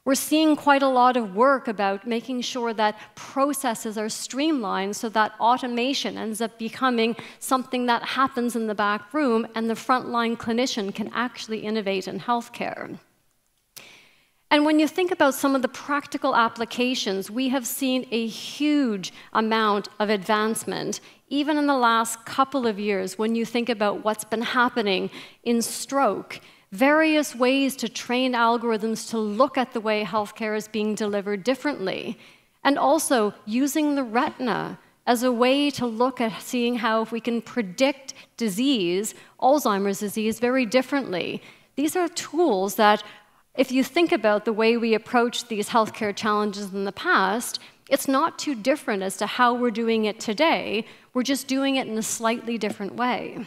We're seeing quite a lot of work about making sure that processes are streamlined so that automation ends up becoming something that happens in the back room and the frontline clinician can actually innovate in healthcare. And when you think about some of the practical applications, we have seen a huge amount of advancement, even in the last couple of years when you think about what's been happening in stroke. Various ways to train algorithms to look at the way healthcare is being delivered differently. And also using the retina as a way to look at seeing how if we can predict disease, Alzheimer's disease, very differently. These are tools that, if you think about the way we approach these healthcare challenges in the past, it's not too different as to how we're doing it today. We're just doing it in a slightly different way.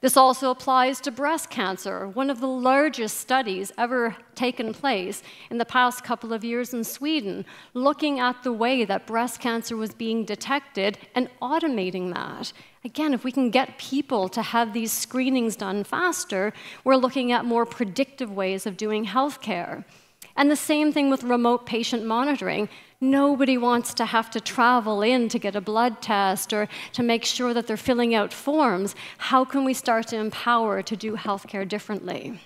This also applies to breast cancer, one of the largest studies ever taken place in the past couple of years in Sweden, looking at the way that breast cancer was being detected and automating that. Again, if we can get people to have these screenings done faster, we're looking at more predictive ways of doing healthcare. And the same thing with remote patient monitoring. Nobody wants to have to travel in to get a blood test or to make sure that they're filling out forms. How can we start to empower to do healthcare differently?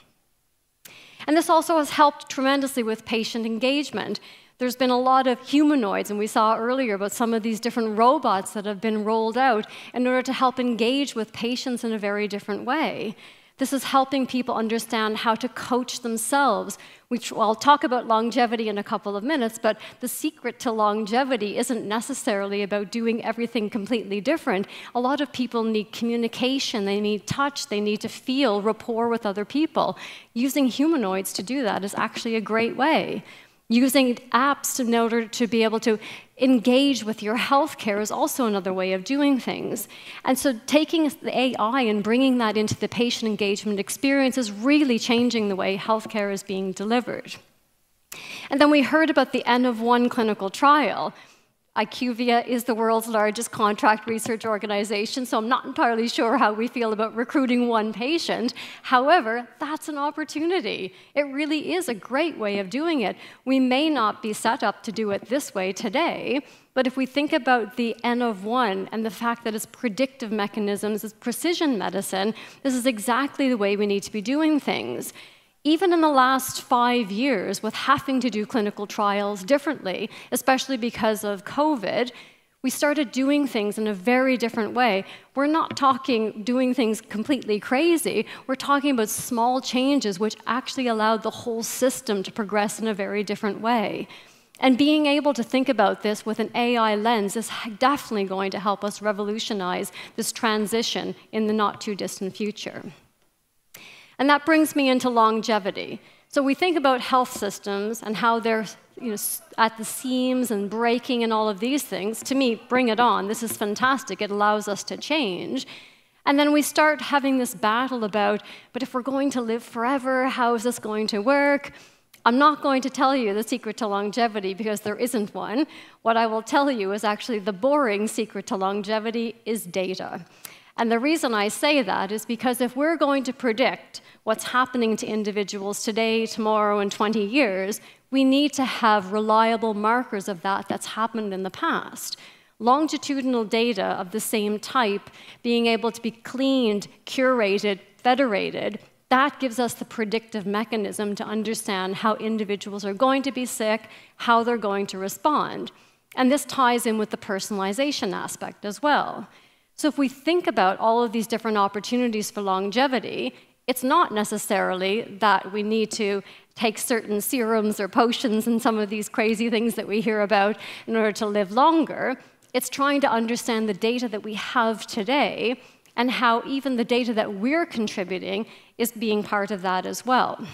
And this also has helped tremendously with patient engagement. There's been a lot of humanoids, and we saw earlier about some of these different robots that have been rolled out in order to help engage with patients in a very different way. This is helping people understand how to coach themselves, which I'll talk about longevity in a couple of minutes, but the secret to longevity isn't necessarily about doing everything completely different. A lot of people need communication, they need touch, they need to feel rapport with other people. Using humanoids to do that is actually a great way. Using apps in order to be able to engage with your healthcare is also another way of doing things. And so taking the AI and bringing that into the patient engagement experience is really changing the way healthcare is being delivered. And then we heard about the N of 1 clinical trial. IQVIA is the world's largest contract research organization, so I'm not entirely sure how we feel about recruiting one patient. However, that's an opportunity. It really is a great way of doing it. We may not be set up to do it this way today, but if we think about the N of 1 and the fact that it's predictive mechanisms, it's precision medicine, this is exactly the way we need to be doing things. Even in the last 5 years, with having to do clinical trials differently, especially because of COVID, we started doing things in a very different way. We're not talking doing things completely crazy. We're talking about small changes which actually allowed the whole system to progress in a very different way. And being able to think about this with an AI lens is definitely going to help us revolutionize this transition in the not-too-distant future. And that brings me into longevity. So we think about health systems and how they're at the seams and breaking and all of these things. To me, bring it on. This is fantastic. It allows us to change. And then we start having this battle about, but if we're going to live forever, how is this going to work? I'm not going to tell you the secret to longevity because there isn't one. What I will tell you is actually the boring secret to longevity is data. And the reason I say that is because if we're going to predict what's happening to individuals today, tomorrow, and 20 years, we need to have reliable markers of that that's happened in the past. Longitudinal data of the same type, being able to be cleaned, curated, federated, that gives us the predictive mechanism to understand how individuals are going to be sick, how they're going to respond. And this ties in with the personalization aspect as well. So if we think about all of these different opportunities for longevity, it's not necessarily that we need to take certain serums or potions and some of these crazy things that we hear about in order to live longer. It's trying to understand the data that we have today and how even the data that we're contributing is being part of that as well.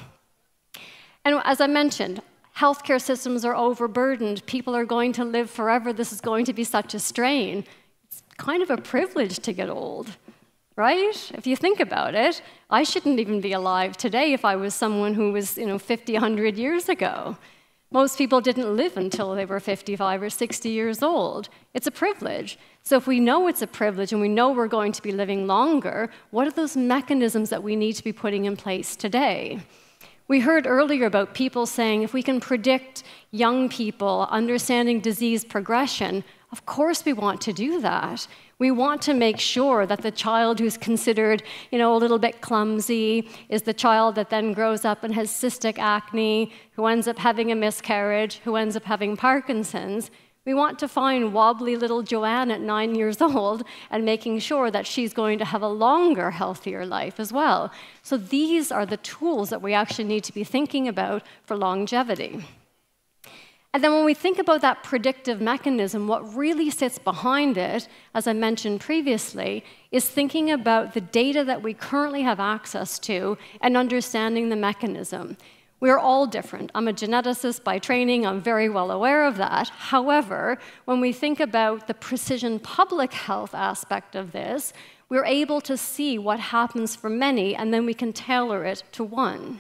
And as I mentioned, healthcare systems are overburdened. People are going to live forever. This is going to be such a strain. It's kind of a privilege to get old, right? If you think about it, I shouldn't even be alive today if I was someone who was, 50, 100 years ago. Most people didn't live until they were 55 or 60 years old. It's a privilege. So if we know it's a privilege and we know we're going to be living longer, what are those mechanisms that we need to be putting in place today? We heard earlier about people saying if we can predict young people understanding disease progression, of course we want to do that. We want to make sure that the child who's considered, a little bit clumsy is the child that then grows up and has cystic acne, who ends up having a miscarriage, who ends up having Parkinson's. We want to find wobbly little Joanne at 9 years old and making sure that she's going to have a longer, healthier life as well. So these are the tools that we actually need to be thinking about for longevity. And then when we think about that predictive mechanism, what really sits behind it, as I mentioned previously, is thinking about the data that we currently have access to and understanding the mechanism. We're all different. I'm a geneticist by training. I'm very well aware of that. However, when we think about the precision public health aspect of this, we're able to see what happens for many, and then we can tailor it to one.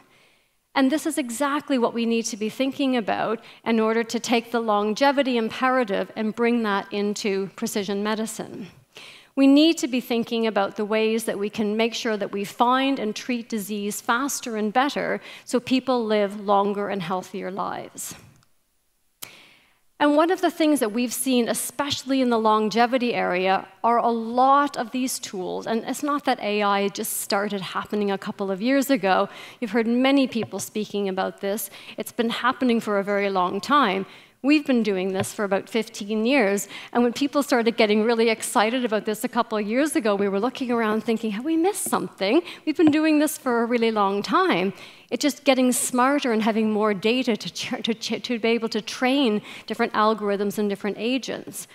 And this is exactly what we need to be thinking about in order to take the longevity imperative and bring that into precision medicine. We need to be thinking about the ways that we can make sure that we find and treat disease faster and better so people live longer and healthier lives. And one of the things that we've seen, especially in the longevity area, are a lot of these tools. And it's not that AI just started happening a couple of years ago. You've heard many people speaking about this. It's been happening for a very long time. We've been doing this for about 15 years, and when people started getting really excited about this a couple of years ago, we were looking around thinking, have we missed something? We've been doing this for a really long time. It's just getting smarter and having more data to be able to train different algorithms and different agents.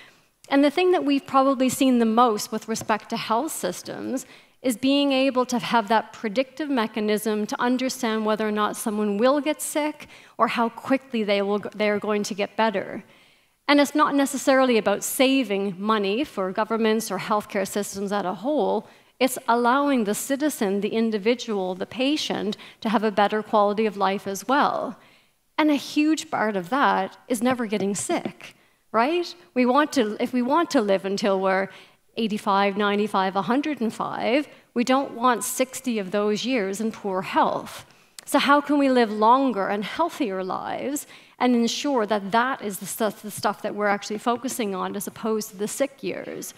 And the thing that we've probably seen the most with respect to health systems is being able to have that predictive mechanism to understand whether or not someone will get sick or how quickly they are going to get better. And it's not necessarily about saving money for governments or healthcare systems as a whole. It's allowing the citizen, the individual, the patient to have a better quality of life as well. And a huge part of that is never getting sick. right? If we want to live until we're 85, 95, 105, we don't want 60 of those years in poor health. So how can we live longer and healthier lives and ensure that that is the stuff that we're actually focusing on as opposed to the sick years?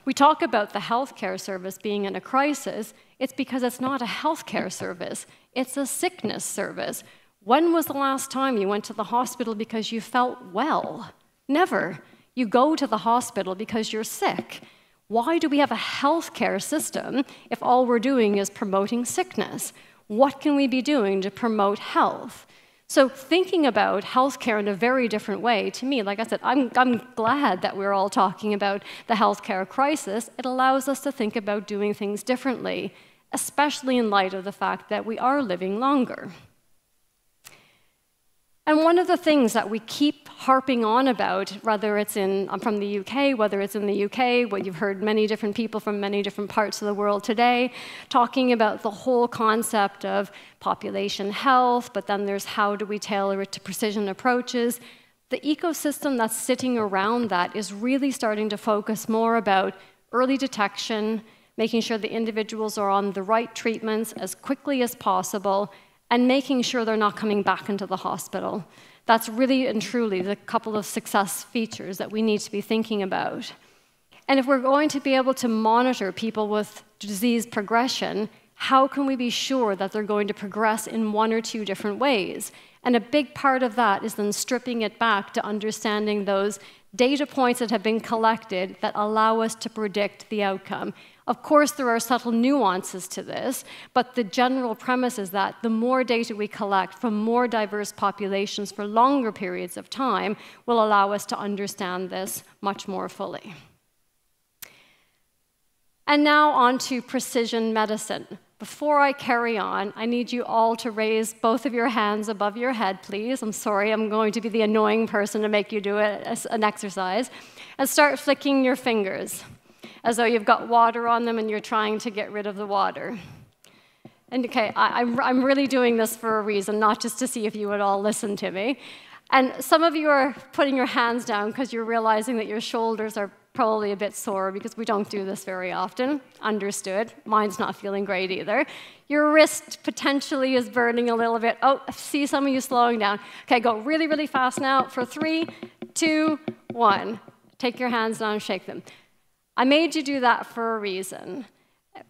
We talk about the healthcare service being in a crisis. It's because it's not a healthcare service. It's a sickness service. When was the last time you went to the hospital because you felt well? Never. You go to the hospital because you're sick. Why do we have a healthcare system if all we're doing is promoting sickness? What can we be doing to promote health? So thinking about healthcare in a very different way, to me, like I said, I'm glad that we're all talking about the healthcare crisis. It allows us to think about doing things differently, especially in light of the fact that we are living longer. And one of the things that we keep harping on about, whether it's I'm from the UK, whether it's in the UK, what you've heard many different people from many different parts of the world today, talking about the whole concept of population health, but then there's how do we tailor it to precision approaches. The ecosystem that's sitting around that is really starting to focus more about early detection, making sure the individuals are on the right treatments as quickly as possible, and making sure they're not coming back into the hospital. That's really and truly the couple of success features that we need to be thinking about. And if we're going to be able to monitor people with disease progression, how can we be sure that they're going to progress in one or two different ways? And a big part of that is then stripping it back to understanding those data points that have been collected that allow us to predict the outcome. Of course, there are subtle nuances to this, but the general premise is that the more data we collect from more diverse populations for longer periods of time will allow us to understand this much more fully. And now on to precision medicine. Before I carry on, I need you all to raise both of your hands above your head, please. I'm sorry, I'm going to be the annoying person to make you do it as an exercise. And start flicking your fingers, as though you've got water on them and you're trying to get rid of the water. And okay, I'm really doing this for a reason, not just to see if you would all listen to me. And some of you are putting your hands down because you're realizing that your shoulders are probably a bit sore because we don't do this very often. Understood. Mine's not feeling great either. Your wrist potentially is burning a little bit. Oh, I see some of you slowing down. Okay, go really, really fast now for 3, 2, 1. Take your hands down and shake them. I made you do that for a reason.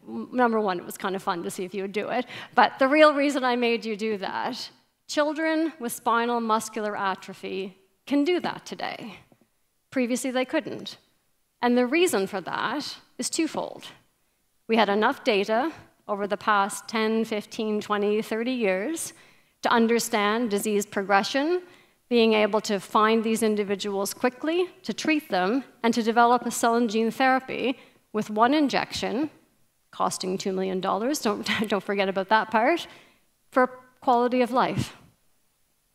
Number one, it was kind of fun to see if you would do it. But the real reason I made you do that, children with spinal muscular atrophy can do that today. Previously, they couldn't. And the reason for that is twofold. We had enough data over the past 10, 15, 20, 30 years to understand disease progression, being able to find these individuals quickly, to treat them, and to develop a cell and gene therapy with one injection, costing $2 million, don't forget about that part, for quality of life.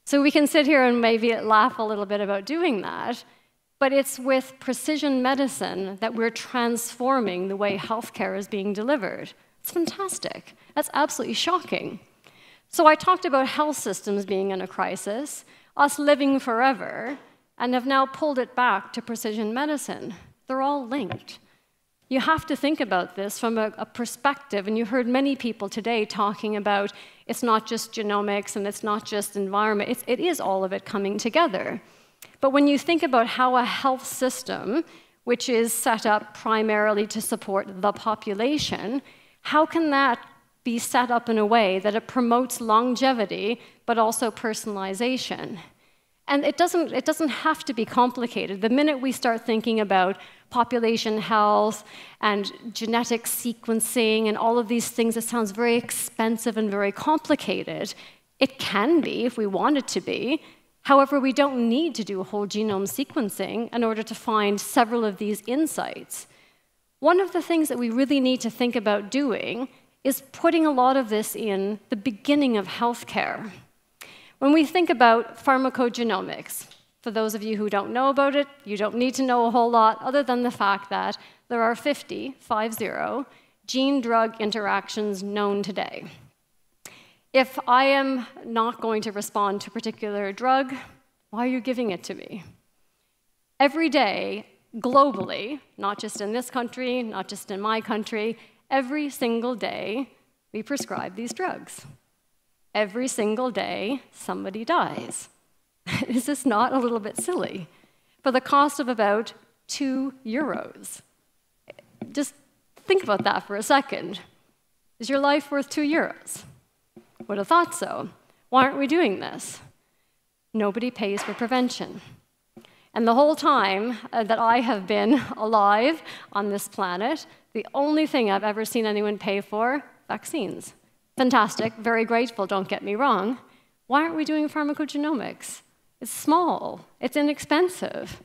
So we can sit here and maybe laugh a little bit about doing that, but it's with precision medicine that we're transforming the way healthcare is being delivered. It's fantastic. That's absolutely shocking. So I talked about health systems being in a crisis, us living forever, and have now pulled it back to precision medicine. They're all linked. You have to think about this from a perspective, and you heard many people today talking about it's not just genomics and it's not just environment, it is all of it coming together. But when you think about how a health system, which is set up primarily to support the population, how can that be set up in a way that it promotes longevity, but also personalization? And it doesn't have to be complicated. The minute we start thinking about population health and genetic sequencing and all of these things, it sounds very expensive and very complicated. It can be if we want it to be. However, we don't need to do a whole genome sequencing in order to find several of these insights. One of the things that we really need to think about doing is putting a lot of this in the beginning of healthcare. When we think about pharmacogenomics, for those of you who don't know about it, you don't need to know a whole lot other than the fact that there are 50 gene-drug interactions known today. If I am not going to respond to a particular drug, why are you giving it to me? Every day, globally, not just in this country, not just in my country, every single day, we prescribe these drugs. Every single day, somebody dies. Is this not a little bit silly? For the cost of about €2. Just think about that for a second. Is your life worth €2? Would have thought so. Why aren't we doing this? Nobody pays for prevention. And the whole time that I have been alive on this planet, the only thing I've ever seen anyone pay for, vaccines. Fantastic, very grateful, don't get me wrong. Why aren't we doing pharmacogenomics? It's small, it's inexpensive.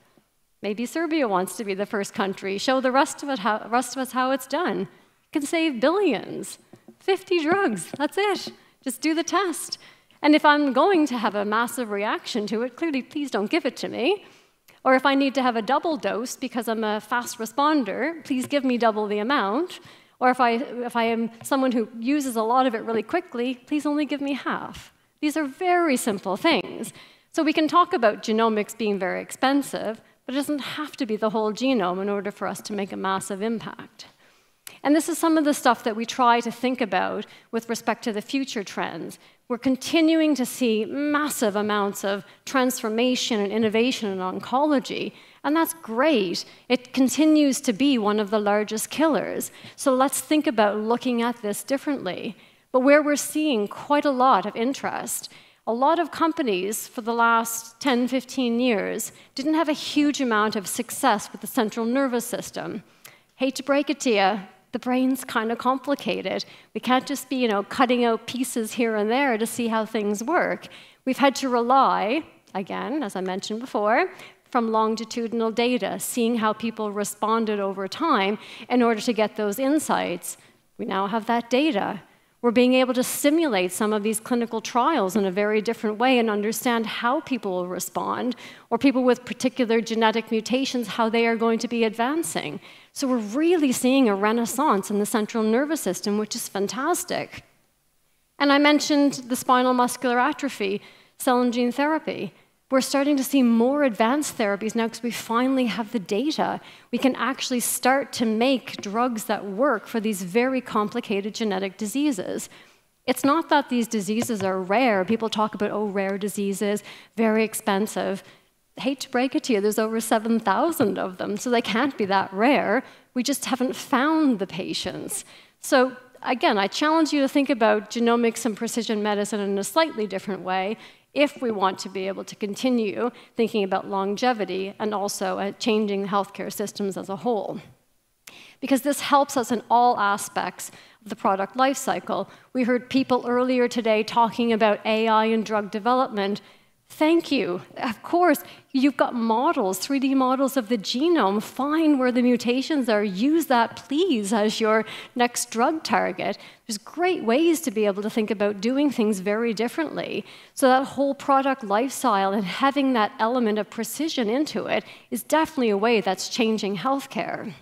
Maybe Serbia wants to be the first country. Show the rest of us how it's done. It can save billions. 50 drugs, that's it. Just do the test. And if I'm going to have a massive reaction to it, clearly, please don't give it to me. Or if I need to have a double dose because I'm a fast responder, please give me double the amount. Or if I am someone who uses a lot of it really quickly, please only give me half. These are very simple things. So we can talk about genomics being very expensive, but it doesn't have to be the whole genome in order for us to make a massive impact. And this is some of the stuff that we try to think about with respect to the future trends. We're continuing to see massive amounts of transformation and innovation in oncology, and that's great. It continues to be one of the largest killers. So let's think about looking at this differently. But where we're seeing quite a lot of interest, a lot of companies for the last 10, 15 years didn't have a huge amount of success with the central nervous system. Hate to break it to you, the brain's kind of complicated. We can't just be, cutting out pieces here and there to see how things work. We've had to rely, again, as I mentioned before, from longitudinal data, seeing how people responded over time in order to get those insights. We now have that data. We're being able to simulate some of these clinical trials in a very different way and understand how people will respond, or people with particular genetic mutations, how they are going to be advancing. So we're really seeing a renaissance in the central nervous system, which is fantastic. And I mentioned the spinal muscular atrophy, cell and gene therapy. We're starting to see more advanced therapies now because we finally have the data. We can actually start to make drugs that work for these very complicated genetic diseases. It's not that these diseases are rare. People talk about, oh, rare diseases, very expensive. I hate to break it to you, there's over 7,000 of them, so they can't be that rare. We just haven't found the patients. So again, I challenge you to think about genomics and precision medicine in a slightly different way if we want to be able to continue thinking about longevity and also changing healthcare systems as a whole. Because this helps us in all aspects of the product life cycle. We heard people earlier today talking about AI and drug development. Thank you. Of course, you've got models, 3D models of the genome. Find where the mutations are. Use that, please, as your next drug target. There's great ways to be able to think about doing things very differently. So that whole product lifestyle and having that element of precision into it is definitely a way that's changing healthcare.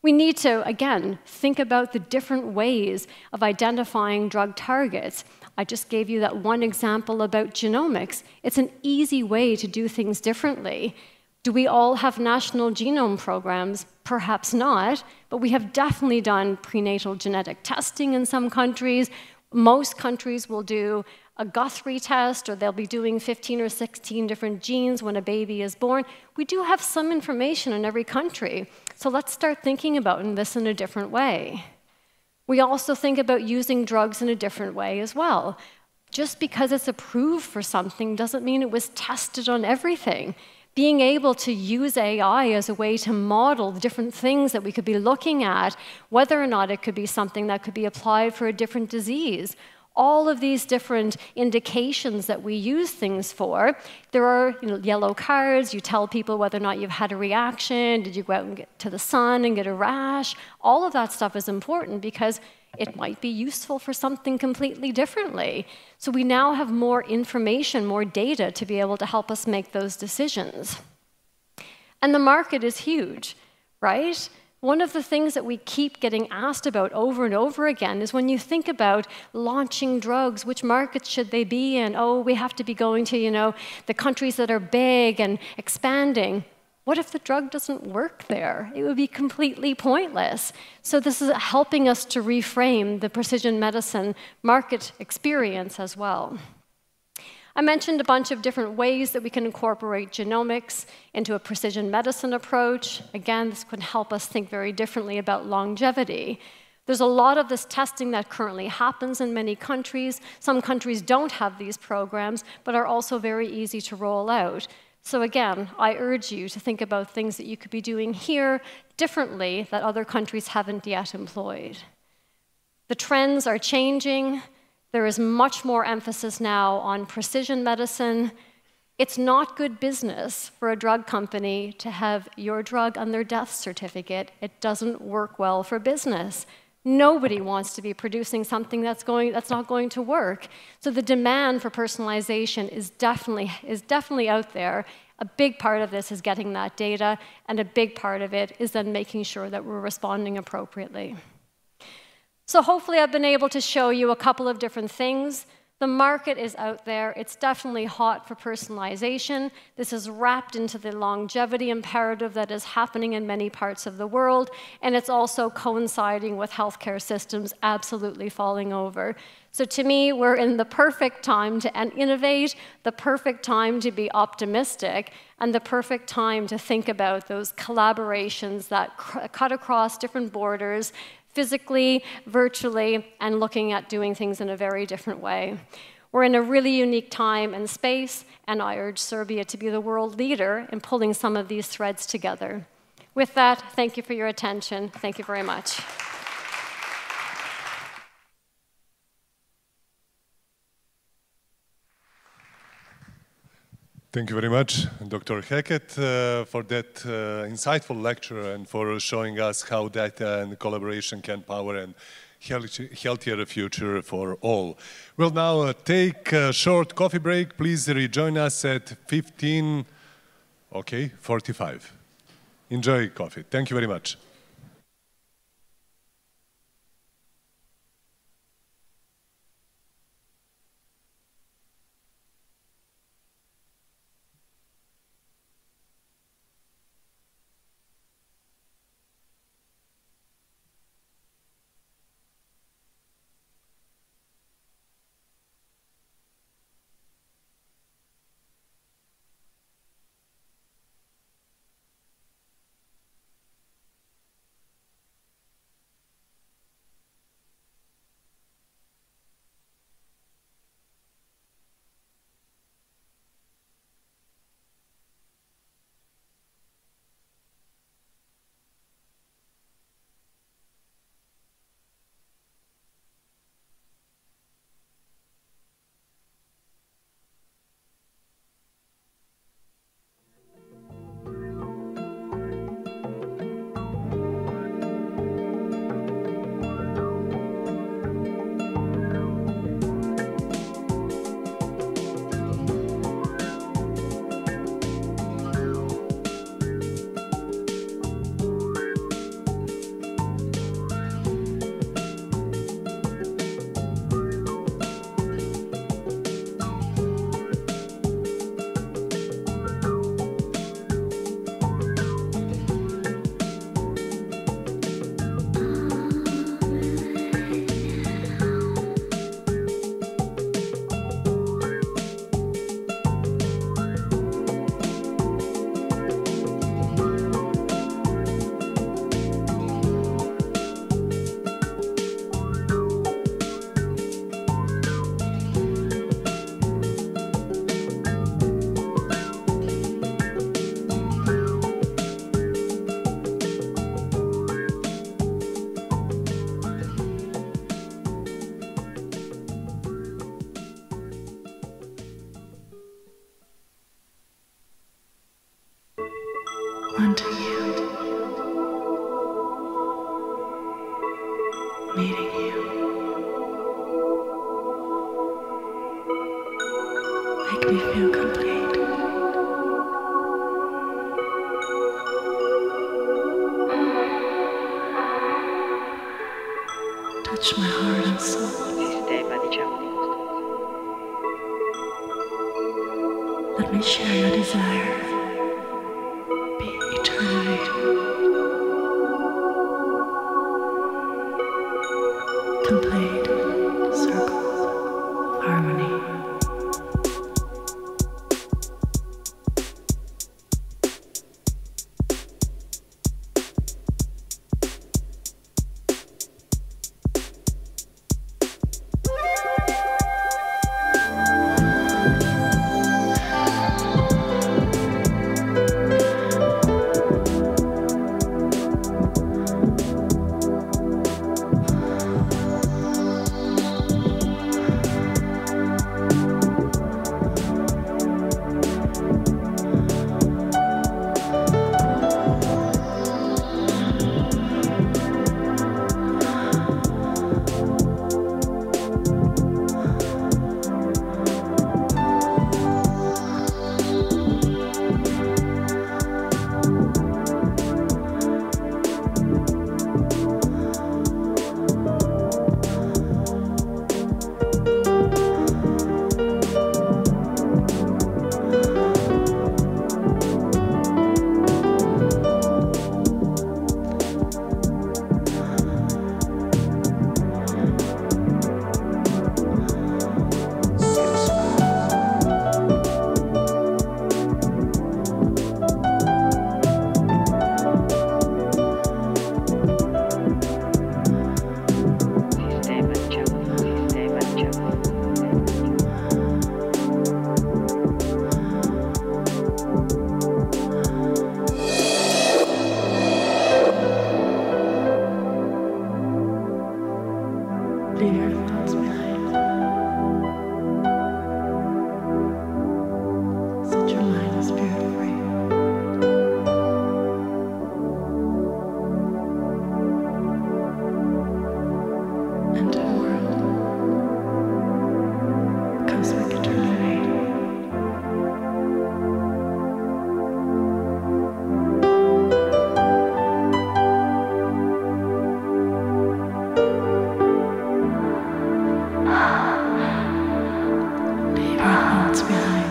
We need to, again, think about the different ways of identifying drug targets. I just gave you that one example about genomics. It's an easy way to do things differently. Do we all have national genome programs? Perhaps not, but we have definitely done prenatal genetic testing in some countries. Most countries will do a Guthrie test, or they'll be doing 15 or 16 different genes when a baby is born. We do have some information in every country, so let's start thinking about this in a different way. We also think about using drugs in a different way as well. Just because it's approved for something doesn't mean it was tested on everything. Being able to use AI as a way to model the different things that we could be looking at, whether or not it could be something that could be applied for a different disease. All of these different indications that we use things for. There are yellow cards. You tell people whether or not you've had a reaction. Did you go out and get to the sun and get a rash? All of that stuff is important because it might be useful for something completely differently. So we now have more information, more data to be able to help us make those decisions. And the market is huge, right? One of the things that we keep getting asked about over and over again is when you think about launching drugs, which markets should they be in? Oh, we have to be going to, the countries that are big and expanding. What if the drug doesn't work there? It would be completely pointless. So this is helping us to reframe the precision medicine market experience as well. I mentioned a bunch of different ways that we can incorporate genomics into a precision medicine approach. Again, this could help us think very differently about longevity. There's a lot of this testing that currently happens in many countries. Some countries don't have these programs, but are also very easy to roll out. So again, I urge you to think about things that you could be doing here differently that other countries haven't yet employed. The trends are changing. There is much more emphasis now on precision medicine. It's not good business for a drug company to have your drug on their death certificate. It doesn't work well for business. Nobody wants to be producing something that's not going to work. So the demand for personalization is definitely out there. A big part of this is getting that data, and a big part of it is then making sure that we're responding appropriately. So hopefully I've been able to show you a couple of different things. The market is out there. It's definitely hot for personalization. This is wrapped into the longevity imperative that is happening in many parts of the world, and it's also coinciding with healthcare systems absolutely falling over. So to me, we're in the perfect time to innovate, the perfect time to be optimistic, and the perfect time to think about those collaborations that cut across different borders, physically, virtually, and looking at doing things in a very different way. We're in a really unique time and space, and I urge Serbia to be the world leader in pulling some of these threads together. With that, thank you for your attention. Thank you very much. Thank you very much, Dr. Hackett, for that insightful lecture and for showing us how data and collaboration can power a healthier future for all. We'll now take a short coffee break. Please rejoin us at 15:45. Enjoy coffee. Thank you very much. Unto you, meeting you, make me feel complete. Touch my heart and soul. Let me share your desire. Peace. your mind is spirit-free. Enter a world cosmic eternity. Leave our thoughts behind.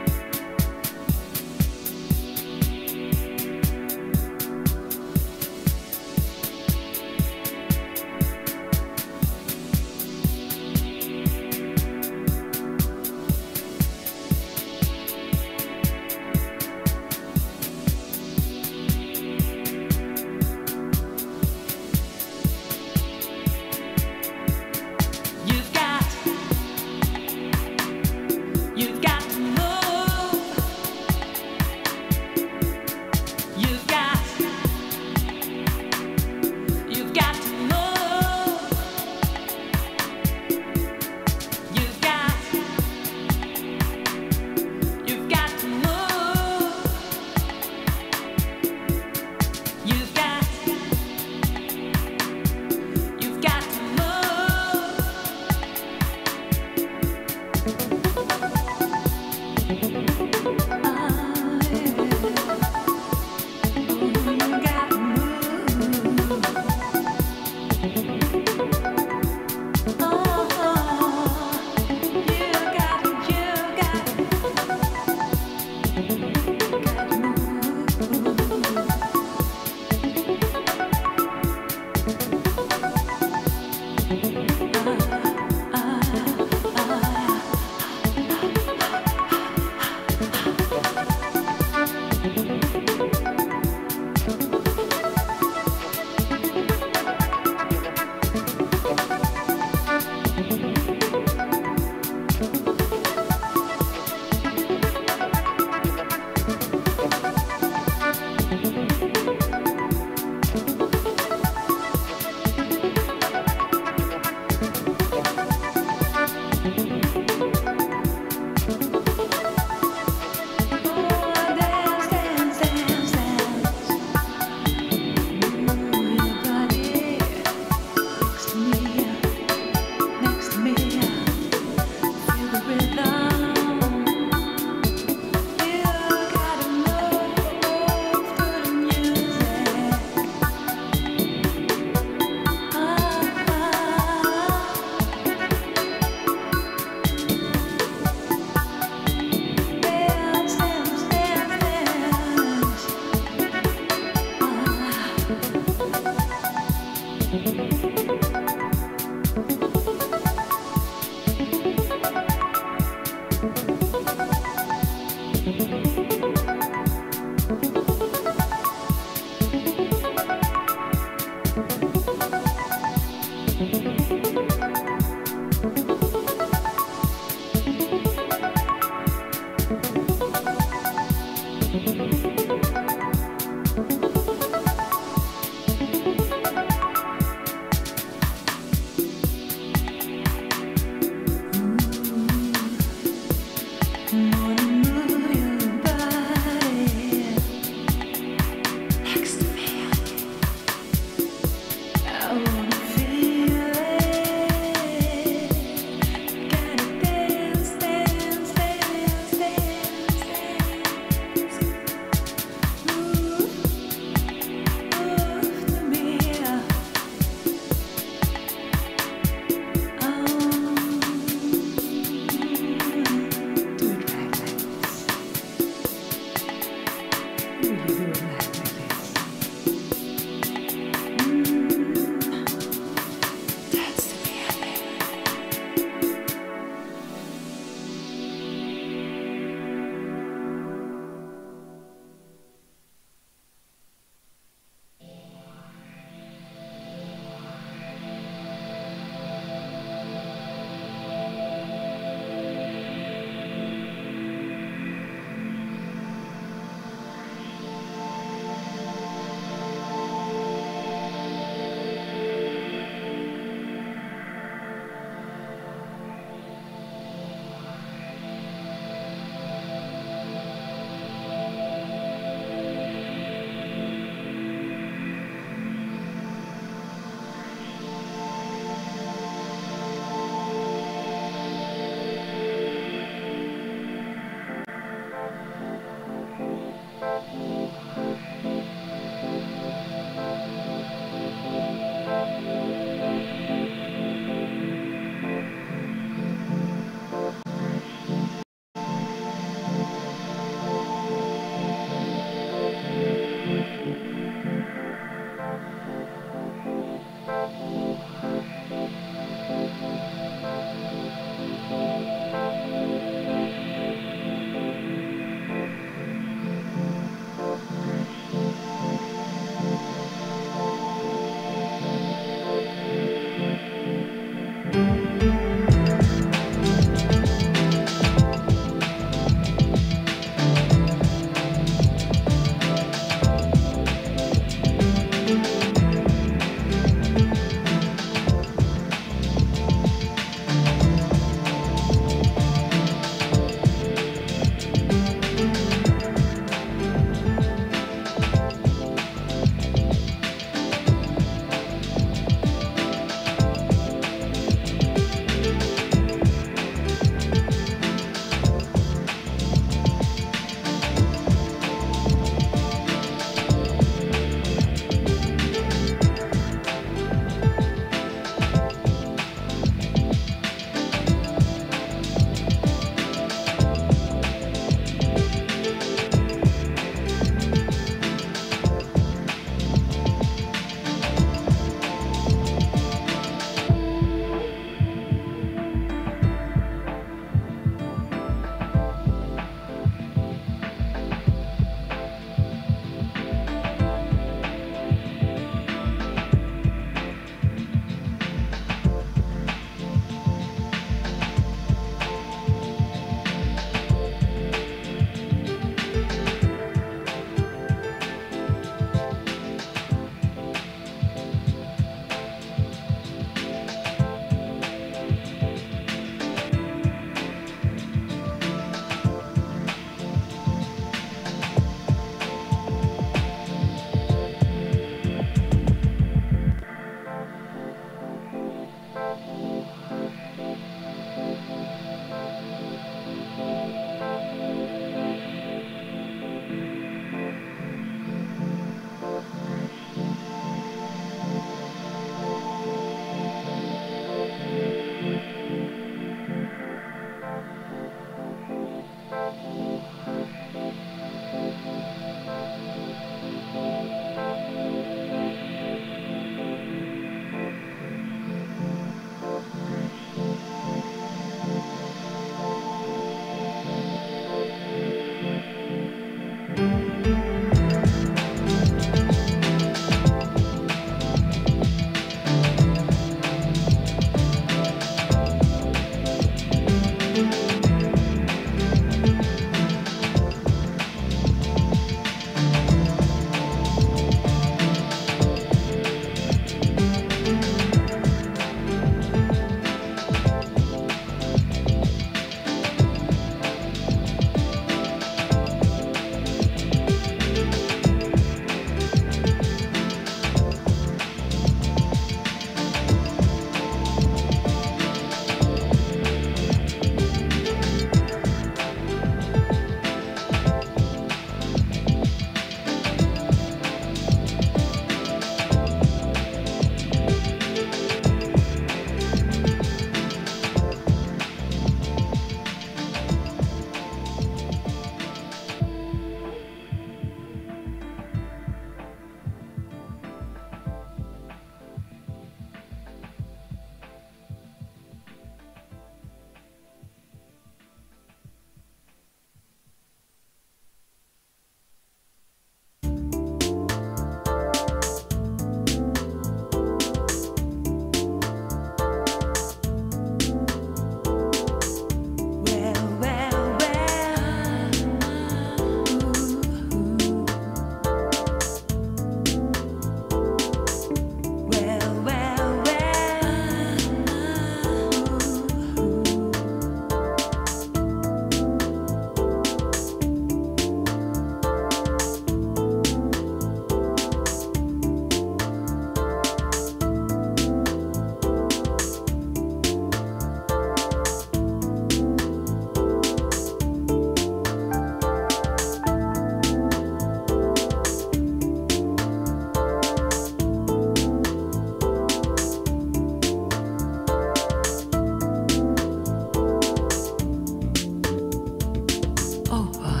Oh boy,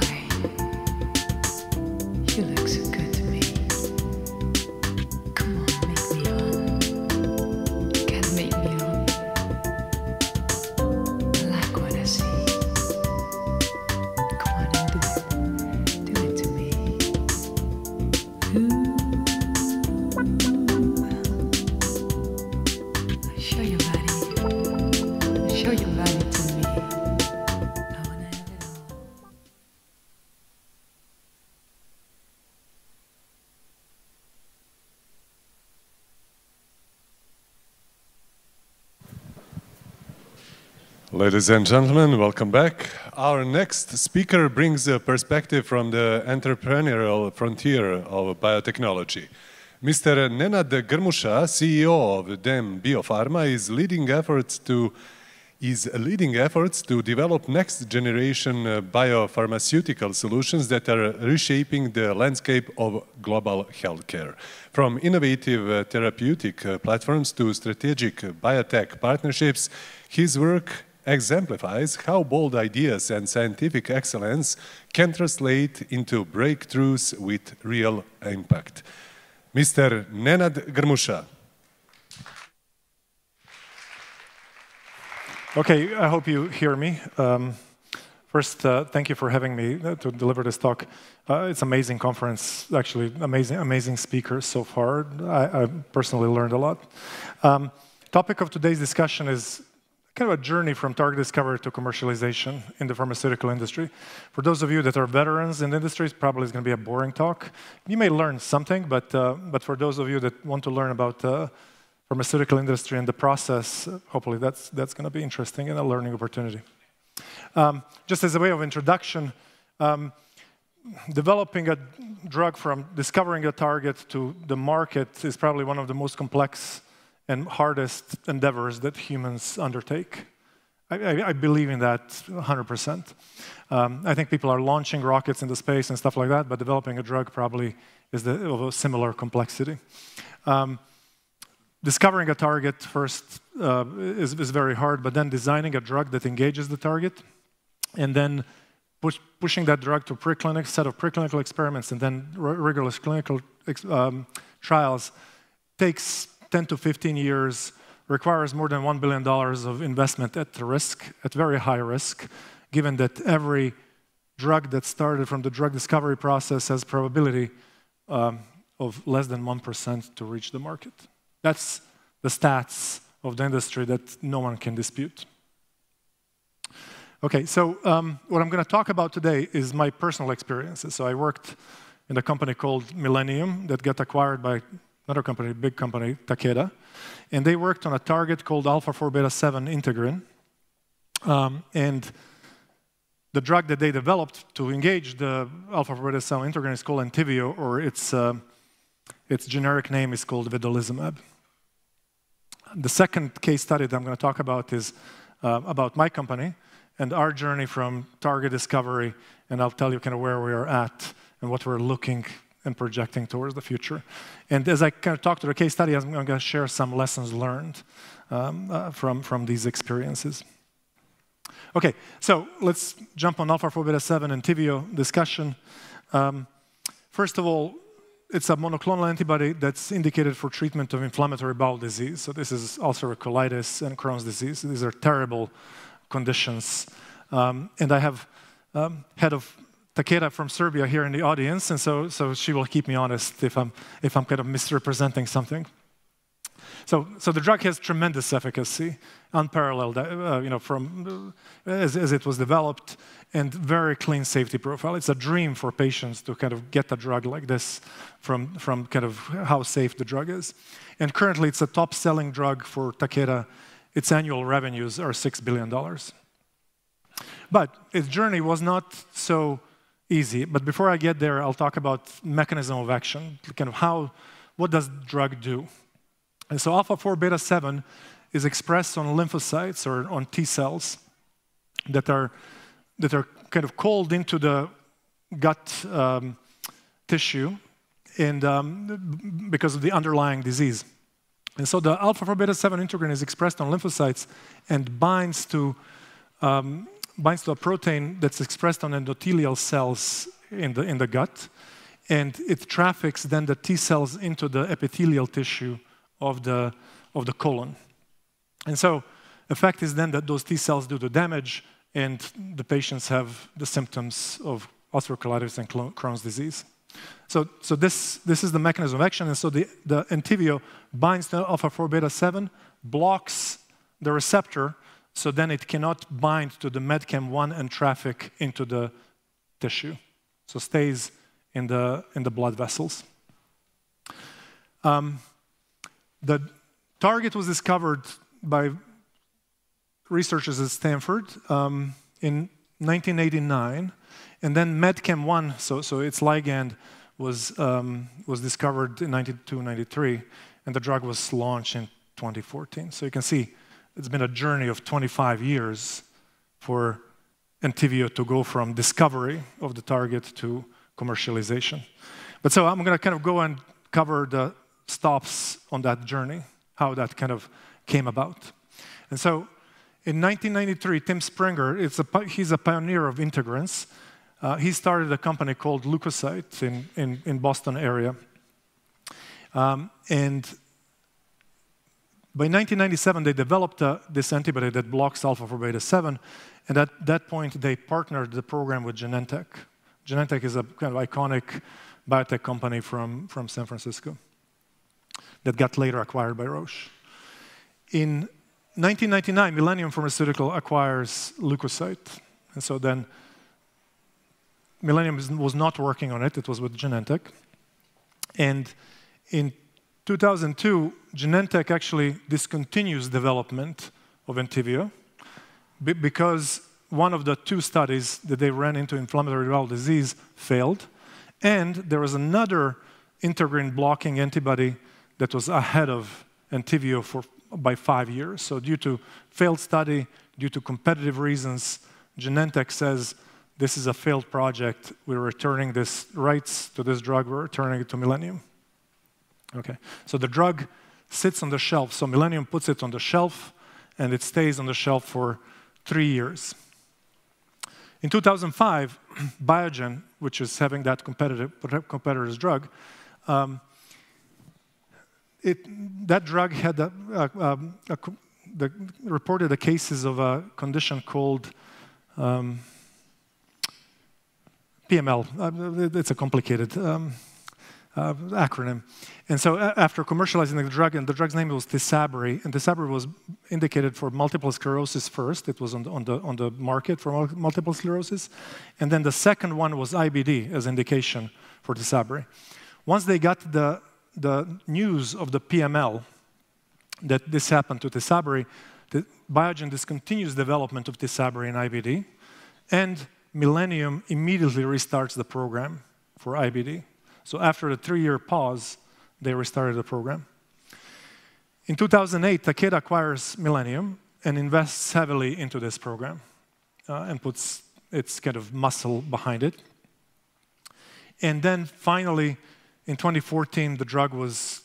you look so good to me. Come on, make me on. Gotta make me on. I like what I see. Come on and do it to me. Ooh. Show your body. Show your body to me. I wanna have it all. Ladies and gentlemen, welcome back. Our next speaker brings a perspective from the entrepreneurial frontier of biotechnology. Mr. Nenad Grmuša, CEO of DEM Biopharma, is leading efforts to develop next-generation biopharmaceutical solutions that are reshaping the landscape of global healthcare. From innovative therapeutic platforms to strategic biotech partnerships, his work exemplifies how bold ideas and scientific excellence can translate into breakthroughs with real impact. Mr. Nenad Grmuša. Okay, I hope you hear me. First, thank you for having me to deliver this talk. It's an amazing conference, actually, amazing speakers so far. I personally learned a lot. Topic of today's discussion is kind of a journey from target discovery to commercialization in the pharmaceutical industry. For those of you that are veterans in the industry, it's probably going to be a boring talk. You may learn something, but for those of you that want to learn about pharmaceutical industry and the process, hopefully that's going to be interesting and a learning opportunity. Just as a way of introduction, developing a drug from discovering a target to the market is probably one of the most complex and hardest endeavors that humans undertake. I believe in that 100%. I think people are launching rockets into space and stuff like that, but developing a drug probably is of a similar complexity. Discovering a target first is very hard, but then designing a drug that engages the target, and then pushing that drug to set of preclinical experiments, and then rigorous clinical trials takes 10 to 15 years, requires more than $1 billion of investment at very high risk, given that every drug that started from the drug discovery process has probability of less than 1% to reach the market. That's the stats of the industry that no one can dispute. Okay, so what I'm going to talk about today is my personal experiences. So I worked in a company called Millennium that got acquired by another company, big company, Takeda, and they worked on a target called alpha-4 beta-7 integrin. And the drug that they developed to engage the alpha-4 beta-7 integrin is called Entyvio, or its generic name is called vedolizumab. The second case study that I'm going to talk about is about my company and our journey from target discovery, and I'll tell you kind of where we are at and what we're looking and projecting towards the future. And as I kind of talk to the case study, I'm going to share some lessons learned from these experiences. Okay, so let's jump on alpha-4 beta-7 and Entyvio discussion. First of all, it's a monoclonal antibody that's indicated for treatment of inflammatory bowel disease. So this is ulcerative colitis and Crohn's disease. These are terrible conditions. And I have head of Takeda from Serbia here in the audience, and so she will keep me honest if I'm kind of misrepresenting something. So the drug has tremendous efficacy, unparalleled, from as it was developed, and very clean safety profile. It's a dream for patients to kind of get a drug like this from kind of how safe the drug is. And currently, it's a top-selling drug for Takeda. Its annual revenues are $6 billion. But its journey was not so easy. But before I get there, I'll talk about mechanism of action, kind of what does drug do? And so alpha-4 beta-7 is expressed on lymphocytes or on T cells that are kind of called into the gut tissue and because of the underlying disease. And so the alpha-4 beta-7 integrin is expressed on lymphocytes and binds to binds to a protein that's expressed on endothelial cells in the gut, and it traffics then the T cells into the epithelial tissue of the colon. And so, effect is then that those T cells do the damage, and the patients have the symptoms of ulcerative colitis and Crohn's disease. So this is the mechanism of action, and so the Entyvio binds to alpha-4 beta-7, blocks the receptor, so then it cannot bind to the MEDCAM1 and traffic into the tissue. So stays in the blood vessels. The target was discovered by researchers at Stanford in 1989, and then MEDCAM1, so its ligand was discovered in 92, 93, and the drug was launched in 2014. So you can see it's been a journey of 25 years for Entyvio to go from discovery of the target to commercialization. But so I'm going to kind of go and cover the stops on that journey, how that kind of came about. And so in 1993, Tim Springer, he's a pioneer of integrants. He started a company called Leukocyte in Boston area. And by 1997, they developed this antibody that blocks alpha-4 beta-7, and at that point, they partnered the program with Genentech. Genentech is a kind of iconic biotech company from San Francisco that got later acquired by Roche. In 1999, Millennium Pharmaceutical acquires Leukocyte, and so then Millennium was not working on it, it was with Genentech. And in 2002, Genentech actually discontinues development of Entyvio because one of the two studies that they ran into inflammatory bowel disease failed, and there was another integrin blocking antibody that was ahead of Entyvio by 5 years. So due to failed study, due to competitive reasons, Genentech says, this is a failed project, we're returning this rights to this drug, we're returning it to Millennium. Okay, so the drug sits on the shelf, so Millennium puts it on the shelf, and it stays on the shelf for 3 years. In 2005, Biogen, which is having that competitor's drug, that drug had reported the cases of a condition called PML. It's a complicated acronym. And so after commercializing the drug, and the drug's name was Tysabri, and Tysabri was indicated for multiple sclerosis first. It was on the market for multiple sclerosis. And then the second one was IBD as indication for Tysabri. Once they got the news of the PML, that this happened to Tysabri, Biogen discontinues development of Tysabri in IBD, and Millennium immediately restarts the program for IBD. So after the 3-year pause, they restarted the program. In 2008, Takeda acquires Millennium and invests heavily into this program and puts its kind of muscle behind it. And then finally, in 2014, the drug was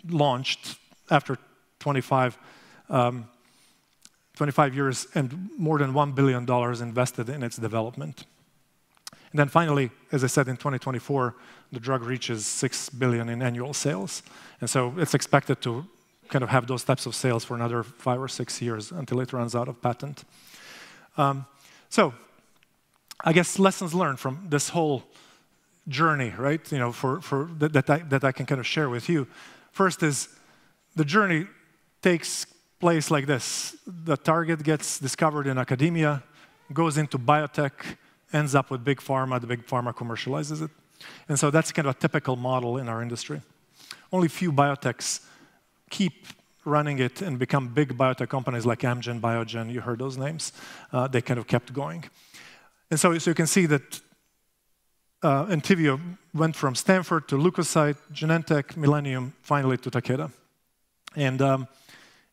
launched after 25 years and more than $1 billion invested in its development. And then finally, as I said, in 2024, the drug reaches $6 billion in annual sales. And so it's expected to kind of have those types of sales for another 5 or 6 years until it runs out of patent. So I guess lessons learned from this whole journey, right? You know, that I can kind of share with you. First is the journey takes place like this. The target gets discovered in academia, goes into biotech, ends up with big pharma, the big pharma commercializes it. And so that's kind of a typical model in our industry. Only few biotechs keep running it and become big biotech companies like Amgen, Biogen, you heard those names. They kind of kept going. And so you can see that Entyvio went from Stanford to Leukocyte, Genentech, Millennium, finally to Takeda. And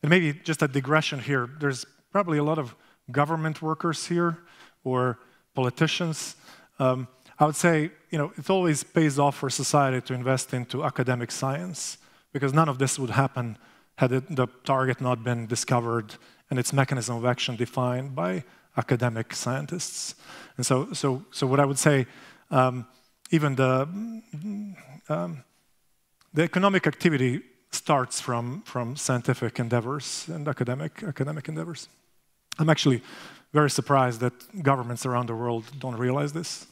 maybe just a digression here, there's probably a lot of government workers here or politicians. I would say, you know, it always pays off for society to invest into academic science because none of this would happen had the target not been discovered and its mechanism of action defined by academic scientists. And so what I would say, even the economic activity starts from scientific endeavors and academic endeavors. I'm actually very surprised that governments around the world don't realize this.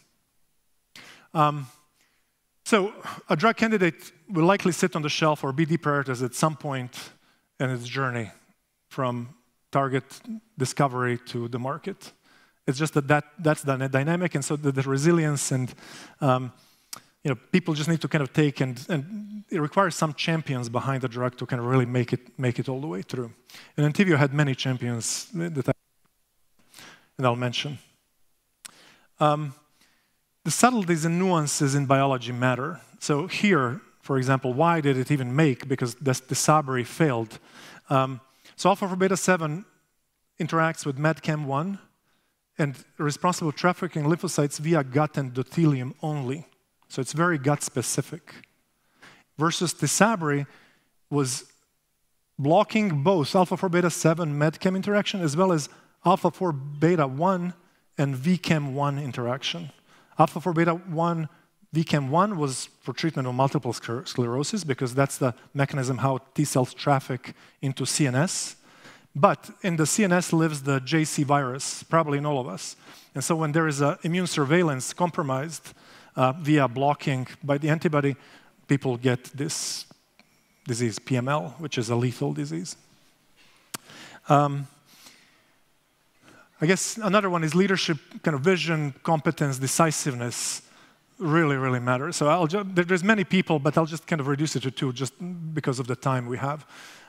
So a drug candidate will likely sit on the shelf or be deprioritized at some point in its journey from target discovery to the market. It's just that's the dynamic, and so the resilience and people just need to kind of take and it requires some champions behind the drug to kind of really make it all the way through. And Entyvio had many champions that I'll mention. The subtleties and nuances in biology matter. So here, for example, why did it even make? Because the Sabri failed. So alpha-4 beta-7 interacts with MEDCAM1 and responsible for trafficking lymphocytes via gut endothelium only. So it's very gut-specific. Versus Tisabri was blocking both alpha-4 beta-7 MEDCAM interaction as well as alpha-4 beta-1 and VCAM1 interaction. Alpha-4 beta-1 VCAM1 was for treatment of multiple sclerosis because that's the mechanism how T cells traffic into CNS. But in the CNS lives the JC virus, probably in all of us. And so when there is immune surveillance compromised via blocking by the antibody, people get this disease, PML, which is a lethal disease. I guess another one is leadership, kind of vision, competence, decisiveness really, really matter. So there's many people, but I'll just kind of reduce it to two just because of the time we have.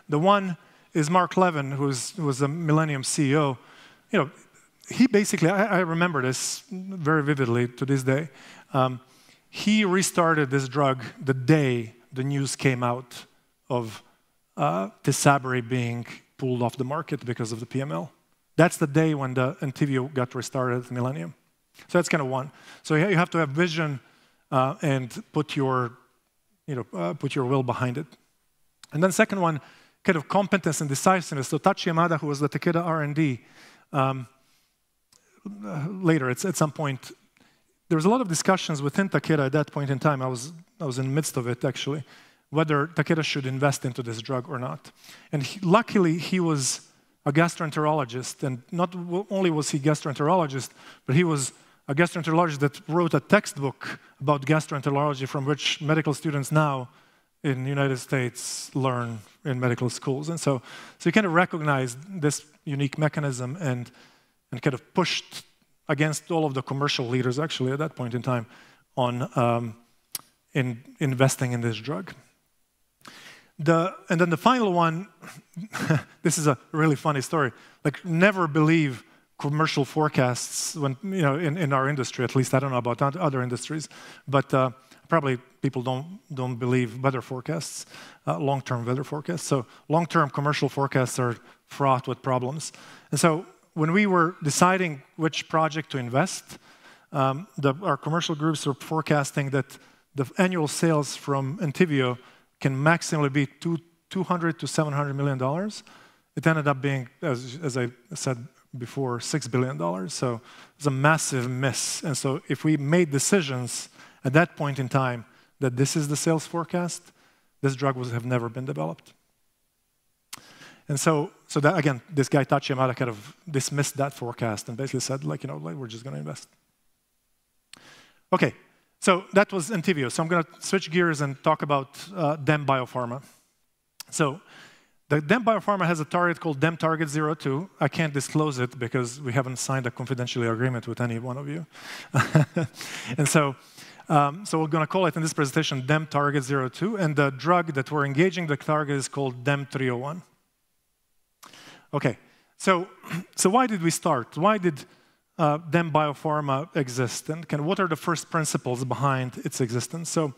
The one is Mark Levin, who was a Millennium CEO. He basically, I remember this very vividly to this day. He restarted this drug the day the news came out of Tisabri being pulled off the market because of the PML. That's the day when the Entyvio got restarted at Millennium. So that's kind of one. So you have to have vision and put your will behind it. And then second one, kind of competence and decisiveness. So Tachi Yamada, who was the Takeda R&D, later at some point, there was a lot of discussions within Takeda at that point in time. I was in the midst of it actually, whether Takeda should invest into this drug or not. And luckily, he was a gastroenterologist, and not only was he a gastroenterologist, but he was a gastroenterologist that wrote a textbook about gastroenterology from which medical students now in the United States learn in medical schools. And so he kind of recognized this unique mechanism and kind of pushed against all of the commercial leaders actually at that point in time on in investing in this drug. And then the final one, this is a really funny story. Like, never believe commercial forecasts when in our industry. At least I don't know about other industries, but probably people don't believe weather forecasts, long-term weather forecasts. So long-term commercial forecasts are fraught with problems. And so when we were deciding which project to invest, our commercial groups were forecasting that the annual sales from Entyvio can maximally be $200 to $700 million. It ended up being, as I said before, $6 billion. So it's a massive miss. And so if we made decisions at that point in time that this is the sales forecast, this drug would have never been developed. And so that, again, this guy Tachi Yamada kind of dismissed that forecast and basically said, like, we're just going to invest. Okay. So that was Entyvio. So I'm going to switch gears and talk about DEM Biopharma. So the DEM Biopharma has a target called DEM Target 02. I can't disclose it because we haven't signed a confidentiality agreement with any one of you. And so we're going to call it in this presentation DEM Target 02. And the drug that we're engaging the target is called DEM 301. Okay. So why did we start? Why did DEM Biopharma exist, and what are the first principles behind its existence? So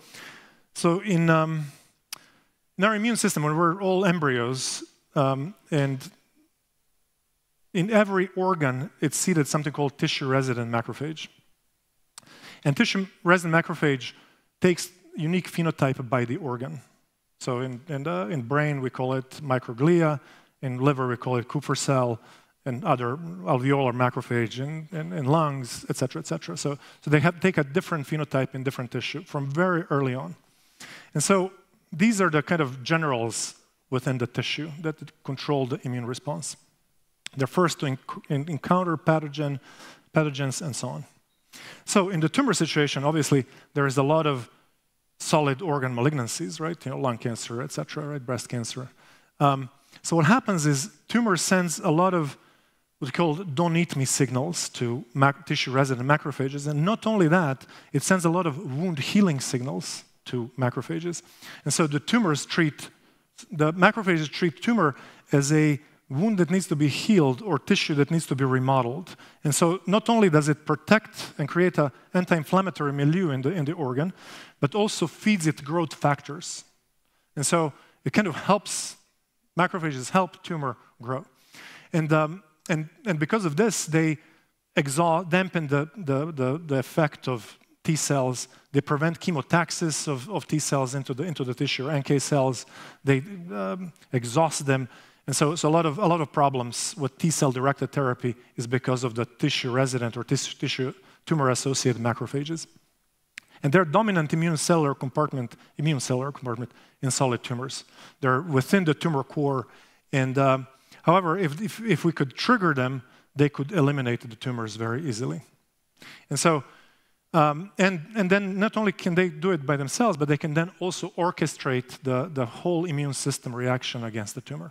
in our immune system, when we're all embryos, and in every organ, it's seated something called tissue-resident macrophage. And tissue-resident macrophage takes unique phenotype by the organ. So in brain, we call it microglia. In liver, we call it Kupffer cell, and other alveolar macrophage in lungs, et cetera, et cetera. So they take a different phenotype in different tissue from very early on. And so these are the kind of generals within the tissue that control the immune response. They're first to encounter pathogens and so on. So in the tumor situation, obviously, there is a lot of solid organ malignancies, right? You know, lung cancer, et cetera, right? Breast cancer. So what happens is tumor sends a lot of what we call don't eat me signals to tissue-resident macrophages. And not only that, it sends a lot of wound healing signals to macrophages. And so the macrophages treat tumor as a wound that needs to be healed or tissue that needs to be remodeled. And so not only does it protect and create an anti-inflammatory milieu in the organ, but also feeds it growth factors. And so it kind of helps, macrophages help tumor grow. And because of this, they dampen the effect of T cells. They prevent chemotaxis of T cells into the tissue. NK cells, they exhaust them. And so a lot of problems with T cell directed therapy is because of the tissue resident or tissue tumor associated macrophages. And they're dominant immune cellular compartment in solid tumors. They're within the tumor core. And however, if we could trigger them, they could eliminate the tumors very easily. And so, and then not only can they do it by themselves, but they can then also orchestrate the whole immune system reaction against the tumor.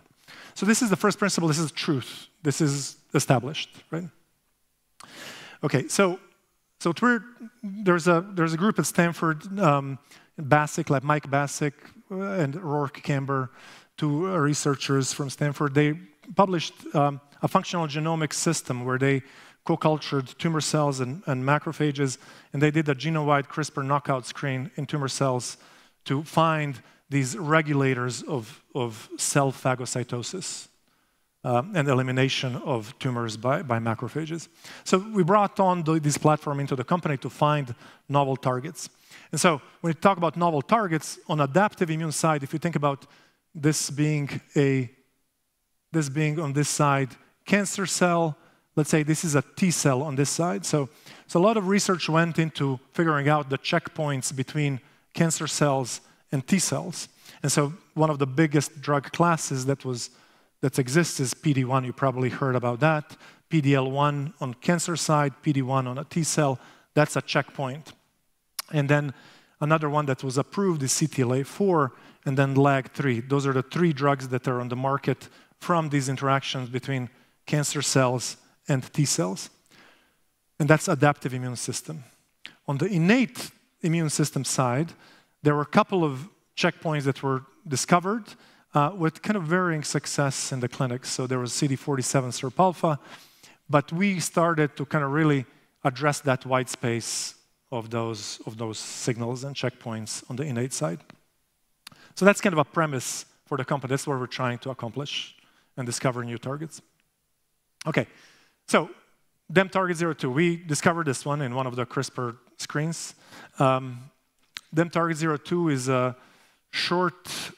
So this is the first principle. This is truth. This is established, right? Okay, so there's a group at Stanford, Bassick, like Mike Bassick and Rourke Camber, two researchers from Stanford. They published a functional genomics system where they co-cultured tumor cells and macrophages, and they did a genome-wide CRISPR knockout screen in tumor cells to find these regulators of cell phagocytosis and elimination of tumors by macrophages. So we brought on this platform into the company to find novel targets. And so when you talk about novel targets, on adaptive immune side, if you think about this being on this side, cancer cell, let's say this is a T cell on this side. So a lot of research went into figuring out the checkpoints between cancer cells and T cells. And so one of the biggest drug classes that exists is PD-1. You probably heard about that. PD-L1 on cancer side, PD-1 on a T cell. That's a checkpoint. And then another one that was approved is CTLA-4 and then LAG-3. Those are the three drugs that are on the market from these interactions between cancer cells and T cells. And that's adaptive immune system. On the innate immune system side, there were a couple of checkpoints that were discovered with kind of varying success in the clinic. So there was CD47 SIRP-alpha, but we started to kind of really address that white space of those signals and checkpoints on the innate side. So that's kind of a premise for the company. That's what we're trying to accomplish and discover new targets. Okay, so DEM target 02. We discovered this one in one of the CRISPR screens. DEM target 02 is a short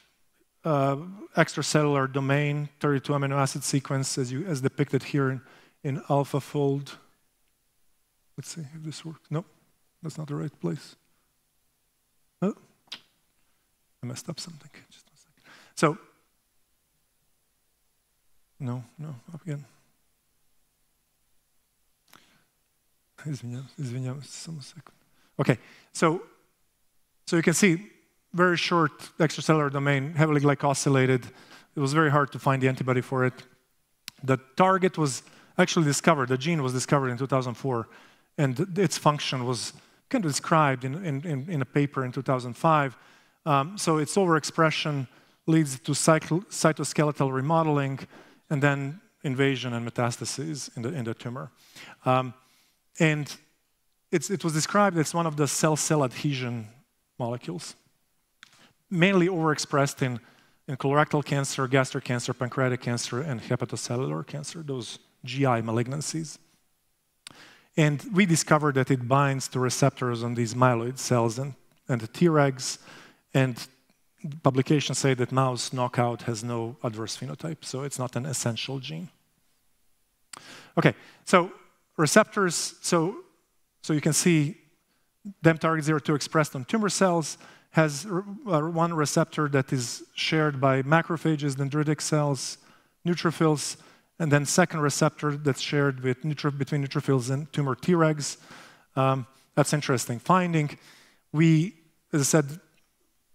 extracellular domain, 32 amino acid sequence as depicted here in AlphaFold. Let's see if this works. Nope, that's not the right place. Oh, I messed up something. Just a second. So, no, up again. Извиняюсь, само second. Okay, so you can see very short extracellular domain, heavily glycosylated. It was very hard to find the antibody for it. The target was actually discovered, the gene was discovered in 2004, and its function was kind of described in a paper in 2005. So its overexpression leads to cytoskeletal remodeling and then invasion and metastases in the tumor. And it was described as one of the cell-cell adhesion molecules, mainly overexpressed in colorectal cancer, gastric cancer, pancreatic cancer, and hepatocellular cancer, those GI malignancies. And we discovered that it binds to receptors on these myeloid cells and the Tregs, and publications say that mouse knockout has no adverse phenotype, so it's not an essential gene. Okay, so receptors, so you can see DEM-target-02 expressed on tumor cells has one receptor that is shared by macrophages, dendritic cells, neutrophils, and then second receptor that's shared with between neutrophils and tumor Tregs. That's interesting finding. We, as I said,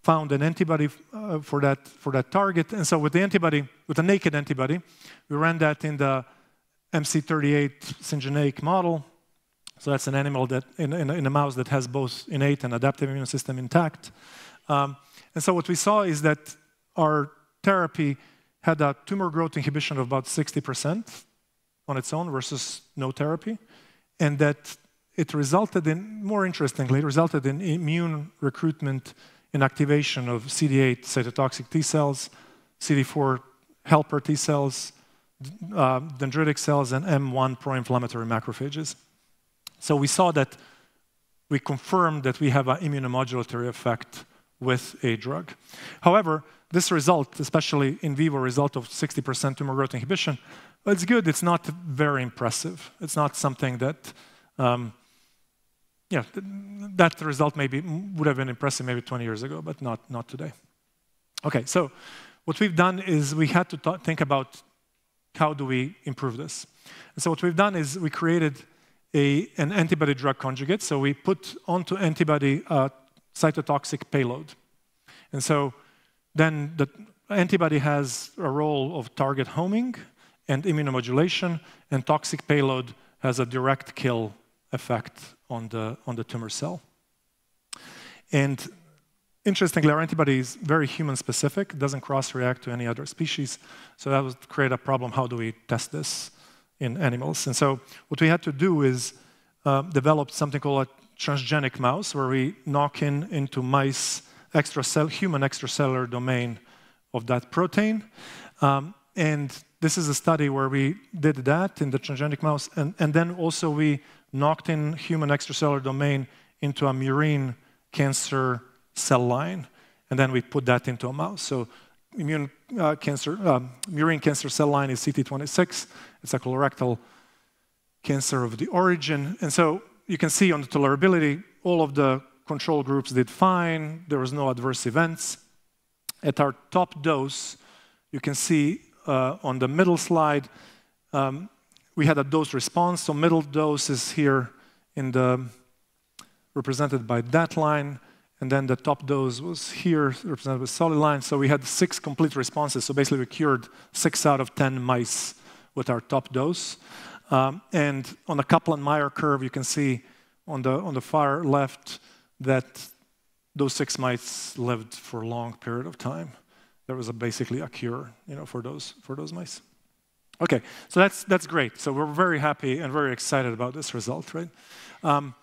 found an antibody for that target, and so with the antibody, with a naked antibody, we ran that in the MC38 syngeneic model. So that's an animal that in a mouse that has both innate and adaptive immune system intact. And so what we saw is that our therapy had a tumor growth inhibition of about 60% on its own versus no therapy, and that it resulted in, more interestingly, it resulted in immune recruitment and activation of CD8 cytotoxic T cells, CD4 helper T cells, dendritic cells, and M1 pro-inflammatory macrophages. So we saw that we confirmed that we have an immunomodulatory effect with a drug. However, this result, especially in vivo result of 60% tumor growth inhibition, it's good. It's not very impressive. It's not something that, yeah, that result maybe would have been impressive maybe 20 years ago, but not today. Okay, so what we've done is we had to think about how do we improve this. And so what we've done is we created an antibody-drug conjugate. So we put onto antibody a cytotoxic payload. And so then the antibody has a role of target homing and immunomodulation, and toxic payload has a direct kill effect on the tumor cell. And interestingly, our antibody is very human-specific, doesn't cross-react to any other species. So that would create a problem. How do we test this in animals? And so what we had to do is develop something called a transgenic mouse, where we knock into mice human extracellular domain of that protein. And this is a study where we did that in the transgenic mouse, and then also we knocked in human extracellular domain into a murine cancer cell line, and then we put that into a mouse. So murine cancer cell line is CT26. It's a colorectal cancer of the origin. And so you can see on the tolerability, all of the control groups did fine. There was no adverse events. At our top dose, you can see on the middle slide, we had a dose response. So middle dose is here represented by that line. And then the top dose was here, represented with solid line. So we had 6 complete responses. So basically, we cured 6 out of 10 mice with our top dose. And on the Kaplan-Meier curve, you can see on the far left that those 6 mice lived for a long period of time. There was basically a cure, for those mice. Okay, so that's great. So we're very happy and very excited about this result, right? And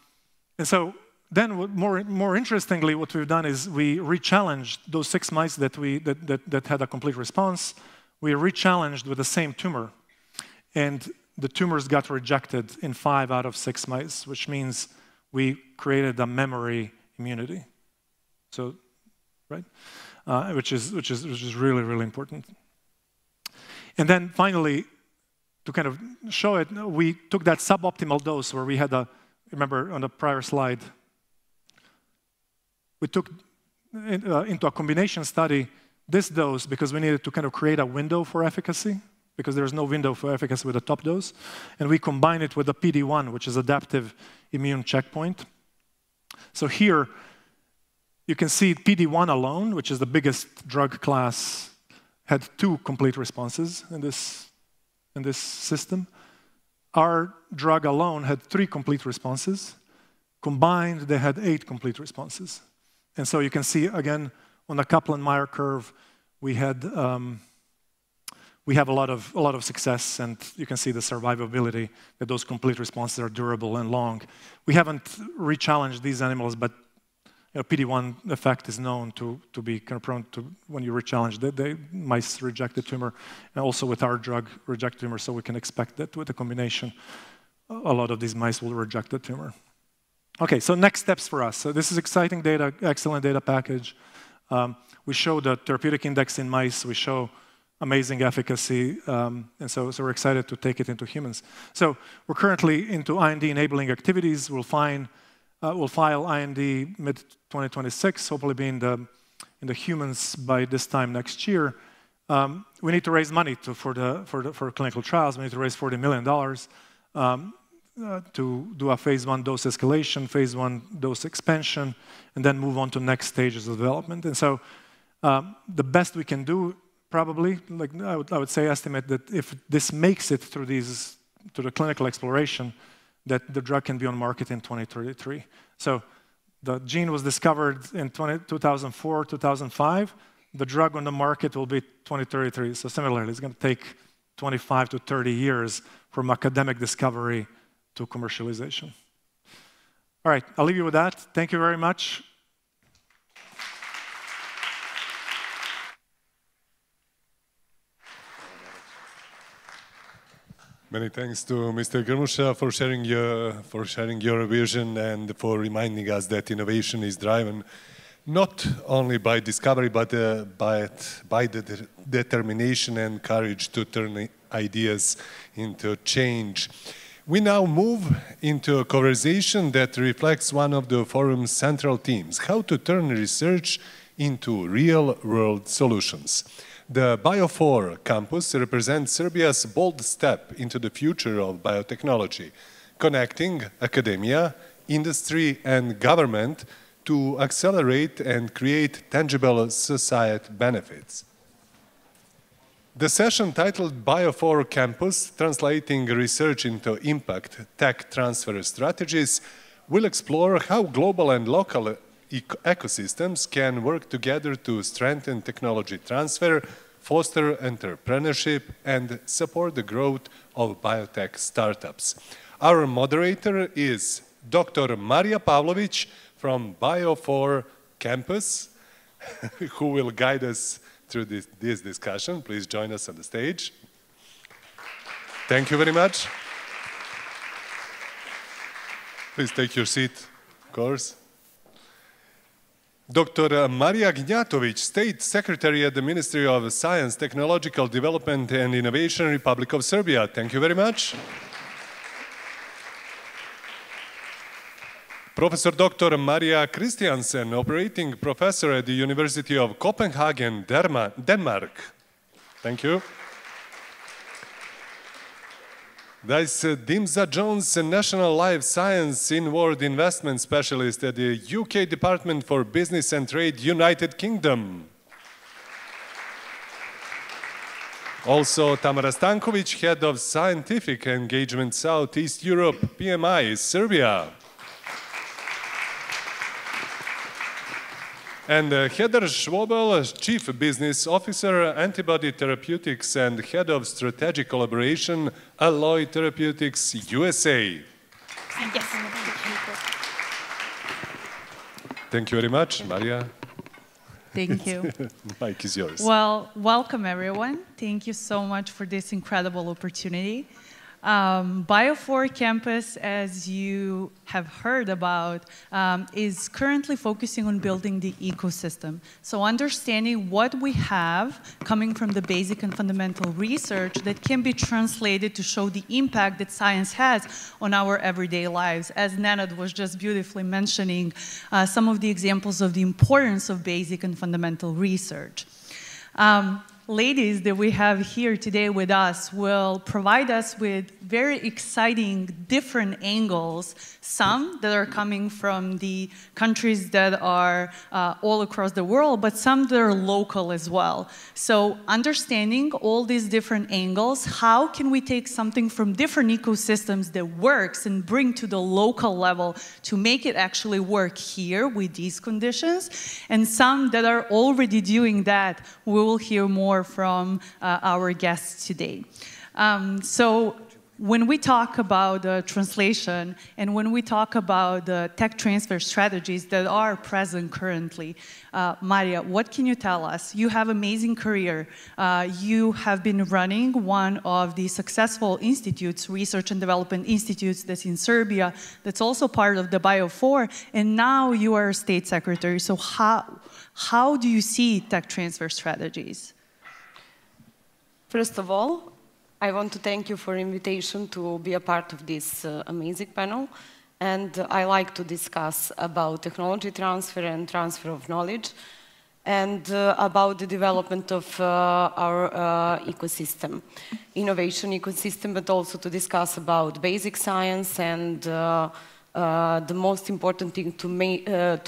so then, more interestingly, what we've done is we re-challenged those 6 mice that had a complete response. We re-challenged with the same tumor, and the tumors got rejected in 5 out of 6 mice, which means we created a memory immunity. So, right, which is really, really important. And then finally, to kind of show it, we took that suboptimal dose where we had remember on the prior slide. We took into a combination study this dose because we needed to kind of create a window for efficacy, because there's no window for efficacy with the top dose. And we combine it with a PD-1, which is adaptive immune checkpoint. So here, you can see PD-1 alone, which is the biggest drug class, had 2 complete responses in this system. Our drug alone had 3 complete responses. Combined, they had 8 complete responses. And so you can see, again, on the Kaplan-Meier curve, we have a lot of success, and you can see the survivability, that those complete responses are durable and long. We haven't re-challenged these animals, but PD-1 effect is known to be kind of prone to, when you re-challenge, the mice reject the tumor, and also with our drug reject tumor, so we can expect that with the combination, a lot of these mice will reject the tumor. Okay, so next steps for us. So this is exciting data, excellent data package. We show the therapeutic index in mice. We show amazing efficacy, and so we're excited to take it into humans. So we're currently into IND-enabling activities. We'll file IND mid-2026, hopefully be in the humans by this time next year. We need to raise money for clinical trials. We need to raise $40 million to do a phase 1 dose escalation, phase 1 dose expansion, and then move on to next stages of development. And so the best we can do, probably, like I would say, estimate that if this makes it through to the clinical exploration, that the drug can be on market in 2033. So the gene was discovered in 2004, 2005. The drug on the market will be 2033. So similarly, it's going to take 25 to 30 years from academic discovery to commercialization. All right, I'll leave you with that. Thank you very much. Many thanks to Mr. Grmusha for sharing your vision and for reminding us that innovation is driven not only by discovery, but by the determination and courage to turn ideas into change. We now move into a conversation that reflects one of the forum's central themes: how to turn research into real-world solutions. The Bio4 campus represents Serbia's bold step into the future of biotechnology, connecting academia, industry, and government to accelerate and create tangible societal benefits. The session titled Bio4 Campus, Translating Research into Impact Tech Transfer Strategies, will explore how global and local ecosystems can work together to strengthen technology transfer, foster entrepreneurship, and support the growth of biotech startups. Our moderator is Dr. Marija Pavlović from Bio4 Campus, who will guide us through this discussion. Please join us on the stage. Thank you very much. Please take your seat, of course. Dr. Marija Gnjatović, State Secretary at the Ministry of Science, Technological Development and Innovation, Republic of Serbia. Thank you very much. Professor Dr. Maria Christiansen, Operating Professor at the University of Copenhagen, Denmark. Thank you. That's Dimza Jones, National Life Science Inward Investment Specialist at the UK Department for Business and Trade, United Kingdom. Also, Tamara Stanković, Head of Scientific Engagement, Southeast Europe, PMI, Serbia. And Heather Schwabel, Chief Business Officer, Antibody Therapeutics and Head of Strategic Collaboration, Alloy Therapeutics, USA. Yes. Thank you very much, Maria. Thank you. Mike is yours. Well, welcome everyone. Thank you so much for this incredible opportunity. Bio4 Campus, as you have heard about, is currently focusing on building the ecosystem. So understanding what we have coming from the basic and fundamental research that can be translated to show the impact that science has on our everyday lives. As Nenad was just beautifully mentioning, some of the examples of the importance of basic and fundamental research. Ladies that we have here today with us will provide us with very exciting different angles, some that are coming from the countries that are all across the world, but some that are local as well. So understanding all these different angles, how can we take something from different ecosystems that works and bring to the local level to make it actually work here with these conditions, and some that are already doing that, we will hear more from our guests today. So when we talk about translation and when we talk about the tech transfer strategies that are present currently, Maria, what can you tell us? You have an amazing career. You have been running one of the successful institutes, research and development institutes that's in Serbia, that's also part of the Bio4, and now you are a state secretary. So how do you see tech transfer strategies? First of all, I want to thank you for the invitation to be a part of this amazing panel. And I like to discuss about technology transfer and transfer of knowledge and about the development of our ecosystem, innovation ecosystem, but also to discuss about basic science and the most important thing to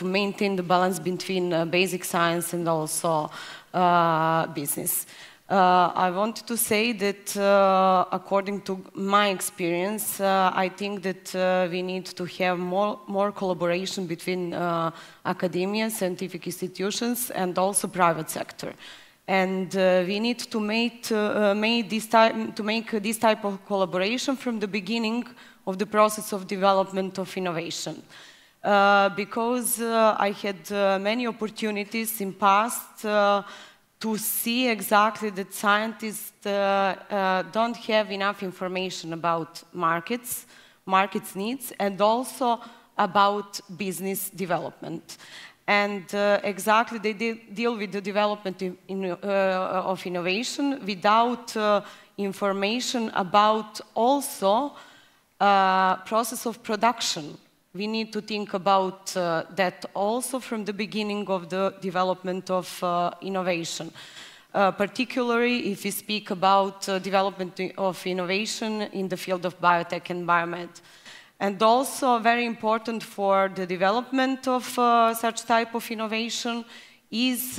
maintain the balance between basic science and also business. I want to say that according to my experience, I think that we need to have more collaboration between academia, scientific institutions, and also private sector. And we need to make this type of collaboration from the beginning of the process of development of innovation. Because I had many opportunities in past to see exactly that scientists don't have enough information about markets needs, and also about business development. And exactly they deal with the development of innovation without information about also process of production. We need to think about that also from the beginning of the development of innovation. Particularly if we speak about development of innovation in the field of biotech and biomed. And also very important for the development of such type of innovation is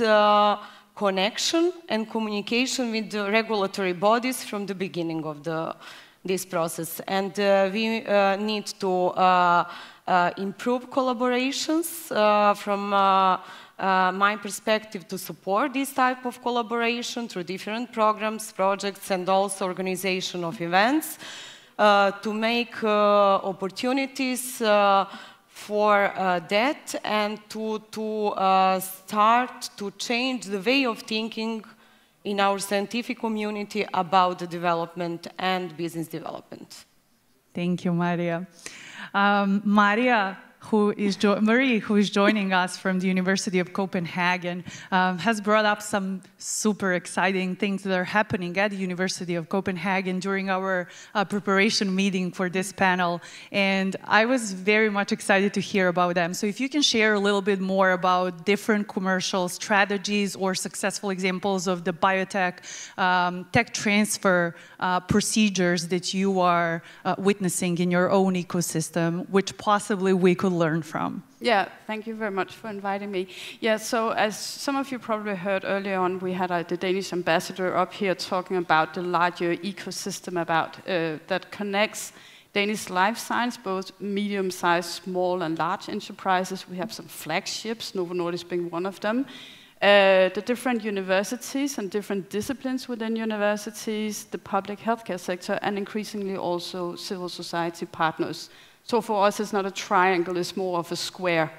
connection and communication with the regulatory bodies from the beginning of this process. And we need to improve collaborations from my perspective to support this type of collaboration through different programs, projects, and also organization of events to make opportunities for that and to start to change the way of thinking in our scientific community about the development and business development. Thank you, Maria. Maria, Marie, who is joining us from the University of Copenhagen, has brought up some super exciting things that are happening at the University of Copenhagen during our preparation meeting for this panel. And I was very much excited to hear about them. So if you can share a little bit more about different commercial strategies or successful examples of the biotech tech transfer procedures that you are witnessing in your own ecosystem, which possibly we could learn from. Yeah, thank you very much for inviting me. Yeah, so as some of you probably heard earlier on, we had the Danish ambassador up here talking about the larger ecosystem that connects Danish life science, both medium-sized, small and large enterprises. We have some flagships, Novo Nordisk being one of them. The different universities and different disciplines within universities, the public healthcare sector, and increasingly also civil society partners. So for us, it's not a triangle, it's more of a square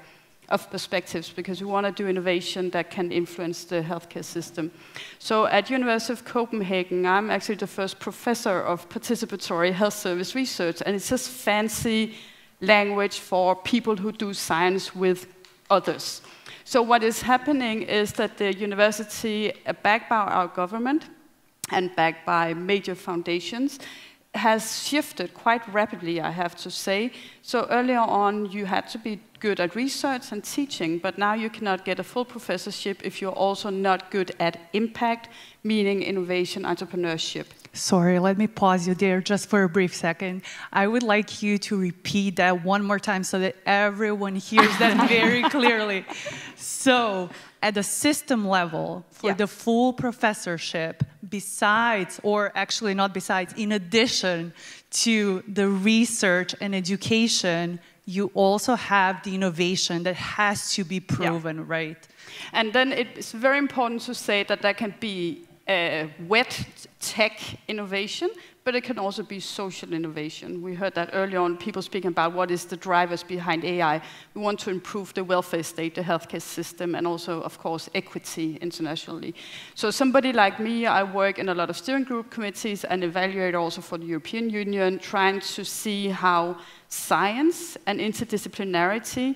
of perspectives, because we want to do innovation that can influence the healthcare system. So at University of Copenhagen, I'm actually the first professor of participatory health service research, and it's just fancy language for people who do science with others. So what is happening is that the university, backed by our government and backed by major foundations, has shifted quite rapidly, I have to say. So earlier on, you had to be good at research and teaching, but now you cannot get a full professorship if you're also not good at impact, meaning innovation, entrepreneurship. Sorry, let me pause you there just for a brief second. I would like you to repeat that one more time so that everyone hears that very clearly. So, at the system level, for the full professorship, besides, or actually not besides, in addition to the research and education, you also have the innovation that has to be proven, right? And then it's very important to say that there can be wet tech innovation, but it can also be social innovation. We heard that earlier on, people speaking about what is the drivers behind AI. We want to improve the welfare state, the healthcare system, and also, of course, equity internationally. So somebody like me, I work in a lot of steering group committees and evaluate also for the European Union, trying to see how science and interdisciplinarity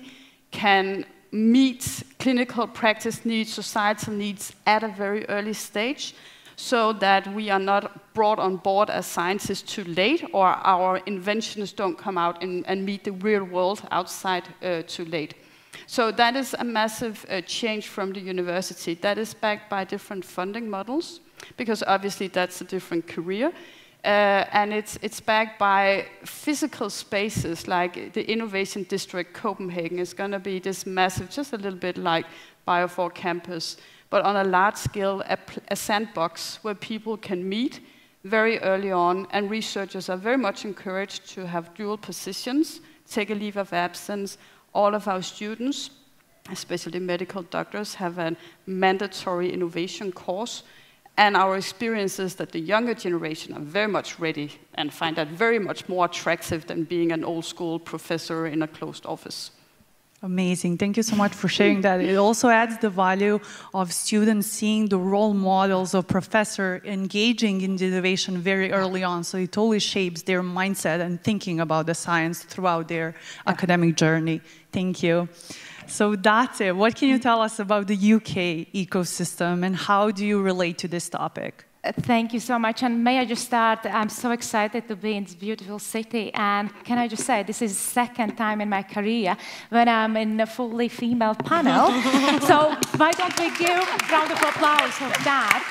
can meet clinical practice needs, societal needs at a very early stage, so that we are not brought on board as scientists too late, or our inventions don't come out and meet the real world outside too late. So that is a massive change from the university. That is backed by different funding models, because obviously that's a different career. And it's backed by physical spaces, like the Innovation District Copenhagen is going to be this massive, just a little bit like Biotech Campus, but on a large scale, a sandbox where people can meet very early on, and researchers are very much encouraged to have dual positions, take a leave of absence. All of our students, especially medical doctors, have a mandatory innovation course, and our experience is that the younger generation are very much ready and find that very much more attractive than being an old school professor in a closed office. Amazing. Thank you so much for sharing that. It also adds the value of students seeing the role models of professor engaging in the innovation very early on. So it always shapes their mindset and thinking about the science throughout their academic journey. Thank you. So that's it. What can you tell us about the UK ecosystem and how do you relate to this topic? Thank you so much. And may I just start, I'm so excited to be in this beautiful city. And can I just say, this is the second time in my career when I'm in a fully female panel. So why don't we give a round of applause for that?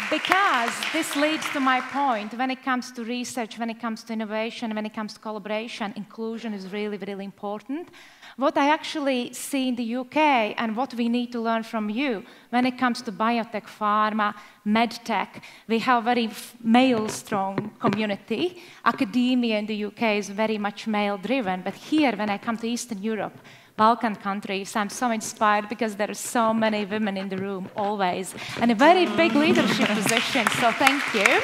Because this leads to my point. When it comes to research, when it comes to innovation, when it comes to collaboration, inclusion is really, really important. What I actually see in the UK and what we need to learn from you when it comes to biotech, pharma, medtech, we have a very male-strong community. Academia in the UK is very much male-driven, but here, when I come to Eastern Europe, Balkan countries, I'm so inspired because there are so many women in the room, always, and a very big leadership position, so thank you.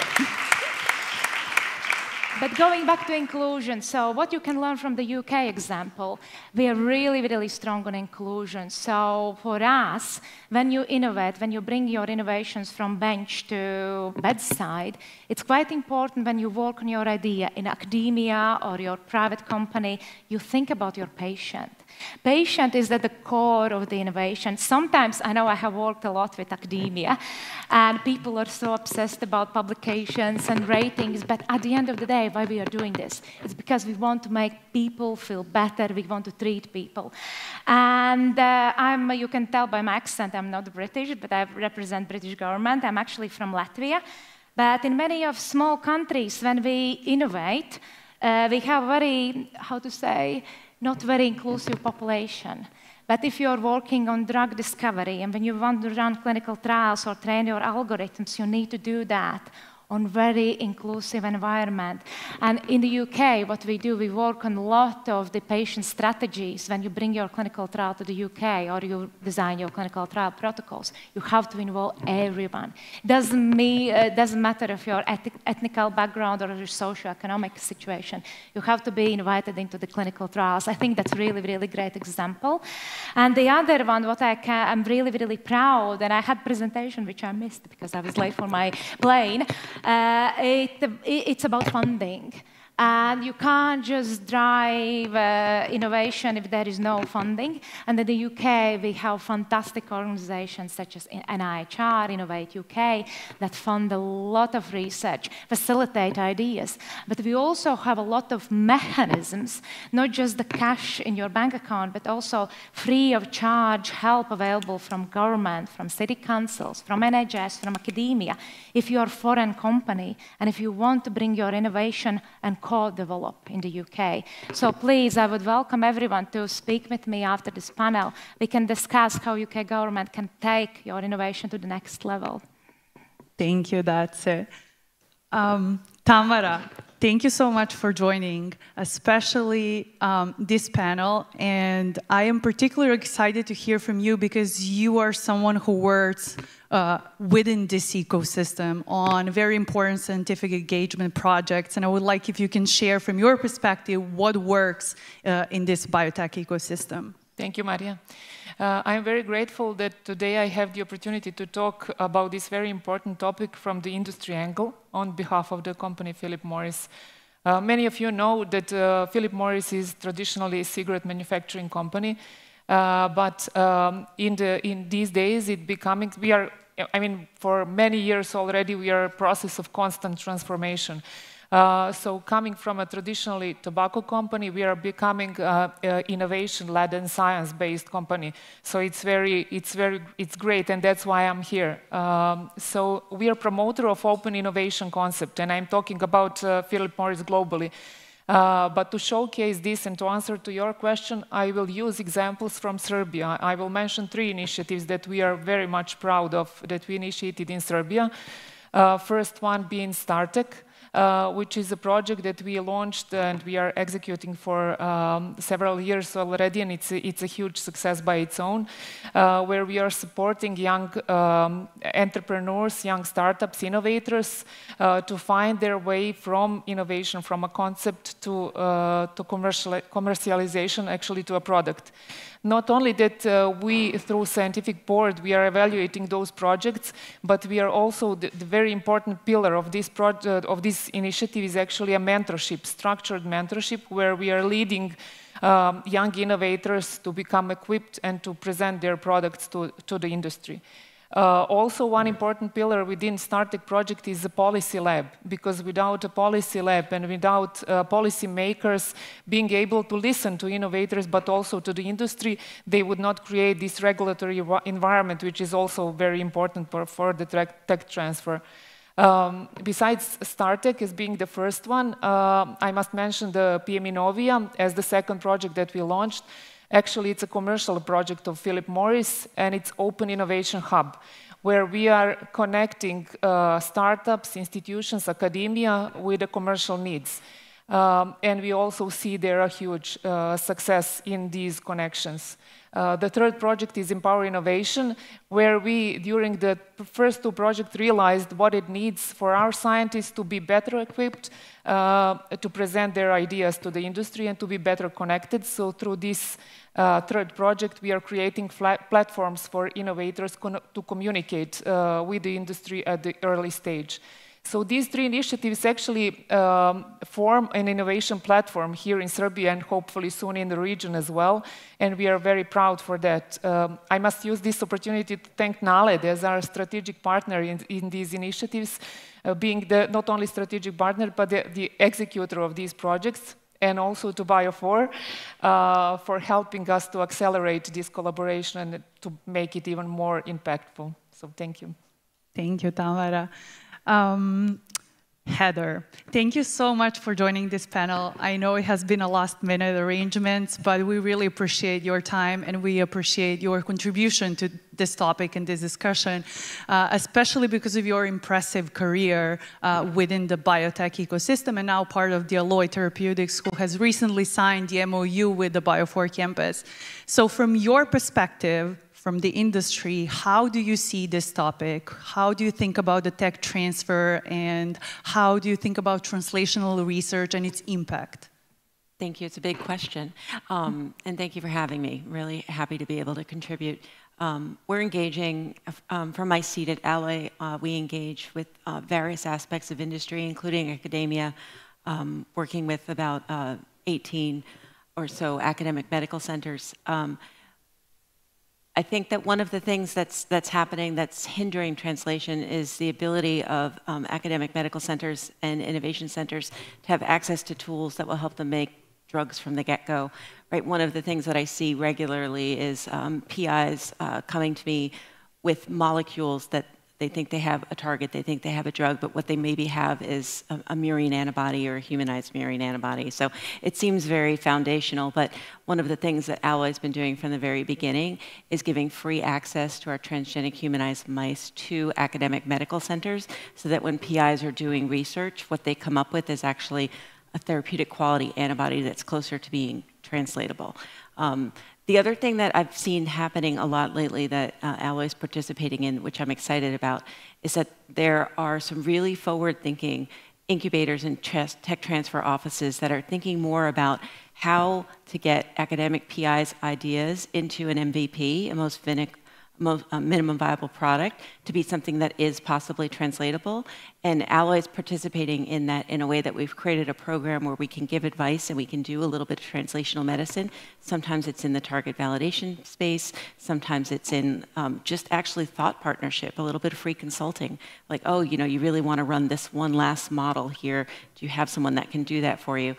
But going back to inclusion, so what you can learn from the UK example, we are really, really strong on inclusion. So for us, when you innovate, when you bring your innovations from bench to bedside, it's quite important when you work on your idea in academia or your private company, you think about your patient. Patient is at the core of the innovation. Sometimes, I know I have worked a lot with academia, and people are so obsessed about publications and ratings, but at the end of the day, why we are doing this? It's because we want to make people feel better, we want to treat people. And you can tell by my accent, I'm not British, but I represent British government. I'm actually from Latvia. But in many of small countries, when we innovate, we have very, how to say, not very inclusive population. But if you're working on drug discovery and when you want to run clinical trials or train your algorithms, you need to do that on very inclusive environment. And in the UK, what we do, we work on a lot of the patient strategies. When you bring your clinical trial to the UK or you design your clinical trial protocols, you have to involve everyone. It doesn't matter if your ethnical background or your socioeconomic situation. You have to be invited into the clinical trials. I think that's a really, really great example. And the other one, what I'm really, really proud, and I had a presentation which I missed because I was late for my plane. It's about funding. And you can't just drive innovation if there is no funding. And in the UK, we have fantastic organizations such as NIHR, Innovate UK, that fund a lot of research, facilitate ideas. But we also have a lot of mechanisms, not just the cash in your bank account, but also free of charge help available from government, from city councils, from NHS, from academia. If you're a foreign company, and if you want to bring your innovation and co-develop in the UK. So please, I would welcome everyone to speak with me after this panel. We can discuss how UK government can take your innovation to the next level. Thank you, that's it. Tamara, Thank you so much for joining, especially this panel. And I am particularly excited to hear from you because you are someone who works within this ecosystem on very important scientific engagement projects. And I would like if you can share from your perspective what works in this biotech ecosystem. Thank you, Maria. I am very grateful that today I have the opportunity to talk about this very important topic from the industry angle on behalf of the company Philip Morris. Many of you know that Philip Morris is traditionally a cigarette manufacturing company, but in these days for many years already we are in a process of constant transformation. So coming from a traditionally tobacco company, we are becoming innovation-led and science-based company. So it's great, and that's why I'm here. So we are promoter of open innovation concept, and I'm talking about Philip Morris globally. But to showcase this and to answer to your question, I will use examples from Serbia. I will mention 3 initiatives that we are very much proud of that we initiated in Serbia. First one being StarTech, which is a project that we launched and we are executing for several years already, and it's a huge success by its own, where we are supporting young entrepreneurs, young startups, innovators, to find their way from innovation, from a concept to commercialization, actually to a product. Not only that we, through scientific board, we are evaluating those projects, but we are also the very important pillar of this project, of this initiative is actually a mentorship, structured mentorship, where we are leading young innovators to become equipped and to present their products to the industry. Also, one important pillar within StarTech project is the policy lab, because without a policy lab and without policy makers being able to listen to innovators, but also to the industry, they would not create this regulatory environment, which is also very important for the tech transfer. Besides StarTech as being the first one, I must mention the PM Innovia as the second project that we launched. Actually, it's a commercial project of Philip Morris, and it's Open Innovation Hub, where we are connecting startups, institutions, academia with the commercial needs. And we also see there a huge success in these connections. The third project is Empower Innovation, where we, during the first 2 projects, realized what it needs for our scientists to be better equipped, to present their ideas to the industry and to be better connected. So through this third project, we are creating platforms for innovators to communicate with the industry at the early stage. So these 3 initiatives actually form an innovation platform here in Serbia and hopefully soon in the region as well, and we are very proud for that. I must use this opportunity to thank NALED as our strategic partner in these initiatives, being not only strategic partner, but the executor of these projects, and also to Biotech for helping us to accelerate this collaboration and to make it even more impactful. So thank you. Thank you, Tamara. Heather, thank you so much for joining this panel. I know it has been a last-minute arrangement, but we really appreciate your time and we appreciate your contribution to this topic and this discussion, especially because of your impressive career within the biotech ecosystem and now part of the Alloy Therapeutics, who has recently signed the MOU with the Biotech campus. So from your perspective, from the industry, how do you see this topic? How do you think about the tech transfer, and how do you think about translational research and its impact? Thank you. It's a big question. And thank you for having me. Really happy to be able to contribute. We're engaging, from my seat at Alloy, we engage with various aspects of industry, including academia, working with about 18 or so academic medical centers. I think that one of the things that's happening that's hindering translation is the ability of academic medical centers and innovation centers to have access to tools that will help them make drugs from the get-go. Right? One of the things that I see regularly is PIs coming to me with molecules that they think they have a target, they think they have a drug, but what they maybe have is a murine antibody or a humanized murine antibody. So it seems very foundational, but one of the things that Alloy's been doing from the very beginning is giving free access to our transgenic humanized mice to academic medical centers, so that when PIs are doing research, what they come up with is actually a therapeutic quality antibody that's closer to being translatable. The other thing that I've seen happening a lot lately that Alloy's participating in, which I'm excited about, is that there are some really forward-thinking incubators and tech transfer offices that are thinking more about how to get academic PIs' ideas into an MVP, a minimum viable product, to be something that is possibly translatable. And Alloy's participating in that in a way that we've created a program where we can give advice and we can do a little bit of translational medicine. Sometimes it's in the target validation space. Sometimes it's in just actually thought partnership, a little bit of free consulting. Like, oh, you know, you really want to run this one last model here. Do you have someone that can do that for you?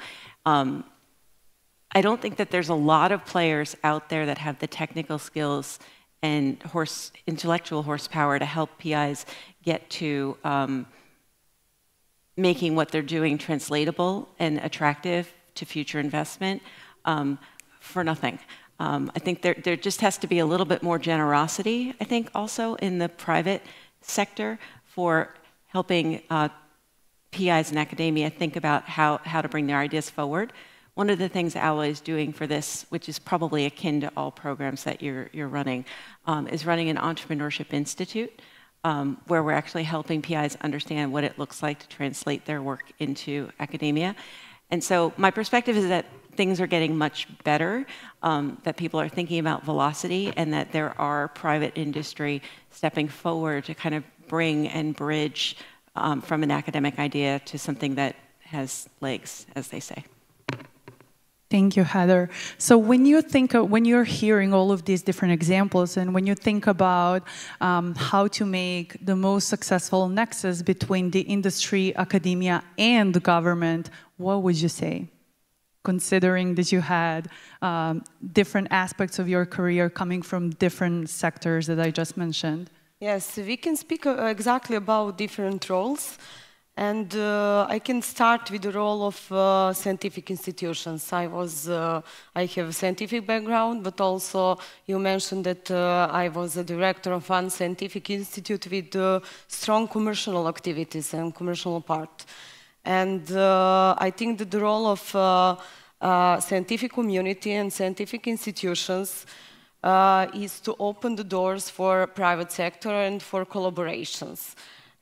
I don't think that there's a lot of players out there that have the technical skills and intellectual horsepower to help PIs get to making what they're doing translatable and attractive to future investment for nothing. I think there just has to be a little bit more generosity, I think, also in the private sector for helping PIs in academia think about how to bring their ideas forward. One of the things Alloy is doing for this, which is probably akin to all programs that you're running, is running an entrepreneurship institute where we're actually helping PIs understand what it looks like to translate their work into academia. And so my perspective is that things are getting much better, that people are thinking about velocity, and that there are private industry stepping forward to kind of bring and bridge from an academic idea to something that has legs, as they say. Thank you, Heather. So when you think when you're hearing all of these different examples, and when you think about how to make the most successful nexus between the industry, academia, and the government, what would you say? Considering that you had different aspects of your career coming from different sectors that I just mentioned. Yes, we can speak exactly about different roles. And I can start with the role of scientific institutions. I have a scientific background, but also you mentioned that I was a director of one scientific institute with strong commercial activities and commercial part. And I think that the role of scientific community and scientific institutions is to open the doors for private sector and for collaborations,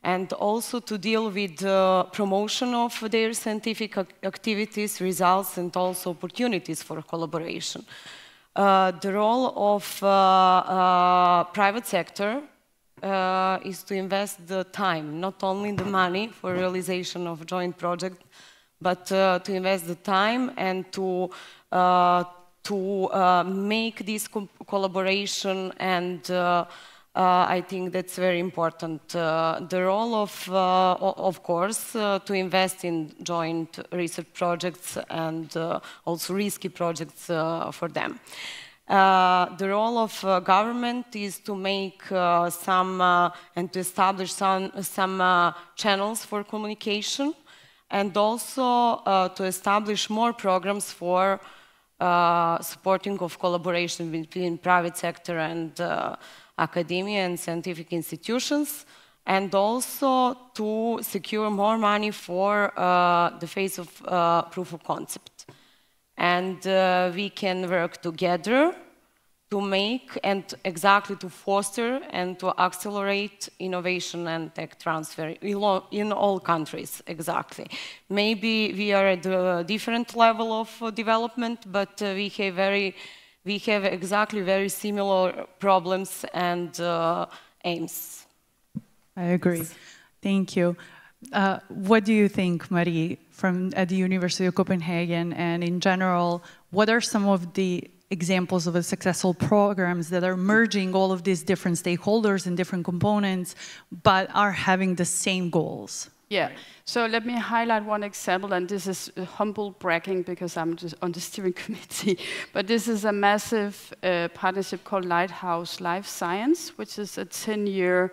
and also to deal with the promotion of their scientific activities, results, and also opportunities for collaboration. The role of private sector is to invest the time, not only the money for realization of joint project, but to invest the time and to make this collaboration, and I think that's very important. The role of course, to invest in joint research projects and also risky projects for them. The role of government is to make and to establish some channels for communication, and also to establish more programs for supporting of collaboration between private sector and academia and scientific institutions, and also to secure more money for the phase of proof of concept. And we can work together to make and exactly to foster and to accelerate innovation and tech transfer in all countries, exactly. Maybe we are at a different level of development, but we have exactly very similar problems and aims. I agree. Thank you. What do you think, Marie, at the University of Copenhagen, and in general, what are some of the examples of successful programs that are merging all of these different stakeholders and different components, but are having the same goals? Yeah, so let me highlight one example, and this is humble bragging because I'm just on the steering committee, but this is a massive partnership called Lighthouse Life Science, which is a 10-year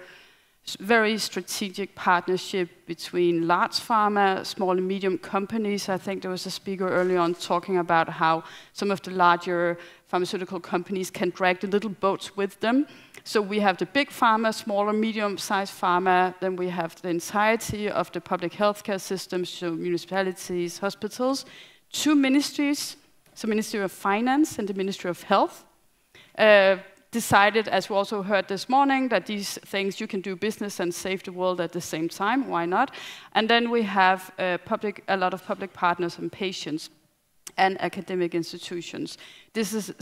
very strategic partnership between large pharma, small and medium companies. I think there was a speaker earlier on talking about how some of the larger pharmaceutical companies can drag the little boats with them. So we have the big pharma, small or medium-sized pharma, then we have the entirety of the public healthcare systems, so municipalities, hospitals, 2 ministries, so Ministry of Finance and the Ministry of Health, decided, as we also heard this morning, that these things, you can do business and save the world at the same time, why not? And then we have a lot of public partners and patients and academic institutions. This is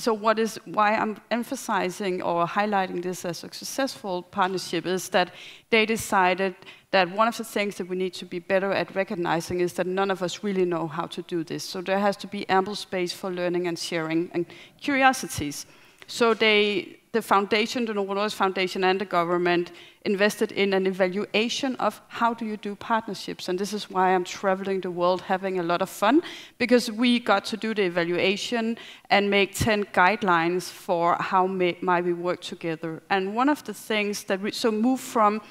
why I'm emphasizing or highlighting this as a successful partnership is that they decided that one of the things that we need to be better at recognizing is that none of us really know how to do this. So there has to be ample space for learning and sharing and curiosities. So the foundation, the Novo Nordisk Foundation and the government invested in an evaluation of how do you do partnerships. And this is why I'm traveling the world having a lot of fun, because we got to do the evaluation and make 10 guidelines for how might we work together. And one of the things that we move from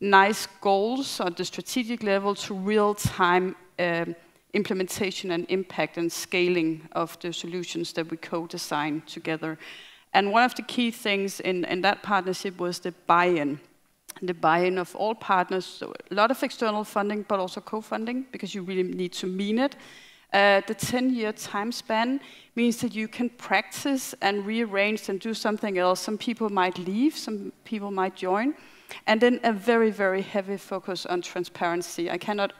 nice goals on the strategic level to real-time implementation and impact and scaling of the solutions that we co-design together. And one of the key things in that partnership was the buy-in. The buy-in of all partners, so a lot of external funding, but also co-funding, because you really need to mean it. The 10-year time span means that you can practice and rearrange and do something else. Some people might leave, some people might join. And then a very, very heavy focus on transparency. I cannot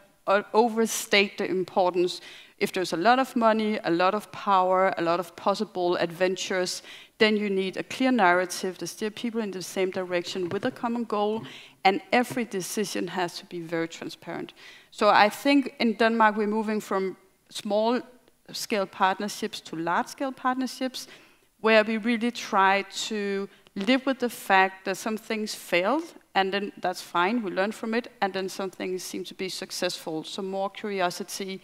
overstate the importance. If there's a lot of money, a lot of power, a lot of possible adventures, then you need a clear narrative to steer people in the same direction with a common goal, and every decision has to be very transparent. So I think in Denmark we're moving from small-scale partnerships to large-scale partnerships, where we really try to live with the fact that some things failed, and then that's fine, we learn from it, and then some things seem to be successful. So more curiosity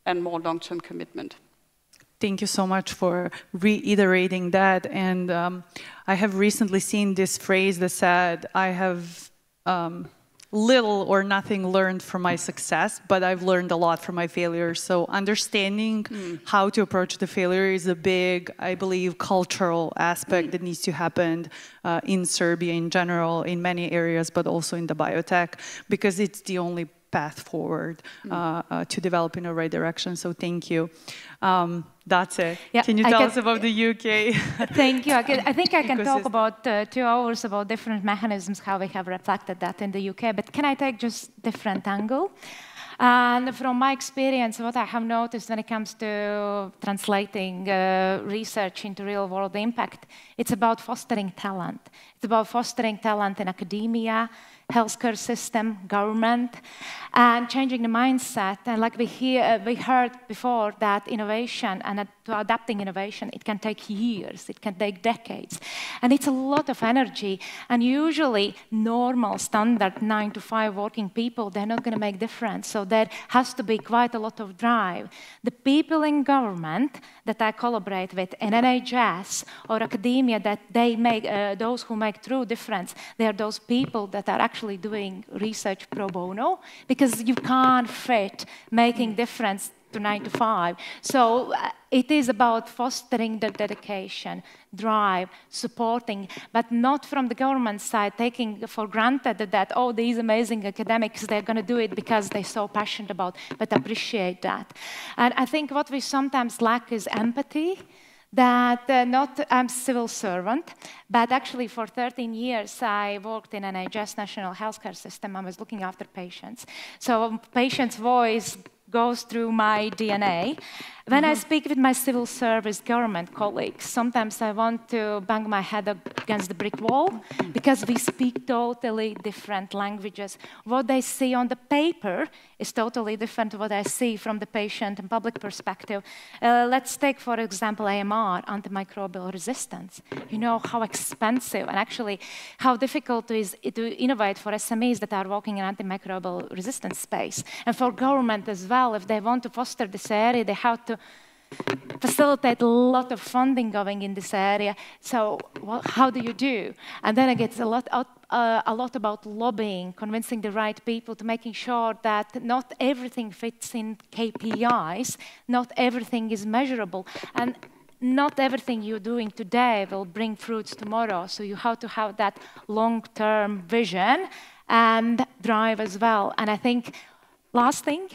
and more long-term commitment. Thank you so much for reiterating that. And I have recently seen this phrase that said, I have little or nothing learned from my success, but I've learned a lot from my failures. So understanding how to approach the failure is a big, I believe, cultural aspect that needs to happen in Serbia in general, in many areas, but also in the biotech, because it's the only path forward to develop in the right direction. So thank you. That's it. Yeah, can you tell us about the UK? Thank you. I think I can talk about 2 hours about different mechanisms, how we have reflected that in the UK, but can I take just different angle? And from my experience, what I have noticed when it comes to translating research into real-world impact, it's about fostering talent. It's about fostering talent in academia, healthcare system, government, and changing the mindset. And like we heard before, that innovation and to adapting innovation, it can take years, it can take decades. And it's a lot of energy. And usually, normal, standard 9-to-5 working people, they're not going to make difference. So there has to be quite a lot of drive. The people in government that I collaborate with, in NHS or academia, that they make, those who make true difference, they are those people that are actually doing research pro bono, because you can't fit making difference to 9-to-5. So it is about fostering the dedication, drive, supporting, but not from the government side, taking for granted that, oh, these amazing academics, they're going to do it because they're so passionate about, but appreciate that. And I think what we sometimes lack is empathy. That I'm civil servant, but actually for 13 years I worked in NHS National Healthcare System. I was looking after patients. So patient's voice goes through my DNA. When I speak with my civil service government colleagues, sometimes I want to bang my head against the brick wall because we speak totally different languages. What they see on the paper is totally different to what I see from the patient and public perspective. Let's take, for example, AMR, antimicrobial resistance. You know how expensive and actually how difficult it is to innovate for SMEs that are working in antimicrobial resistance space. And for government as well, if they want to foster this area, they have to facilitate a lot of funding going in this area. So how do you do? And then it gets a lot a lot about lobbying, convincing the right people to making sure that not everything fits in KPIs, not everything is measurable, and not everything you're doing today will bring fruits tomorrow. So you have to have that long-term vision and drive as well. And I think last thing,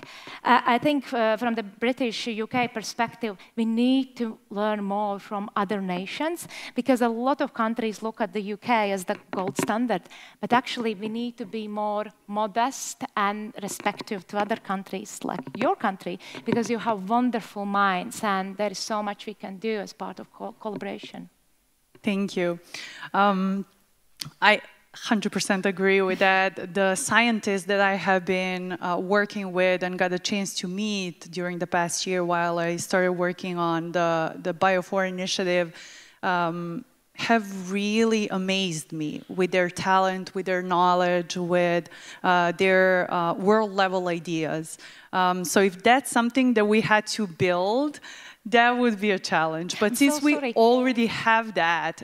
I think from the British UK perspective, we need to learn more from other nations, because a lot of countries look at the UK as the gold standard, but actually we need to be more modest and respectful to other countries like your country, because you have wonderful minds and there is so much we can do as part of collaboration. Thank you. I 100% agree with that. The scientists that I have been working with and got a chance to meet during the past year while I started working on the Bio4 initiative have really amazed me with their talent, with their knowledge, with their world-level ideas. So if that's something that we had to build, that would be a challenge. But since we already have that,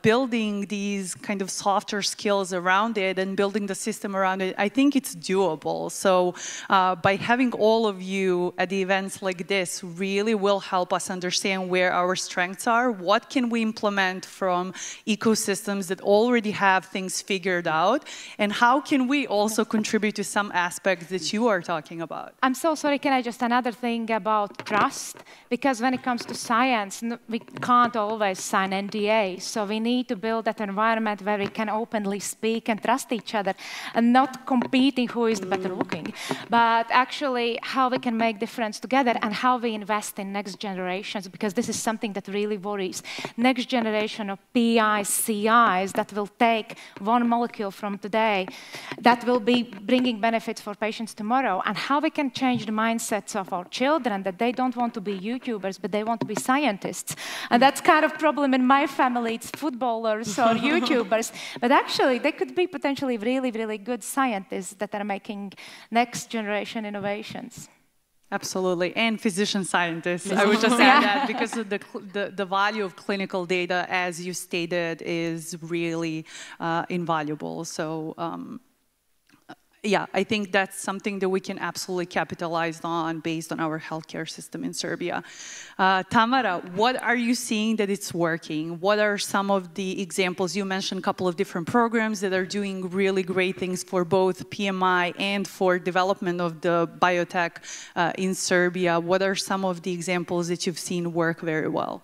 building these kind of softer skills around it and building the system around it, I think it's doable. So by having all of you at the events like this really will help us understand where our strengths are, what can we implement from ecosystems that already have things figured out, and how can we also contribute to some aspects that you are talking about. I'm so sorry, can I just another thing about trust? Because when it comes to science, we can't always sign NDAs. So we need to build that environment where we can openly speak and trust each other, and not competing who is the better looking, but actually how we can make difference together and how we invest in next generations, because this is something that really worries. Next generation of PIs, CIs that will take one molecule from today, that will be bringing benefits for patients tomorrow, and how we can change the mindsets of our children that they don't want to be YouTubers, but they want to be scientists. And that's kind of problem in my family. It's footballers or YouTubers. But actually, they could be potentially really, really good scientists that are making next generation innovations. Absolutely, and physician scientists. I would just add that because of the value of clinical data, as you stated, is really invaluable. So yeah, I think that's something that we can absolutely capitalize on based on our healthcare system in Serbia. Tamara, what are you seeing that it's working? What are some of the examples? You mentioned a couple of different programs that are doing really great things for both PMI and for development of the biotech in Serbia. What are some of the examples that you've seen work very well?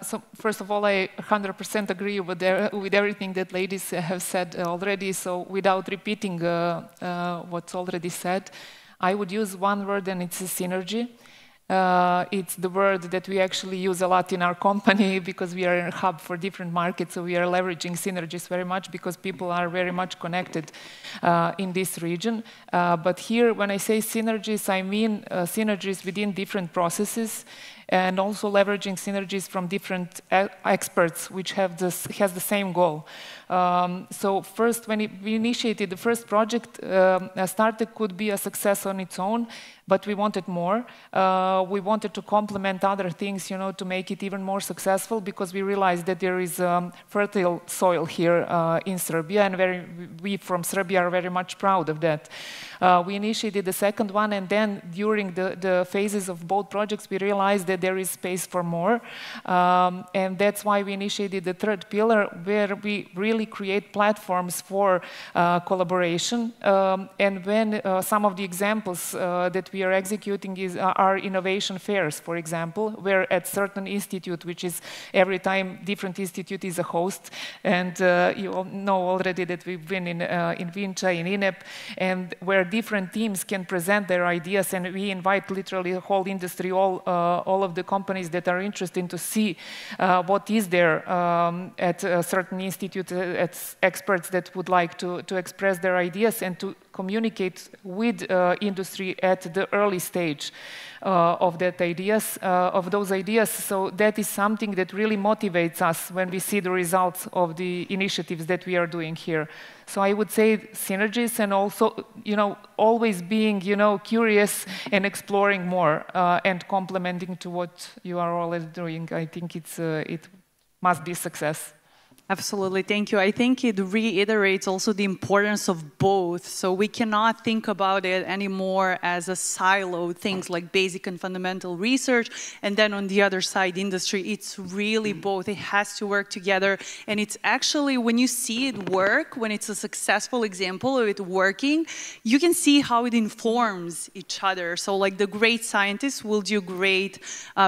So first of all, I 100% agree with everything that ladies have said already. So without repeating what's already said, I would use one word, and it's a synergy. It's the word that we actually use a lot in our company because we are a hub for different markets. So we are leveraging synergies very much because people are very much connected in this region. But here, when I say synergies, I mean synergies within different processes, and also leveraging synergies from different experts which has the same goal. So first, when we initiated the first project, Startup could be a success on its own, but we wanted more. We wanted to complement other things, you know, to make it even more successful, because we realized that there is fertile soil here in Serbia, and we from Serbia are very much proud of that. We initiated the second one, and then during the phases of both projects, we realized that there is space for more. And that's why we initiated the third pillar, where we really create platforms for collaboration. And when some of the examples that we are executing are innovation fairs, for example, where at certain institute, which is every time different institute is a host, and you all know already that we've been in Vinča, in INEP, and where different teams can present their ideas, and we invite literally the whole industry, all of the companies that are interested to see what is there at a certain institute, at experts that would like to express their ideas and to communicate with industry at the early stage of those ideas. So that is something that really motivates us when we see the results of the initiatives that we are doing here. So I would say synergies, and also, you know, always being, you know, curious and exploring more and complementing to what you are already doing. I think it must be a success. Absolutely, thank you. I think it reiterates also the importance of both. So we cannot think about it anymore as a silo, things like basic and fundamental research, and then on the other side, industry. It's really both. It has to work together. And it's actually, when you see it work, when it's a successful example of it working, you can see how it informs each other. So like the great scientists will do great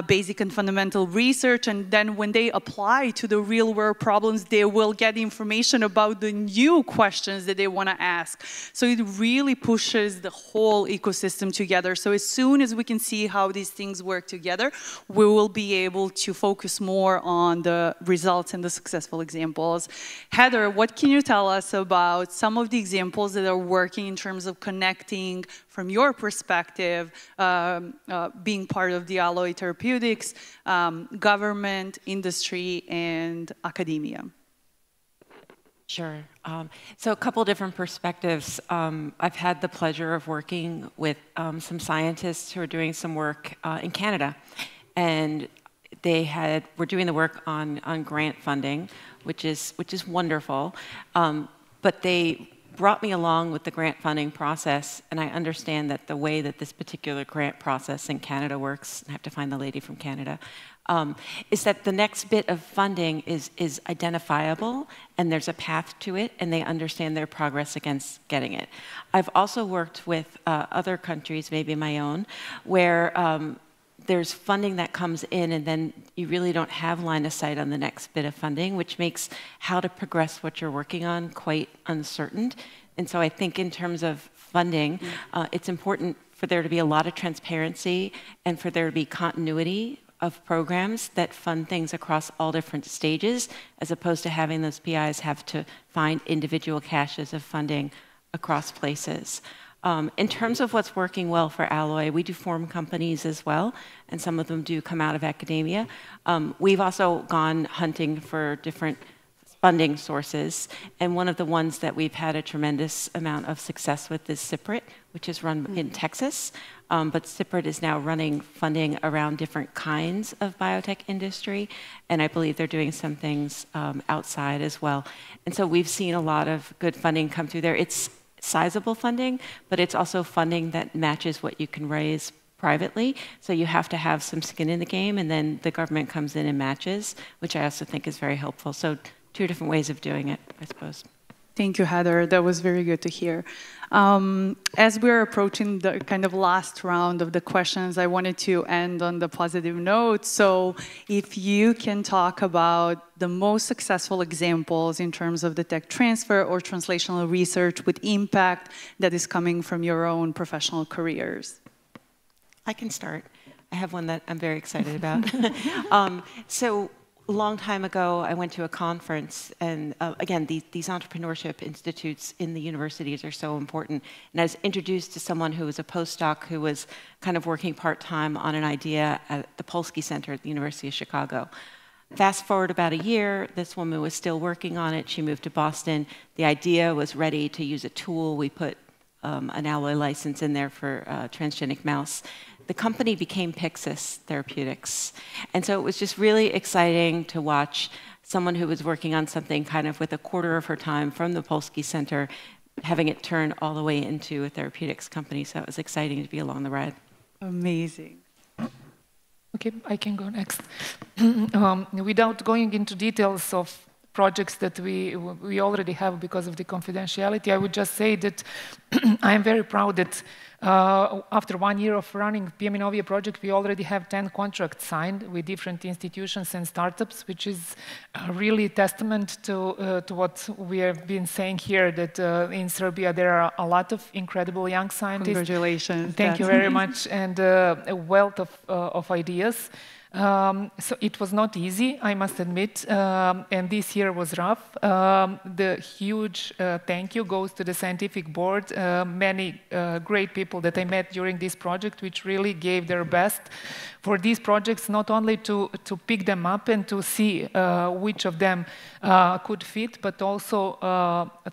basic and fundamental research, and then when they apply to the real world problems, they will get information about the new questions that they want to ask. So it really pushes the whole ecosystem together. So as soon as we can see how these things work together, we will be able to focus more on the results and the successful examples. Heather, what can you tell us about some of the examples that are working in terms of connecting, from your perspective, being part of the Alloy Therapeutics, government, industry, and academia? Sure. So a couple different perspectives. I've had the pleasure of working with some scientists who are doing some work in Canada. And were doing the work on grant funding, which is wonderful. But they brought me along with the grant funding process, and I understand that the way that this particular grant process in Canada works, I have to find the lady from Canada, is that the next bit of funding is identifiable, and there's a path to it, and they understand their progress against getting it. I've also worked with other countries, maybe my own, where there's funding that comes in, and then you really don't have line of sight on the next bit of funding, which makes how to progress what you're working on quite uncertain. And so I think in terms of funding, it's important for there to be a lot of transparency and for there to be continuity of programs that fund things across all different stages, as opposed to having those PIs have to find individual caches of funding across places. In terms of what's working well for Alloy, we do form companies as well, and some of them do come out of academia. We've also gone hunting for different funding sources, and one of the ones that we've had a tremendous amount of success with is CIPRIT, which is run in Texas. But CIPRIT is now running funding around different kinds of biotech industry, and I believe they're doing some things outside as well. And so we've seen a lot of good funding come through there. It's sizable funding, but it's also funding that matches what you can raise privately. So you have to have some skin in the game, and then the government comes in and matches, which I also think is very helpful. So two different ways of doing it, I suppose. Thank you, Heather. That was very good to hear. As we're approaching the kind of last round of the questions, I wanted to end on the positive note. So if you can talk about the most successful examples in terms of the tech transfer or translational research with impact that is coming from your own professional careers. I can start. I have one that I'm very excited about. A long time ago, I went to a conference, and again, these entrepreneurship institutes in the universities are so important. And I was introduced to someone who was a postdoc who was kind of working part-time on an idea at the Polsky Center at the University of Chicago. Fast forward about a year, this woman was still working on it. She moved to Boston. The idea was ready to use a tool. We put an Alloy license in there for transgenic mouse. The company became Pyxis Therapeutics. And so it was just really exciting to watch someone who was working on something kind of with a quarter of her time from the Polsky Center, having it turn all the way into a therapeutics company. So it was exciting to be along the ride. Amazing. Okay, I can go next. Without going into details of projects that we already have because of the confidentiality, I would just say that I am very proud that after 1 year of running PM Innovia project, we already have 10 contracts signed with different institutions and startups, which is really a testament to what we have been saying here, that in Serbia there are a lot of incredible young scientists. Congratulations. Thank you very much, and a wealth of ideas. So it was not easy, I must admit, and this year was rough. The huge thank you goes to the scientific board, many great people that I met during this project, which really gave their best for these projects, not only to pick them up and to see which of them could fit, but also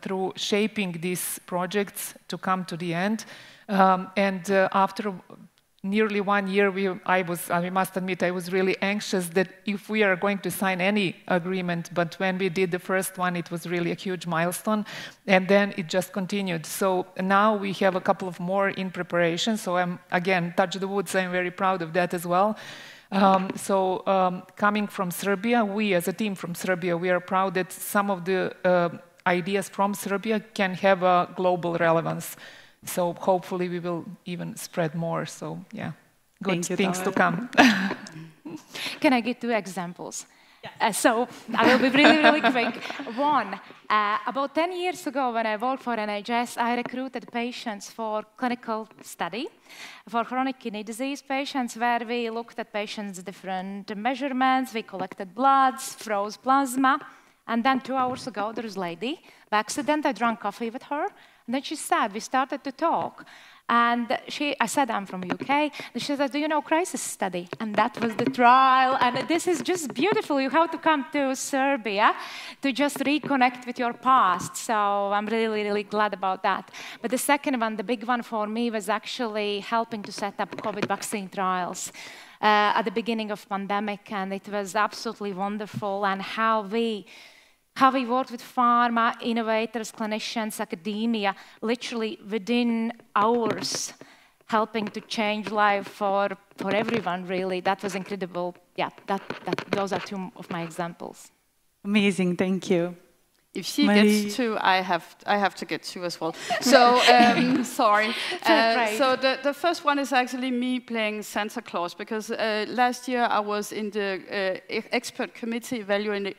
through shaping these projects to come to the end. And after nearly 1 year, I must admit, I was really anxious that if we are going to sign any agreement, but when we did the first one, it was really a huge milestone, and then it just continued. So now we have a couple of more in preparation, so I'm, again, touch the wood, so I'm very proud of that as well. Coming from Serbia, we as a team from Serbia, we are proud that some of the ideas from Serbia can have a global relevance. So hopefully we will even spread more. So yeah, good things to come. Can I give 2 examples? So I will be really, really quick. One, about 10 years ago when I worked for NHS, I recruited patients for clinical study for chronic kidney disease patients, where we looked at patients' different measurements, we collected bloods, froze plasma, and then 2 hours ago there was a lady, by accident I drank coffee with her, and then she said, we started to talk. And I said, I'm from UK. And she said, do you know crisis study? And that was the trial. And this is just beautiful. You have to come to Serbia to just reconnect with your past. So I'm really, really glad about that. But the second one, the big one for me, was actually helping to set up COVID vaccine trials at the beginning of pandemic. And it was absolutely wonderful. And how we worked with pharma, innovators, clinicians, academia, literally within hours, helping to change life for everyone, really. That was incredible. Yeah, those are 2 of my examples. Amazing, thank you. If she gets 2, I have to get 2 as well. So, sorry. So the first one is actually me playing Santa Claus, because last year I was in the expert committee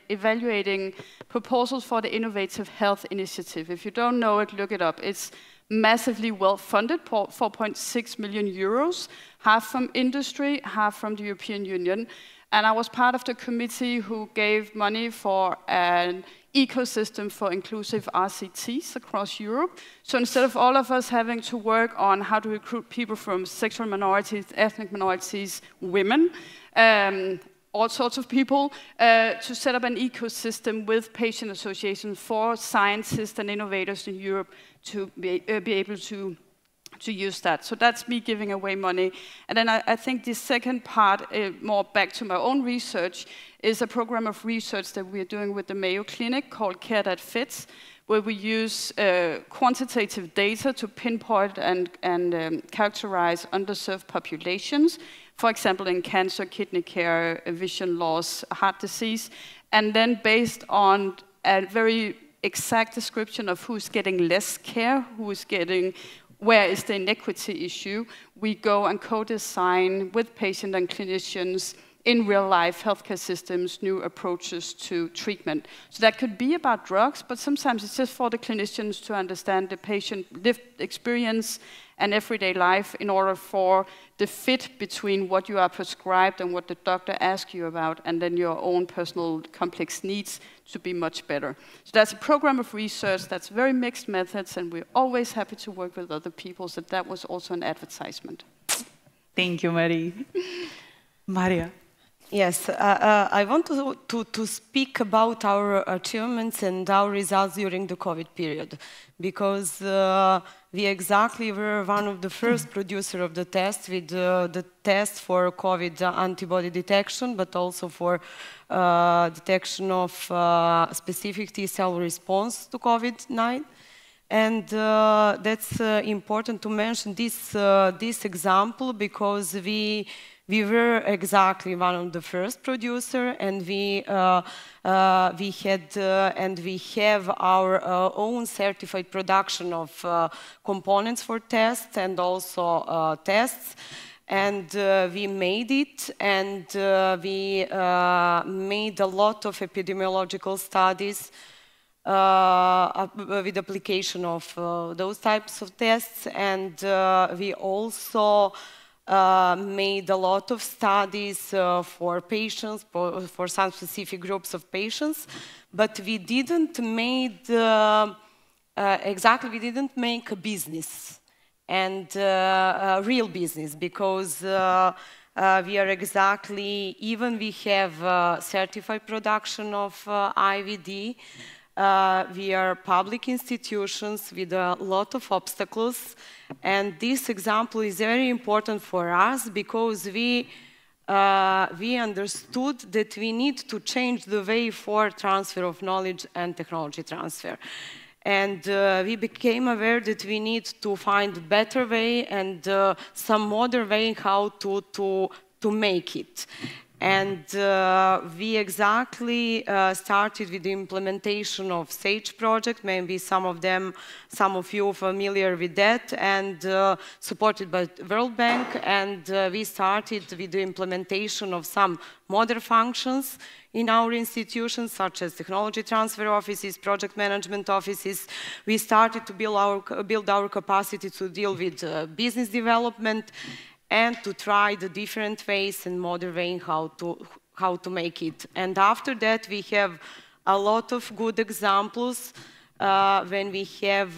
evaluating proposals for the Innovative Health Initiative. If you don't know it, look it up. It's massively well-funded, 4.6 million euros, half from industry, half from the European Union. And I was part of the committee who gave money for an ecosystem for inclusive RCTs across Europe. So instead of all of us having to work on how to recruit people from sexual minorities, ethnic minorities, women, all sorts of people, to set up an ecosystem with patient associations for scientists and innovators in Europe to be able to use that. So that's me giving away money. And then I think the second part, more back to my own research, is a program of research that we're doing with the Mayo Clinic called Care That Fits, where we use quantitative data to pinpoint and characterize underserved populations, for example, in cancer, kidney care, vision loss, heart disease, and then based on a very exact description of who's getting less care, where is the inequity issue, we go and co-design with patients and clinicians in real-life healthcare systems new approaches to treatment. So that could be about drugs, but sometimes it's just for the clinicians to understand the patient lived experience and everyday life in order for the fit between what you are prescribed and what the doctor asks you about, and then your own personal complex needs to be much better. So that's a program of research that's very mixed methods, and we're always happy to work with other people, so that was also an advertisement. Thank you, Marie. Maria. Yes, I want to speak about our achievements and our results during the COVID period, because we exactly were one of the first producers of the test with the test for COVID antibody detection, but also for detection of specific T-cell response to COVID-19. And that's important to mention this example, because we were exactly one of the first producers, and we have our own certified production of components for tests and also tests. And we made it, and we made a lot of epidemiological studies with application of those types of tests, and we also made a lot of studies for patients, for some specific groups of patients, but we didn't make we didn't make a business and a real business, because we are exactly, even we have certified production of IVD, We are public institutions with a lot of obstacles, and this example is very important for us because we understood that we need to change the way for transfer of knowledge and technology transfer. And we became aware that we need to find a better way and some modern way how to make it. And we exactly started with the implementation of SAGE project, maybe some of you are familiar with that, and supported by World Bank. And we started with the implementation of some modern functions in our institutions, such as technology transfer offices, project management offices. We started to build our capacity to deal with business development and to try the different ways and modern way how to make it. And after that, we have a lot of good examples when we have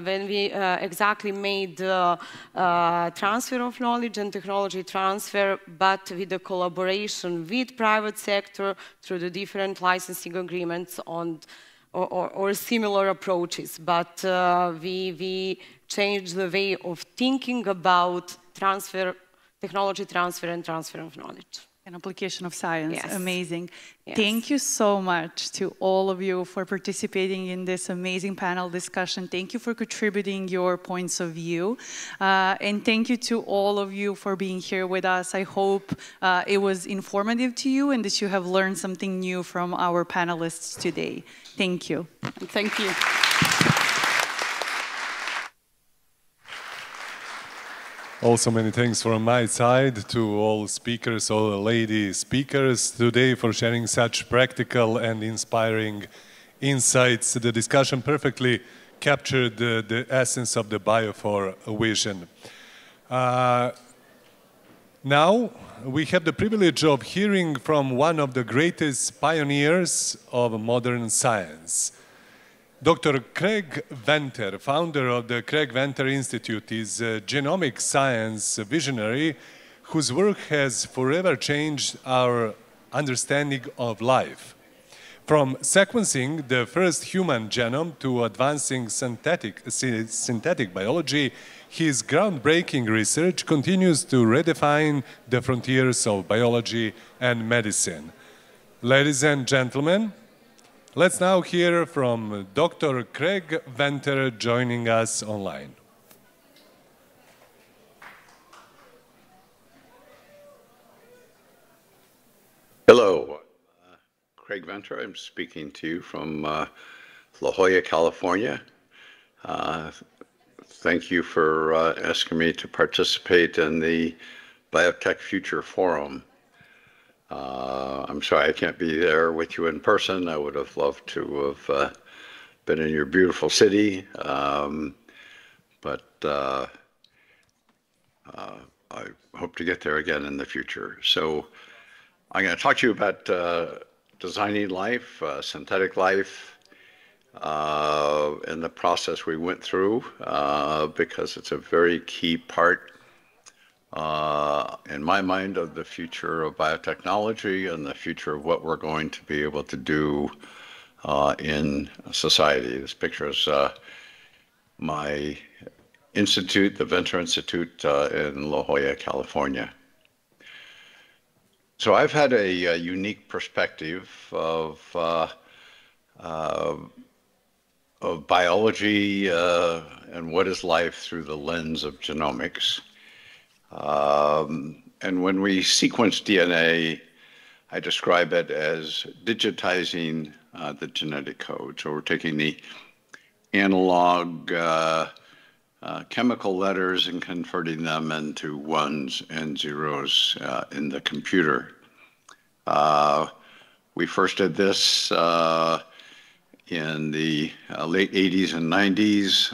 when we exactly made transfer of knowledge and technology transfer, but with the collaboration with private sector through the different licensing agreements or similar approaches. But we changed the way of thinking about technology transfer and transfer of knowledge. An application of science. Yes. Amazing. Yes. Thank you so much to all of you for participating in this amazing panel discussion. Thank you for contributing your points of view. And thank you to all of you for being here with us. I hope it was informative to you and that you have learned something new from our panelists today. Thank you. And thank you. Also, many thanks from my side to all speakers, all lady speakers today for sharing such practical and inspiring insights. The discussion perfectly captured the essence of the Bio4 vision. Now, we have the privilege of hearing from one of the greatest pioneers of modern science. Dr. Craig Venter, founder of the Craig Venter Institute, is a genomic science visionary whose work has forever changed our understanding of life. From sequencing the first human genome to advancing synthetic biology, his groundbreaking research continues to redefine the frontiers of biology and medicine. Ladies and gentlemen, let's now hear from Dr. Craig Venter joining us online. Hello, Craig Venter. I'm speaking to you from La Jolla, California. Thank you for asking me to participate in the Biotech Future Forum. I'm sorry I can't be there with you in person. I would have loved to have been in your beautiful city, but I hope to get there again in the future. So I'm going to talk to you about designing life, synthetic life, and the process we went through, because it's a very key part in my mind of the future of biotechnology and the future of what we're going to be able to do in society. This picture is my institute, the Venter Institute in La Jolla, California. So I've had a unique perspective of biology and what is life through the lens of genomics. And when we sequence DNA, I describe it as digitizing the genetic code. So we're taking the analog chemical letters and converting them into ones and zeros in the computer. We first did this in the late 80s and 90s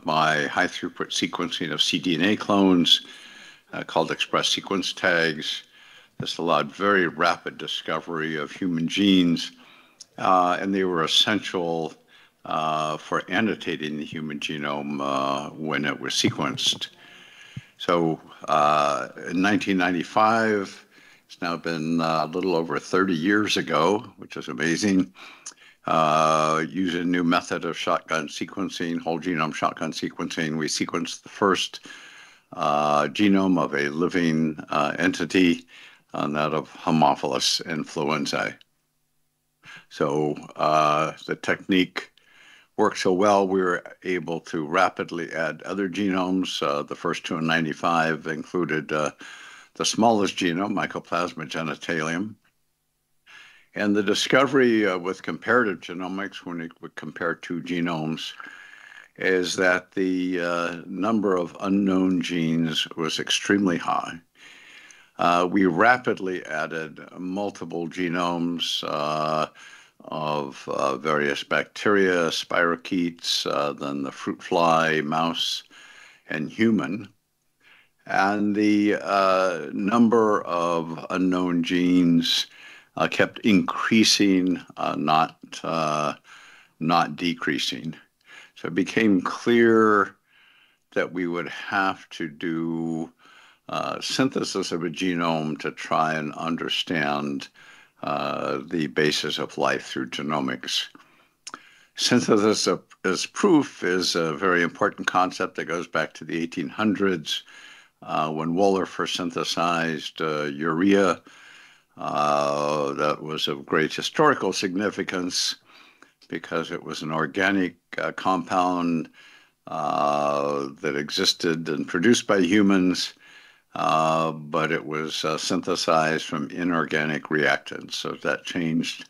by high throughput sequencing of cDNA clones called express sequence tags. This allowed very rapid discovery of human genes, and they were essential for annotating the human genome when it was sequenced. So in 1995, It's now been a little over 30 years ago, which is amazing. Using a new method of shotgun sequencing, whole genome shotgun sequencing, we sequenced the first genome of a living entity, that of Haemophilus influenzae. So the technique worked so well, we were able to rapidly add other genomes. The first 295 included the smallest genome, Mycoplasma genitalium. And the discovery with comparative genomics, when it would compare two genomes, is that the number of unknown genes was extremely high. We rapidly added multiple genomes of various bacteria, spirochetes, then the fruit fly, mouse, and human. And the number of unknown genes kept increasing, not decreasing. So it became clear that we would have to do synthesis of a genome to try and understand the basis of life through genomics. Synthesis as proof is a very important concept that goes back to the 1800s when Wohler first synthesized urea. That was of great historical significance because it was an organic compound that existed and produced by humans, but it was synthesized from inorganic reactants. So that changed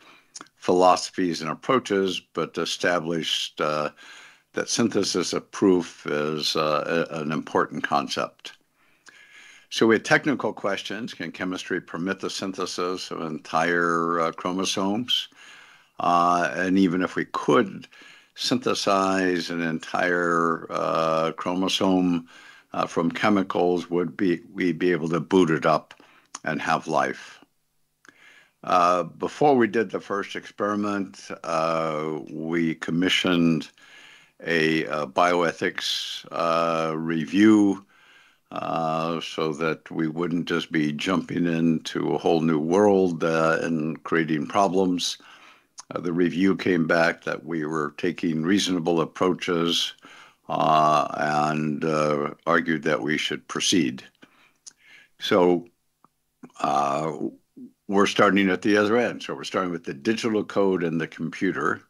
philosophies and approaches, but established that synthesis of proof is an important concept. So we had technical questions. Can chemistry permit the synthesis of entire chromosomes? And even if we could synthesize an entire chromosome from chemicals, would we be able to boot it up and have life? Before we did the first experiment, we commissioned a bioethics review so that we wouldn't just be jumping into a whole new world and creating problems. The review came back that we were taking reasonable approaches and argued that we should proceed. So we're starting at the other end. So we're starting with the digital code in the computer,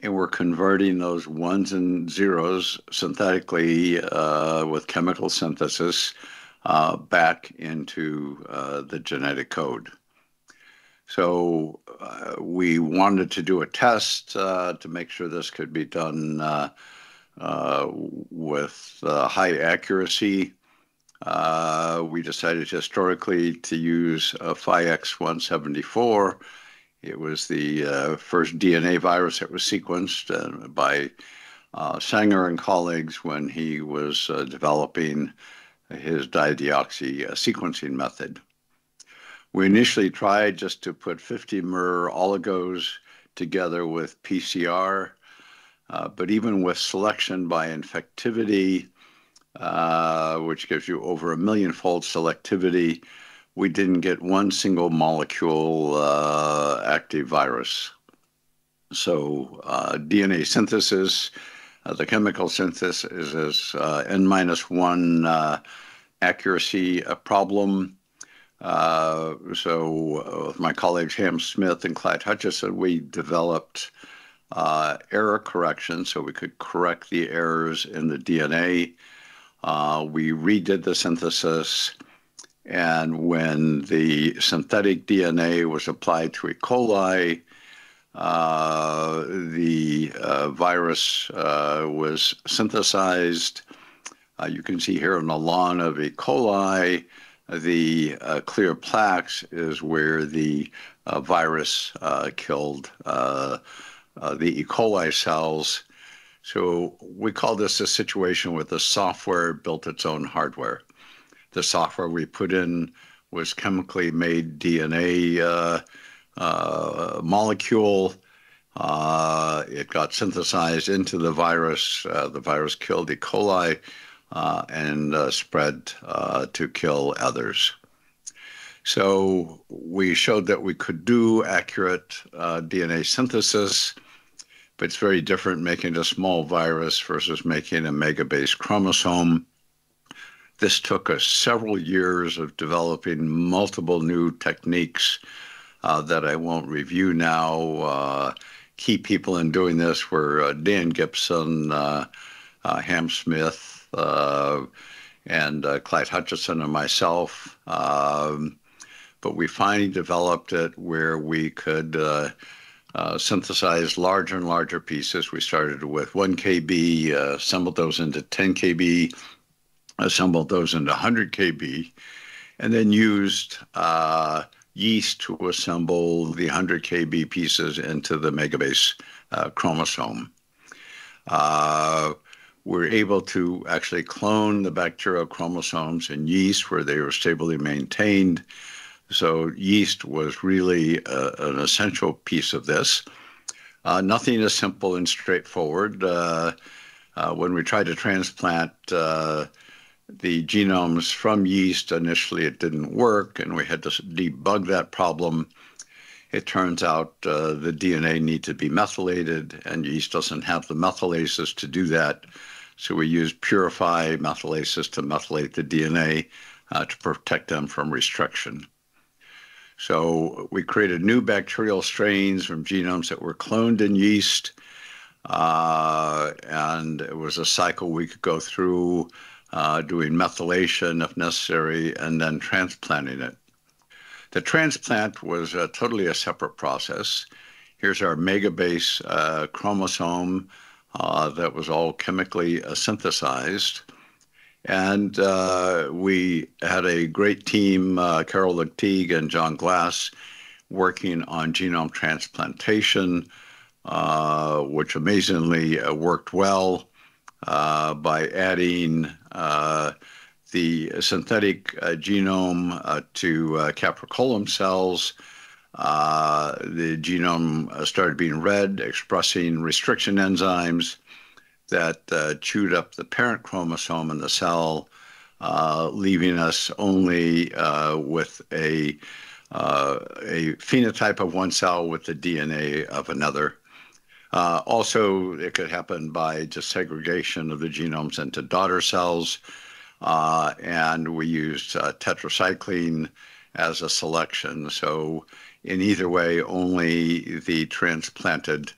and we're converting those ones and zeros synthetically with chemical synthesis back into the genetic code. So we wanted to do a test to make sure this could be done with high accuracy. We decided historically to use Phi-X174. It was the first DNA virus that was sequenced by Sanger and colleagues when he was developing his dideoxy sequencing method. We initially tried just to put 50 mer oligos together with PCR, but even with selection by infectivity, which gives you over 1 million-fold selectivity, we didn't get one single molecule active virus. So DNA synthesis, the chemical synthesis is N-1 accuracy problem. So with my colleagues Ham Smith and Clyde Hutchison, we developed error correction so we could correct the errors in the DNA. We redid the synthesis, and when the synthetic DNA was applied to E. coli, the virus was synthesized. You can see here on the lawn of E. coli, the clear plaques is where the virus killed the E. coli cells. So we call this a situation where the software built its own hardware. The software we put in was chemically made DNA molecule. It got synthesized into the virus. The virus killed E. coli and spread to kill others. So we showed that we could do accurate DNA synthesis, but it's very different making a small virus versus making a megabase chromosome. This took us several years of developing multiple new techniques that I won't review now. Key people in doing this were Dan Gibson, Ham Smith, and Clyde Hutchison and myself. But we finally developed it where we could synthesize larger and larger pieces. We started with 1 kb, assembled those into 10 kb, assembled those into 100 kb, and then used yeast to assemble the 100 kb pieces into the megabase chromosome. We're able to actually clone the bacterial chromosomes in yeast where they were stably maintained. So yeast was really an essential piece of this. Nothing is simple and straightforward. When we tried to transplant the genomes from yeast, initially it didn't work, and we had to debug that problem. It turns out the DNA needs to be methylated, and yeast doesn't have the methylases to do that. So we use purify methylases to methylate the DNA to protect them from restriction. So we created new bacterial strains from genomes that were cloned in yeast, and it was a cycle we could go through, doing methylation if necessary, and then transplanting it. The transplant was totally a separate process. Here's our megabase chromosome that was all chemically synthesized. And we had a great team, Carol Leteague and John Glass, working on genome transplantation, which amazingly worked well by adding the synthetic genome to capricolum cells. The genome started being read, expressing restriction enzymes that chewed up the parent chromosome in the cell, leaving us only with a phenotype of one cell with the DNA of another. Also, it could happen by just segregation of the genomes into daughter cells, and we used tetracycline as a selection. So in either way, only the transplanted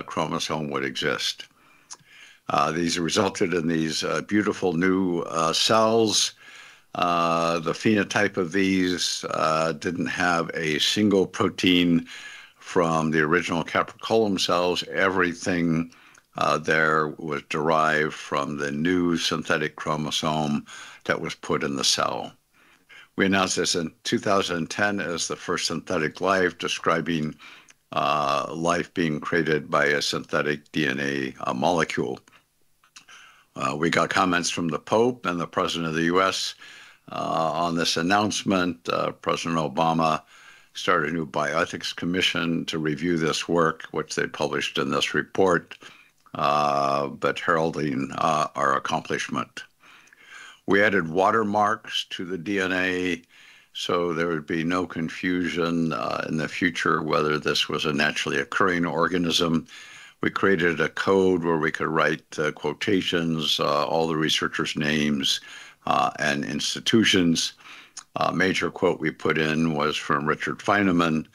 chromosome would exist. These resulted in these beautiful new cells. The phenotype of these didn't have a single protein from the original capricolum cells. Everything there was derived from the new synthetic chromosome that was put in the cell. We announced this in 2010 as the first synthetic life, describing life being created by a synthetic DNA molecule. We got comments from the Pope and the President of the US on this announcement. President Obama started a new bioethics commission to review this work, which they published in this report, but heralding our accomplishment. We added watermarks to the DNA so there would be no confusion in the future whether this was a naturally occurring organism. We created a code where we could write quotations, all the researchers' names, and institutions. A major quote we put in was from Richard Feynman.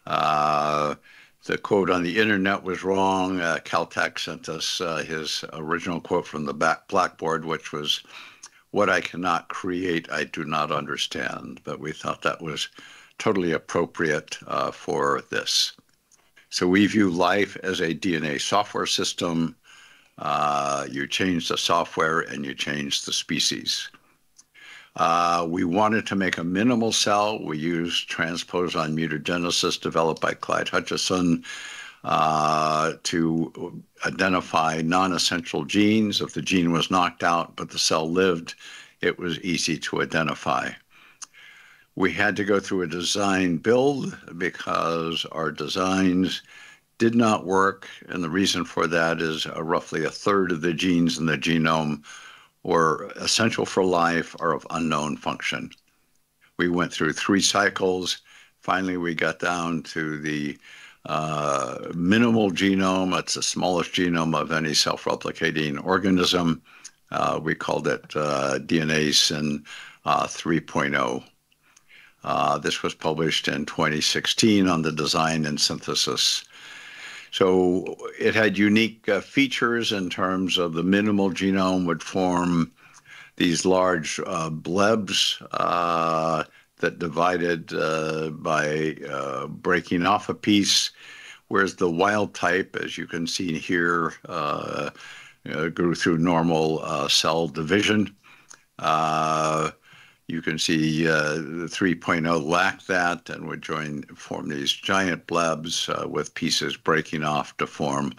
The quote on the internet was wrong. Caltech sent us his original quote from the blackboard, which was, "What I cannot create, I do not understand." But we thought that was totally appropriate for this. So we view life as a DNA software system. You change the software and you change the species. We wanted to make a minimal cell. We used transposon mutagenesis developed by Clyde Hutchison to identify non-essential genes. If the gene was knocked out but the cell lived, it was easy to identify. We had to go through a design build because our designs did not work, and the reason for that is roughly a third of the genes in the genome were essential for life or of unknown function. We went through 3 cycles. Finally, we got down to the minimal genome. It's the smallest genome of any self-replicating organism. We called it DNA Syn 3.0. This was published in 2016 on the design and synthesis. So it had unique features in terms of the minimal genome would form these large blebs that divided by breaking off a piece, whereas the wild type, as you can see here, grew through normal cell division. You can see the 3.0 lacked that and would form these giant blebs with pieces breaking off to form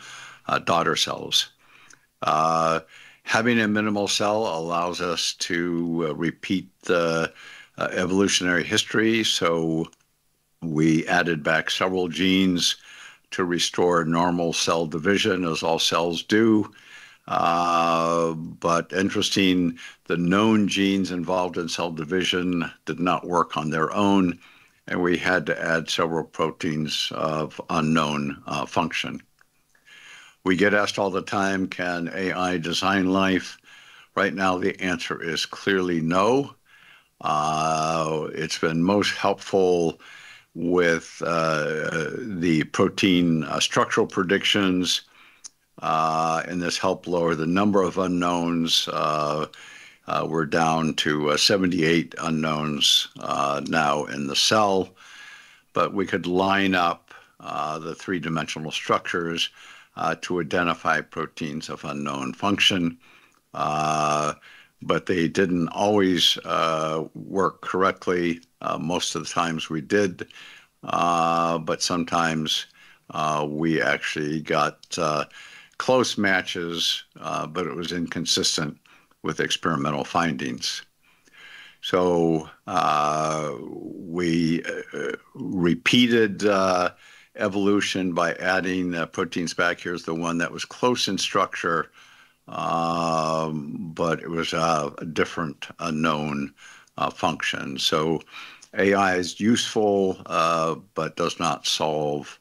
daughter cells. Having a minimal cell allows us to repeat the evolutionary history, so we added back several genes to restore normal cell division, as all cells do. But interesting, the known genes involved in cell division did not work on their own, and we had to add several proteins of unknown function. We get asked all the time, can AI design life? Right now, the answer is clearly no. It's been most helpful with the protein structural predictions, and this helped lower the number of unknowns. We're down to 78 unknowns now in the cell, but we could line up the 3-dimensional structures to identify proteins of unknown function, but they didn't always work correctly. Most of the times we did, but sometimes we actually got close matches, but it was inconsistent with experimental findings. So we repeated evolution by adding proteins back. Here's the one that was close in structure, but it was a different unknown function. So AI is useful, but does not solve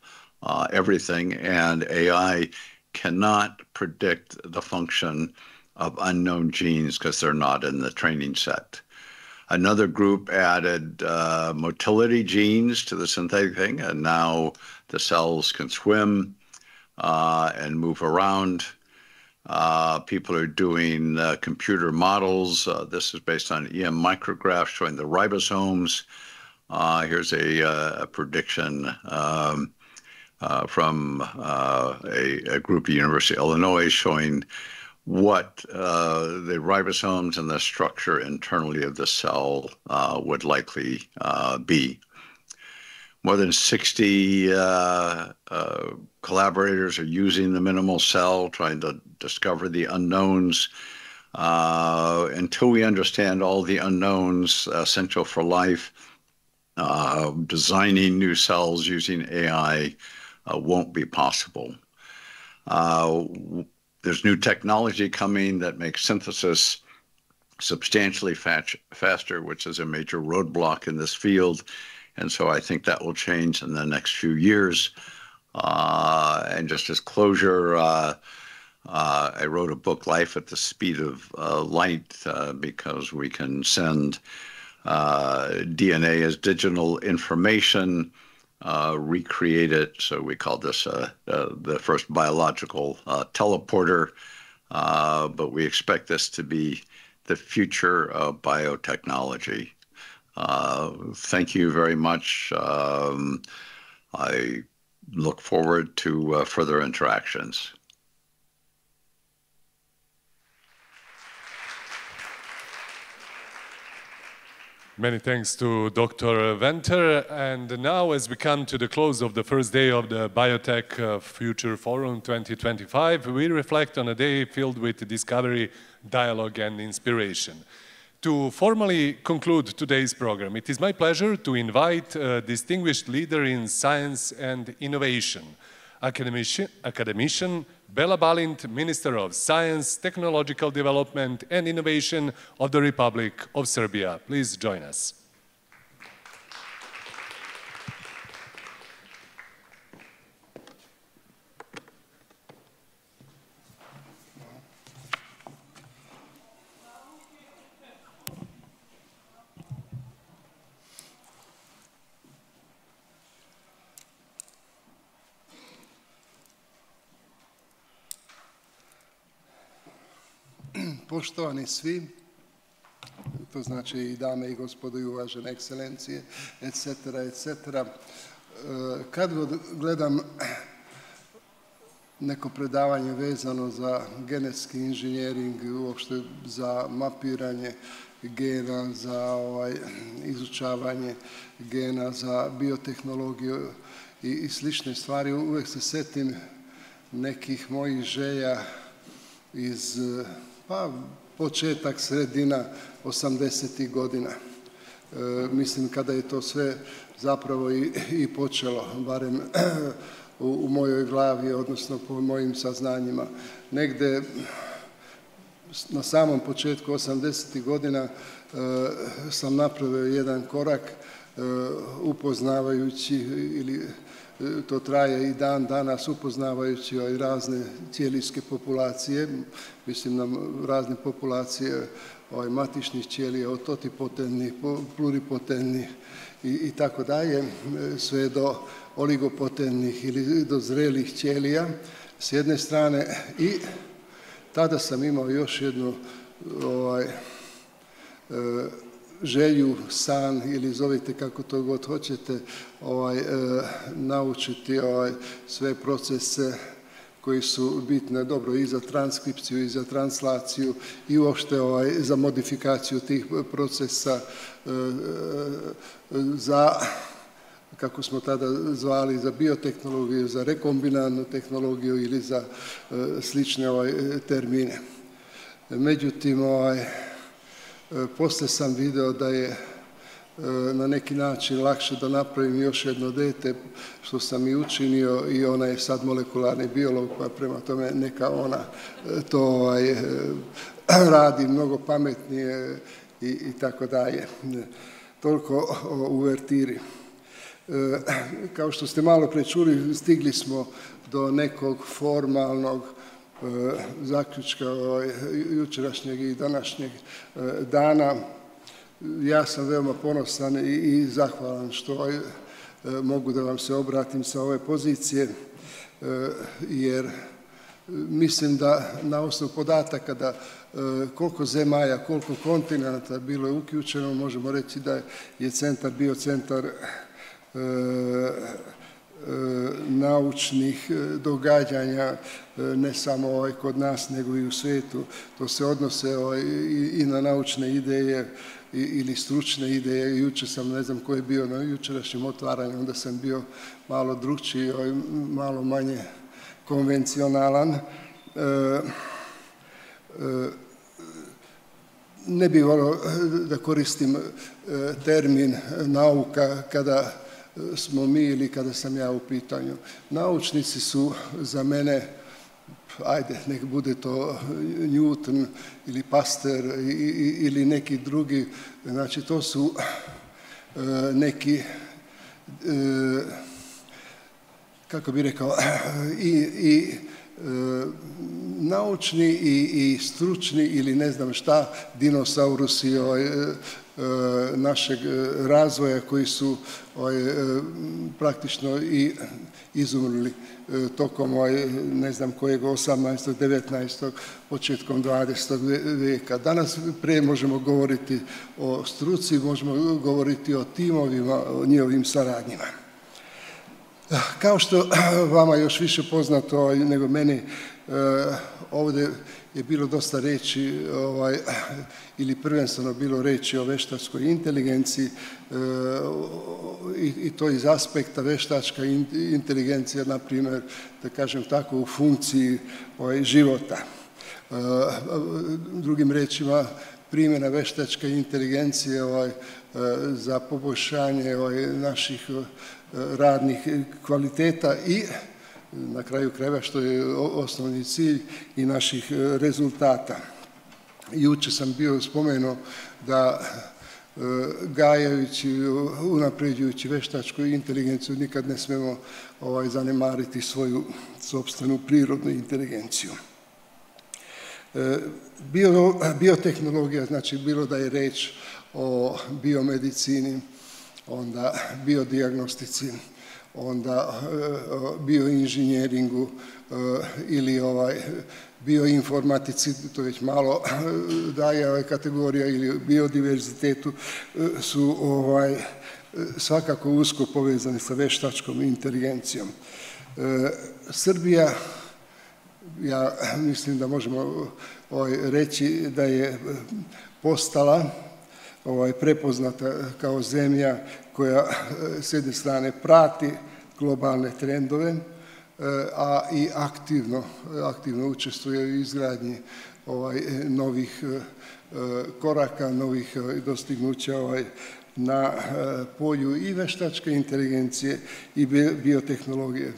everything, and AI cannot predict the function of unknown genes because they're not in the training set. Another group added motility genes to the synthetic thing, and now the cells can swim and move around. People are doing computer models. This is based on EM micrographs showing the ribosomes. Here's a prediction from a group at University of Illinois showing what the ribosomes and the structure internally of the cell would likely be. More than 60 collaborators are using the minimal cell, trying to discover the unknowns. Until we understand all the unknowns essential for life, designing new cells using AI won't be possible. There's new technology coming that makes synthesis substantially faster, which is a major roadblock in this field. And so I think that will change in the next few years. And just as closure, I wrote a book, Life at the Speed of Light, because we can send DNA as digital information, recreate it. So we call this the first biological teleporter, but we expect this to be the future of biotechnology. Thank you very much. I look forward to further interactions. Many thanks to Dr. Venter. And now, as we come to the close of the first day of the Biotech Future Forum 2025, we reflect on a day filled with discovery, dialogue, and inspiration. To formally conclude today's program, it is my pleasure to invite a distinguished leader in science and innovation, academician Bela Balint, Minister of Science, Technological Development and Innovation of the Republic of Serbia. Please join us. Poštovani svi, to znači i dame i gospodo i uvažene ekscelencije, etc., etc. Kad god gledam neko predavanje vezano za genetski inženjering, uopšte za mapiranje gena, za izučavanje gena, za biotehnologiju i slične stvari, uvijek se setim nekih mojih želja iz početak, sredina 80. godina. Mislim kada je to sve zapravo i počelo, barem u mojoj glavi, odnosno po mojim saznanjima. Negde na samom početku 80. godina sam napravio jedan korak upoznavajući, ili to traje i dan danas, upoznavajući razne ćelijske populacije, mislim na razne populacije matičnih ćelija, od totipotennih, pluripotennih i tako dalje, sve do oligopotennih ili do zrelih ćelija s jedne strane. I tada sam imao još jednu želju, san, ili zovite kako to god hoćete, naučiti sve procese koji su bitne, dobro, i za transkripciju, i za translaciju, i uopšte za modifikaciju tih procesa, za, kako smo tada zvali, za biotehnologiju, za rekombinantnu tehnologiju ili za slične termine. Međutim, poslije sam video da je na neki način lakše da napravim još jedno dete, što sam i učinio, i ona je sad molekularni biolog, pa prema tome neka ona to radi mnogo pametnije i tako dalje. Toliko o uvertiri. Kao što ste malo pre čuli, stigli smo do nekog formalnog zaključka jučerašnjeg i današnjeg dana. Ja sam veoma ponosan i zahvalan što mogu da vam se obratim sa ove pozicije, jer mislim da na osnovu podataka da koliko zemalja, koliko kontinenta bilo je uključeno, možemo reći da je centar bio centar naučnih događanja, ne samo kod nas, nego i u svijetu. To se odnose i na naučne ideje ili stručne ideje. Jučer sam, ne znam ko je bio na jučerašnjem otvaranju, onda sam bio malo drukčiji, malo manje konvencionalan. Ne bih volio da koristim termin nauka kada smo mi ili kada sam ja u pitanju. Naučnici su za mene, ajde, nek bude to Newton ili Pasteur ili neki drugi, znači to su neki, kako bih rekao, i naučni i stručni ili ne znam šta, dinosaurusi našeg razvoja koji su praktično i izumrli tokom ne znam kojeg 18. 19. početkom 20. vijeka. Danas prije možemo govoriti o struci, možemo govoriti o timovima, o njihovim saradnjima. Kao što vama još više poznato nego meni, ovdje je bilo dosta reći, ili prvenstveno bilo reći o veštačkoj inteligenciji, i to iz aspekta veštačka inteligencija, na primjer, da kažem tako, u funkciji života. Drugim rečima, primjena veštačke inteligencije za poboljšanje naših radnih kvaliteta i na kraju krajeva, što je osnovni cilj, i naših rezultata. Jučer sam bio spomenuo da gajajući, unapređujući veštačku inteligenciju nikad ne smemo zanemariti svoju sopstvenu prirodnu inteligenciju. Biotehnologija, znači bilo da je reč o biomedicini, onda biodijagnostici, onda bioinženjeringu, ili bioinformatici, to već malo daje kategorija, ili biodiverzitetu, su svakako usko povezani sa veštačkom inteligencijom. Srbija, ja mislim da možemo reći da je postala prepoznata kao zemlja koja s jedne strane prati globalne trendove, a i aktivno učestvuje u izgradnji novih koraka, novih dostignuća na polju i veštačke inteligencije i biotehnologije.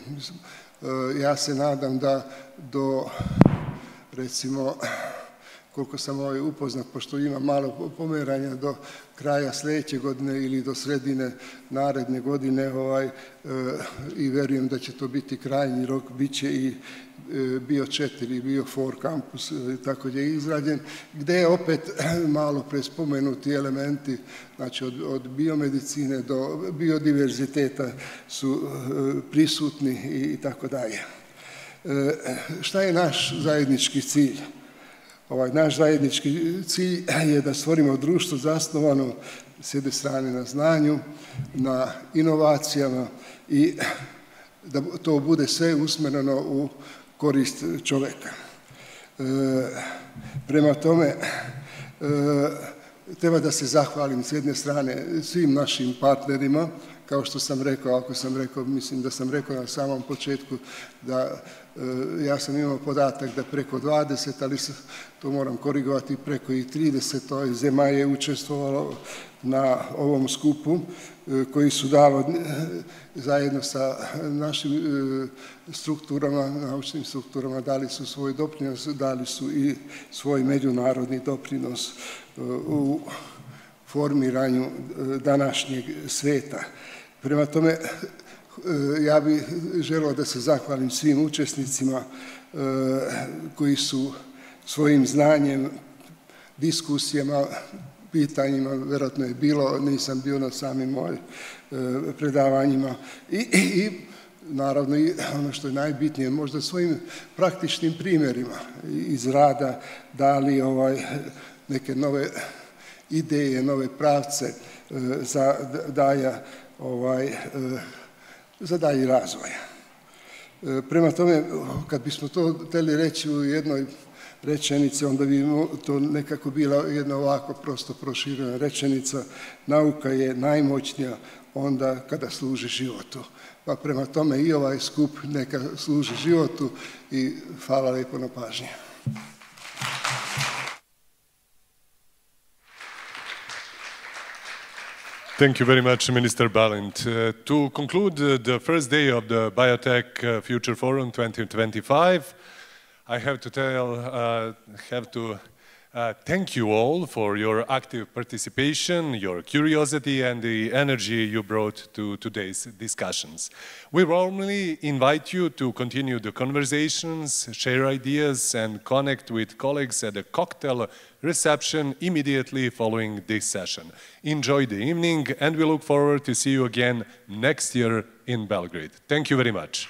Ja se nadam da do, recimo, koliko sam upoznat, pošto ima malo pomeranja do kraja sljedeće godine ili do sredine naredne godine, i verujem da će to biti krajnji rok, bit će i Bio 4, Bio 4 kampus, tako je izrađen, gdje je opet malo prespomenuti elementi, znači od biomedicine do biodiverziteta su prisutni i tako dalje. Šta je naš zajednički cilj? Naš zajednički cilj je da stvorimo društvo zasnovano s jedne strane na znanju, na inovacijama i da to bude sve usmjereno u korist čovjeka. Prema tome, treba da se zahvalim s jedne strane svim našim partnerima, kao što sam rekao, ako sam rekao, mislim da sam rekao na samom početku da ja sam imao podatak da preko 20, ali to moram korigovati, preko i 30 zemalja je učestvovalo na ovom skupu, koji su dali zajedno sa našim strukturama, naučnim strukturama, dali su svoj doprinos, dali su i svoj međunarodni doprinos u formiranju današnjeg sveta. Prema tome, ja bih želio da se zahvalim svim učesnicima koji su svojim znanjem, diskusijama, pitanjima, vjerojatno je bilo, nisam bio na samim mojim predavanjima, i naravno i ono što je najbitnije, možda svojim praktičnim primjerima iz rada dali neke nove ideje, nove pravce za dalji razvoja. Prema tome, kad bismo to htjeli reći u jednoj rečenici, onda bi to nekako bila jedna ovako prosto proširena rečenica: nauka je najmoćnija onda kada služi životu. Pa prema tome i ovaj skup neka služi životu i hvala lijepo na pažnji. Thank you very much, Minister Balint. To conclude the first day of the Biotech Future Forum 2025, I have to thank you all for your active participation, your curiosity, and the energy you brought to today's discussions. We warmly invite you to continue the conversations, share ideas, and connect with colleagues at a cocktail reception immediately following this session. Enjoy the evening, and we look forward to see you again next year in Belgrade. Thank you very much.